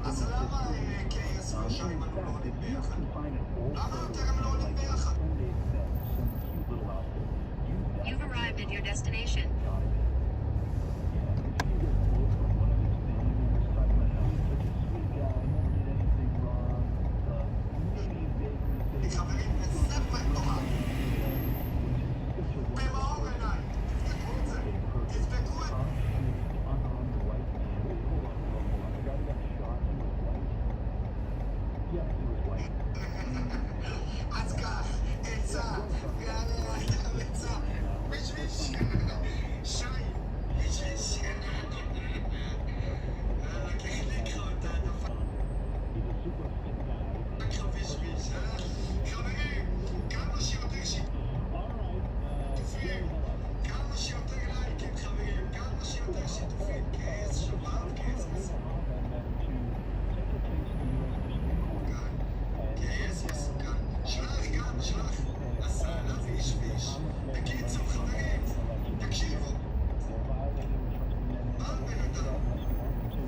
אז למה KS ושם אנחנו לא עולים ביחד? למה יותר הם לא עולים ביחד? You've arrived at your destination. חברים, בספר תורה, במאור עיניים, תבדקו את זה, תבדקו את זה. אז כך, עצה, עצה, בשביל שי, בשביל רק החליק לו את העדפה. חברים, כמה שיותר שיתופים, כמה שיותר לייקים, חברים, כמה שיותר שיתופים. KS שבת, KS מסוכן. KS מסוכן. שלח גם, שלח. עשה עליו איש ואיש. בקיצור, חברים, תקשיבו. בא בן אדם,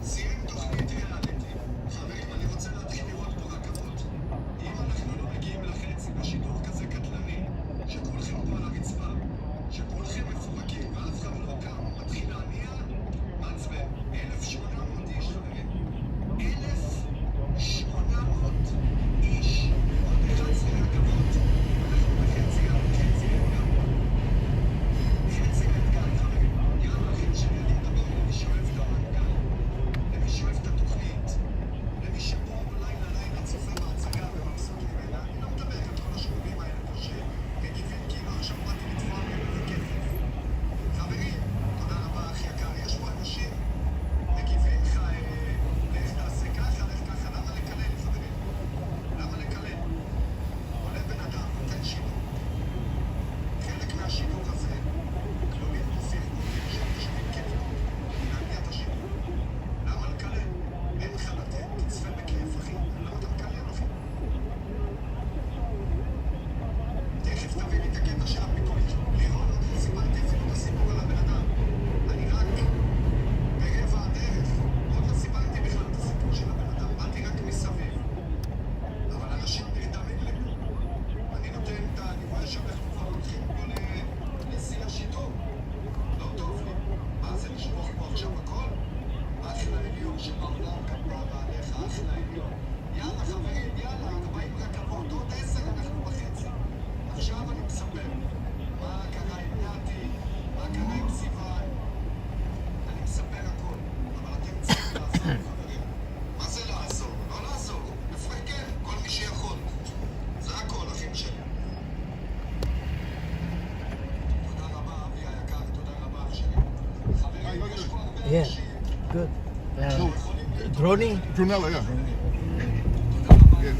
סיים תוכנית ריאליטי. חברים, אני רוצה להתחיל לראות פה רכבות. אם אנחנו לא מגיעים לחצי בשידור כזה קטלני, שכולכם פה על הרצפה, שכולכם מפורקים ואף אחד לא קם, מתחיל להניע, מעצבן. 1,800 איש, חברים. 1,800 איש. עוד 11 רכבות. אנחנו בחצי האתגר. חצי האתגר, חברים. יאללה, אחים שלי, אני מדבר למי שאוהב את המנגל, למי שאוהב את התוכנית, למי שבו לילה צופה בהצגה ומבסוט ממנה. אני לא מדבר על כל השבובים האלה פה שמגיבים כאילו עכשיו באתי לתפוע מהם בכסף. חברים, תודה רבה אחי יקר. יש פה אנשים מגיבים לך, לך תעשה ככה, לך ככה. למה לקלל, חברים? למה לקלל? עולה בן אדם, נותן שידור. חלק מהשידור הזה כלולים גופים שחושבים כיף להניע את השידור. למה לקלל? אין לך לתת, תצפה בכיף, אחי. למה אתה מקלל, אחי? תכף תביא לי את הקטע של הפיקוד. לירון, עוד לא סיפרתי אפילו את הסיפור על הבן אדם. אני רק ברבע הדרך. עוד לא סיפרתי בכלל את הסיפור של הבן אדם. באתי רק מסביב. אבל אנשים נרדמים לי. אני נותן את אני רואה שאנחנו כבר הולכים פה לשיא השידור. לא טוב לי. אז Yeah, good. Droning? Dronella, yeah. Yeah.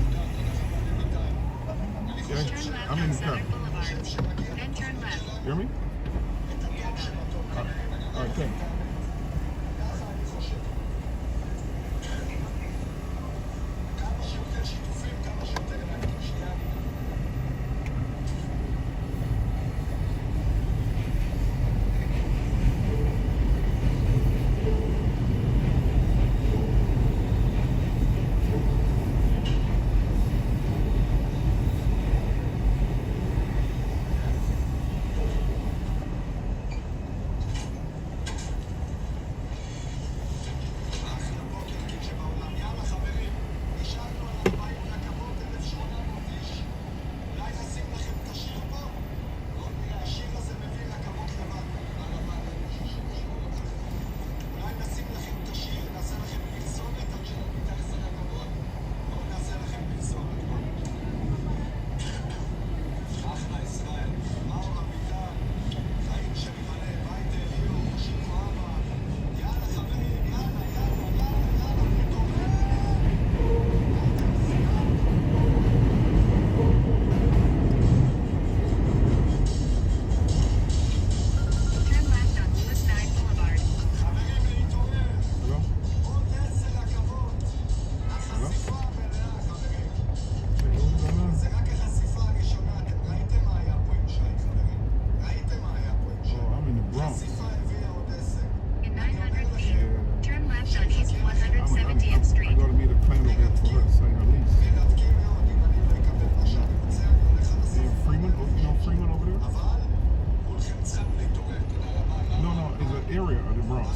Yeah, I'm in the car. Then turn left. You hear me? All right, thanks.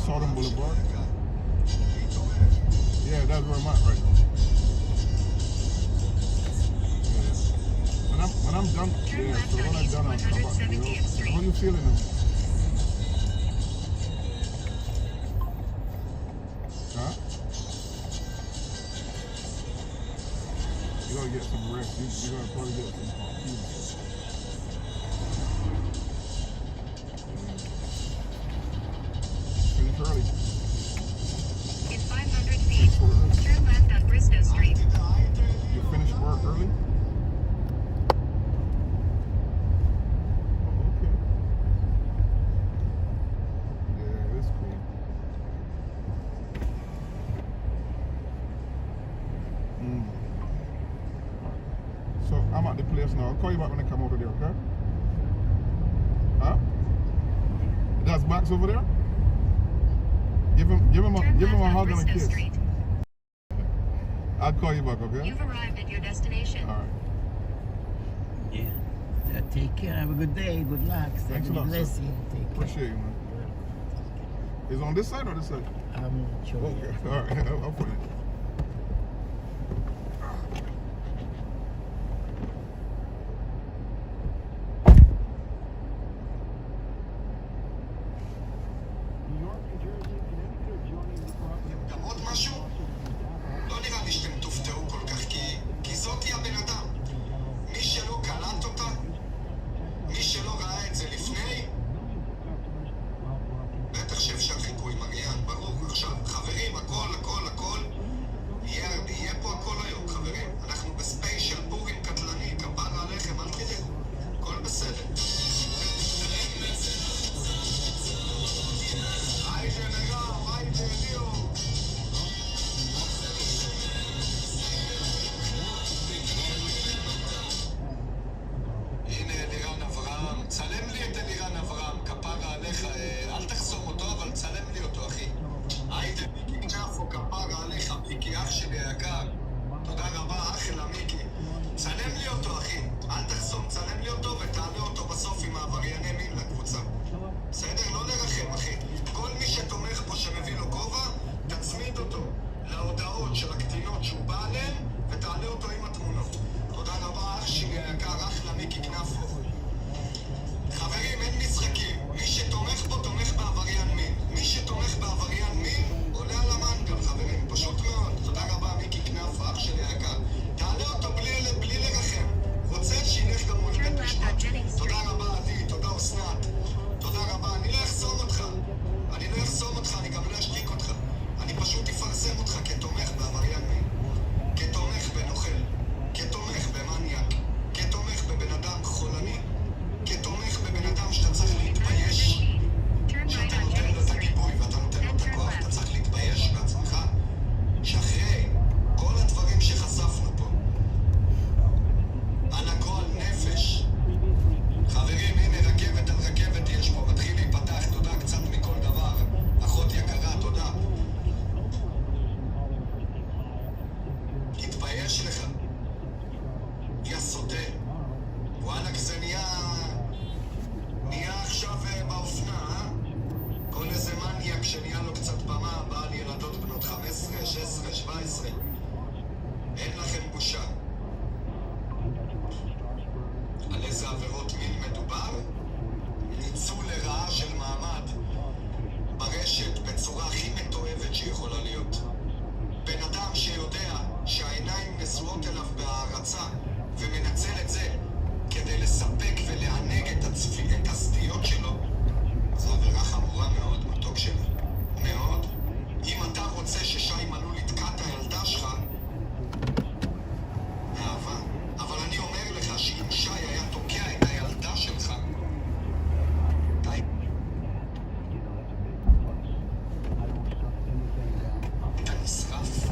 Sodom Boulevard. Yeah, that's where I'm at right now. Yeah. When I'm done, yeah, so when I'm done, I'll come back. You know? How are you feeling now? Huh? You gotta get some rest. You gotta probably get some food. Early. In 500 feet, turn left on Bristow Street. You finished work early? Oh, okay. Yeah, that's cool. So I'm at the place now. I'll call you back when I come over there, okay? Huh? That's Max over there? Give him a hug and a kiss. Street. I'll call you back, okay? You've arrived at your destination. All right. Yeah. Take care. Have a good day. Good luck. Thanks a lot, bless sir. you. Take care. Appreciate you, man. Is it on this side or this side? I'm sure. Okay. All right. I'll put it. עוד משהו? לא נראה לי שאתם תופתעו כל כך, כי זאת היא הבן אדם. מי שלא קלט אותה, מי שלא ראה את זה לפני, בטח שאפשר חיקוי מריאן, ברור. עכשיו, חברים, הכל, יהיה פה הכל היום, חברים. אנחנו בספיישל פורים קטלני, כפרה עליכם, אל תדאגו. הכל בסדר. היי ג'נרל, היי ג'ניו. הנה אלירן אברהם, צלם לי את אלירן אברהם, כפרה עליך, אל תחסום אותו, אבל צלם לי אותו, אחי. היידה, מיקי קנפו, כפרה עליך, מיקי, אח שלי היקר. תודה רבה, אחלה מיקי. צלם לי אותו, אחי. אל תחסום, צלם לי אותו ותעלה אותו בסוף עם העברייני מין לקבוצה. בסדר? לא לרחם, אחי. כל מי שתומך פה שמביא לו כובע, תצמיד אותו להודעות של הקטינות שהוא בא עליהן ותעלה אותו עם התמונות. תודה רבה, אח שלי היקר, אחלה מיקי כנפו. חברים, אין משחקים. מי שתומך פה תומך בעבריין מין. מי שתומך בעבריין מין עולה על המנגל, חברים. פשוט מאוד. תודה רבה, מיקי כנפו, אח שלי היקר. תעלה אותו בלי לרחם. רוצה שילך גם הוא לבית משפט. בעבירות מין מדובר? ניצול לרעה של מעמד ברשת בצורה הכי מתועבת שיכולה להיות. בן אדם שיודע שהעיניים נשואות אליו בהערצה ומנצל את זה כדי לספק ולענג את הסטיות שלו, זו עבירה חמורה מאוד, מתוק שלי. מאוד. אם אתה רוצה ששי מלול יתקע את הילדה שלך, מאהבה. אבל אני אומר לך שאם שי היה תוקע את הילדה שלך, אתה נשרף.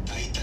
אתה היית...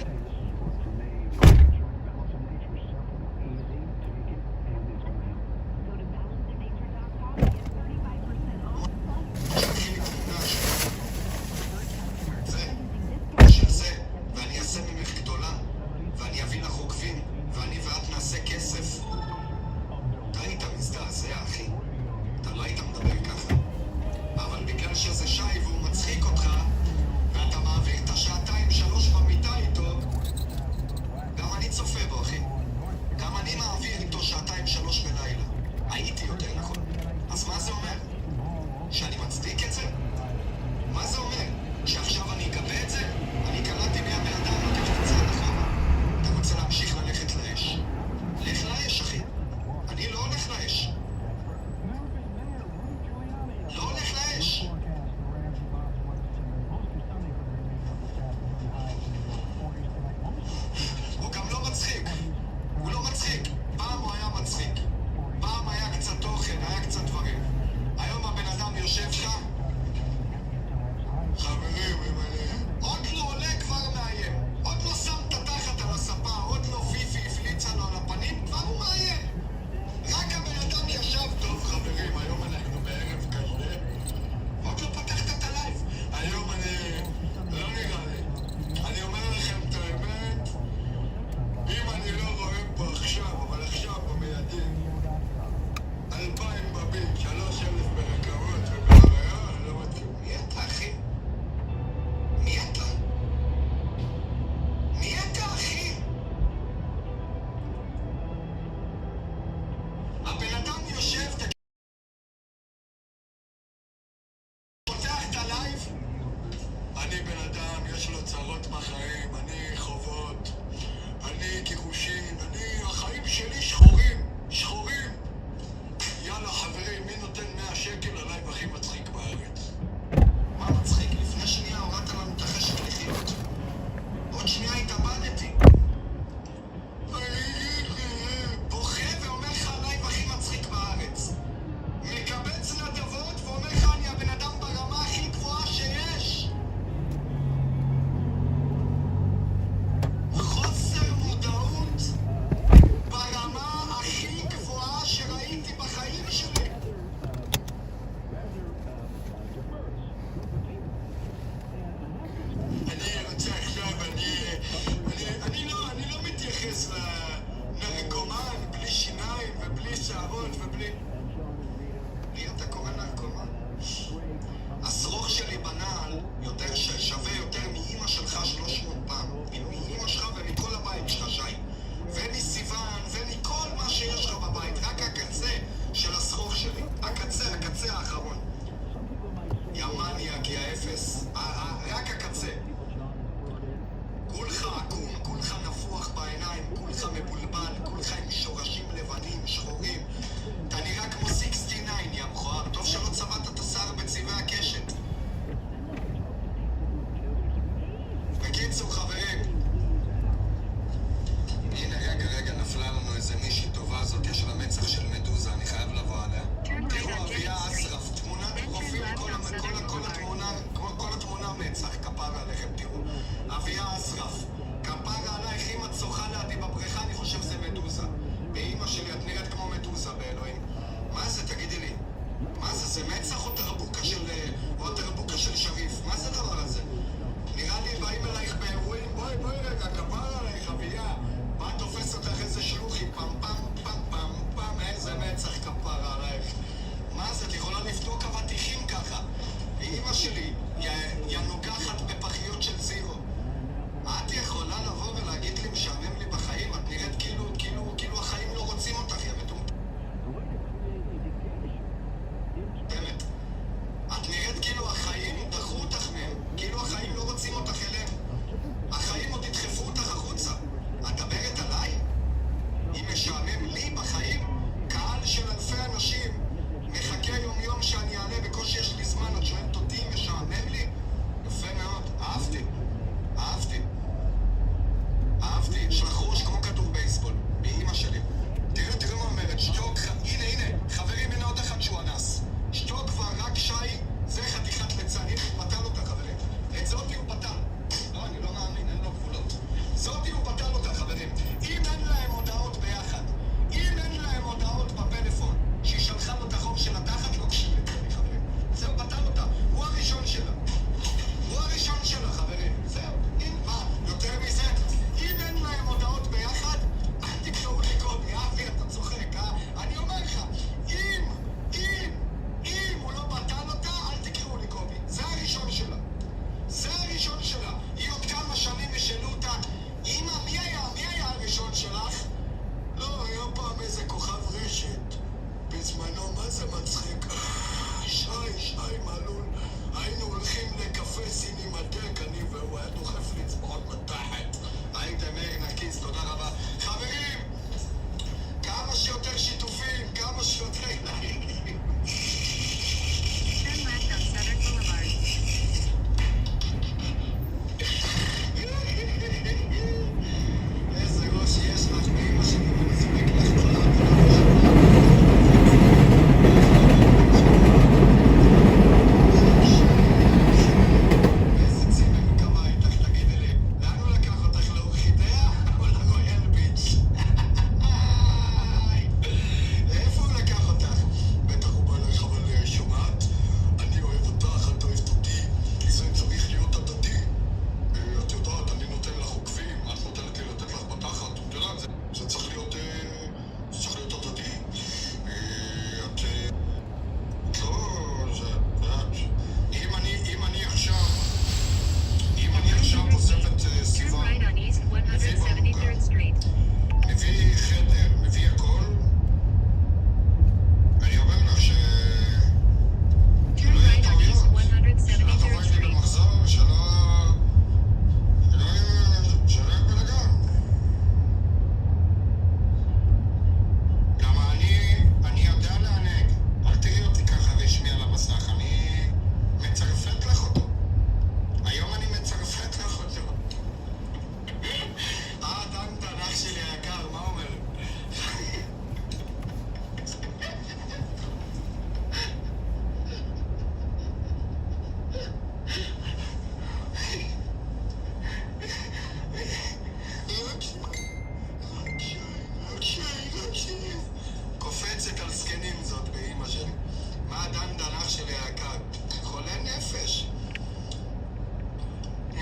הדנדן, אח שלי היקר. חולה נפש.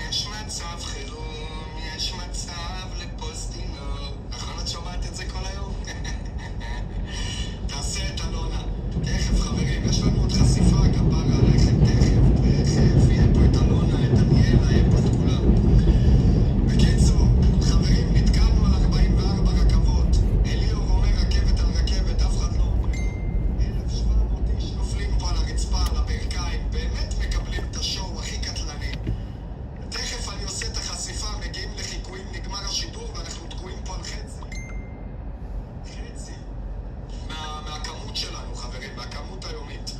יש מצב חירום, יש מצב לפוסטינור. נכון את שומעת את זה כל היום? תעשה את אלונה. תכף חברים, יש לנו עוד חשיפה כפרה עליכם תכף, יהיה פה את אלונה, את דניאלה, יהיה פה את כולם. בקיצור, חברים, נתקענו על 44 רכבות. אליאור אומר רכבת על רכבת, אף אחד לא אומר. 1,700 איש נופלים פה על הרצפה, על הברכיים, באמת מקבלים את השואו הכי קטלני. תכף אני עושה את החשיפה, מגיעים לחיקויים, נגמר השידור ואנחנו תקועים פה על חצי. חצי. מהכמות שלנו, חברים, מהכמות היומית.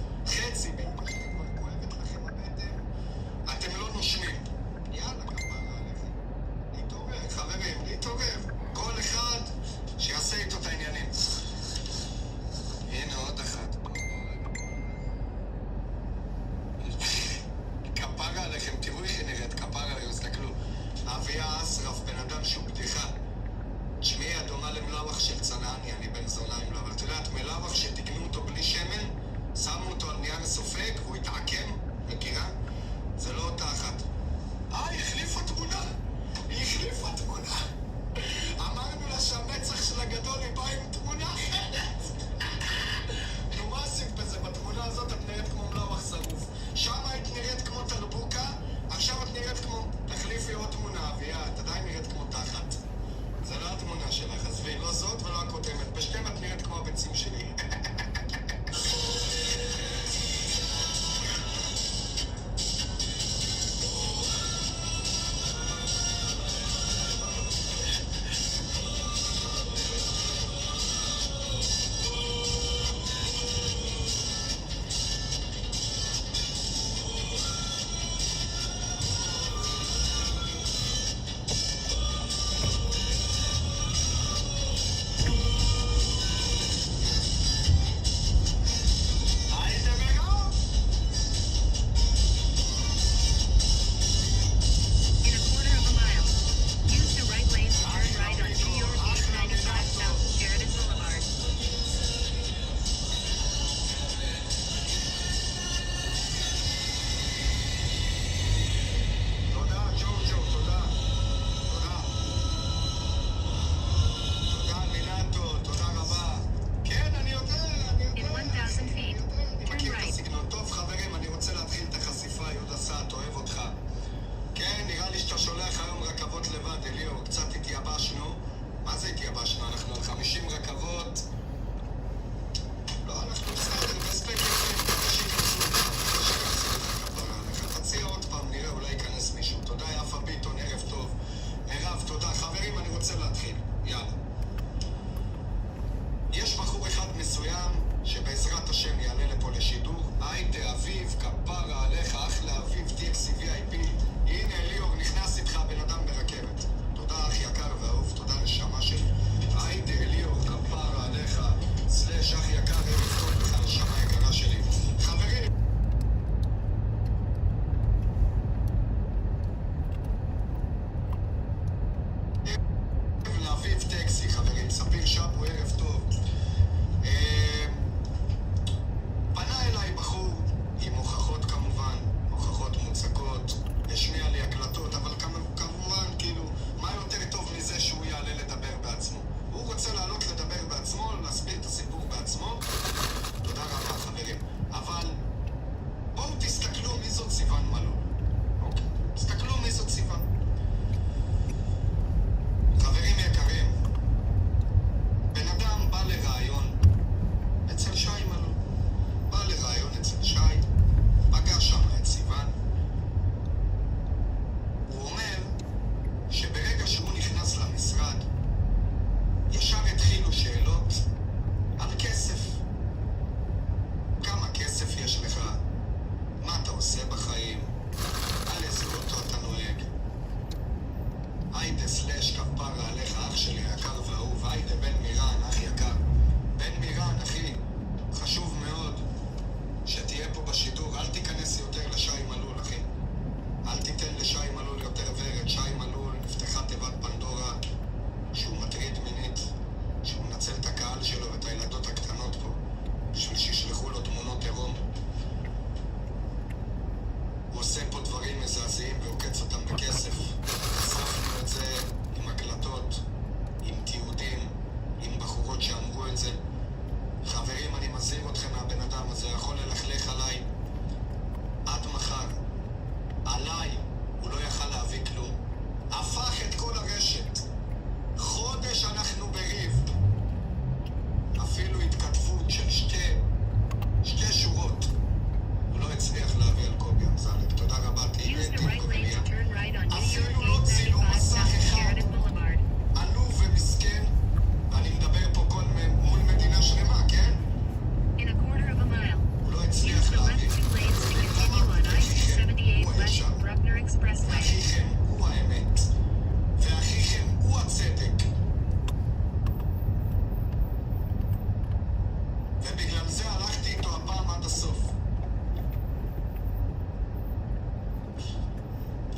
ובגלל זה הלכתי איתו הפעם עד הסוף.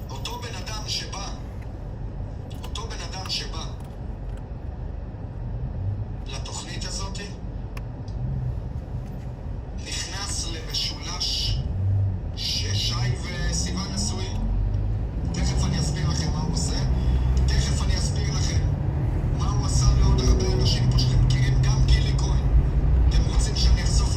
אותו בן אדם שבא לתוכנית הזאת נכנס למשולש ששי וסיוון נשואים. תכף אני אסביר לכם מה הוא עושה. תכף אני אסביר לכם מה הוא עשה לעוד הרבה אנשים פה שאתם מכירים, גם גילי כהן. אתם רוצים שאני אחשוף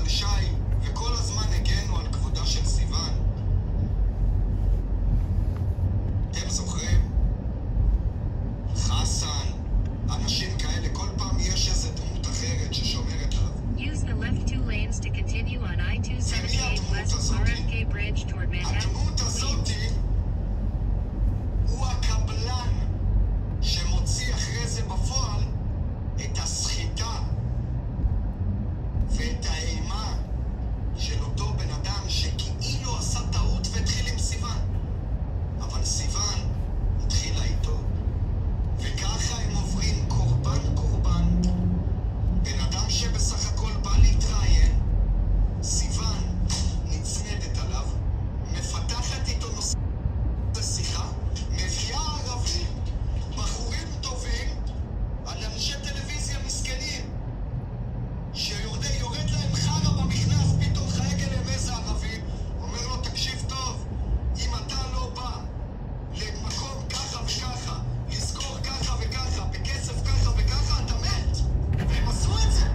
לשי, וכל הזמן הגנו על כבודה של סיוון. אתם זוכרים? חסן, אנשים כאלה, כל פעם יש איזה דמות אחרת ששומרת עליו. Use the left 2 lanes to continue on I-278 west RFK Bridge toward Manhattan. הדמות הזאתי הוא הקבלן שמוציא אחרי זה בפועל את הסחיטה ואת האימה של אותו בן אדם שכאילו עשה טעות והתחיל עם סיוון, אבל סיוון התחילה איתו, וככה הם עוברים קורבן בן אדם שבסך הכל בא להתראיין, סיוון נצמדת עליו, מפתחת איתו נושא שיחה, מביאה ערבים, בחורים טובים, על אנשי טלוויזיה מסכנים שיורד להם חרא במכנס, פתאום חייג אליהם איזה ערבי, אומר לו תקשיב טוב, אם אתה לא בא למקום ככה וככה, לזכור ככה וככה, בכסף ככה וככה, אתה מת. והם עשו את זה.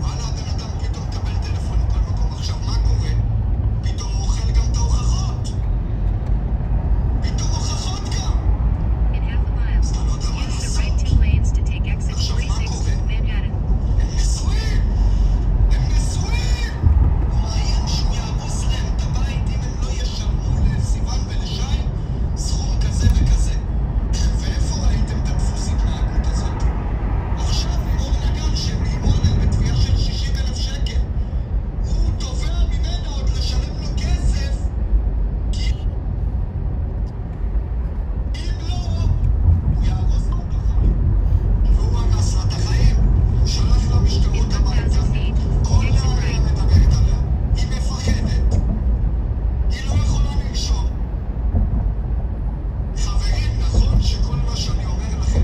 וואלה, הבן אדם פתאום מקבל טלפון מכל מקום. עכשיו מה קורה? פתאום הוא אוכל גם את ההוכחות. פתאום הוכחות גם. In half a mile, אז אתה לא יודע מה use the לעשות. right 2 lanes to take exit עכשיו מה 46 קורה? Manhattan. הם נשואים! הם נשואים! הוא מאיים שהוא יהרוס להם את הבית אם הם לא ישלמו לסיוון ולשי סכום כזה וכזה. ואיפה ראיתם את הדפוס התנהגות הזאת? עכשיו לימור נגן שהם איימו עליהם בתביעה של 60,000 שקל. הוא תובע ממנה עוד לשלם לו כסף כי אם לא, הוא יהרוס לו את החיים. והוא הרס לה את החיים. הוא שלח לה משטרות הביתה. כל העולם מדברת עליה. היא מפחדת. היא לא יכולה לנשום. חברים, נכון שכל מה שאני אומר לכם,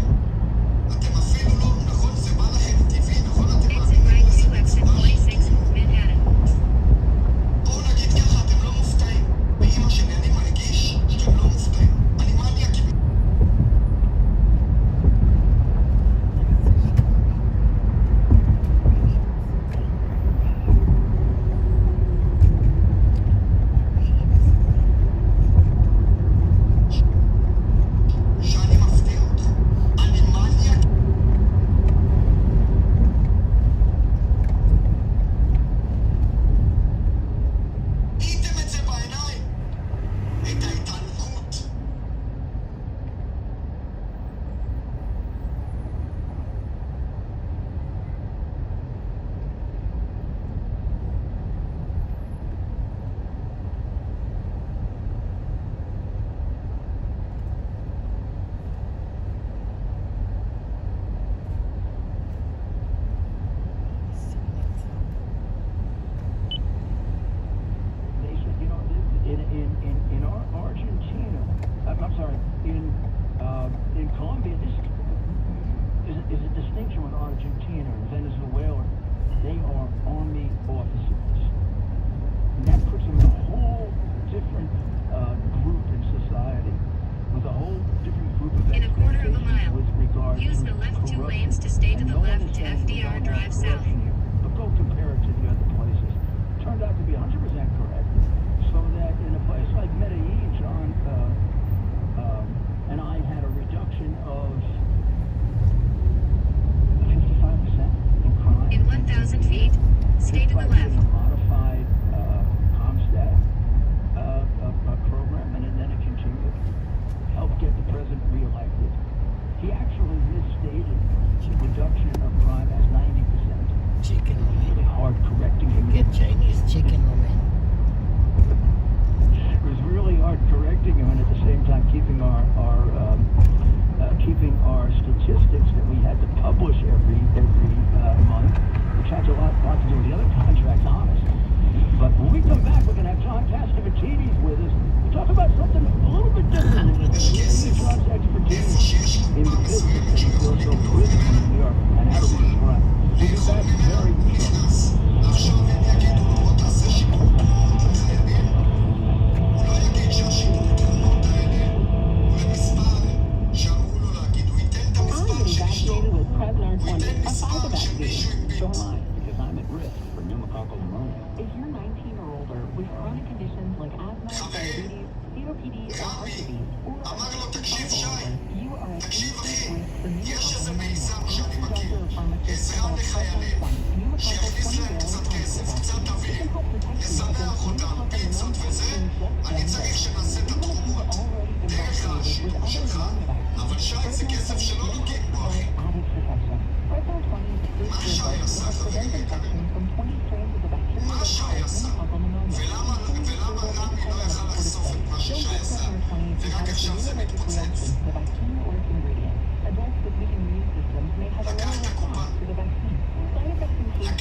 אתם אפילו לא, נכון, זה בא לכם טבעי, נכון? אתם Exit מאמינים right לזה 2 exit בצורה 46 Manhattan. בואו נגיד ככה, אתם לא מופתעים. באמא שלי אני מרגיש שאתם לא מופתעים. אני מניאק. שאני מפתיע אותך. אני מניאק. ראיתם את זה בעיניים? את ההתענגות. They said, you know, in Argentina, I'm sorry, in Colombia, this is a distinction with Argentina and Venezuela. They are army officers. And that puts them in a whole different group in society, with a whole different group of In a quarter of a expectations mile, with regard use to the left 2 corruption. lanes to stay to And the no one left is to saying we FDR don't have Drive south. corruption here, but go compare it to the other places. Turned out to be 100% correct. So that in a place like Medellin, John and I had a reduction of 55% in crime. In 1,000 feet, stay to the By left. doing a modified ComStat program, and then it continued. Helped get the president reelected. He actually misstated reduction of crime as 90%. Chicken lo Really mein. hard correcting him. Get Chinese chicken lo mein. It was really hard correcting him, and at the same time keeping our statistics that we had to publish every month, which has a lot to do with the other contracts, honestly. But when we come back, we're going to have John Castavatides with us. We talk about something a little bit different. We're going to use John's expertise in the business that he feels so critical in New York and how to be right. We'll be back very shortly. I'm getting vaccinated with Prevnar 20, a Pfizer vaccine. So am I, because I'm at risk for pneumococcal pneumonia. If you're 19 or older with chronic conditions like asthma, diabetes, COPD, or heart disease, or you are at increased risk for pneumococcal pneumonia. Doctor or pharmacist develop Pneumococcal 20 daily vaccine. It can help protect you against pneumococcal pneumonia in just 10 days. Even if you've already been vaccinated with other pneumonia vaccines, Prevnar 20 may provide added protection. Prevnar 20 is approved to prevent infection from 20 strains of the bacteria that cause pneumococcal pneumonia. Don't get Prevnar 20 if you have a severe allergic reaction to the vaccine or its ingredients. Adults with weakened immune systems may have a lower response to the vaccine. Side effects include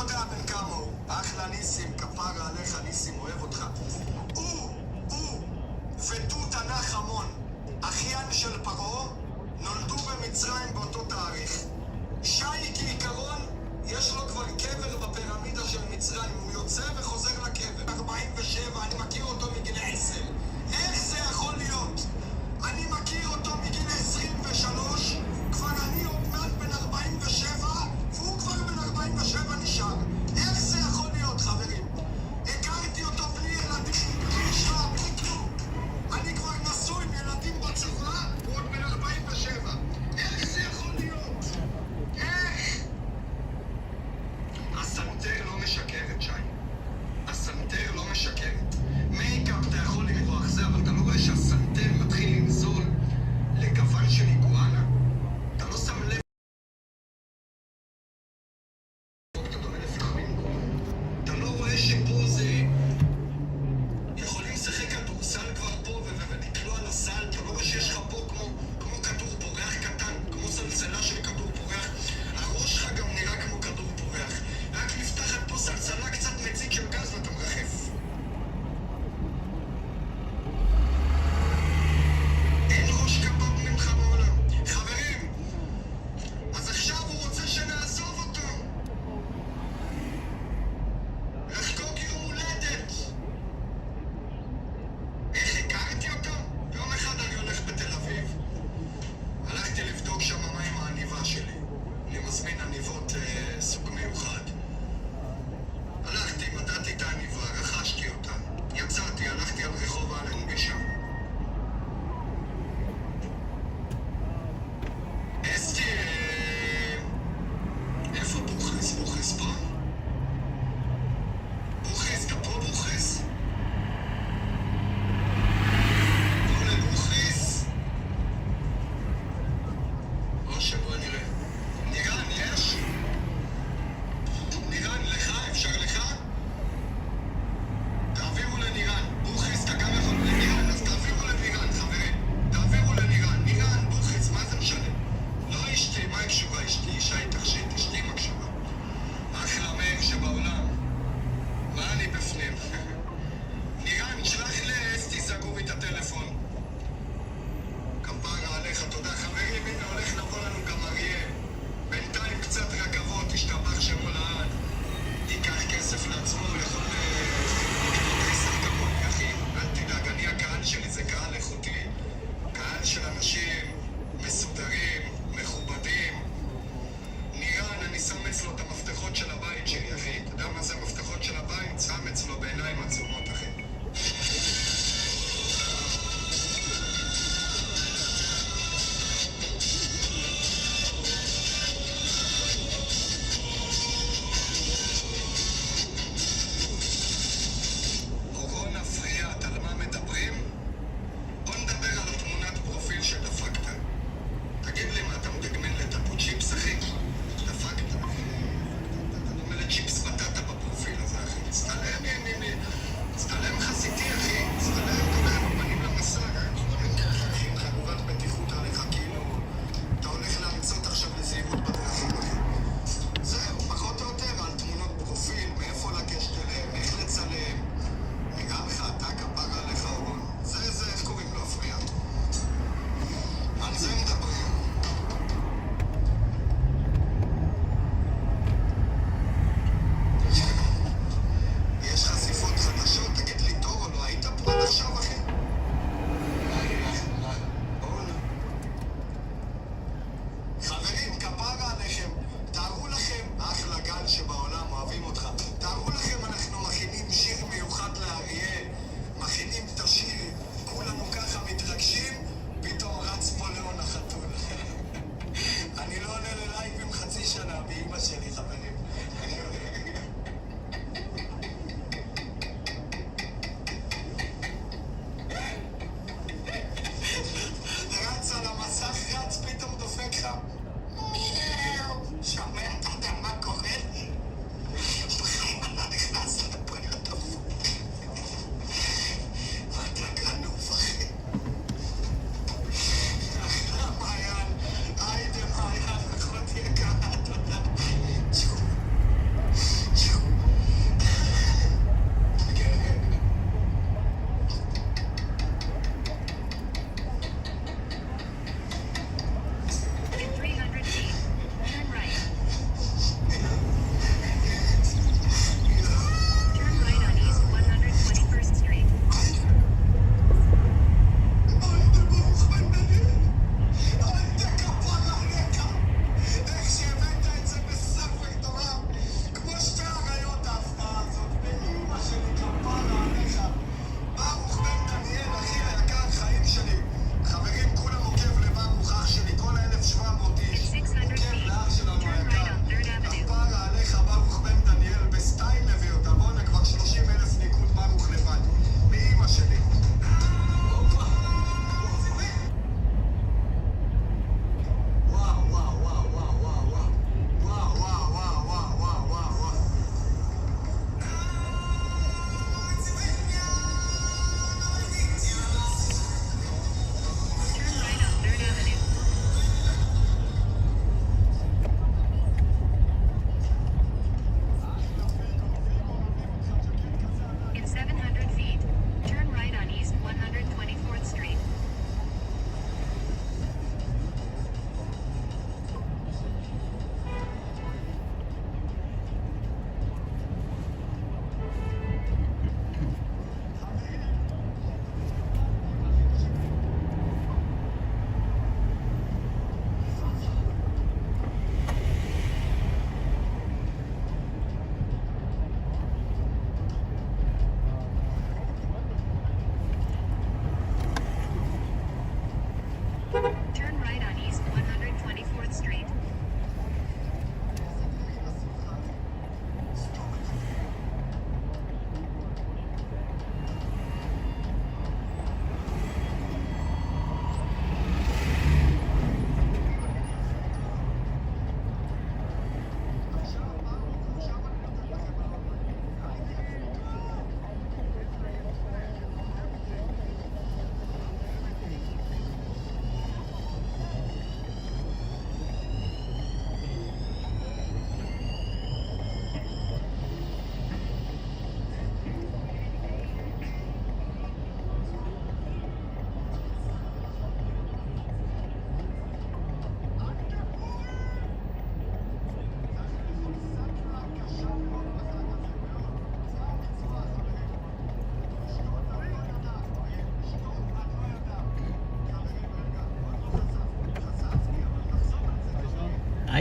יודע בן כמה הוא. אחלה ניסים, כפרה עליך, ניסים, אוהב אותך. הוא ותות ענך המון, אחיין של פרעה, נולדו במצרים באותו תאריך. שי כעיקרון, יש לו כבר קבר בפירמידה של מצרים, הוא יוצא וחוזר לקבר. 47, אני מכיר אותו מגיל 10. איך זה יכול להיות? אני מכיר אותו מגיל 23, כבר אני עוד מעט בן 47, והוא כבר בן 47 נשאר. איך זה יכול להיות, חברים? הכרתי אותו בלי ילדים, בלי אישה, בלי כלום. אני כבר נשוי עם ילדים בצבא, הוא עוד בן 47. איך זה יכול להיות? איך? הסנטר לא משקרת, שי. הסנטר לא משקרת. מייקה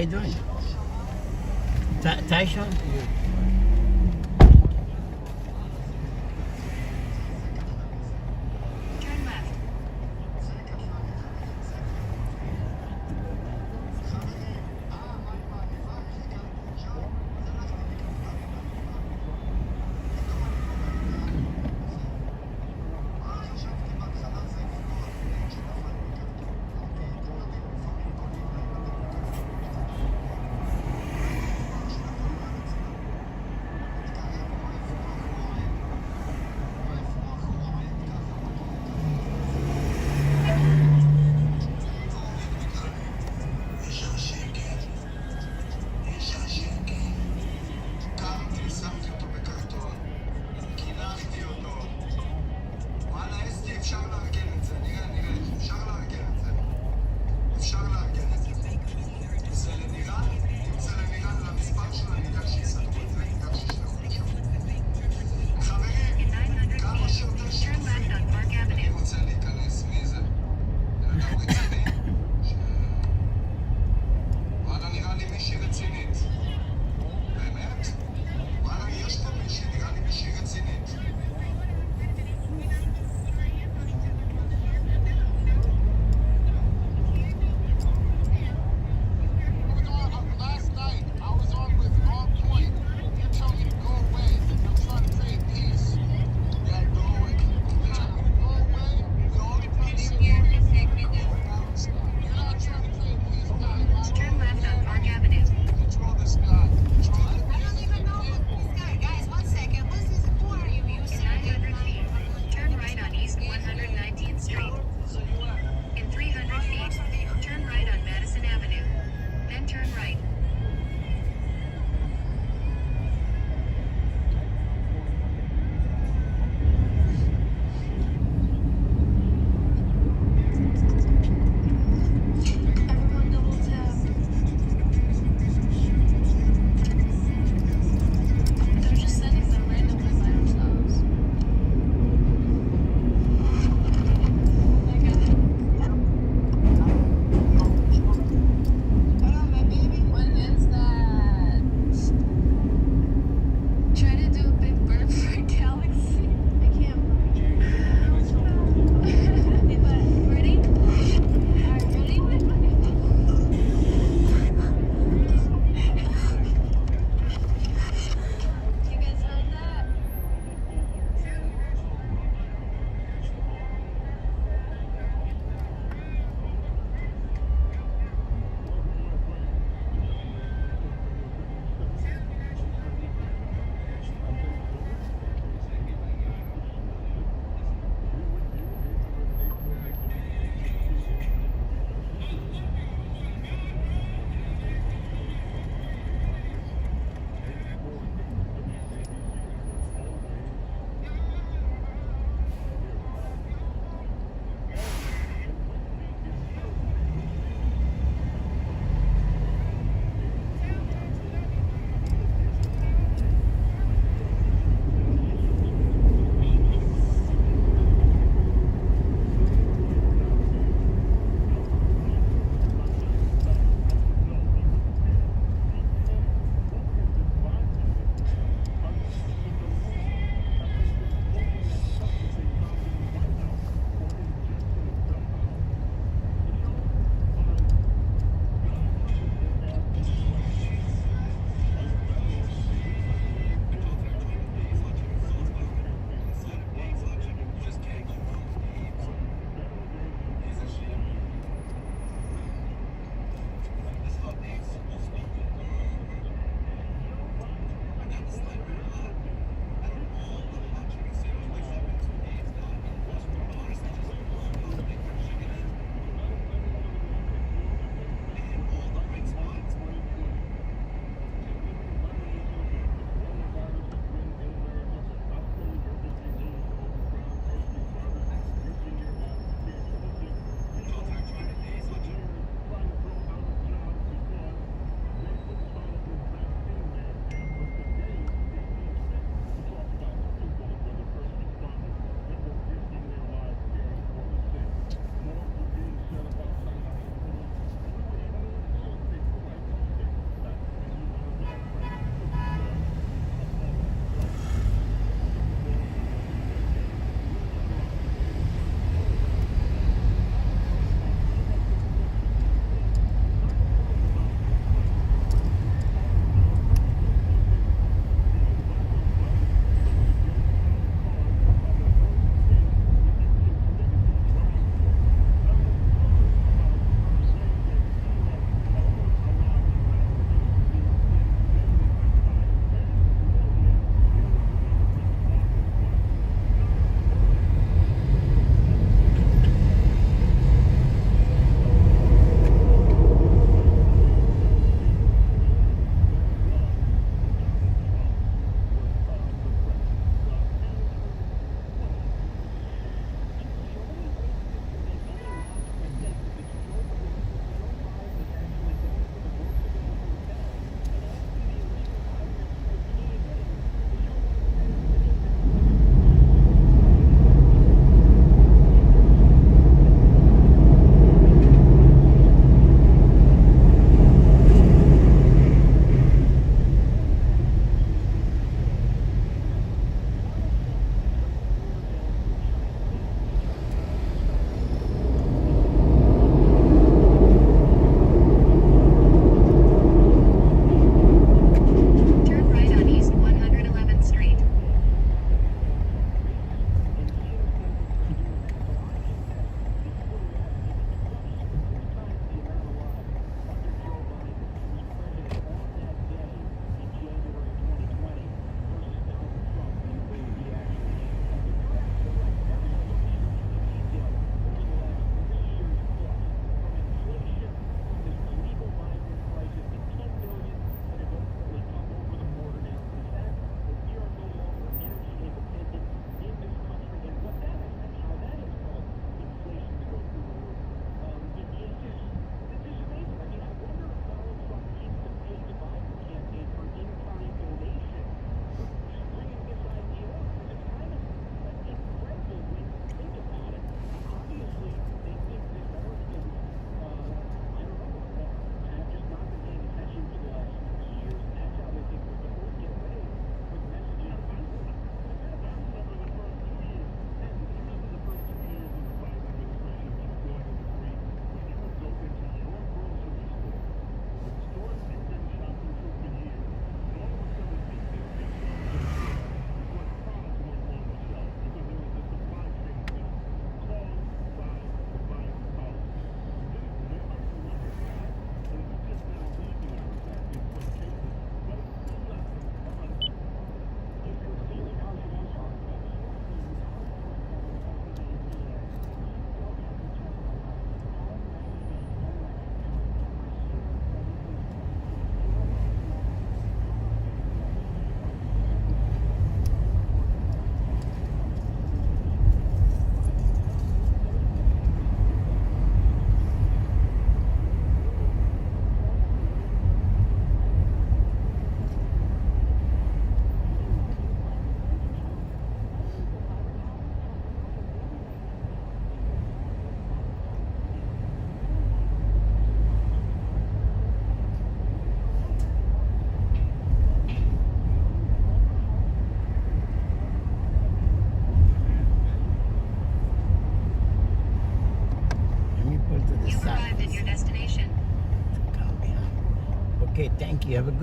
you doing? Taisha? Turn left.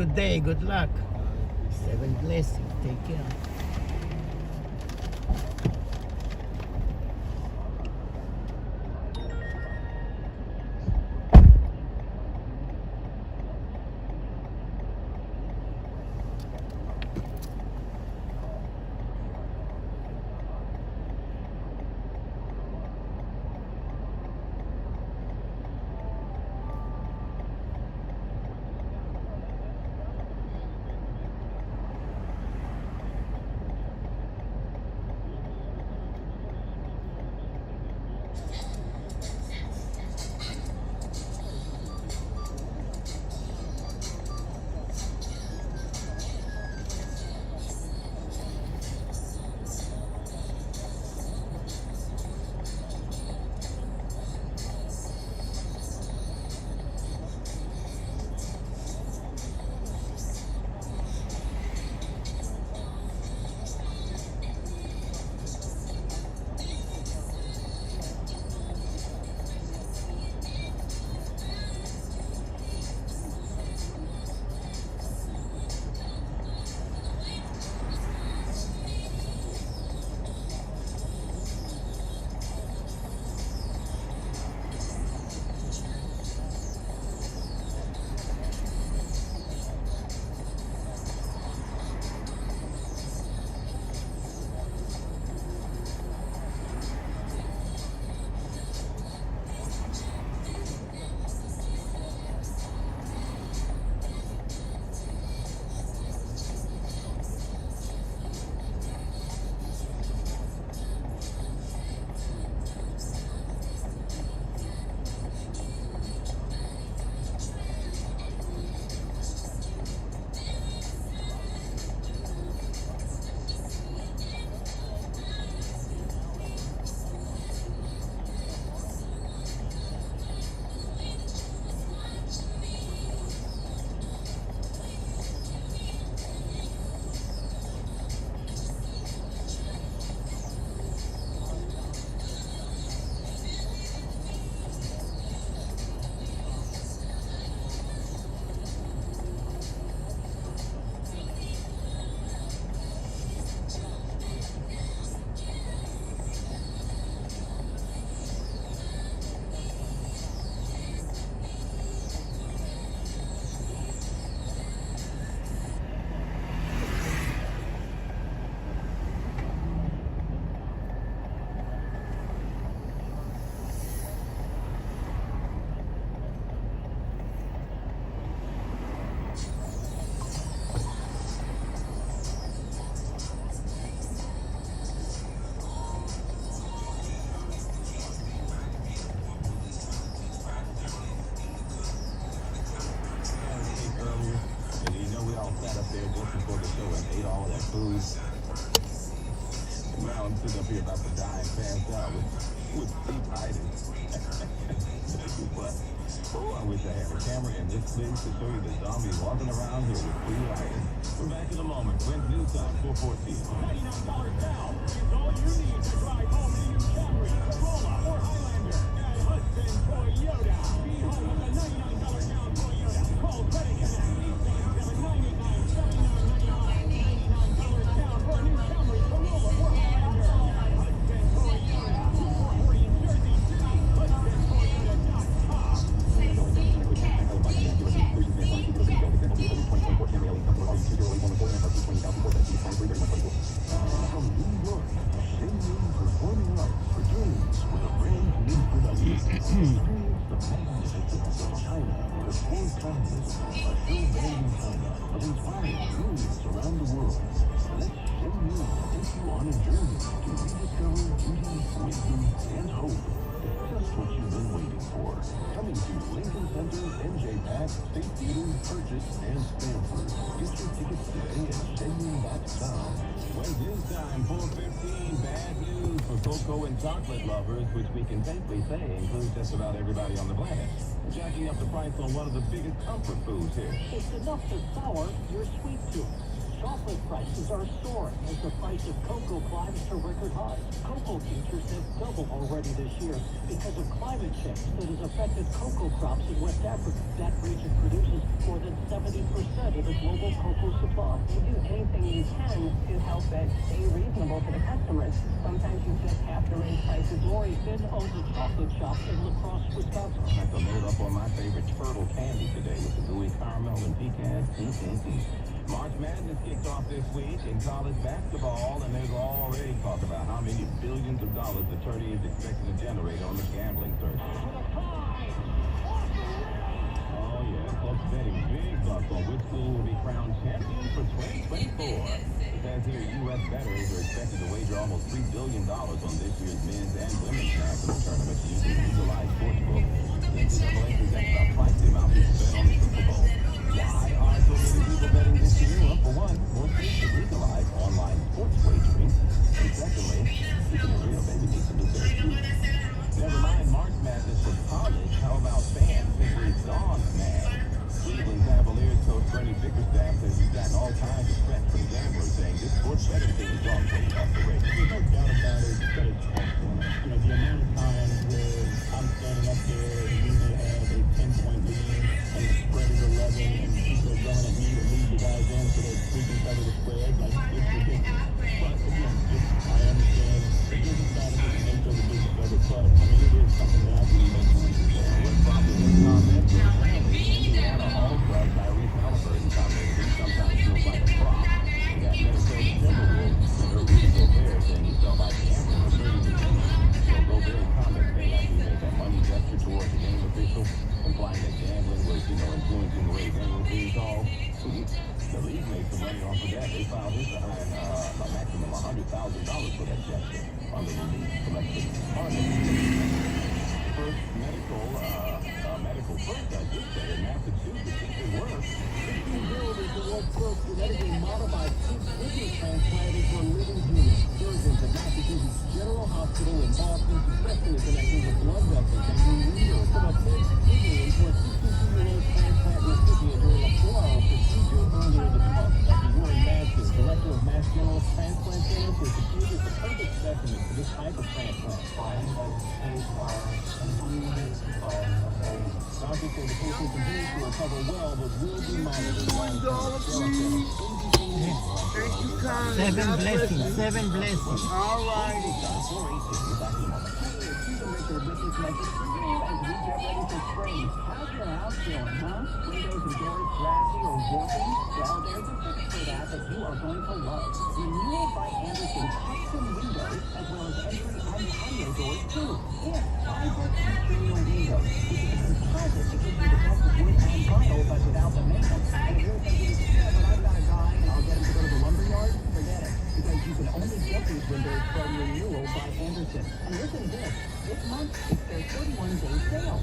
good day. Good luck. 7 blessings. Take care. Now I'm sitting up here about to die and pass out with sleepitis. But, I wish I had a camera in this place to show you the zombies walking around here with sleepitis. We're back in a moment. When's new time? 414. $99 down is all you need to drive home in your Camry, Corolla, or Highlander. And Hudson Toyota. Be home with a $99 down Toyota. Call Credit Connect. 877-99-7999. $99 down for a new Camry, Corolla, or Highlander. Hudson Toyota. 440 in Jersey City. HudsonToyota.com. From New York, Shane Performing Arts returns with a brand new production. Experience the magnificence of China, the four continents, a show-banging China of inspiring brilliance around the world. Let Shane take you on a journey to rediscover beauty, wisdom, and hope. Just what you've been waiting for. Coming to Lincoln Center, NJ-PAC, State Theater, Purchase, and Stanford. Get your tickets today at Shenyun.com. When news time, 4:15, bad news for cocoa and chocolate lovers, which we can safely say includes just about everybody on the planet. Jacking up the price on one of the biggest comfort foods here. It's enough to sour your sweet tooth. Chocolate prices are soaring as the price of cocoa climbs to record highs. Cocoa futures have doubled already this year because of climate change that has affected cocoa crops in West Africa. That region produces more than 70% of the global cocoa supply. You do anything you can to help it stay reasonable for the customers. Sometimes you just have to raise prices. Lori Finn owns a chocolate shop in La Crosse, Wisconsin. I have to load up on my favorite turtle candy today with the gooey caramel and pecans. March Madness kicked off this week in college basketball, and there's already talk about how many billions of dollars the tourney is expected to generate on the gambling circuit. Oh yeah, folks betting big bucks on which school will be crowned champion for 2024. It says here U.S. bettors are expected to wager almost $3 billion on this year's men's and women's national tournaments using legalized sportsbooks. NCAA projects the price amount people bet on the Super Bowl. Why are so many people betting this year? Well, for one, more states have legalized online sports wagering. And secondly, keeping it real, baby needs to do their shoes. Never mind March Madness for college. How about fans simply gone mad? Cleveland Cavaliers coach Bernie Bickerstaff says he's gotten all kinds of threats from gamblers saying this sports betting thing is gone way off the radar. There's no doubt about it that it's awful. You know, the amount of times where I'm standing up there and we may have a 10-point lead and the spread is 11 and people are yelling at me to lead the guys in so that we can cover the spread. Like, it's ridiculous. But again, I understand the business side of it, the nature of the business of it, but I mean, it is something that I believe makes sense. What's popular comment from family, Indiana All-Star Tyrese Halliburton commented he sometimes feels like a prop. He got Minnesota Timberwolves and her Rudy Gobert saying he felt like gambling was hurting the team. So Gobert's comments came after he made that money gesture towards the game official, implying that gambling was, influencing the way the game was being called. The league made some money off of that. They filed this behind a maximum of $100,000 for that gesture under the league collective bargaining. First medical first, I should say, in Massachusetts, if it were. 16-year-old is the world's first genetically modified kidney transplanted for a living human. Surgeons at Massachusetts General Hospital in Boston successfully connected the blood vessels and ureter from a pig's kidney into a 62-year-old transplant recipient during a 4-hour procedure earlier this month. Dr. Warren Madsen, director of Mass General Transplant Center, says the pig is the perfect specimen for this type of transplant. Doctors say the patient continues to recover well, but will be monitored. $1, please. Thank you, Carl. Seven blessings. All righty. Richard with this message for you as we get ready for spring. How's your house feeling, huh? Windows and doors drafty or warping? Well, there's a fix for that you are going to love. Renewal by Andersen custom windows, as well as entry and patio doors too. Yes, fiber material windows, which is a composite that gives you the best of wood and vinyl, but without the maintenance. And if you're thinking, yeah, but I've got a guy and I'll get him to go to the lumber yard, forget it. Because you can only get these windows from Renewal by Andersen. And listen to this. This month, it's their 31-day sale.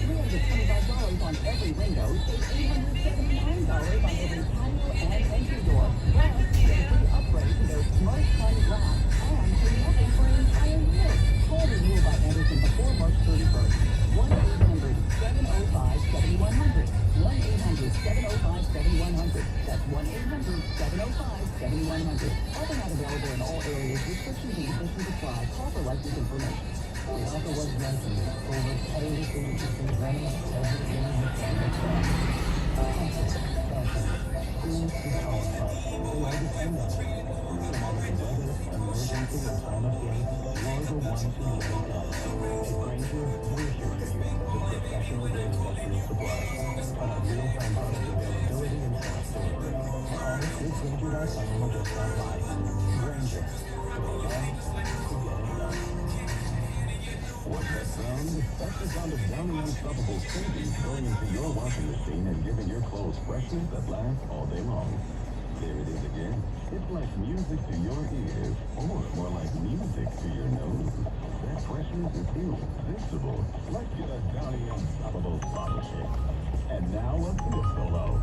$325 on every window, save $879 on every patio and entry door. Plus, get a free upgrade to their Smart Sun glass and pay nothing for an entire year. Call Renewal by Andersen before March 31st. 1-800-705-7100. 1-800-705-7100. That's 1-800-705-7100. Offer not available in all areas. Restrictions and conditions apply. Call for license information. It also was mentioned over totally interesting running What's that sound? That's the sound of Downy Unstoppable savings going into your washing machine and giving your clothes freshness that lasts all day long. There it is again. It's like music to your ears, or more like music to your nose. That freshness is irresistible. Let's get a Downy Unstoppable bottle shake. And now a fifth solo.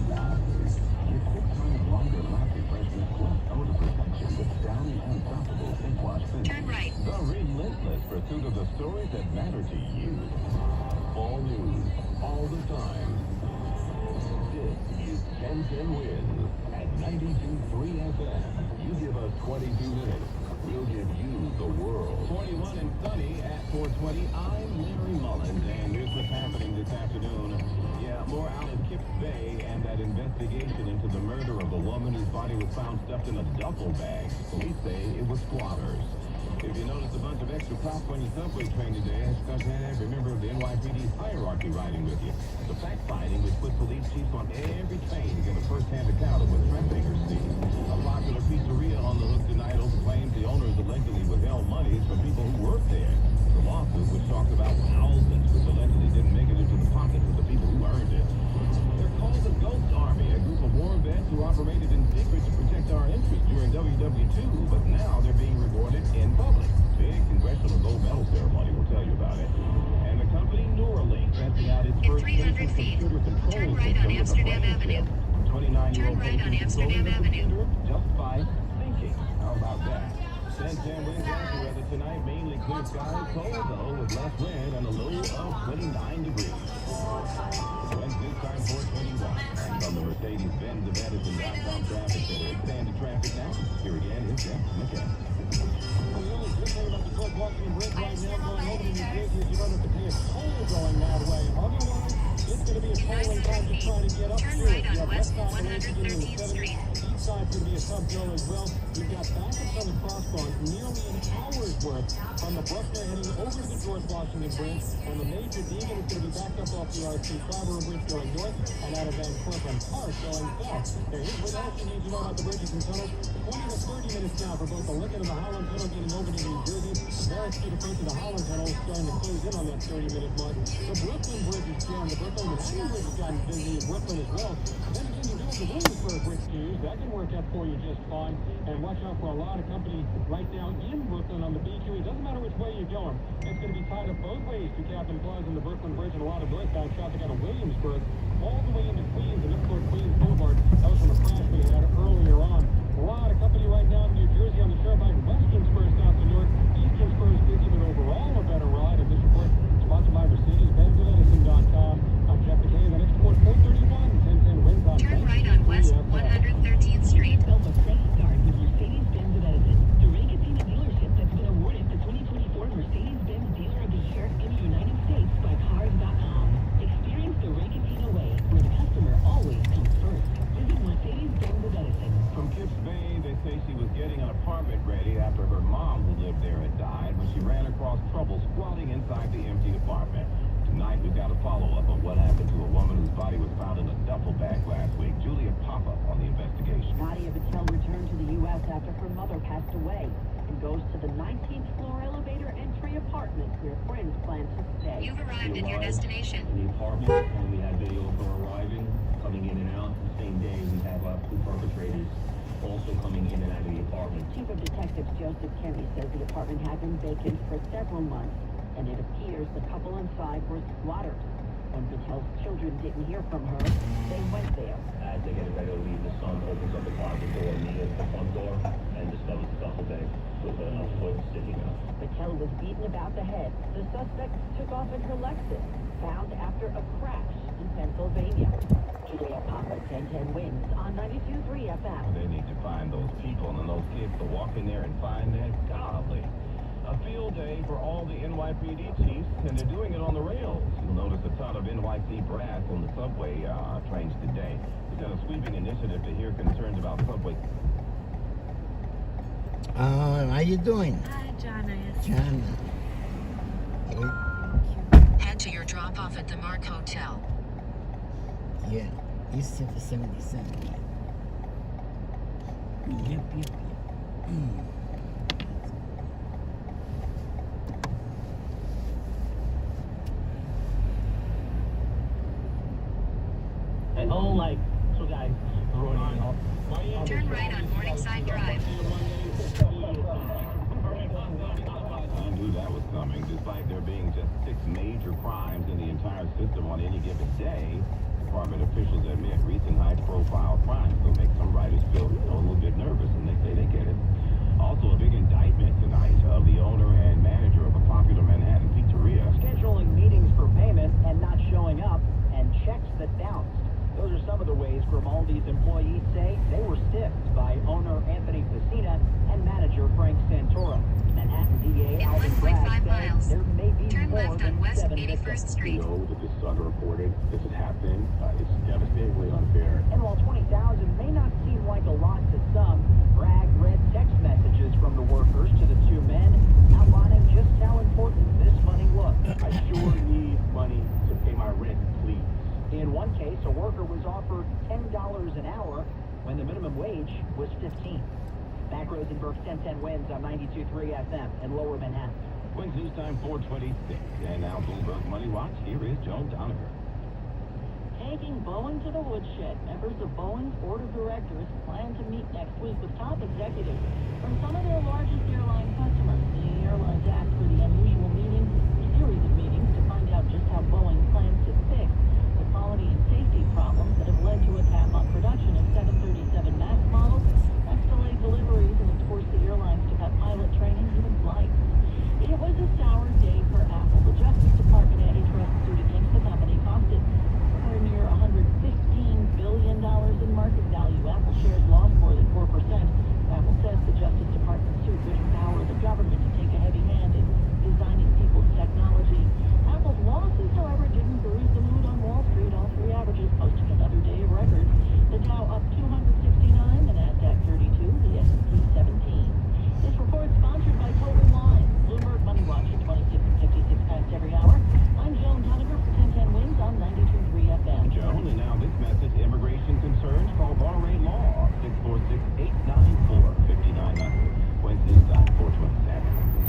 Nice. Get 6 times longer lasting freshness plus odor protection with Downy Unstoppable Think Wash Finish. Turn right. The relentless pursuit of the stories that matter to you. All news, all the time. This is 1010 Wins at 92.3 FM. You give us 22 minutes, we'll give you the world. 41 and sunny at 420. I'm Larry Mullins, and here's what's happening this afternoon. Yeah, more out of Kips Bay and that investigation into the murder of a woman whose body was found stuffed in a duffel bag. Police say it was squatters. If you notice a bunch of extra cops on your subway train today, it's because you had every member of the NYPD's hierarchy riding with you. The fact-finding which put police chiefs on every train to get a first-hand account of what threat-makers see. A popular pizzeria on the hook tonight claims the owners allegedly withheld monies from people who worked there. The lawsuit, which talks about thousands which allegedly didn't make it into the pockets of the people who earned it. They're called the Ghost Army, a group of war vets who operated in secret to protect our interests during WW2, but now they're being rewarded in public. Big congressional gold medal ceremony, we'll tell you about it. And the company Neuralink testing out its first 300 feet. Turn right on Amsterdam Avenue. 29-year-old Turn right on Amsterdam Avenue. just by thinking. How about that? 10-10 winds out the weather tonight. Mainly clear skies, cold though, with less wind and a low of 29 degrees. Wednesday time 421. And on the Mercedes-Benz of Edison downtown traffic center. Standard traffic now. Here again is Jeff McKay. Well, the only good thing about the George Washington Bridge right now going over to New Jersey is you don't have to pay a toll going that way. Otherwise, it's going to be a tolling time to try to get up Turn to right it. You on have West west operations in the 113th Street. East side's going to be a tough go as well. We've got backups on the crossbars, nearly an hour's worth from the Bruckner heading over to the George Washington Bridge, and the Major Deegan is going to be backed up off the RC Scarborough Bridge going north, and out of Van Cortlandt Park going south. There is what else you need to know about the bridges and tunnels. 20 to 30 minutes now for both the Lincoln and the Holland Tunnel getting over to New Jersey. Very few to to the Holland Tunnel starting to close in on that 30-minute mark. The Brooklyn Bridge is jammed. The Brooklyn Manhattan Bridge has gotten busy in Brooklyn as well. Then again, you do have the Williamsburg Bridge to use. That can work out for you just fine. And watch out for a lot of company right now in Brooklyn on the BQ. It doesn't matter which way you're going. It's going to be tied up both ways to Captain Plaza and the Brooklyn Bridge, and a lot of northbound traffic out of Williamsburg all the way into Queens and up toward Queens Boulevard. That was from a crash we had earlier on. A lot of company right now in New Jersey on the Turnpike. Western Spur south to north. Eastern Spur is busy, but overall a better ride. And this report sponsored by Mercedes-Benz at Edison.com. I'm Jeff McKay. The next report 431. 1010 winds on. Turn right on West 113th Street. Build a fresh start with Mercedes-Benz of Edison, the Racatina dealership that's been awarded the 2024 Mercedes-Benz Dealer of the Year in the United States by Cars.com. Experience the Racatina way, where the customer always comes first. Visit Mercedes-Benz of Edison. From Kips Bay, they say she was getting an apartment ready after her mom, who lived there, had died when she ran across trouble squatting inside the empty apartment. Tonight, we've got a follow-up on what happened to a woman whose body was found in a duffel bag last week. Julia Papa on the investigation. Nadia Patel returned to the U.S. after her mother passed away and goes to the 19th floor elevator entry apartment where friends plan to stay. You've arrived at your destination. In the apartment, and we had video of her arriving, coming in and out. The same day, we have two perpetrators also coming in and out of the apartment. Chief of Detectives Joseph Kenny says the apartment had been vacant for several months, and it appears the couple inside were squatters. When Patel's children didn't hear from her, they went there. As they get ready to leave, the son opens up the closet door near the front door and discovers the duffel bag with a foot sticking out. Patel was beaten about the head. The suspect took off in her Lexus, found after a crash in Pennsylvania. Julia Papa, 1010 Winds on 92.3 FM. They need to find those people and those kids to walk in there and find that. Golly. A field day for all the NYPD chiefs, and they're doing it on the rails. You'll notice a ton of NYC brass on the subway trains today. We've got a sweeping initiative to hear concerns about subway. How you doing? Hi, Jana. Jana. Head to your drop-off at the Mark Hotel. Yeah, East of 77. Yep. Oh, like, so guys, Turn right on Morningside Drive. I knew that was coming. Despite there being just 6 major crimes in the entire system on any given day, department officials admit recent high-profile crimes will make some writers feel a little bit nervous, and they say they get it. Also, a big indictment tonight of the owner and manager of a popular Manhattan pizzeria. Scheduling meetings for payment and not showing up, and checks that bounced. Those are some of the ways Grimaldi 81st Street. know that this is underreported. This is happening. It's devastatingly unfair. And while 20,000 may not seem like a lot to some, Bragg read text messages from the workers to the two men outlining just how important this money was. I sure need money to pay my rent, please. In one case, a worker was offered $10 an hour when the minimum wage was $15. Back Rosenberg's 1010 wins on 92.3 FM in Lower Manhattan. Wings News Time 426. And now Bloomberg Money Watch. Here is Joan Doniger. Taking Boeing to the woodshed, members of Boeing's board of directors plan to meet next week with top executives from some of their largest airline customers. The airlines asked for the unusual meeting, a series of meetings, to find out just how Boeing plans to fix the quality and safety problems that have led to a cap on production of 737 MAX models. That's delayed deliveries and has forced the airlines to cut pilot training, even flights. It was a sour day for Apple. The Justice Department antitrust suit against the company costed near $115 billion in market value. Apple shares lost more than 4%. Apple says the Justice Department suit would empower the government to take a heavy hand in designing people's technology. Apple's losses, however, didn't bruise the mood on Wall Street. All three averages posting another day of records. The Dow up 269, the Nasdaq 32, the S&P 17. This report sponsored by Total Wine. Bloomberg Money Watch at 26 and 56 past every hour. I'm Joan Doniger for 1010 Wins on 92.3 FM. Joan, and now this message, immigration concerns, call Barray Law, 646-894-5900. Wednesday time, 427.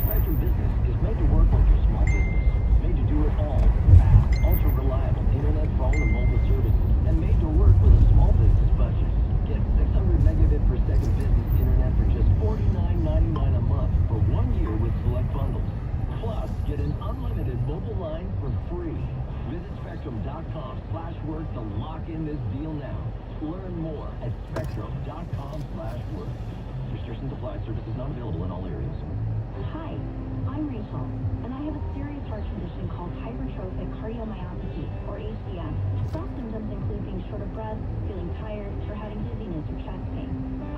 Spectrum Business is made to work like your small business. Made to do it all. Fast, ultra-reliable internet, phone, and mobile services. And made to work with a small business budget. Get 600 megabit per second business internet for just $49.99 a month for 1 year with select bundles. Plus, get an unlimited mobile line for free. Visit Spectrum.com/work to lock in this deal now. Learn more at Spectrum.com/work. Restrictions apply. Services not available in all areas. Hi, I'm Rachel, and I have a serious heart condition called hypertrophic cardiomyopathy, or HCM. Some symptoms include being short of breath, feeling tired, or having dizziness or chest pain.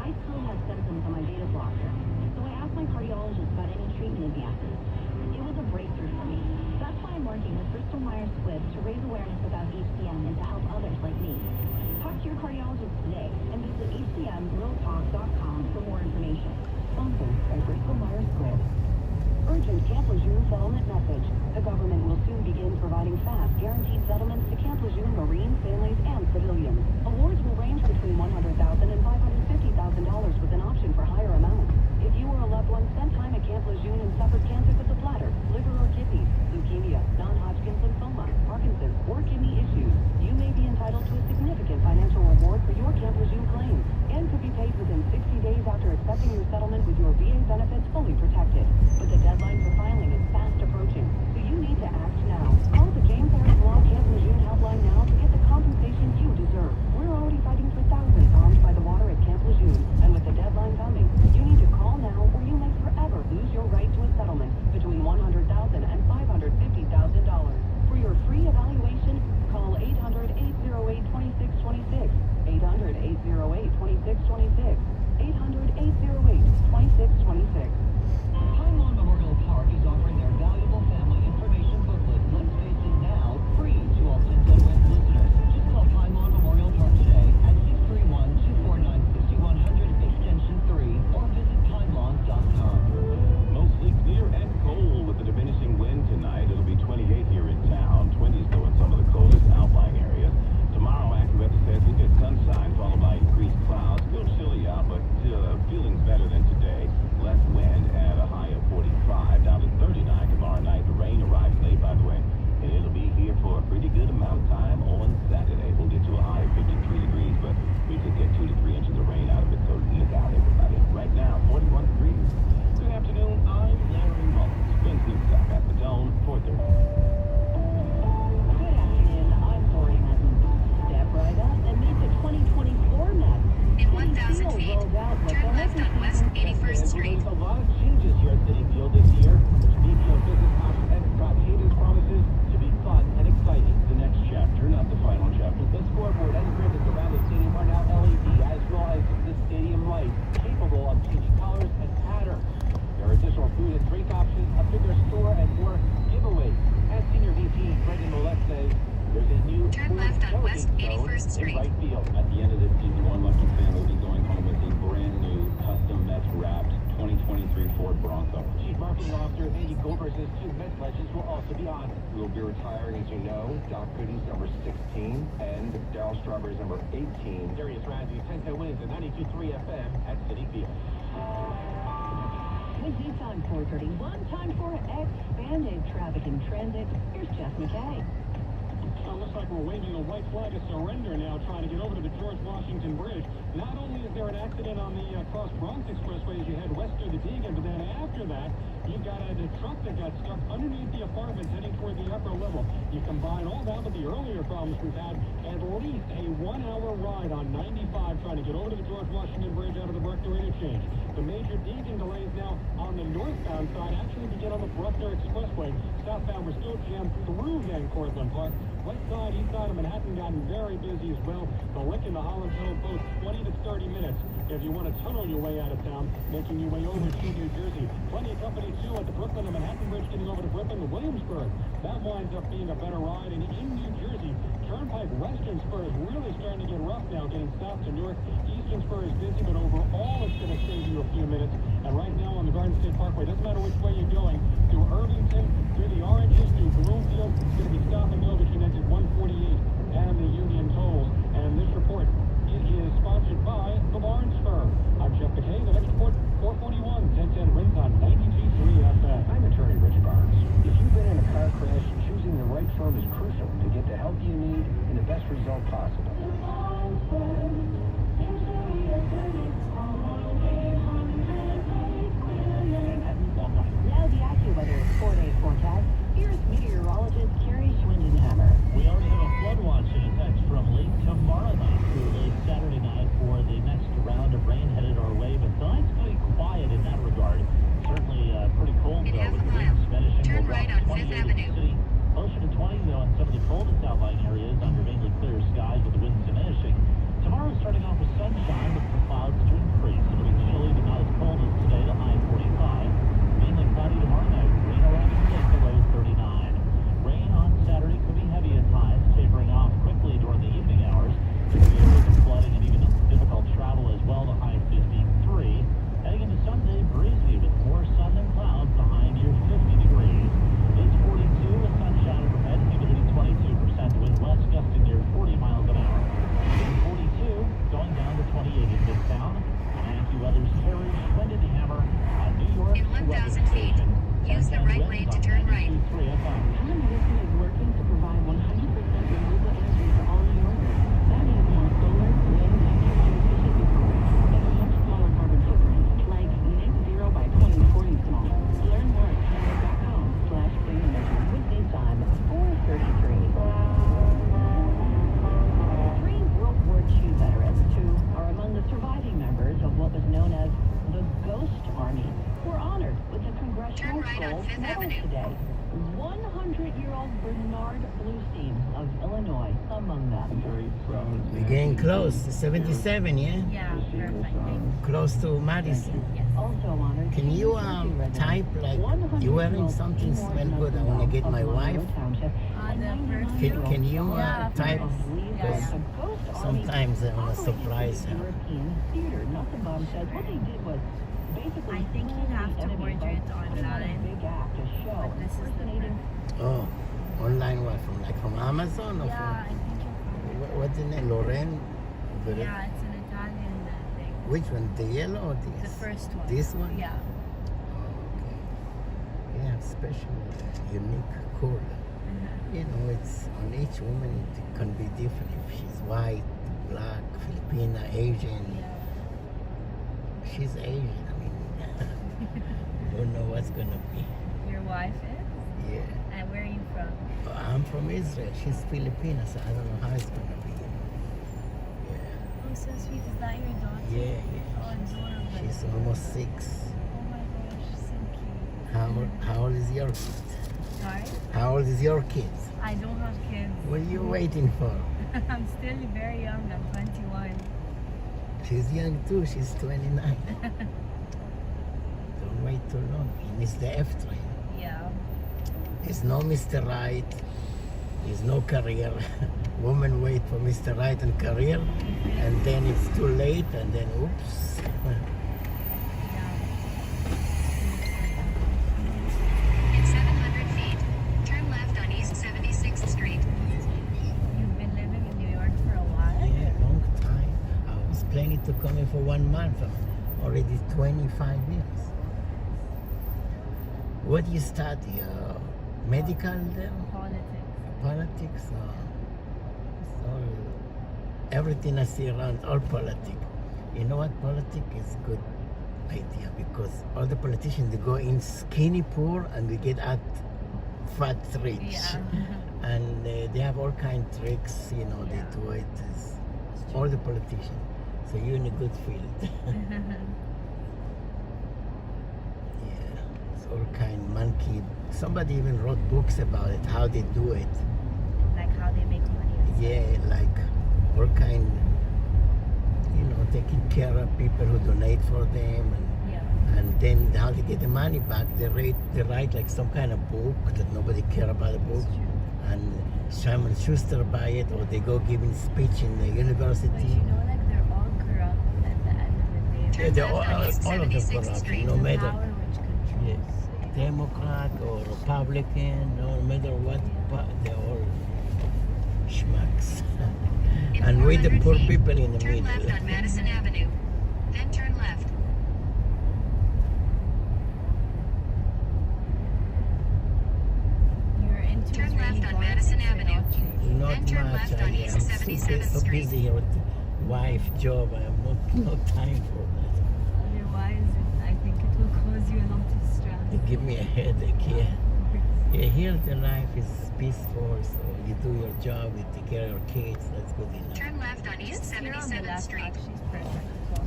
I still have symptoms on my beta blocker, so I asked my cardiologist about any treatment advances. It was a breakthrough for me. That's why I'm working with Bristol Myers Squibb to raise awareness about HCM and to help others like me. Talk to your cardiologist today and visit HCMWorldTalk.com for more information. Sponsored by Bristol Myers Squibb. Urgent Camp Lejeune settlement message. The government will soon begin providing fast, guaranteed settlements to Camp Lejeune Marines, families, and civilians. Awards will range between $100,000 and $550,000 with an option for higher amounts. If you or a loved one spent time at Camp Lejeune and suffered cancers of the bladder, liver or kidneys, leukemia, non-Hodgkin's lymphoma, Parkinson's, or kidney issues, you may be entitled to a significant financial reward for your Camp Lejeune claims and could be paid within 60 days after accepting your settlement with your VA benefits fully protected. But the deadline for filing is fast approaching, so you need to act now. Call the James Harris Law Camp Lejeune helpline now to get the compensation you deserve. We're already fighting for thousands armed by the water at Camp Lejeune, and with the deadline coming, you need to call now or you may forever lose your right to a settlement between $100,000 and $550,000. For your free evaluation, call 800-808-2626. 800-808-2626. 800-808-2626. Pine Lawn Memorial Park is offering their valuable family information booklet. Let's face it now, free to all 1010 West listeners. Just call Pine Lawn Memorial Park today at 631-249-6100 extension 3 or visit pinelawns.com. Mostly clear and cold with a diminishing wind tonight. It'll be 28 here in town. 20s though in some of the coldest outlying areas. Tomorrow, AccuWeather says we get sunshine followed by increased clouds. Still chilly out, but feeling's better than today. Less wind at a high of 45, down to 39 tomorrow night. The rain arrives late, by the way, and it'll be here for a pretty good amount of time on Saturday. We'll get to a high of 53 degrees, but we could get 2 to 3 inches of rain out of it, so look out, everybody. Right now, 41 degrees. Good afternoon, I'm Larry Mullins. Wins News Time at the Dome, 4:30. Good afternoon, I'm Tori Madden. Step right up and meet the 2024 Madden. In 1,000 feet, turn left on West 81st Street. There's a lot of changes here at Citi Field this year, which VP of Business Ops Ed Scott Hayden promises to be fun and exciting. The next chapter, not the final chapter. The scoreboard and grids around the stadium are now LED, as well as the stadium lights, capable of changing colors and patterns. There are additional food and drink options, a bigger store, and more giveaways. As Senior VP will be retiring, as you know. Doc Goody's number 16 and Darryl Strawberry's number 18. Darius Radley, 10-10 wins at 92.3 FM at Citi Field. With Nissan 431, time for expanded traffic in transit. Here's Jeff McKay. It looks like we're waving a white flag of surrender now, trying to get over to the George Washington Bridge. Not only is there an accident on the Cross Bronx Expressway as you head west of the Deegan, but then after that, you've got a truck that got stuck underneath the apartments heading toward the upper level. You combine all that with the earlier problems we've had, at least a 1-hour ride on 95 trying to get over to the George Washington Bridge out of the Bruckner interchange. The major Deegan delays now on the northbound side actually begin on the Bruckner Expressway. Southbound, we're still jammed through Van Cortlandt Park. West side, east side of Manhattan gotten very busy as well. The Lick and the Holland Tunnel both 20 to 30 minutes if you want to tunnel your way out of town, making your way over to New Jersey. Plenty of company, too, at the Brooklyn and Manhattan Bridge getting over to Brooklyn and Williamsburg. That winds up being a better ride. And in New Jersey, Turnpike Western Spur is really starting to get rough now, getting south to Newark. Eastern Spur is busy, but overall it's going to save you a few minutes. And right now on the Garden State Parkway, doesn't matter which way you're going, through Irvington, through the Oranges, through Bloomfield, it's going to be stop and go between exit 148 and the Union tolls. And this report is sponsored by the Barnes Firm. I'm Jeff McKay. The next report, 441, 1010 wins on 92.3 FM. I'm attorney Rich Barnes. If you've been in a car crash, choosing the right firm is crucial to get the help you need and the best result possible. Now the AccuWeather 4-day forecast. Here's meteorologist Carrie Schwindenhammer. We already have a flood watch in effect from late tomorrow night through late Saturday night for the next round of rain headed our way, but tonight's pretty quiet in that regard. Certainly pretty cold though, with the winds finishing. Turn right on 5th Avenue. City, closer to 20 though in some of the coldest outlying areas under mainly clear skies with the winds diminishing. Tomorrow starting off with sunshine, but the clouds to increase. It'll be chilly but not as cold as today, the high 45. Mainly cloudy tomorrow night, rain around the lake, the low 39. Rain on Saturday could be heavy at times, tapering off quickly during the evening hours. There could be areas of flooding and even difficult travel as well, the high 53. Heading into Sunday, breezy with more sun than clouds, the high near 50 degrees. It's 42 with sunshine overhead, humidity 22%, wind west gusting near 40 miles an hour. It's 42, going down to 28 in Midtown. AccuWeather's Carrie Schwindenhammer on New York. In 1,000 feet, use the right lane to turn right. Time Edison is working to provide 100% renewable energy for all New Yorkers. That means more solar, wind, and efficiency programs, and a much smaller carbon footprint, like net zero by 2040 small. Learn more at Canada.com/clean energy. With Nissan 433. Three World War II veterans who are among the surviving members of what was known as the Ghost Army were honored with the Congressional Gold Medal today. 100-year-old Bernard Bluestein of Illinois among them. We're getting close to 77, yeah? Yeah, perfect. Close to Madison. Also honored. Can you type like you wearing something smell good? I want to get my wife. Can you type? Because sometimes I want to surprise her. Theater, nothing Bob says. What they did was basically. I think you have to order it online. But this is the Oh, online what? From Amazon or yeah, I think from? What's the name? Loren? yeah, it's an Italian thing. Which one? The yellow or this? The first one. This one? Yeah. Yeah, special, unique, cool. You know, it's on each woman it can be different. If she's white, black, Filipina, Asian. She's Asian. I mean, don't know what's gonna be. Your wife is? Yeah. And where are you from? I'm from Israel. She's Filipina, so I don't know how it's gonna be. Oh, so sweet. Is that your daughter? Yeah, yeah. Oh, adorable. She's almost 6. Oh my gosh, so cute. How old is your kid? Sorry? How old is your kid? I don't have kids. What are you waiting for? I'm still very young. I'm 21. She's young too. She's 29. Don't wait too long. You miss the F train. Yeah. There's no Mr. Right. There's no career. Women wait for Mr. Right and career, and then it's too late, and then oops. In 700 feet, turn left on East planning to come in for 1 month. Already 25 years. What do you study? Medical there? Politics? It's all, everything I see around, all politics. You know what? Politics is good idea because all the politicians, they go in skinny poor and they get out fat rich. And they have all kind of tricks, you know, they do it. All the politicians. So you're in a good field. It's all kind monkey. Somebody even wrote books about it, how they do it. Like how they make money. Yeah, like all kind, you know, taking care of people who donate for them, and then how they get the money back. They write like some kind of book that nobody care about the book, and Simon Schuster buy it, or they go giving speech in the university. But you know, like they're all corrupt at the end of the day. Yeah, they're all of them corrupt, no matter Yes. Democrat or Republican, no matter what, they're all schmucks. And we the poor people in the Turn middle. left on Madison Avenue. Then turn left. Turn left on Madison Avenue. Not Then turn much. left on I'm East 77th so Street. busy here with wife, job. I have no time for that. Otherwise, I think it will cause you a lot of stress. They give me a headache here. Yeah, here the life is peaceful, so you do your job, you take care of your kids, that's good enough. Turn left on East 77th Street.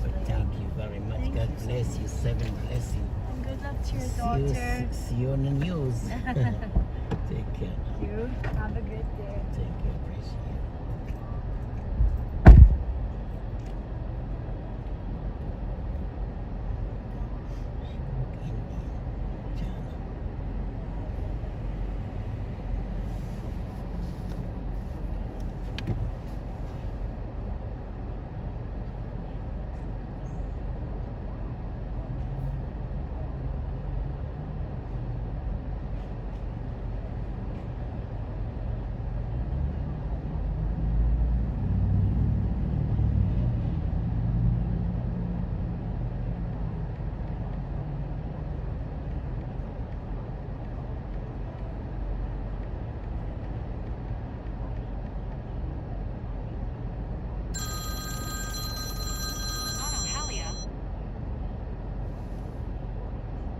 But thank you very much. God bless you. 7 bless you. And good luck to your See daughter. see you on the news. Take care. Thank you. Have a good day. Take care. Appreciate it.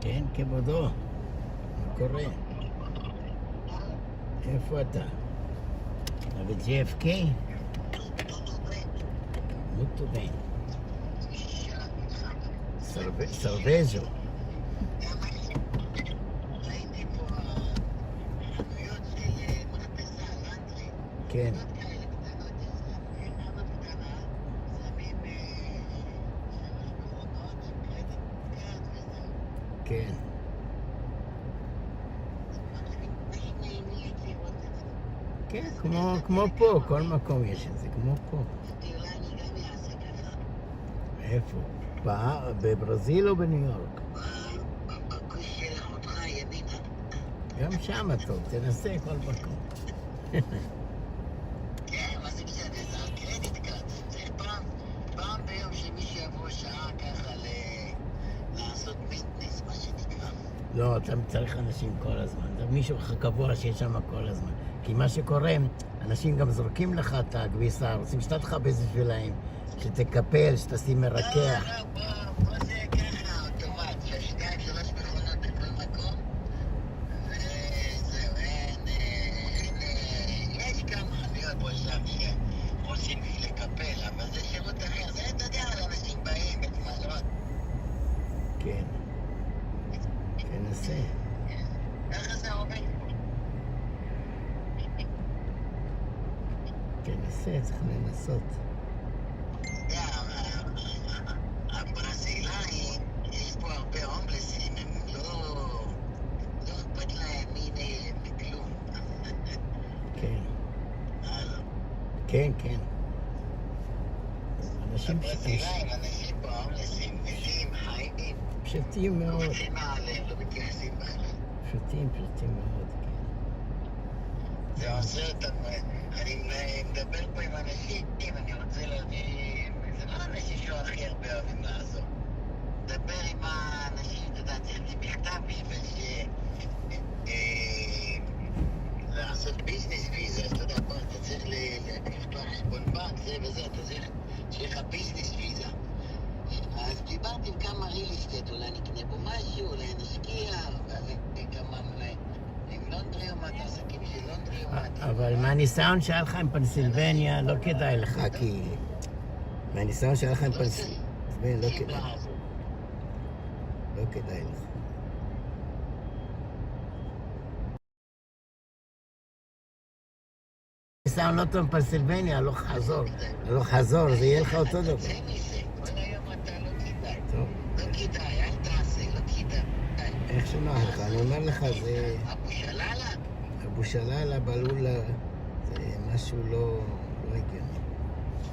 כן, כבודו, מה קורה? איפה אתה? אתה ב-JFK? Muito bem. Cervejo. כן. כן. כן, כמו פה, כל מקום יש את זה, כמו פה. איפה? בברזיל או בניו יורק? גם שם טוב, תנסה כל מקום. כן, מה זה בסדר? זה על קרדיט קארד. צריך פעם ביום שמישהו יבוא שעה ככה לעשות ביטנס, מה שנקרא. לא, אתה צריך אנשים כל הזמן. זה מישהו קבוע שיש שם כל הזמן. כי מה שקורה, אנשים גם זורקים לך את הכביסה, רוצים שתת לך בשבילהם, שתקפל, שתשים מרקח. לא, פה זה ככה, אוטומט, 2-3 מכונות בכל מקום. וזהו, יש כמה חנויות פה שם שרוצים לקפל, אבל זה שירות אחר. זה, אתה יודע, אנשים באים בתמלות. כן. תנסה. ככה זה עובד. תנסה, צריך לנסות. אתה יודע, הברזילאים, יש פה הרבה הומלסים, הם לא אכפת להם מכלום. כן. כן, כן. אנשים הברזילאים, אנשים פה הומלסים, מתים, חיים. פשוטים מאוד. לא מתים מעליהם, לא מתייחסים בכלל. פשוטים מאוד, כן. זה עושה אותם, אני מדבר פה עם אנשים, אני רוצה להביא איזה האנשים שהכי הרבה אוהבים לעזור. דבר עם האנשים, אתה יודע, צריך מכתב בשביל לעשות ביזנס ויזה, אתה יודע, אתה צריך לפתוח חשבון בנק, זה וזה, אתה צריך שיהיה לך ביזנס ויזה. אז דיברתי עם כמה ריל אסטייט, אולי נקנה בו משהו, אולי נשקיע, וכמה עם לונדרי או מה, עסקים של לונדרי או מה. אבל מהניסיון שהיה לך עם פנסילבניה, לא כדאי לך, כי... מהניסיון שהיה לך עם פנסילבניה, לא כדאי. לא כדאי לך. ניסיון לא טוב עם פנסילבניה, הלוך חזור. הלוך חזור, זה יהיה לך אותו דבר. טוב. לא כדאי, אל תעשה, לא כדאי. איך שנוח לך, אני אומר לך, זה... אבו שלאלה? אבו שלאלה, בלולה, זה משהו לא הגיוני.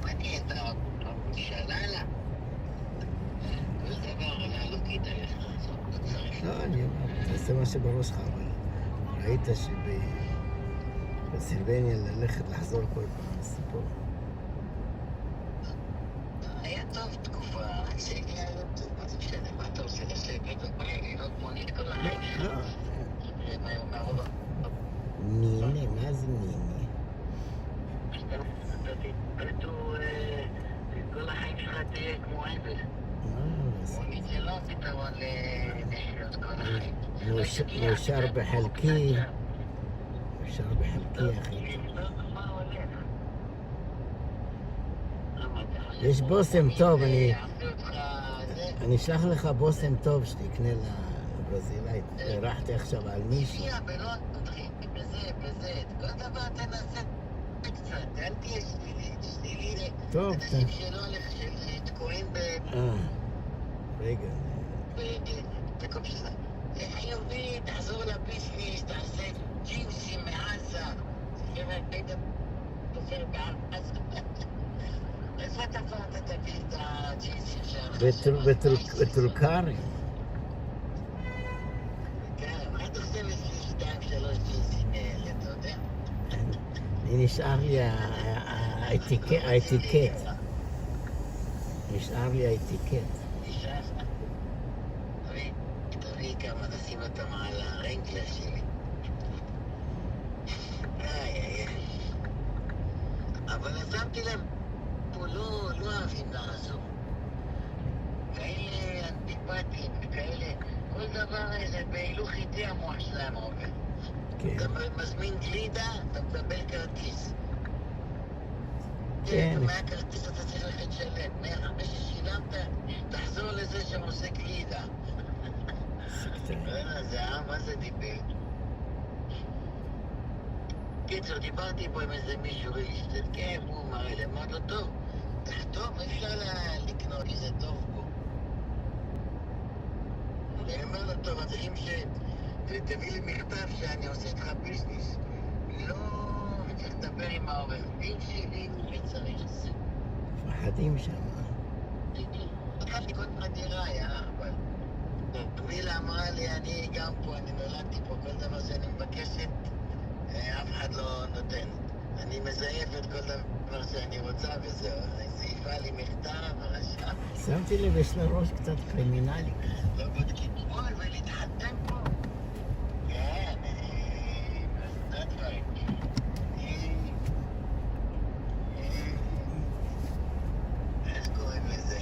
מעניין, אבו שלאלה? כל דבר לא כדאי לך, לא צריך. לא, אני אומר, תעשה מה שבראש שלך, אבל ראית שבסילבניה ללכת לחזור כל פעם, סיפור. היה טוב תקופה, רק שהגיע לא מה זה משנה, מה אתה עושה לשקט? לא מונית כל החיים. ניני, מה זה ניני? כל החיים שלך תהיה כמו עבד. מונית זה לא פתרון לחיות כל החיים. מאושר בחלקי. מאושר בחלקי, אחי. יש בוסם טוב, אני אשלח לך בוסם טוב שתקנה לברזילאית. הרחתי עכשיו על מישהו. בזה, כל דבר תנסה קצת, אל תהיה שלילי. טוב, אנשים שלא הולך, שתקועים רגע. חיובי, תחזור לביסניס, תעשה ג'ינסים מעזה. חבר'ה, בטח תופר בעזה. איפה אתה תביא את הג'ינסים שלך? בטולקרי. כן, מה אתה עושה בשביל 2-3 ג'ינסים האלה, אתה יודע? נשאר לי האטיקט. נשאר לי האטיקט. תביא כמה, נשים אותם על הרנגלר שלי. אבל שמתי לב, פה לא אוהבים לעזור. כאלה אנטיפטיים וכאלה, כל דבר איזה בהילוך איתי המוח שלהם עובד. אתה מזמין גלידה, אתה מקבל כרטיס. כן. מהכרטיס אתה צריך ללכת לשלם. אחרי ששילמת, תחזור לזה שעושה גלידה. זה מה זה דיבר? קיצור, דיברתי פה עם איזה מישהו ריליסטד, כן, הוא מראה לי, אמר לו, טוב, תחתום, אפשר לקנות, כי זה טוב פה. אני אומר לו, טוב, אז אם תביא לי מכתב שאני עושה איתך ביזנס, לא צריך לדבר עם העורך דין שלי, וצריך זה. מפחדים שם. התחלתי קודם לדירה, אבל... מילה אמרה לי, אני גם פה, אני נולדתי פה, כל דבר שאני מבקשת, אף אחד לא נותן. אני מזייפת כל דבר שאני רוצה וזהו. היא זייפה לי מכתב, רשם. שמתי לב, יש לה ראש קצת קרימינלי. לא בודקים פה, ולהתחתן פה. כן, זה דברים. איך קוראים לזה?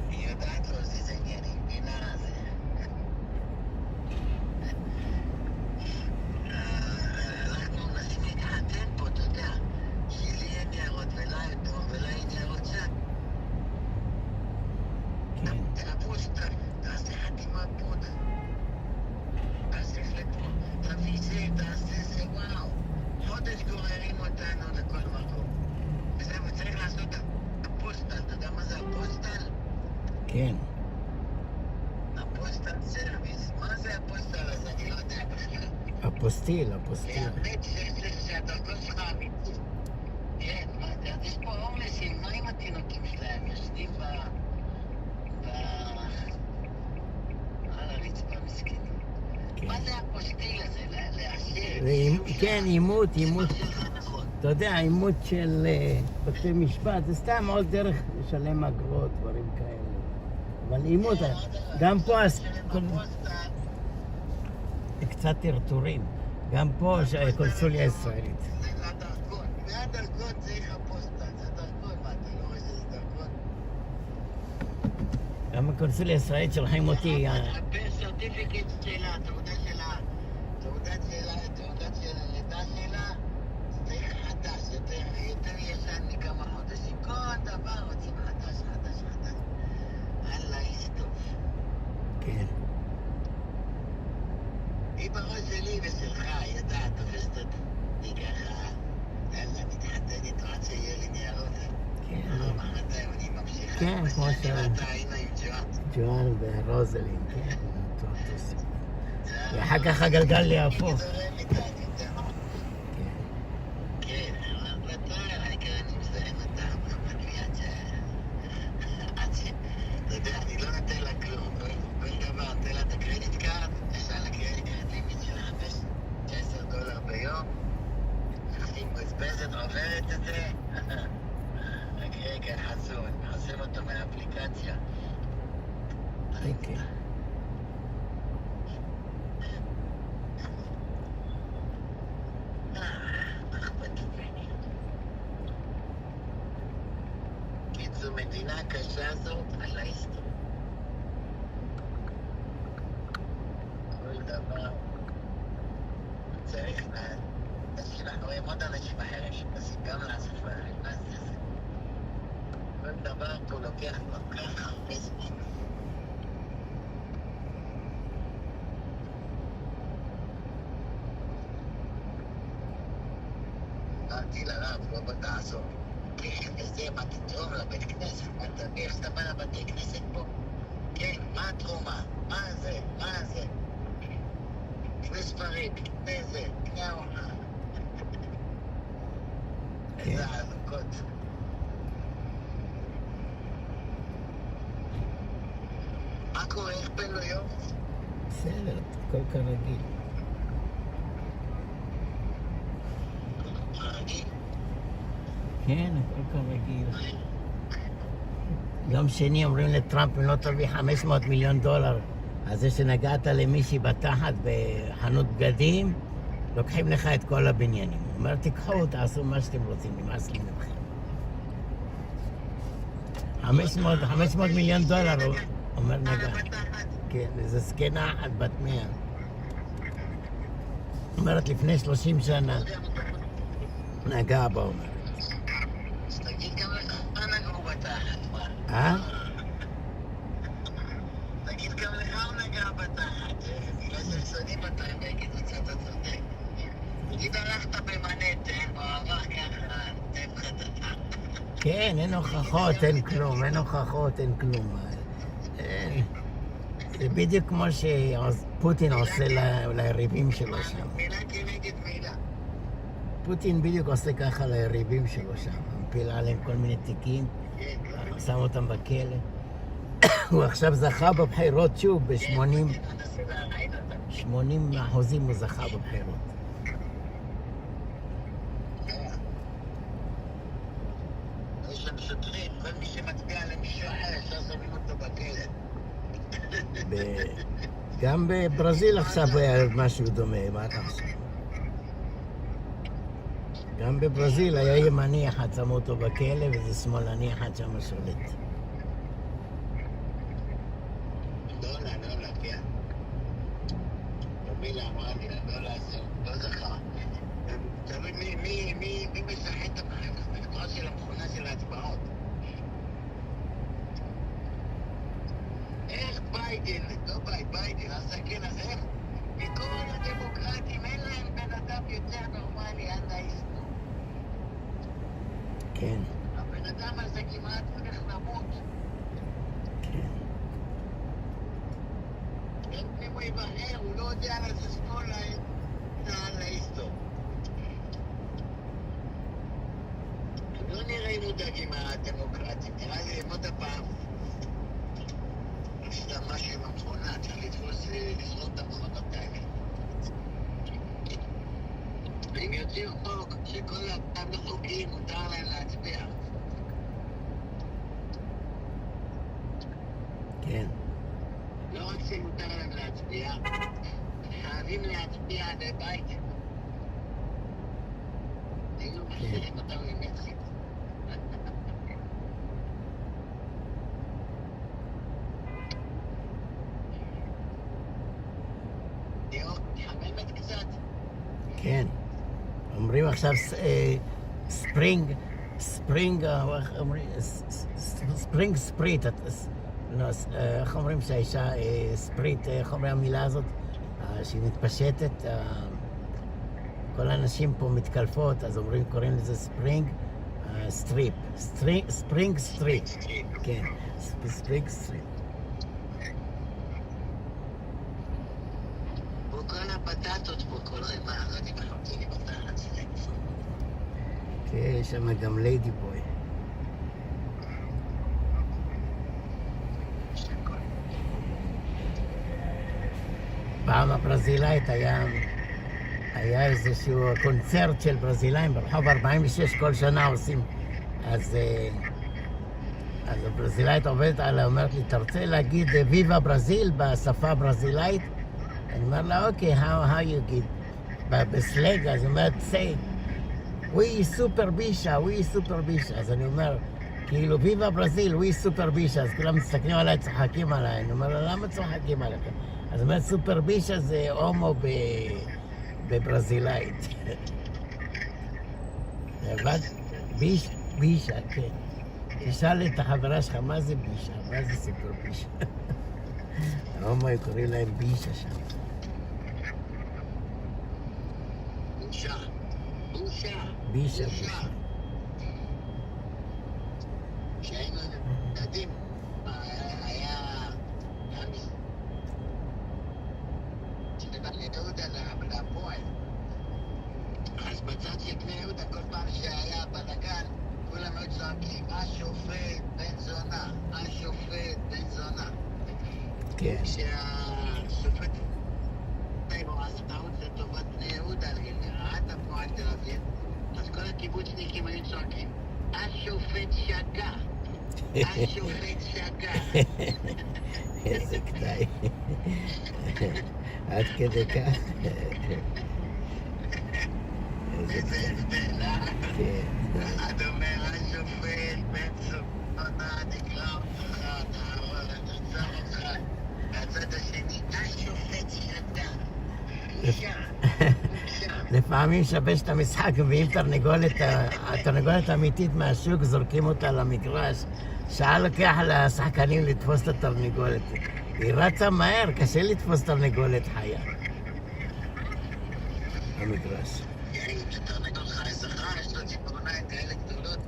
היא יודעת להזיז עניינים, בינה זה. אנחנו מנסים להתחתן פה, אתה יודע, שלי יהיה ניירות ולה יותר ולה יהיה ניירות שם. תפוסטה, תעשה חתימה פה, תעשה לפה, תביא זה, תעשה זה, וואו. חודש גוררים אותנו לכל מקום. וזהו, צריך לעשות הפוסטל, אתה יודע מה זה הפוסטל? כן. הפוסטל סרוויס. מה זה הפוסטל הזה? אני לא יודע בכלל. הפוסטיל. לאמת שהדרכון שלך אמיתי. כן, יש פה הומלסים, מה עם התינוקים שלהם? יושבים על הרצפה מסכנים. מה זה הפוסטיל הזה? לאשר? כן, אימות. אתה יודע, עימות של בתי משפט, זה סתם עוד דרך לשלם אגרות, דברים כאלה. אבל עימות, גם פה, קצת טרטורים. גם פה קונסוליה ישראלית. זה הדרכון. מהדרכון צריך הפוסטה, זה הדרכון, מה, אתה לא רואה שזה דרכון? גם הקונסוליה הישראלית שולחים אותי... תחפש סרטיפיקט שלה, תעודה שלה, תעודת הלידה שלה, זה חדש, יותר ישן מכמה חודשים. כל דבר רוצים חדש. אללה יסטוף. כן. היא בראש שלי ושלך, ידעת, תופסת אותי ככה, יאללה, נתחתן איתו עד שיהיה לי ניירות. כן. מחרתיים אני ממשיכה. כן, כמו ש... אתה היינו עם ג'ואן ורוזלין, כן. ואחר כך הגלגל ליהפוך. כן, אבל אתה, אני מזהם את המחמד ליד עד ש... אתה יודע, אני לא נותן לה כלום. כל דבר, נותן לה את הקרדיט קארד, יש לה קרדיט קארד לימיט של $10 ביום. הכי מבזבזת, עוברת את זה. רק רגע, חסום אותו מהאפליקציה. אוקיי. זו מדינה קשה זאת, על ההיסטוריה. כל דבר צריך אנשים, אנחנו רואים עוד אנשים אחרים שנכנסים גם לשפה, כל דבר פה לוקח כל כך הרבה זמן. אמרתי לרב, לא בתעזור. וזה, מה תתרום לבית כנסת? איך שאתה בא לבתי כנסת פה? כן, מה התרומה? מה זה? קנה ספרים, קנה זה, קנה אוכל. איזה עלוקות. מה קורה? איך בן לו יום? בסדר, הכל כרגיל. כן, הכל כרגיל. יום שני אומרים לטראמפ, אם לא תרוויח $500 מיליון, אז זה שנגעת למישהי בתחת בחנות בגדים, לוקחים לך את כל הבניינים. הוא אומר, תיקחו, תעשו מה שאתם רוצים, נמאס לי ממכם. $500 מיליון, הוא אומר נגע. כן, איזו זקנה אחת בת 100. אומרת, לפני 30 שנה, נגע בה, אומרת. תגיד גם לך, מה נגעו בתחת? תגיד גם לך הוא נגע בתחת. בגלל ששונאים אותם ויגידו שאתה צודק. תגיד הלכת במנהטן, או עבר ככה, תן לך את התחת. כן, אין הוכחות, אין כלום, זה בדיוק כמו שפוטין עושה ליריבים שלו שם. מילה כנגד מילה. פוטין בדיוק עושה ככה ליריבים שלו שם. מפיל עליהם כל מיני תיקים, שם אותם בכלא. הוא עכשיו זכה בבחירות שוב, ב-80% הוא זכה בבחירות. יש שם שוטרים, כל מי שמצביע למישהו אחר, אפשר שמים אותו בכלא. גם בברזיל עכשיו היה משהו דומה, מה אתה חושב? גם בברזיל היה ימני אחד, שמו אותו בכלא, וזה שמאלני אחד שם שולט. דולה, כן. במילה אמרה לי, לא זכה. תמיד מי משחק את המחקר של המכונה של ההצבעות? איך ביידן, לא ביידן, הסכן הזה, איך מכל הדמוקרטים אין להם בן אדם יותר נורמלי עד ההיסטוריה. כן. הבן אדם הזה כמעט הולך למות. כן. אין אם הוא יבחר, הוא לא יודע לסספול על ההיסטוריה. לא נראה אם הוא דגים הדמוקרטים, נראה לי עוד הפעם. יש לה משהו עם המכונה, צריך לתפוס לזרוק את המכונות האלה. אם יוציאו חוק שכל אותם לא חוקיים מותר להם להצביע. כן. לא רק שמותר להם להצביע, חייבים להצביע עד הבית. היו מחזירים אותם למקסיקו. תחממת קצת. כן. אומרים עכשיו ספרינג, ספרינג ספריט. איך אומרים שהאישה ספריט, איך אומרים המילה הזאת? שהיא מתפשטת. כל האנשים פה מתקלפות, אז קוראים לזה ספרינג סטריפ. ספרינג סטריפ. כן, ספרינג סטריפ. כל הבטטות פה, כל רבע, אני מחמתי לי בטטות. כן, יש שם גם ליידי בוי. פעם הברזילאית היה איזשהו קונצרט של ברזילאים ברחוב 46, כל שנה עושים. אז הברזילאית עובדת עליה, אומרת לי, אתה רוצה להגיד ויבה ברזיל בשפה הברזילאית? אני אומר לה, אוקיי, how you give? בסלג, אז היא אומרת, say, we super bicha, we super bicha. אז אני אומר, כאילו, ויבה ברזיל, we super bicha. אז כולם מסתכלים עליי, צוחקים עליי. אני אומר לה, למה צוחקים עליכם? אז אומרת, סופר בישה זה הומו בברזילאית. בישה, כן. תשאל את החברה שלך, מה זה בישה? מה זה סופר בישה? ההומו, קוראים להם בישה שם. בושה. בושה. בישה. כשהיינו ילדים, היה... בני יהודה להפועל. אז בצד של בני יהודה, כל פעם שהיה בלגן, כולם היו צועקים, השופט בן זונה, השופט בן זונה. כן. כשהשופט עשה טעות לטובת בני יהודה, ראה את הפועל תל אביב, אז כל הקיבוצניקים היו צועקים, השופט שגה. השופט שגה. איזה קטעי. עד כדי כך. איזה הבדל, אה? כן. אחד אומר, השופט בן זונה, נקרא אותך, נעצר אותך. מהצד השני, השופט שגה. בושה. לפעמים שווה את המשחק, מביאים תרנגולת אמיתית מהשוק, זורקים אותה למגרש. שעה לוקח לשחקנים לתפוס את התרנגולת. היא רצה מהר, קשה לתפוס תרנגולת חיה. במגרש. אם תרנגול חי זכר, יש לו ציפורניים כאלה גדולות.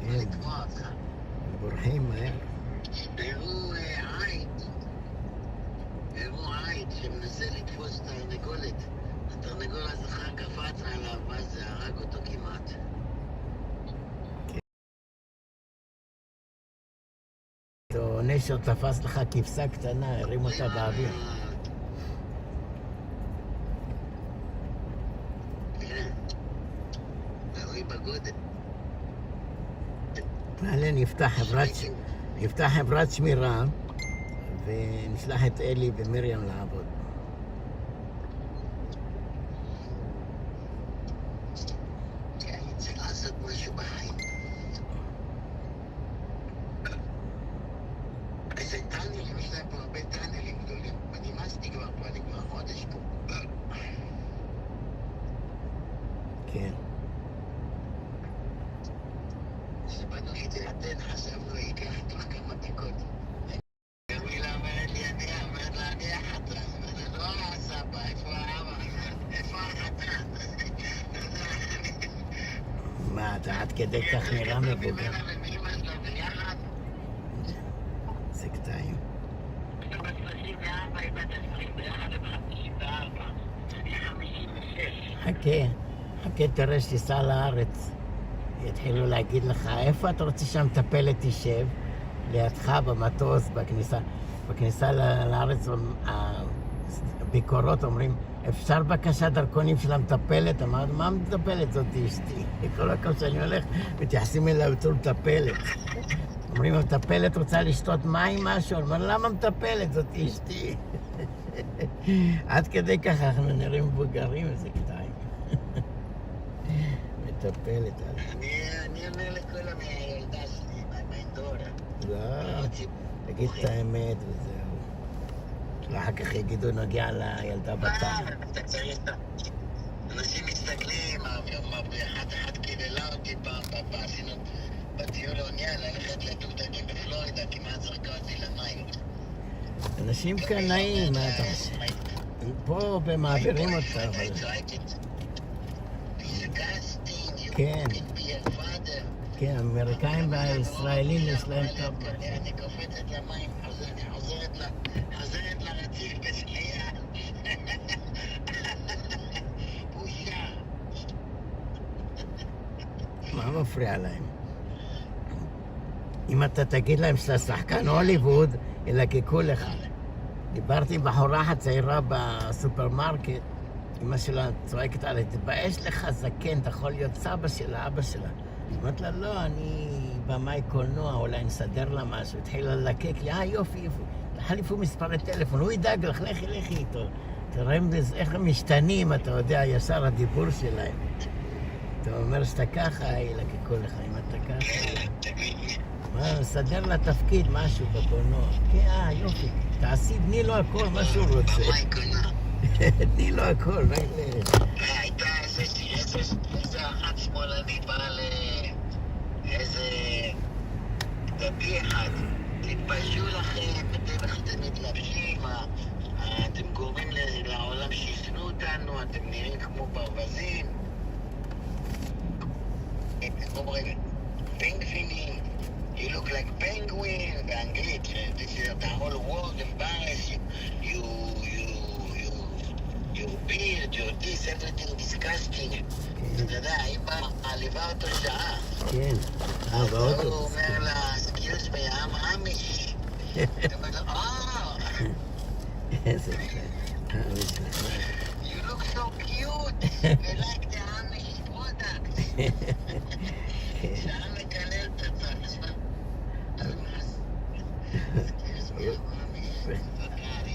כן. לקבוע אותך. בורחים מהר. הראו עיד שמנסה לתפוס תרנגולת. התרנגול הזכר קפץ עליו, ואז זה הרג אותו כמעט. נשר תפס לך כבשה קטנה, הרים אותה באוויר. תלוי בגודל. מעלה נפתח חברת שמירה ונשלח את אלי ומרים לעבוד. כן, אני צריך לעשות משהו בחיים. איזה טאנלים, יש להם פה הרבה טאנלים גדולים. נמאסתי כבר פה, אני כבר חודש פה. כן. כשבנו להתייתן, חשבנו ייקח תוך כמה דקות. גמילה אומרת לי, אני אומרת לה, אני החתן. זה לא הסבא, איפה האבא? איפה החתן? מה, אתה עד כדי כך נראה מבוגר? זה קטעים. חכה, תראה שתיסע לארץ. יתחילו להגיד לך, איפה אתה רוצה שהמטפלת תשב? לידך במטוס, בכניסה לארץ, הביקורות אומרים, אפשר בקשת דרכונים של המטפלת? אמרנו, מה המטפלת זאת אשתי? כל הכל שאני הולך, מתייחסים אליה בתור מטפלת. אומרים, המטפלת רוצה לשתות מים משהו? אומר, למה מטפלת זאת אשתי? עד כדי ככה אנחנו נראים מבוגרים איזה קטעים. מטפלת. אני אומר לכולם מהילדה שלי, מהאינדורה. לא, תגיד את האמת וזהו. אחר כך יגידו נוגע לילדה בטעם. אתה צריך... אנשים מסתכלים, אחד קיבלה אותי פעם, עשינו בטיול האונייה, ללכת לדודנים בפלורידה, כמעט זרקה אותי למים. אנשים קנאים, מה אתה עושה? פה במעבירים אותה, אבל... כן. כן, האמריקאים והישראלים יש להם טוב. אני קופצת למים, חוזרת לרציף בשנייה. בושה. מה מפריע להם? אם אתה תגיד להם שאתה שחקן הוליווד, ילקקו לך. דיברתי עם בחורה אחת צעירה בסופרמרקט, אמא שלה צועקת עליה, תתבייש לך זקן, אתה יכול להיות סבא שלה, אבא שלה. אמרת לה, לא, אני במאי קולנוע, אולי נסדר לה משהו. התחילה ללקק לי, יופי, תחליפו מספרי טלפון, הוא ידאג לך, לכי איתו. תראה איך הם משתנים, אתה יודע, ישר הדיבור שלהם. אתה אומר שאתה ככה, ילקקו לך, אם אתה ככה. מה, נסדר לה תפקיד, משהו בקולנוע. כן, יופי, תעשי, תני לו הכל, מה שהוא רוצה. במאי קולנוע. תני לו הכל, הייתה איזה אחת שמאלנית באה לאיזה דתי אחד. תתביישו לכם, איך אתם מתלבשים, אתם גורמים לעולם שישנאו אותנו, אתם נראים כמו ברווזים. בואו רגע, פינגווינים, you look like penguin, באנגלית, the whole world embarrass you, your beard, your this, everything disgusting. אתה יודע, היא מעליבה אותו שעה. כן, באוטו. הוא אומר לה, excuse me, I'm Amish. אתה אומר לו, איזה you look so cute. I like the Amish product. שעה מקלל את עצמך.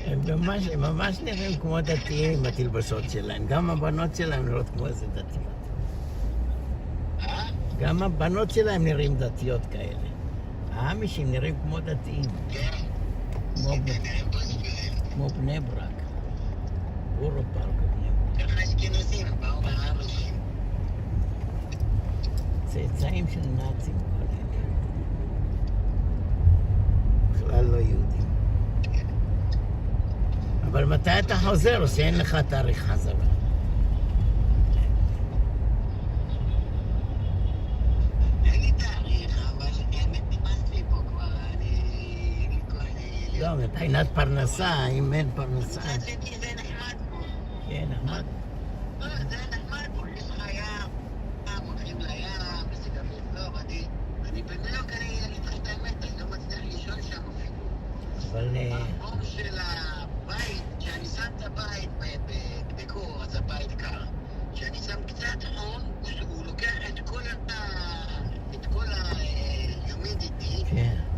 הם ממש נראים כמו דתיים עם התלבשות שלהם. גם הבנות שלהם נראות כמו איזה דתיות. גם הבנות שלהם נראים דתיות כאלה. האמישים נראים כמו דתיים. כמו בני ברק. אורו פארק בני ברק. ככה אשכנזים, באו מהאמישים. צאצאים של נאצים כל אלה. בכלל לא יהודים. אבל מתי אתה חוזר או שאין לך תאריך חזרה? אין לי תאריך, אבל נמאס לי פה כבר, אני... לא, מבחינת פרנסה, אם אין פרנסה... מצד שני זה נחמד פה. כן, נחמד. זה נחמד פה, יש לך ים, הולכים לים, וזה גם יפלור, אני בניו יורק, אני אגיד לך את האמת, אני לא מצליח לישון שם אפילו. אבל... החום של הבית, כשאני שם את הבית בקור, אז הבית קר. כשאני שם קצת חום, הוא לוקח את כל ה-humidity,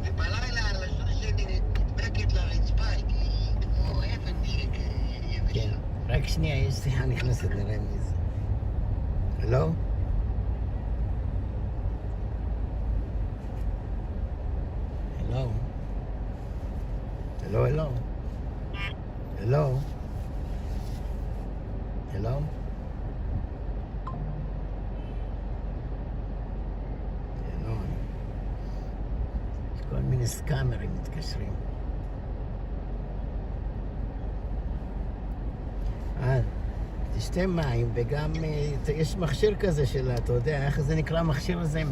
ובלילה הלשון שלי נדבקת לרצפה, היא כמו אבן יבשה. כן, רק שנייה, יש שיחה נכנסת, נראה מי זה. הלו? הלו? הלו, הלו? הלו? הלו? הלו? יש כל מיני סקאמרים מתקשרים. תשתה מים, וגם יש מכשיר כזה של, אתה יודע, איך זה נקרא המכשיר הזה,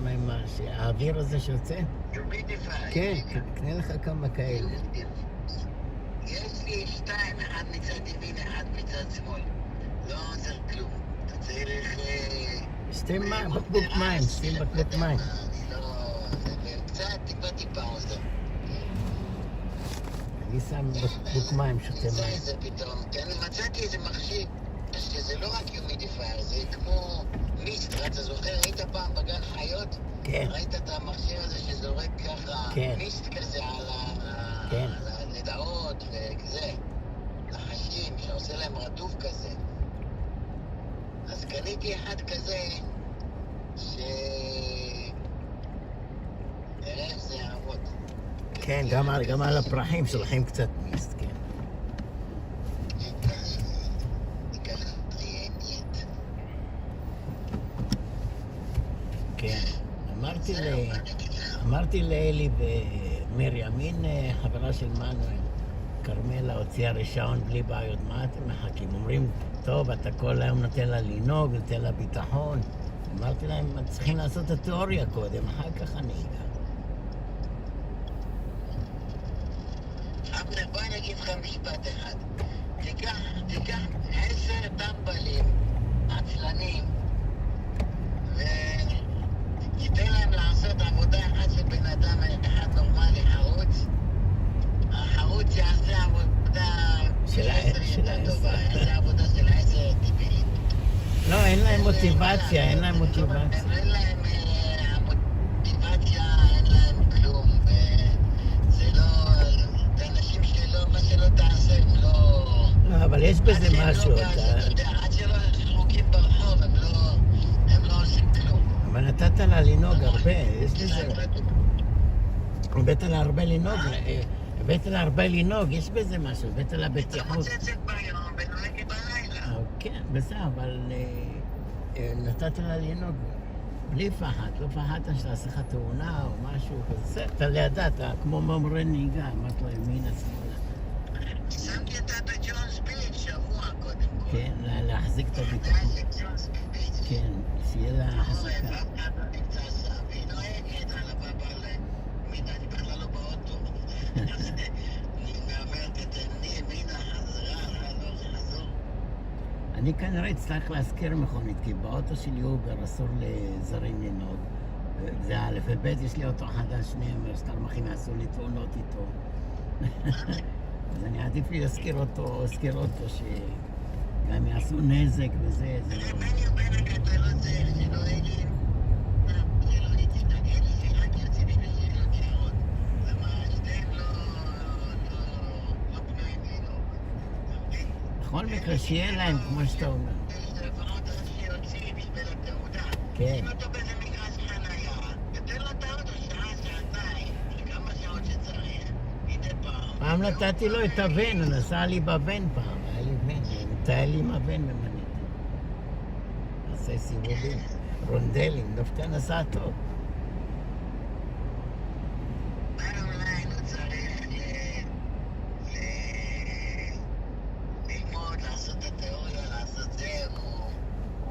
האוויר הזה שיוצא? כן, קנה לך כמה כאלה. יש לי שתיים, אחד מצד ימין, אחד מצד שמאל. לא עוזר כלום. אתה צריך... שתי מים, בקבוק מים, שים בקבוק מים. אני לא... קצת, טיפה עוזר. אני שם בקבוק מים, שותה מים. זה פתאום. מצאתי איזה מכשיר. זה לא רק יומידיפייר, זה כמו מיסט, אתה זוכר? היית פעם בגן חיות? כן. ראית את המכשיר הזה שזורק ככה כן. מיסט כזה על הלידאות וכזה, נחשים, שעושה להם רטוב כזה. אז קניתי אחד כזה, נראה איך זה יעבוד. כן, גם על הפרחים שולחים קצת מיסט, כן. כן, אמרתי לאלי ומרים, הנה חברה של מנואל, כרמלה הוציאה רישיון בלי בעיות, מה אתם מחכים? אומרים, טוב, אתה כל היום נותן לה לנהוג, נותן לה ביטחון. אמרתי להם, צריכים לעשות את התיאוריה קודם, אחר כך הנהיגה. אבנר, בואי אני אגיד לך משפט אחד. תיקח 10 טמבלים עצלנים ותיתן להם לעשות עבודה אחת של בן אדם אחד נורמלי חרוץ. החרוץ יעשה עבודה של 10 יותר טובה, יעשה עבודה של 10 טבעית. לא, אין להם מוטיבציה, אין להם מוטיבציה. אין להם מוטיבציה, אין להם כלום. זה לא, זה אנשים שלא, מה שלא תעשה, הם לא... לא, אבל יש בזה משהו. עד שלא זרוקים ברחוב, הם לא עושים כלום. אבל נתת לה לנהוג הרבה, יש לזה... הבאת לה הרבה לנהוג, יש בזה משהו, הבאת לה בטיחות. אתה מוצצת ביום ונוהגת בלילה. כן, בסדר, אבל נתת לה לנהוג בלי פחד, לא פחדת שתעשה לך תאונה או משהו כזה, אתה לידה, אתה כמו ממורה נהיגה, אמרת לו ימינה שמאלה. שמתי אותה בג'ון ספיד שבוע קודם כל. כן, להחזיק את הביטחון. כן, שיהיה לה החזקה. והיא נוהגת על הבבל, אני בכלל לא באוטו. אני מאמרת את עיני, מינה, חזור. אני כנראה אצטרך להזכיר מכונית, כי באוטו שלי אובר אסור לזרים לנהוג. זה א' וב', יש לי אוטו חדש, שניהם סטרמכים יעשו לי תאונות איתו. אז אני עדיף לי להזכיר אותו, שגם יעשו נזק וזה, זה לא... ביני ובינך אתה לא צריך שנוהגים. זה לא יתסתגל לי, רק יוצאים בשביל שאלות שעות. למה שתיהם לא פנויים לנהוג. בכל מקרה שיהיה להם, כמו שאתה אומר. לפחות רק שיוצאים בשביל התעודה. כן. אם אותו באיזה מגרש חנייה, תתן לו את האוטו שעה, שעתיים, כמה שעות שצריך, מדי פעם. פעם נתתי לו את הבן, הוא נסע לי בבן פעם, היה לי בן, נטעה לי עם הבן ומניתי. עושה סיבובים, רונדלים, דווקא נסע טוב. אולי הוא צריך ללמוד, לעשות את התיאוריה, לעשות זה, הוא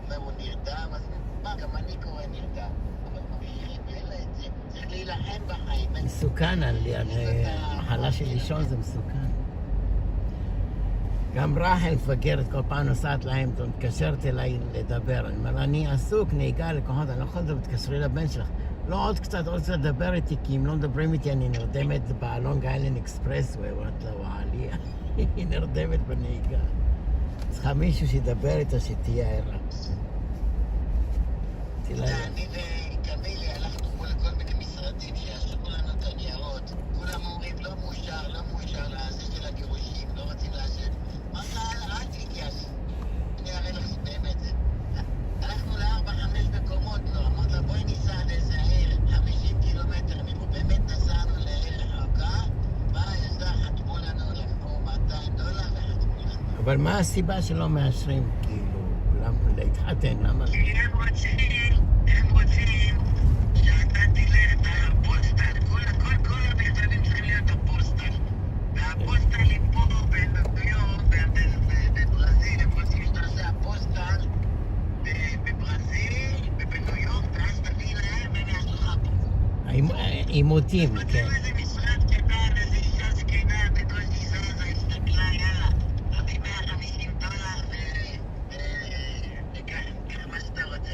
אומר הוא נרדם, אז מה, גם אני קורא נרדם, אבל ממשיכים בילד, צריך להילחם בחיים. מסוכן, המחלה של לישון זה מסוכן. גם רחל מפגרת כל פעם נוסעת להמפטון, מתקשרת אליי לדבר. אני אומר, אני עסוק, נהיגה לקוחות, אני לא יכול לדבר, תקשרי לבן שלך. לא, עוד קצת לדבר איתי, כי אם לא מדברים איתי, אני נרדמת בלונג איילנד אקספרסווי, אומרת לה, וואלי, היא נרדמת בנהיגה. צריכה מישהו שידבר איתה, שתהיה ערה. אני וקמילי הלכנו פה לכל מיני משרדים שיעשו לנו את הניירות. כולם אומרים, לא מאושר לזה של הגירושים, לא רוצים לעשות. מה זה, אל תתייאש. אני אראה לך באמת זה. הלכנו ל4-5 מקומות, לא. אמרת לה, בואי ניסע לאיזה עיר, 50 קילומטר. אנחנו באמת נסענו לעיר רחוקה, ישר חתמו לנו, לקחו $200 וחתמו לנו. אבל מה הסיבה שלא מאשרים, כאילו, להתחתן? למה? כי הם רוצים שאתה תלך את הפוסטל, כל המכתבים צריכים להיות הפוסטל. והפוסטלים פה בניו יורק, בברזיל, הם רוצים שתעשה הפוסטל בברזיל ובניו יורק, ואז תביא להם והם יעשו לך פה. עימותים, כן. איזה משרד קטן, איזה אישה זקנה, בקושי זזה, הסתכלה, יאללה, תביא $150 וכך מה שאתה רוצה.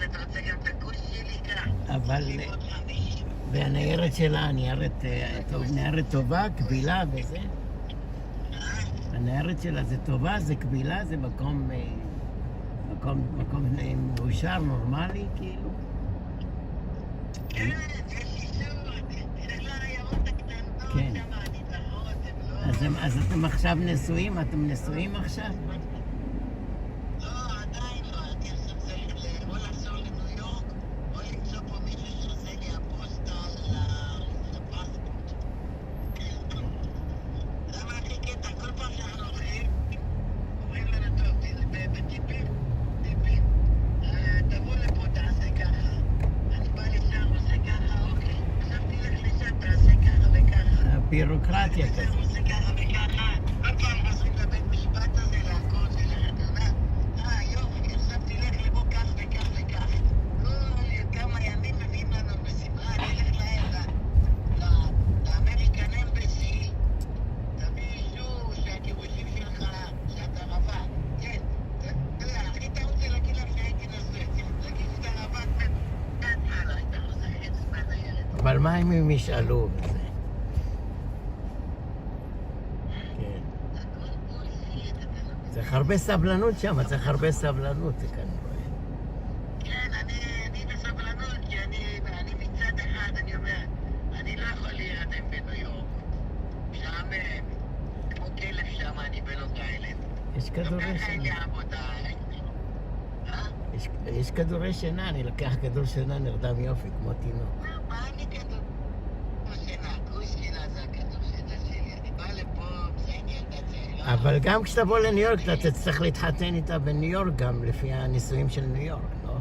אתה רוצה גם את הכוס שלי כאן. אבל... והניירת שלה, ניירת טובה, קבילה וזה. הניירת שלה זה טובה, זה קבילה, זה מקום מאושר, נורמלי, כאילו. כן, אז אתם עכשיו נשואים? אתם נשואים עכשיו? בירוקרטיה כזאת. אבל מה אם הם ישאלו בזה? צריך הרבה סבלנות שם, צריך הרבה סבלנות, זה כאן רואה. כן, אני בסבלנות, כי אני מצד אחד, אני אומר, אני לא יכול להירדם בניו יורק. שם, כמו כלב שם, אני בלונג איילנד. יש כדורי שינה. יש כדורי שינה, אני לוקח כדור שינה, נרדם יופי, כמו תינוק. מה אני כדור שינה? כוס שינה זה הכדור שינה שלי. אני בא לפה, מסיים את זה. אבל גם כשתבוא לניו יורק, אתה תצטרך להתחתן איתה בניו יורק גם, לפי הנישואים של ניו יורק, לא?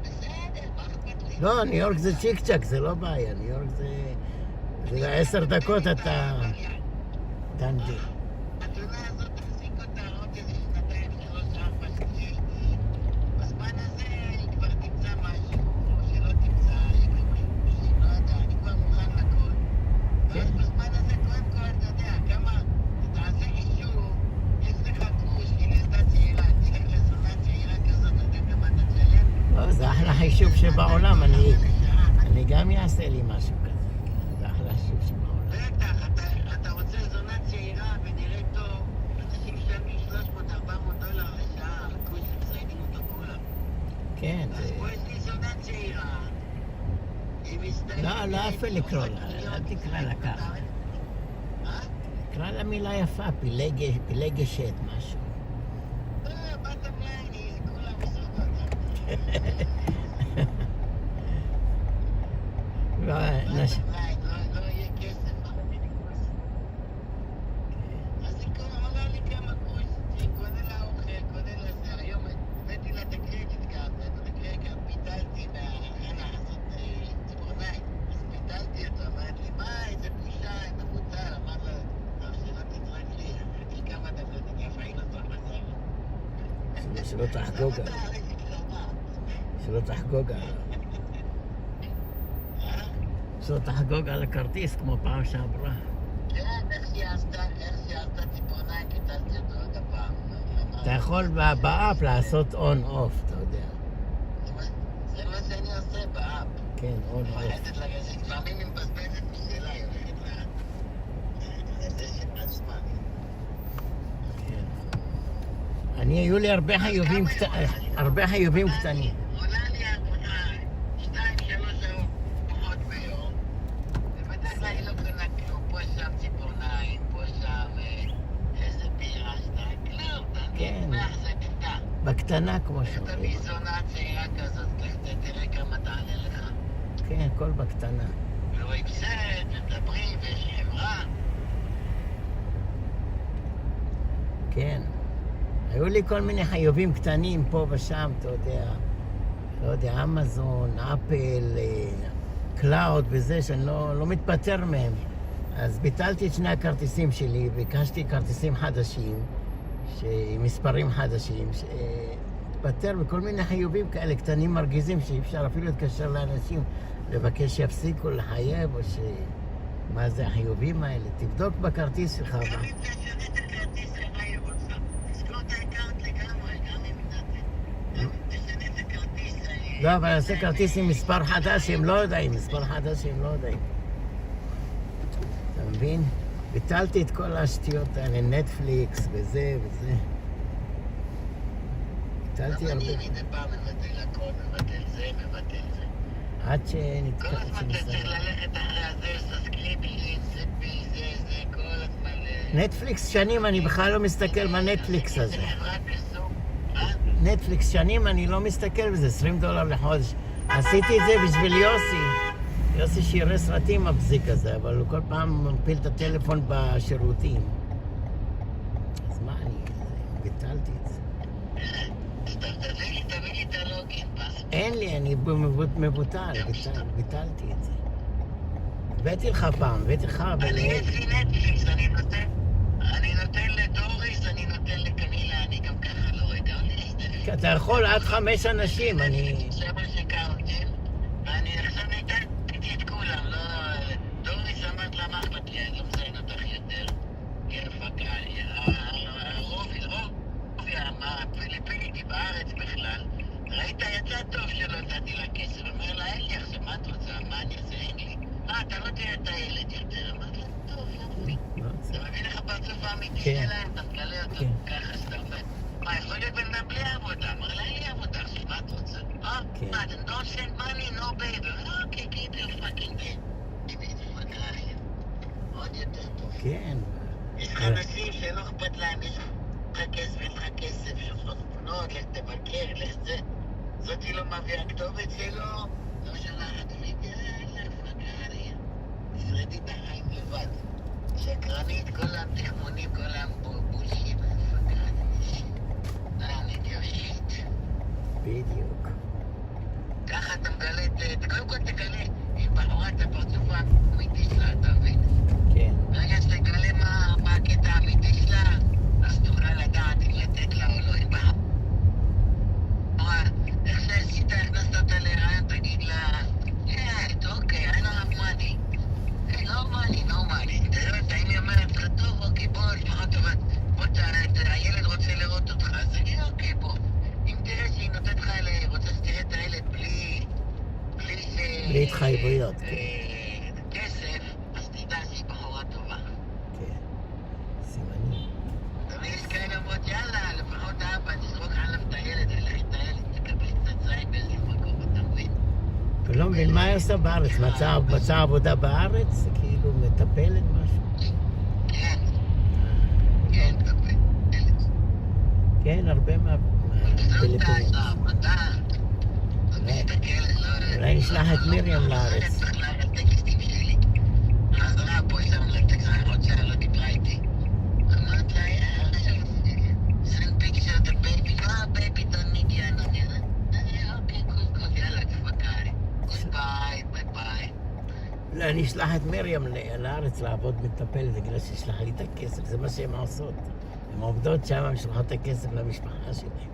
בסדר, מה אכפת לי? לא, ניו יורק זה צ'יק צ'ק, זה לא בעיה. ניו יורק זה 10 דקות אתה דנדי. התלונה הזאת תחזיק אותה עוד איזה 2, 3, 4, 6. בזמן הזה היא כבר תמצא משהו, או שלא תמצא, לא יודע, אני כבר מוכן לכל. ואז בזמן הזה, קודם כל, אתה יודע, כמה, תעשה אישור, יש לך קרוש, ילדה צעירה, תלך לזונה צעירה כזאת, אתה יודע כמה אתה תשלם? לא, זה אחלה חישוב שבעולם, אני גם אעשה לי משהו כזה. זה אחלה חישוב שבעולם. בטח, אתה רוצה זונה צעירה ונראה טוב, אנשים משלמים $300-400 לשעה, הקרוש מציינים אותו כולם. כן, אז זה... פה יש לי זונה צעירה, היא מסתיימת... לא יפה לקרוא לה, אל תקרא לה ככה. תקרא לה מילה יפה, פילגשת, משהו. בטח ליין, כולם מסודות. לא, לא יהיה כסף, אז היא עולה לי כמה קורסים, קונה לה אוכל, קונה לה זה. היום הבאתי לה את הקרדיט קארד, ביטלתי מהחנה הזאת ציפורניים, אז ביטלתי אותה, אמרת לי, מה, איזה בושה, איזה מבוטל, אמר לה, טוב, שלא תדרק לי, יש כמה דקות, אני אפעיל אותך בזה. שלא תחגוג עליו. שלא תחגוג עליו. שלא תחגוג על הכרטיס כמו פעם שעברה. כן, איך שהיא עשתה ציפורניים, קיטלתי אותו עוד הפעם. אתה יכול באפ לעשות און-אוף, אתה יודע. זה מה שאני עושה באפ. כן, און-אוף. מפחדת לגזית, לפעמים היא מבזבזת משלה, היא הולכת לזה של עצמה. היו לי הרבה חיובים קטנים. עולה לי 2-3 שעות פחות ביום, ובדרך כלל היא לא קונה כלום, פה שם ציפורניים, פה שם איזה בירה, כלום, כן. זה קטן. בקטנה כמו שאומרים. תביא זונה צעירה כזאת, תראה כמה תעלה לך. כן, הכל בקטנה. ורואים סרט, מדברים, ויש חברה. כן. היו לי כל מיני חיובים קטנים פה ושם, אתה יודע. לא יודע, אמזון, אפל, קלאוד וזה, שאני לא מתפטר מהם. אז ביטלתי את שני הכרטיסים שלי, ביקשתי כרטיסים חדשים, עם מספרים חדשים, שהתפטר בכל מיני חיובים כאלה קטנים מרגיזים, שאי אפשר אפילו להתקשר לאנשים, לבקש שיפסיקו לחייב, או מה זה החיובים האלה. תבדוק בכרטיס שלך. לא, אבל נעשה כרטיס עם מספר חדש שהם לא יודעים, מספר חדש שהם לא יודעים. אתה מבין? ביטלתי את כל השטויות האלה, נטפליקס וזה וזה. ביטלתי הרבה. אני מדי פעם מבטל הכל, מבטל זה, מבטל זה. עד שנתקע... כל הזמן אתה צריך ללכת אחרי הזה, סאסקריפשן, זה, כל הזמן... נטפליקס שנים, אני בכלל לא מסתכל בנטפליקס הזה. נטפליקס שנים, אני לא מסתכל בזה, $20 לחודש. עשיתי את זה בשביל יוסי. יוסי שירי סרטים מבזיק הזה, אבל הוא כל פעם מפיל את הטלפון בשירותים. אז מה אני... ביטלתי את זה. תביא לי את הלוגין פס. אין לי, אני מבוטל, ביטלתי את זה. הבאתי לך פעם, הבאתי לך... אני אצלי נטפליקס, אני נותן לדוריס, אני נותן לקנילה, אני גם ככה לא רגע, כי אתה יכול עד 5 אנשים, אני... שבע שקאונטים, ואני עכשיו ניתנתי את כולם, לא... דוריס אמרת לה מה אכפת לי, אני לא מזיין אותך יותר. יפקה, רובי, הפיליפינית היא בארץ בכלל. ראית, יצא טוב שלא נתתי לה כסף, אומר לה, אין לי עכשיו, מה את רוצה? מה אני אעשה? אין לי. אתה לא תראה את הילד יותר. אמרת לה, טוב, יופי. אתה מבין איך הפרצוף האמיתי שלהם? אתה מגלה אותו ככה שאתה אומר. מה, יכול להיות בן אדם בלי עבודה? אמר לה, אין לי עבודה, עכשיו מה את רוצה? מה, don't send money, no baby. אוקיי, keep your fucking baby. עוד יותר טוב. כן. יש לך אנשים שלא אכפת להם, יש לך כסף, אין לך כסף, שופרות פנות, לך תבקר, לך זה. זאתי לא מביאה כתובת שלו, לא שלחת לי, פקריה. תשרדי את החיים לבד. שקרנית, כל התכמונים, כל הבולשיט, פקריה. אני דיושיט. בדיוק. ככה אתה מגלה קודם כל תגלה, אם בחורה את הפרצוף האמיתי שלה, אתה מבין? כן. ברגע שתגלה מה הקטע האמיתי שלה, אז תוכל לדעת אם לתת לה או לא. אם בחורה, איך שעשית, הכנסת אותה להיריון, תגיד לה, אוקיי, I don't have money. Hey, no money. תראה אותה, אם היא אומרת לך, טוב, אוקיי, בוא, לפחות טובה, הילד רוצה לראות אותך, אז תגיד, אוקיי, בוא. אם תראה שהיא נותנת לך, רוצה שתראה את הילד בלי התחייבויות, כן. כסף, אז תדע שהיא בחורה טובה. כן, סימנים. אבל יש כאלה אומרות, יאללה, לפחות האבא, תזרוק עליו את הילד, ולך את הילד, תקבלי קצת זין באיזה מקום, אתה מבין? ולא מבין, מה היא עושה בארץ? מצאה עבודה בארץ? כאילו מטפלת משהו? כן, מטפלת. כן, הרבה מהפיליפינים. אולי נשלח את מרים לארץ. חזרה פה, שם לה טקסט, אני רוצה, לא דיברה איתי. אמרת לה, send picture of the baby. No, baby, don't need you, no need you. אוקיי, קול, יאללה, תפקרי. ביי. אולי אני אשלח את מרים לארץ לעבוד מטפלת, בגלל שישלח לי את הכסף, זה מה שהן עושות. הן עובדות שם, הן שלחות את הכסף למשפחה שלהן.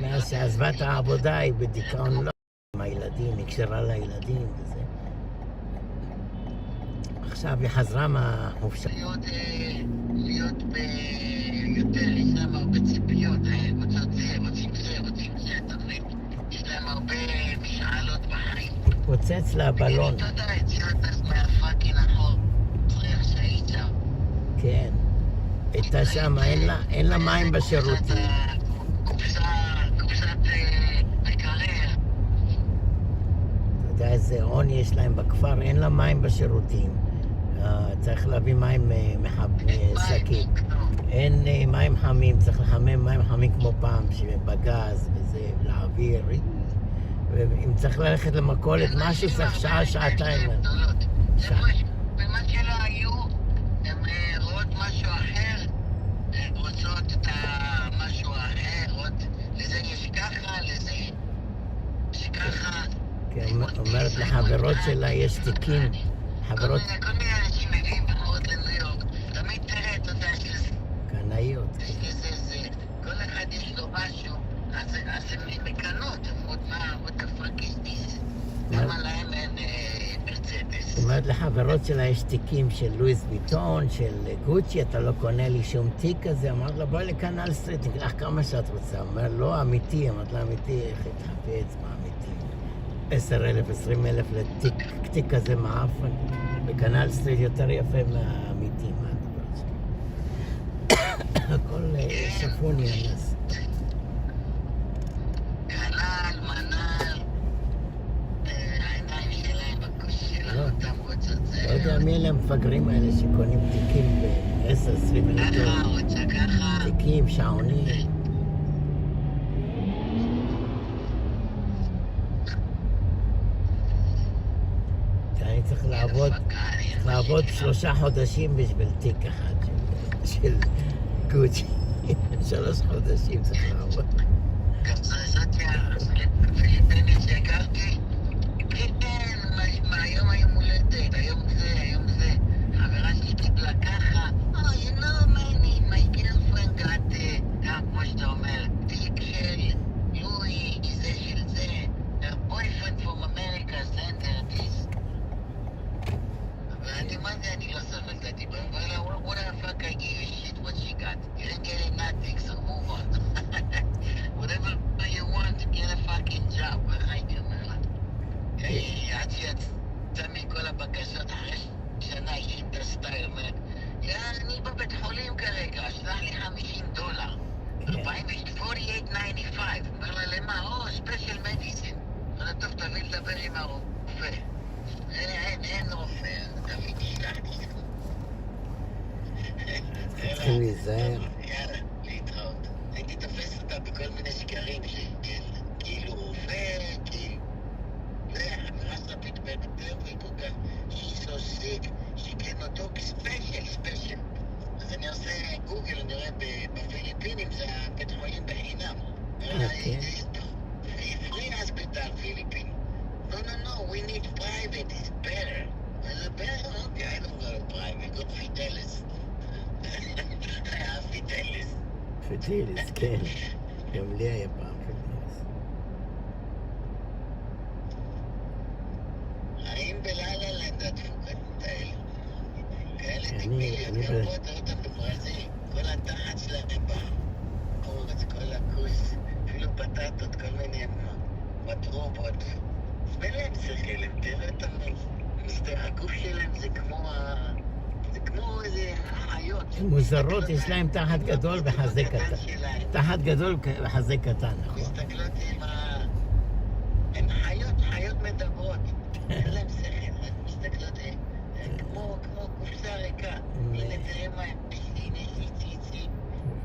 מאז שעזבה את העבודה היא בדיכאון לא עם הילדים, היא קשרה לילדים וזה. עכשיו היא חזרה מהחופשה. להיות יותר, יש להם הרבה ציפיות, רוצים זה, אתה מבין? יש להם הרבה משאלות בחיים. פוצץ לה בלון. אתה יודע, הציעה את עצמה פאקינג החור. צריך שהיית שם. כן. הייתה שם, אין לה מים בשירותים. קופסת מקרר. אתה יודע איזה עוני יש להם בכפר, אין לה מים בשירותים. צריך להביא מים משקית. אין מים חמים, צריך לחמם מים חמים כמו פעם, בגז וזה, להעביר. ואם צריך ללכת למכולת משהו, צריך שעה, שעתיים. במה שלא היו, הן רואות משהו אחר, רוצות את המשהו אחר, לזה יש ככה, לזה יש ככה. כן, אומרת לחברות שלה, יש תיקים. חברות... כל מיני אנשים מגיעים בחורות לניו יורק, תמיד תראה, אתה יודע, קנאיות. יש לזה זה, כל אחד יש לו משהו, אז הן מקנות, אמרות מה, what the fuck is this? למה להם אין מרצדס? זאת אומרת אומרת לחברות שלה יש תיקים של לואיס ויטון, של גוצ'י, אתה לא קונה לי שום תיק כזה. אמרת לה, בואי לקנל סטריט, תקלח כמה שאת רוצה. אומר, לא, אמיתי. אמרת לה, אמיתי, איך התחפץ, מה אמיתי? 10,000, 20,000 לתיק כזה מעפן. בקנל סטריט יותר יפה מהאמיתי, מה אתה רוצה? הכל שפוני הנס. כנל, מנל, העיניים שלהם בכוש שלנו, אותם רוצות זה. לא יודע מי אלה המפגרים האלה שקונים תיקים ב-10-20 אלף דולר. ככה, רוצה ככה. תיקים, שעונים. אני צריך לעבוד 3 חודשים בשביל תיק אחד של גוצ'י. 3 חודשים צריך לעבוד. זאת הפיליפינית שהכרתי, כן, מהיום היום הולדת, היום זה, חברה שלי קיבלה ככה, you know my girlfriend got, כמו שאתה אומר, תיק של לואי, זה של זה, her boyfriend from America sent her this. ואני, מה זה, אני לא סובל את הדיבר, אבל what the fuck I give a shit what she got, you didn't get it nothing, so move on. whatever you want, get a fucking job, הייתי אומר לה. עד שיצא מכל הבקשות אחרי שנה אישית את הסטייל, אני בבית חולים כרגע, שלח לי $50. 48.95. אומר לה, למה? ספיישל מדיסין. אומר לה, טוב, תביא לדבר עם הרופא. אין רופא, תביא תשלח לי. צריכים להיזהר. יאללה, להתראות. הייתי תופס אותה בכל מיני שקרים כאילו רופא, כאילו... חברה שלה פתאום והיא כל כך... She's so sick, she cannot talk special. אז אני עושה גוגל, אני רואה בפיליפינים, זה הבית חולים בחינם. free hospital, Philippines. No, we need private, it's better. Okay, I don't know private, got Fidelis. I have Fidelis. פידליס, כן. גם לי היה פעם פידליס. האם בלילה לנד התפוקות האלה? כאלה תקביליות גרפות, ראית בברזיל, כל התחת שלהם בחורץ, כל הכוס, אפילו בטטות, כל מיני מטרובות. בלהם שכל, הם תראה את הגוף שלהם, זה כמו איזה חיות. מוזרות, יש להם תחת גדול וחזה קטן. תחת גדול וחזה קטן, נכון. מסתכלות הם חיות מדברות. אין להם שכל, מסתכלות כמו קופסה ריקה. הנה תראה מה הם, הנה יש לי ציצים,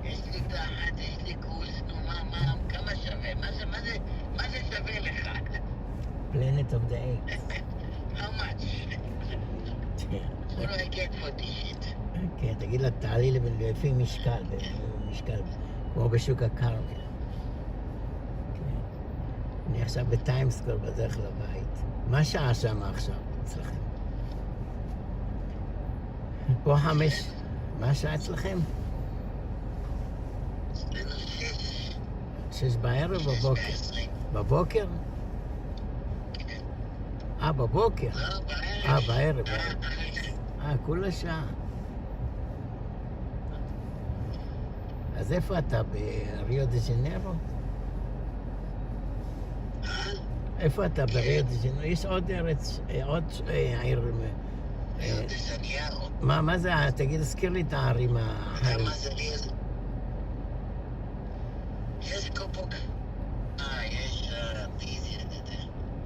יש לי תחת, יש לי כוס, נו מה, כמה שווה? מה זה שווה לך? Planet of the Apes. How much? What do I get for this shit? כן, תגיד לה, תעלי לפי משקל, כמו בשוק הקרקע. אני עכשיו בטיימסקוור בדרך לבית. מה שעה שם עכשיו אצלכם? פה 5. מה השעה אצלכם? 6 בערב או בבוקר? בבוקר? בבוקר? בערב. כולה שעה. אז איפה אתה? בריו דה ז'נרו? איפה אתה בריו דה ז'נרו? יש עוד ארץ, עוד עיר... ריו דה ז'ניירו. מה זה? תגיד, הזכיר לי את הערים האחרים. מה זה ריו? יש קופו...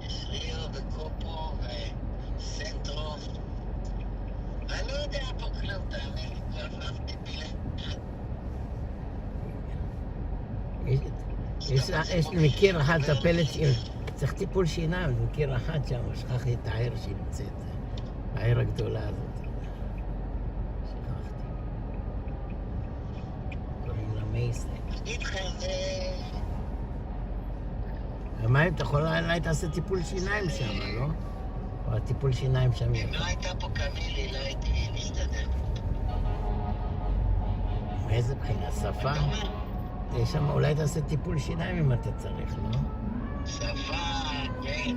יש ריו וקופו וסנטרו. אני לא יודע פה כלום, תאמין לי, כבר עפתי פילה. יש לי מכיר אחת טפלת, צריך טיפול שיניים, אני מכיר אחת שם, שכחתי את העיר שהיא נמצאת, העיר הגדולה הזאת. שכחתי. קוראים לה מייסטר. איתך זה... מה אם אתה יכול אולי תעשה טיפול שיניים שם, לא? או הטיפול שיניים שם יפה. אם לא הייתה פה קמילי, לא הייתי מסתדר. מאיזה בחינה? שפה? יש שם, אולי תעשה טיפול שיניים אם אתה צריך, לא? שפה, כן.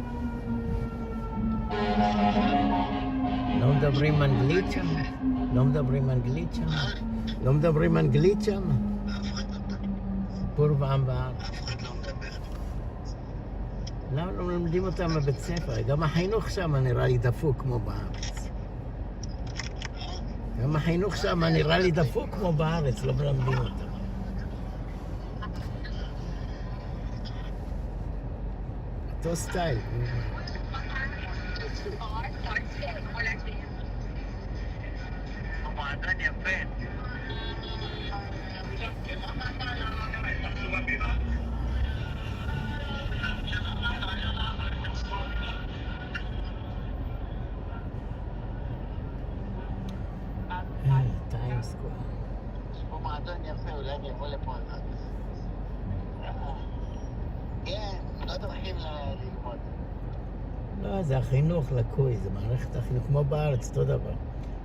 לא מדברים אנגלית שם? לא מדברים אנגלית שם? לא מדברים אנגלית שם? פור ועם בארץ. למה לא לומדים אותם בבית ספר? גם החינוך שם נראה לי דפוק כמו בארץ. גם החינוך שם נראה לי דפוק כמו בארץ, לא מלמדים אותם. אותו סטייל. מועדון יפה. טיים סקוואר. יש פה מועדון יפה, אולי אני אבוא לפה על זאת. כן, לא דרכים ללמוד. לא, זה החינוך לקוי, זה מערכת החינוך, כמו בארץ, אותו דבר.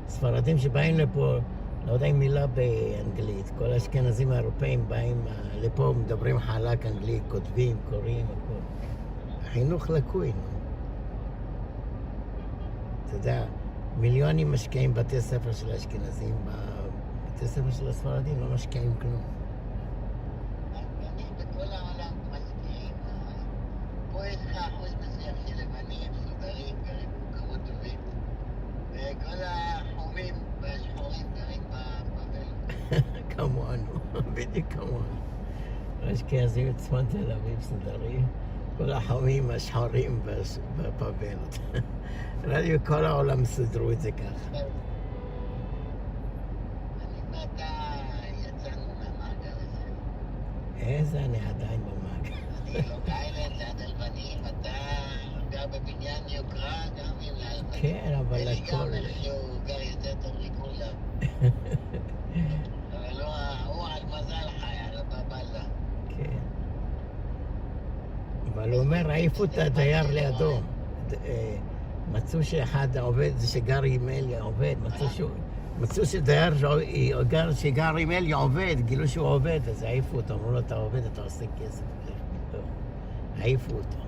ספרדים שבאים לפה, לא יודע אם מילה באנגלית, כל האשכנזים האירופאים באים לפה, מדברים חלק אנגלית, כותבים, קוראים, הכל. החינוך לקוי, נו. אתה יודע, מיליונים משקיעים בתי ספר של האשכנזים, בתי ספר של הספרדים לא משקיעים כלום. בכל העולם משקיעים. פה יש לך אחוז מסוים של לבנים, מסודרים, גרים במקומות טובים. וכל החומים והשחורים גרים בבבל. כמונו, בדיוק כמונו. האשכנזים צפון תל אביב מסודרים, כל החומים השחורים בפבלות. נראה לי בכל העולם סדרו את זה ככה. אני ואתה יצאנו מהמעגל הזה. איזה אני עדיין במעגל. אני לא גיילד ליד הלבנים, אתה גר בבניין יוקרה גם עם הלבנים. כן, אבל אלי הכל... גם איכשהו גר יותר טוב מכולם. אבל הוא על מזל חי, על הבבלה. כן. אבל הוא אומר, העיפו את הדייר לידו. מצאו שאחד העובד, זה שגר עם אליה עובד, מצאו שדייר שגר עם אליה עובד, גילו שהוא עובד, אז העיפו אותו, אמרו לו, אתה עובד, אתה עושה כסף. העיפו אותו.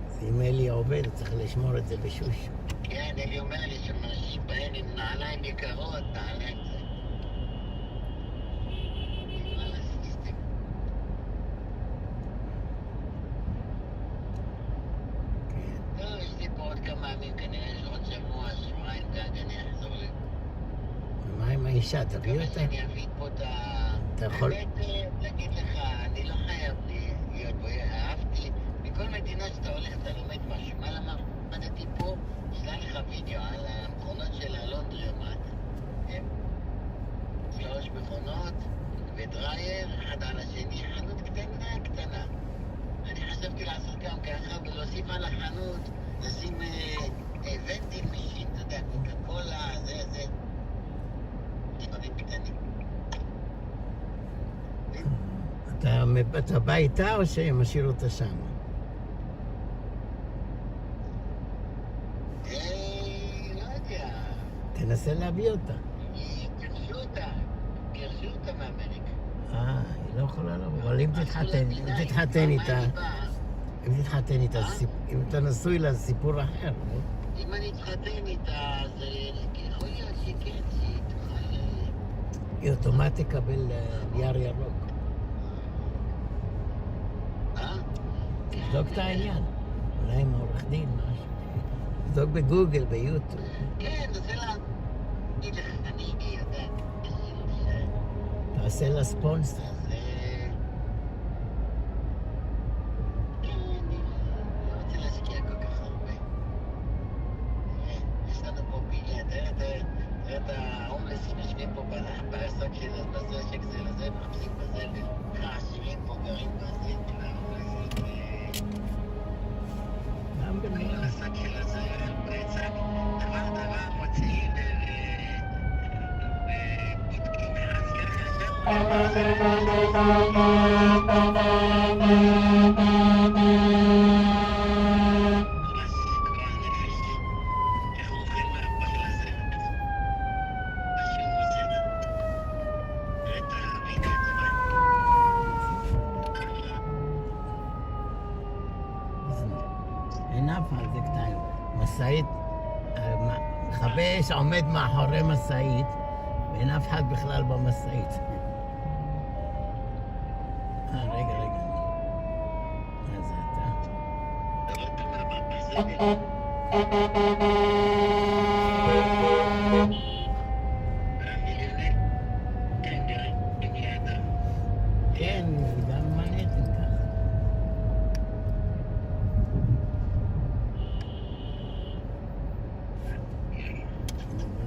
אז אם אליה עובד, צריך לשמור את זה בשושו. כן, אלי אומר לי שאנשים באים עם נעליים יקרות, נעליים זה. יש לי פה עוד כמה ימים, כנראה יש עוד שבוע, שבועיים גג, אני אחזור לי. ומה עם האישה? תביא אותה? שאני אביא פה את ה... אתה יכול... באמת, להגיד לך, אני לא חייב להיות בו, אהבתי. מכל מדינה שאתה הולך, אתה לומד משהו. מה למדתי פה? ישלח לך וידאו על המכונות של הלונדריומט. 3 מכונות ודרייר, אחד על השני, חנות קטנה. אני חשבתי לעשות גם ככה ולהוסיף על החנות, לשים ונטים משין, אתה יודע, קוקה קולה, זה. דברים קטנים. אתה בא איתה או שמשאיר אותה שם? לא יודע. תנסה להביא אותה. גירשו אותה מאמריקה. היא לא יכולה לבוא, אבל אם תתחתן איתה, אם אתה נשוי לה, זה סיפור אחר, לא? אם אני אתחתן איתה, אז יכול להיות שכן, שהיא תוכל... היא אוטומטית תקבל נייר ירוק. תבדוק את העניין, אולי עם העורך דין, משהו. תבדוק בגוגל, ביוטיוב. כן, זה להגיד לך, אני יודע. תעשה לה ספונסר. משאית מכבי אש עומד מאחורי משאית, ואין אף אחד בכלל במשאית. רגע. מה זה כן, גם מנהטן ככה.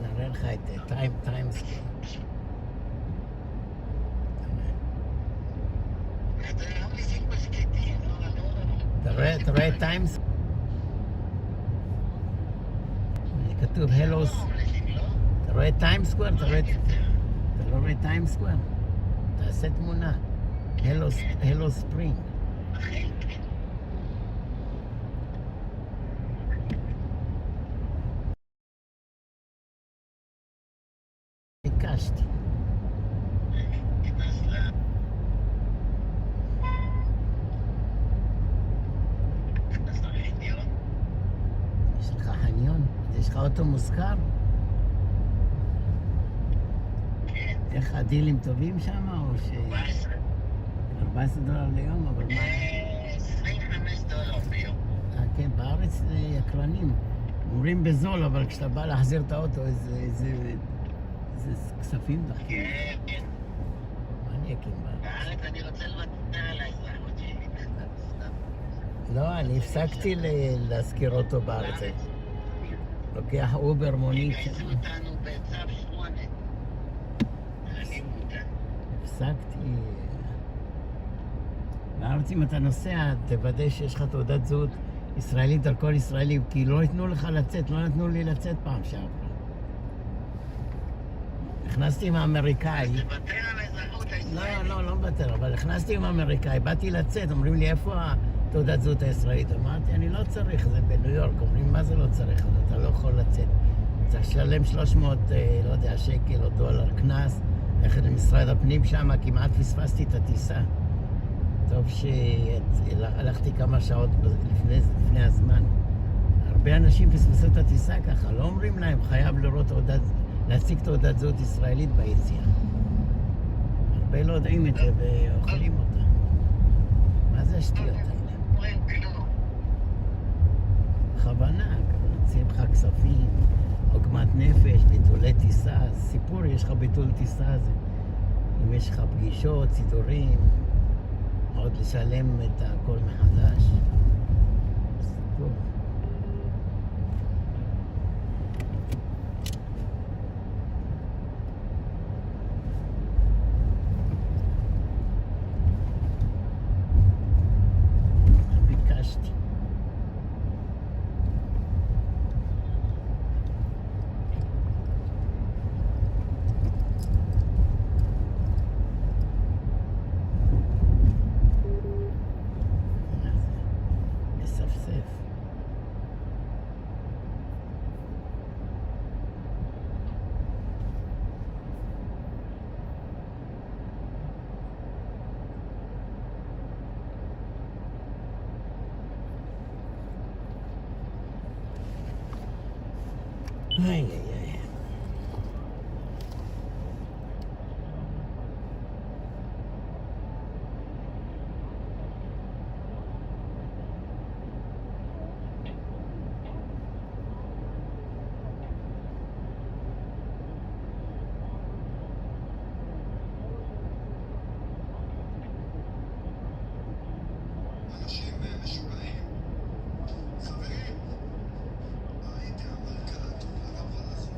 נראה לך את טיימס. אתה רואה טיימס? כתוב הלוס. אתה רואה טיימס סקוואר? אתה לא רואה טיימס סקוואר? תעשה תמונה. הלו ספרינג. ביקשתי. יש לך חניון? יש לך אוטו מושכר? איך הדילים טובים שם או ש... 14 דולר ליום, אבל מה... 25 דולר ביום. כן, בארץ זה יקרנים. אומרים בזול, אבל כשאתה בא להחזיר את האוטו, איזה כספים דחים. כן. מניאקים בארץ. בארץ אני רוצה לוותר על האזרחות שלי. לא, אני הפסקתי להזכיר אוטו בארץ. לוקח אובר מונית. גייסו אותנו בצו 8. הפסקתי. בארץ אם אתה נוסע, תוודא שיש לך תעודת זהות ישראלית, דרכון ישראלי, כי לא ייתנו לך לצאת, לא נתנו לי לצאת פעם שעברה. נכנסתי עם האמריקאי. תוותר על האזרחות הישראלית. לא מוותר, אבל נכנסתי עם האמריקאי, באתי לצאת, אומרים לי איפה התעודת זהות הישראלית? אמרתי, אני לא צריך, זה בניו יורק, אומרים מה זה לא צריך, אתה לא יכול לצאת. צריך לשלם 300, לא יודע, שקל או דולר קנס, ללכת למשרד הפנים שם, כמעט פספסתי את הטיסה. טוב שהלכתי כמה שעות לפני הזמן. הרבה אנשים פספסו את הטיסה ככה, לא אומרים להם, חייב להציג תעודת זהות ישראלית ביציאה. הרבה לא יודעים את זה ואוכלים אותה. מה זה השטויות האלה? בכוונה, רוצים לך כספים, עוגמת נפש, ביטולי טיסה, סיפור, יש לך ביטול טיסה, אם יש לך פגישות, סידורים, עוד לשלם את הכל מחדש. סיפור. ביקשתי. מספסף. איי. אנשים משוגעים. חברים, ראיתי המלכה טובה גם הלכו.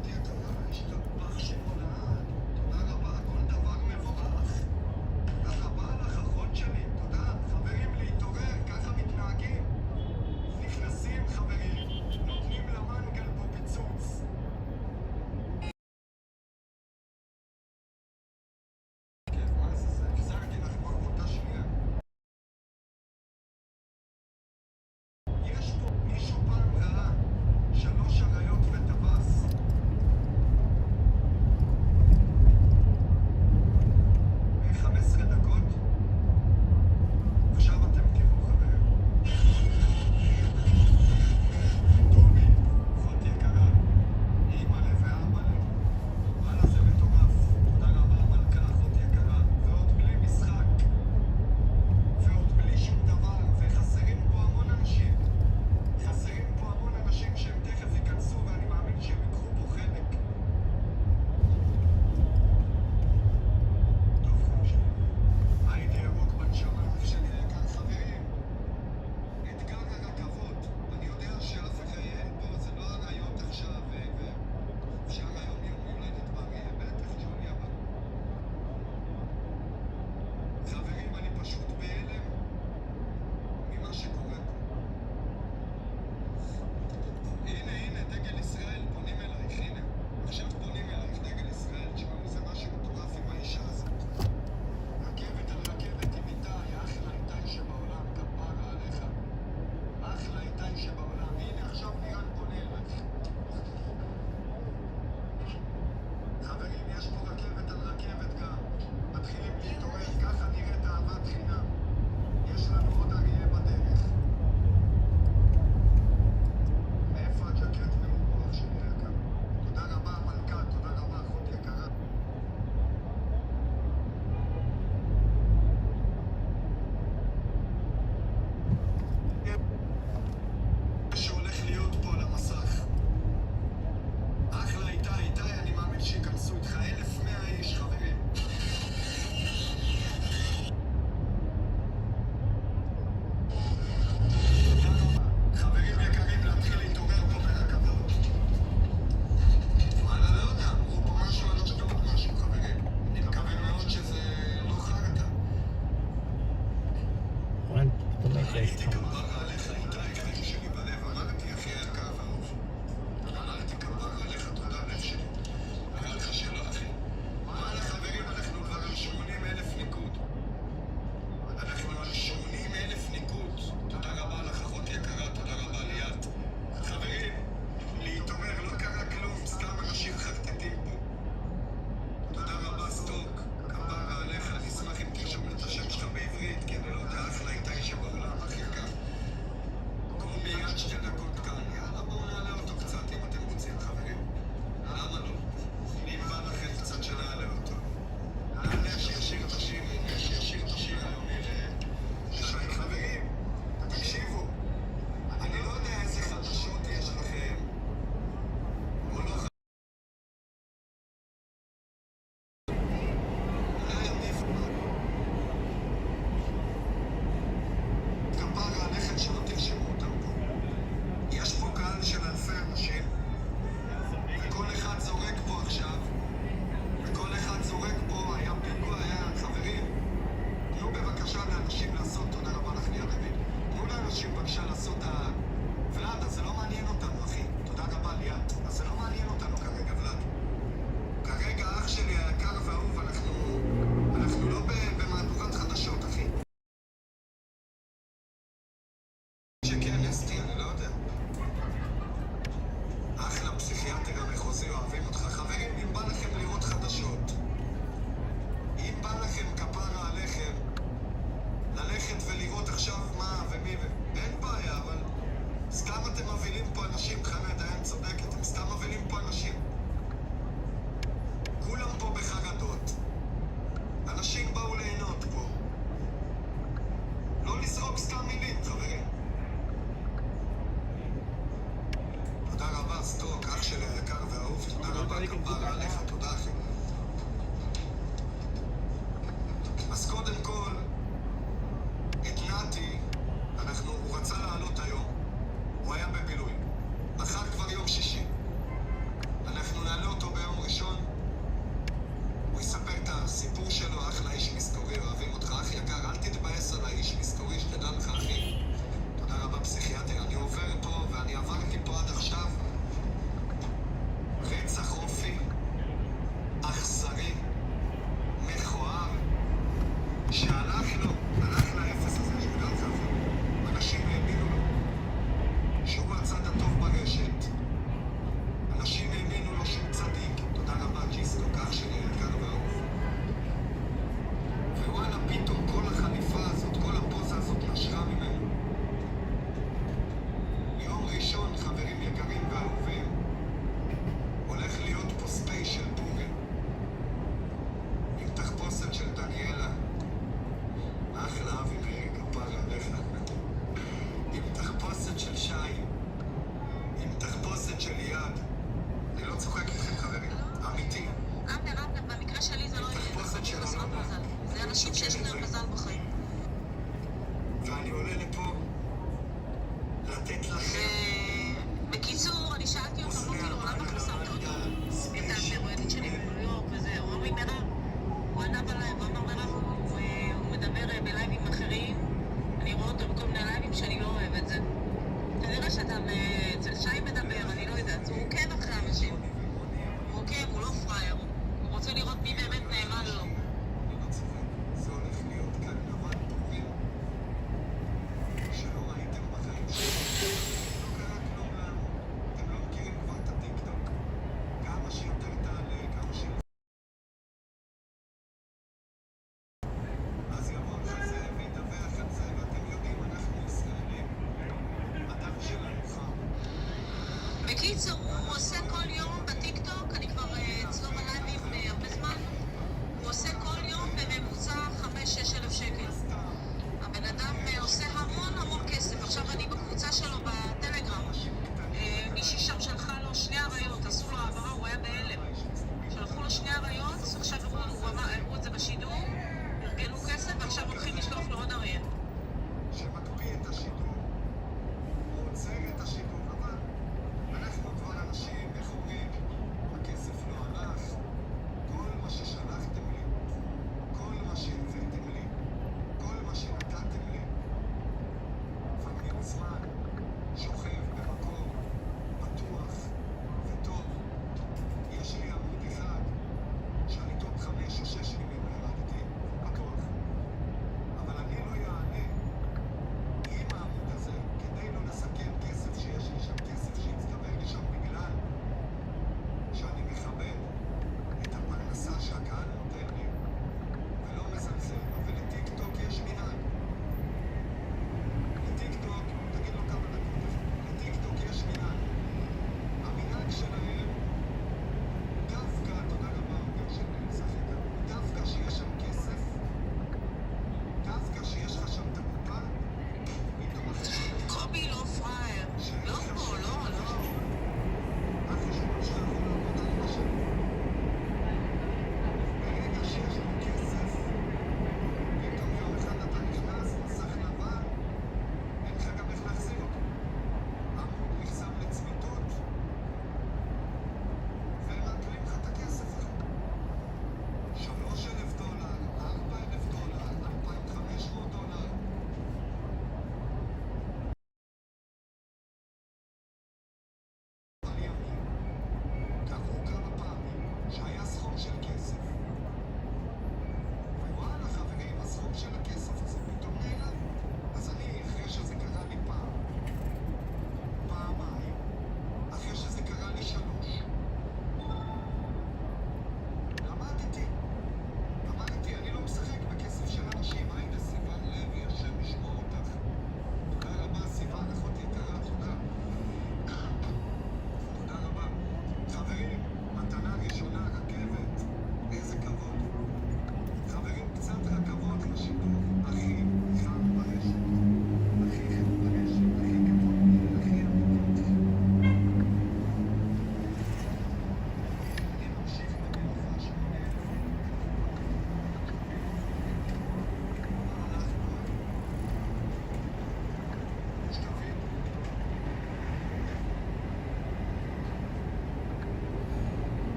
restaurant. בבקשה לעשות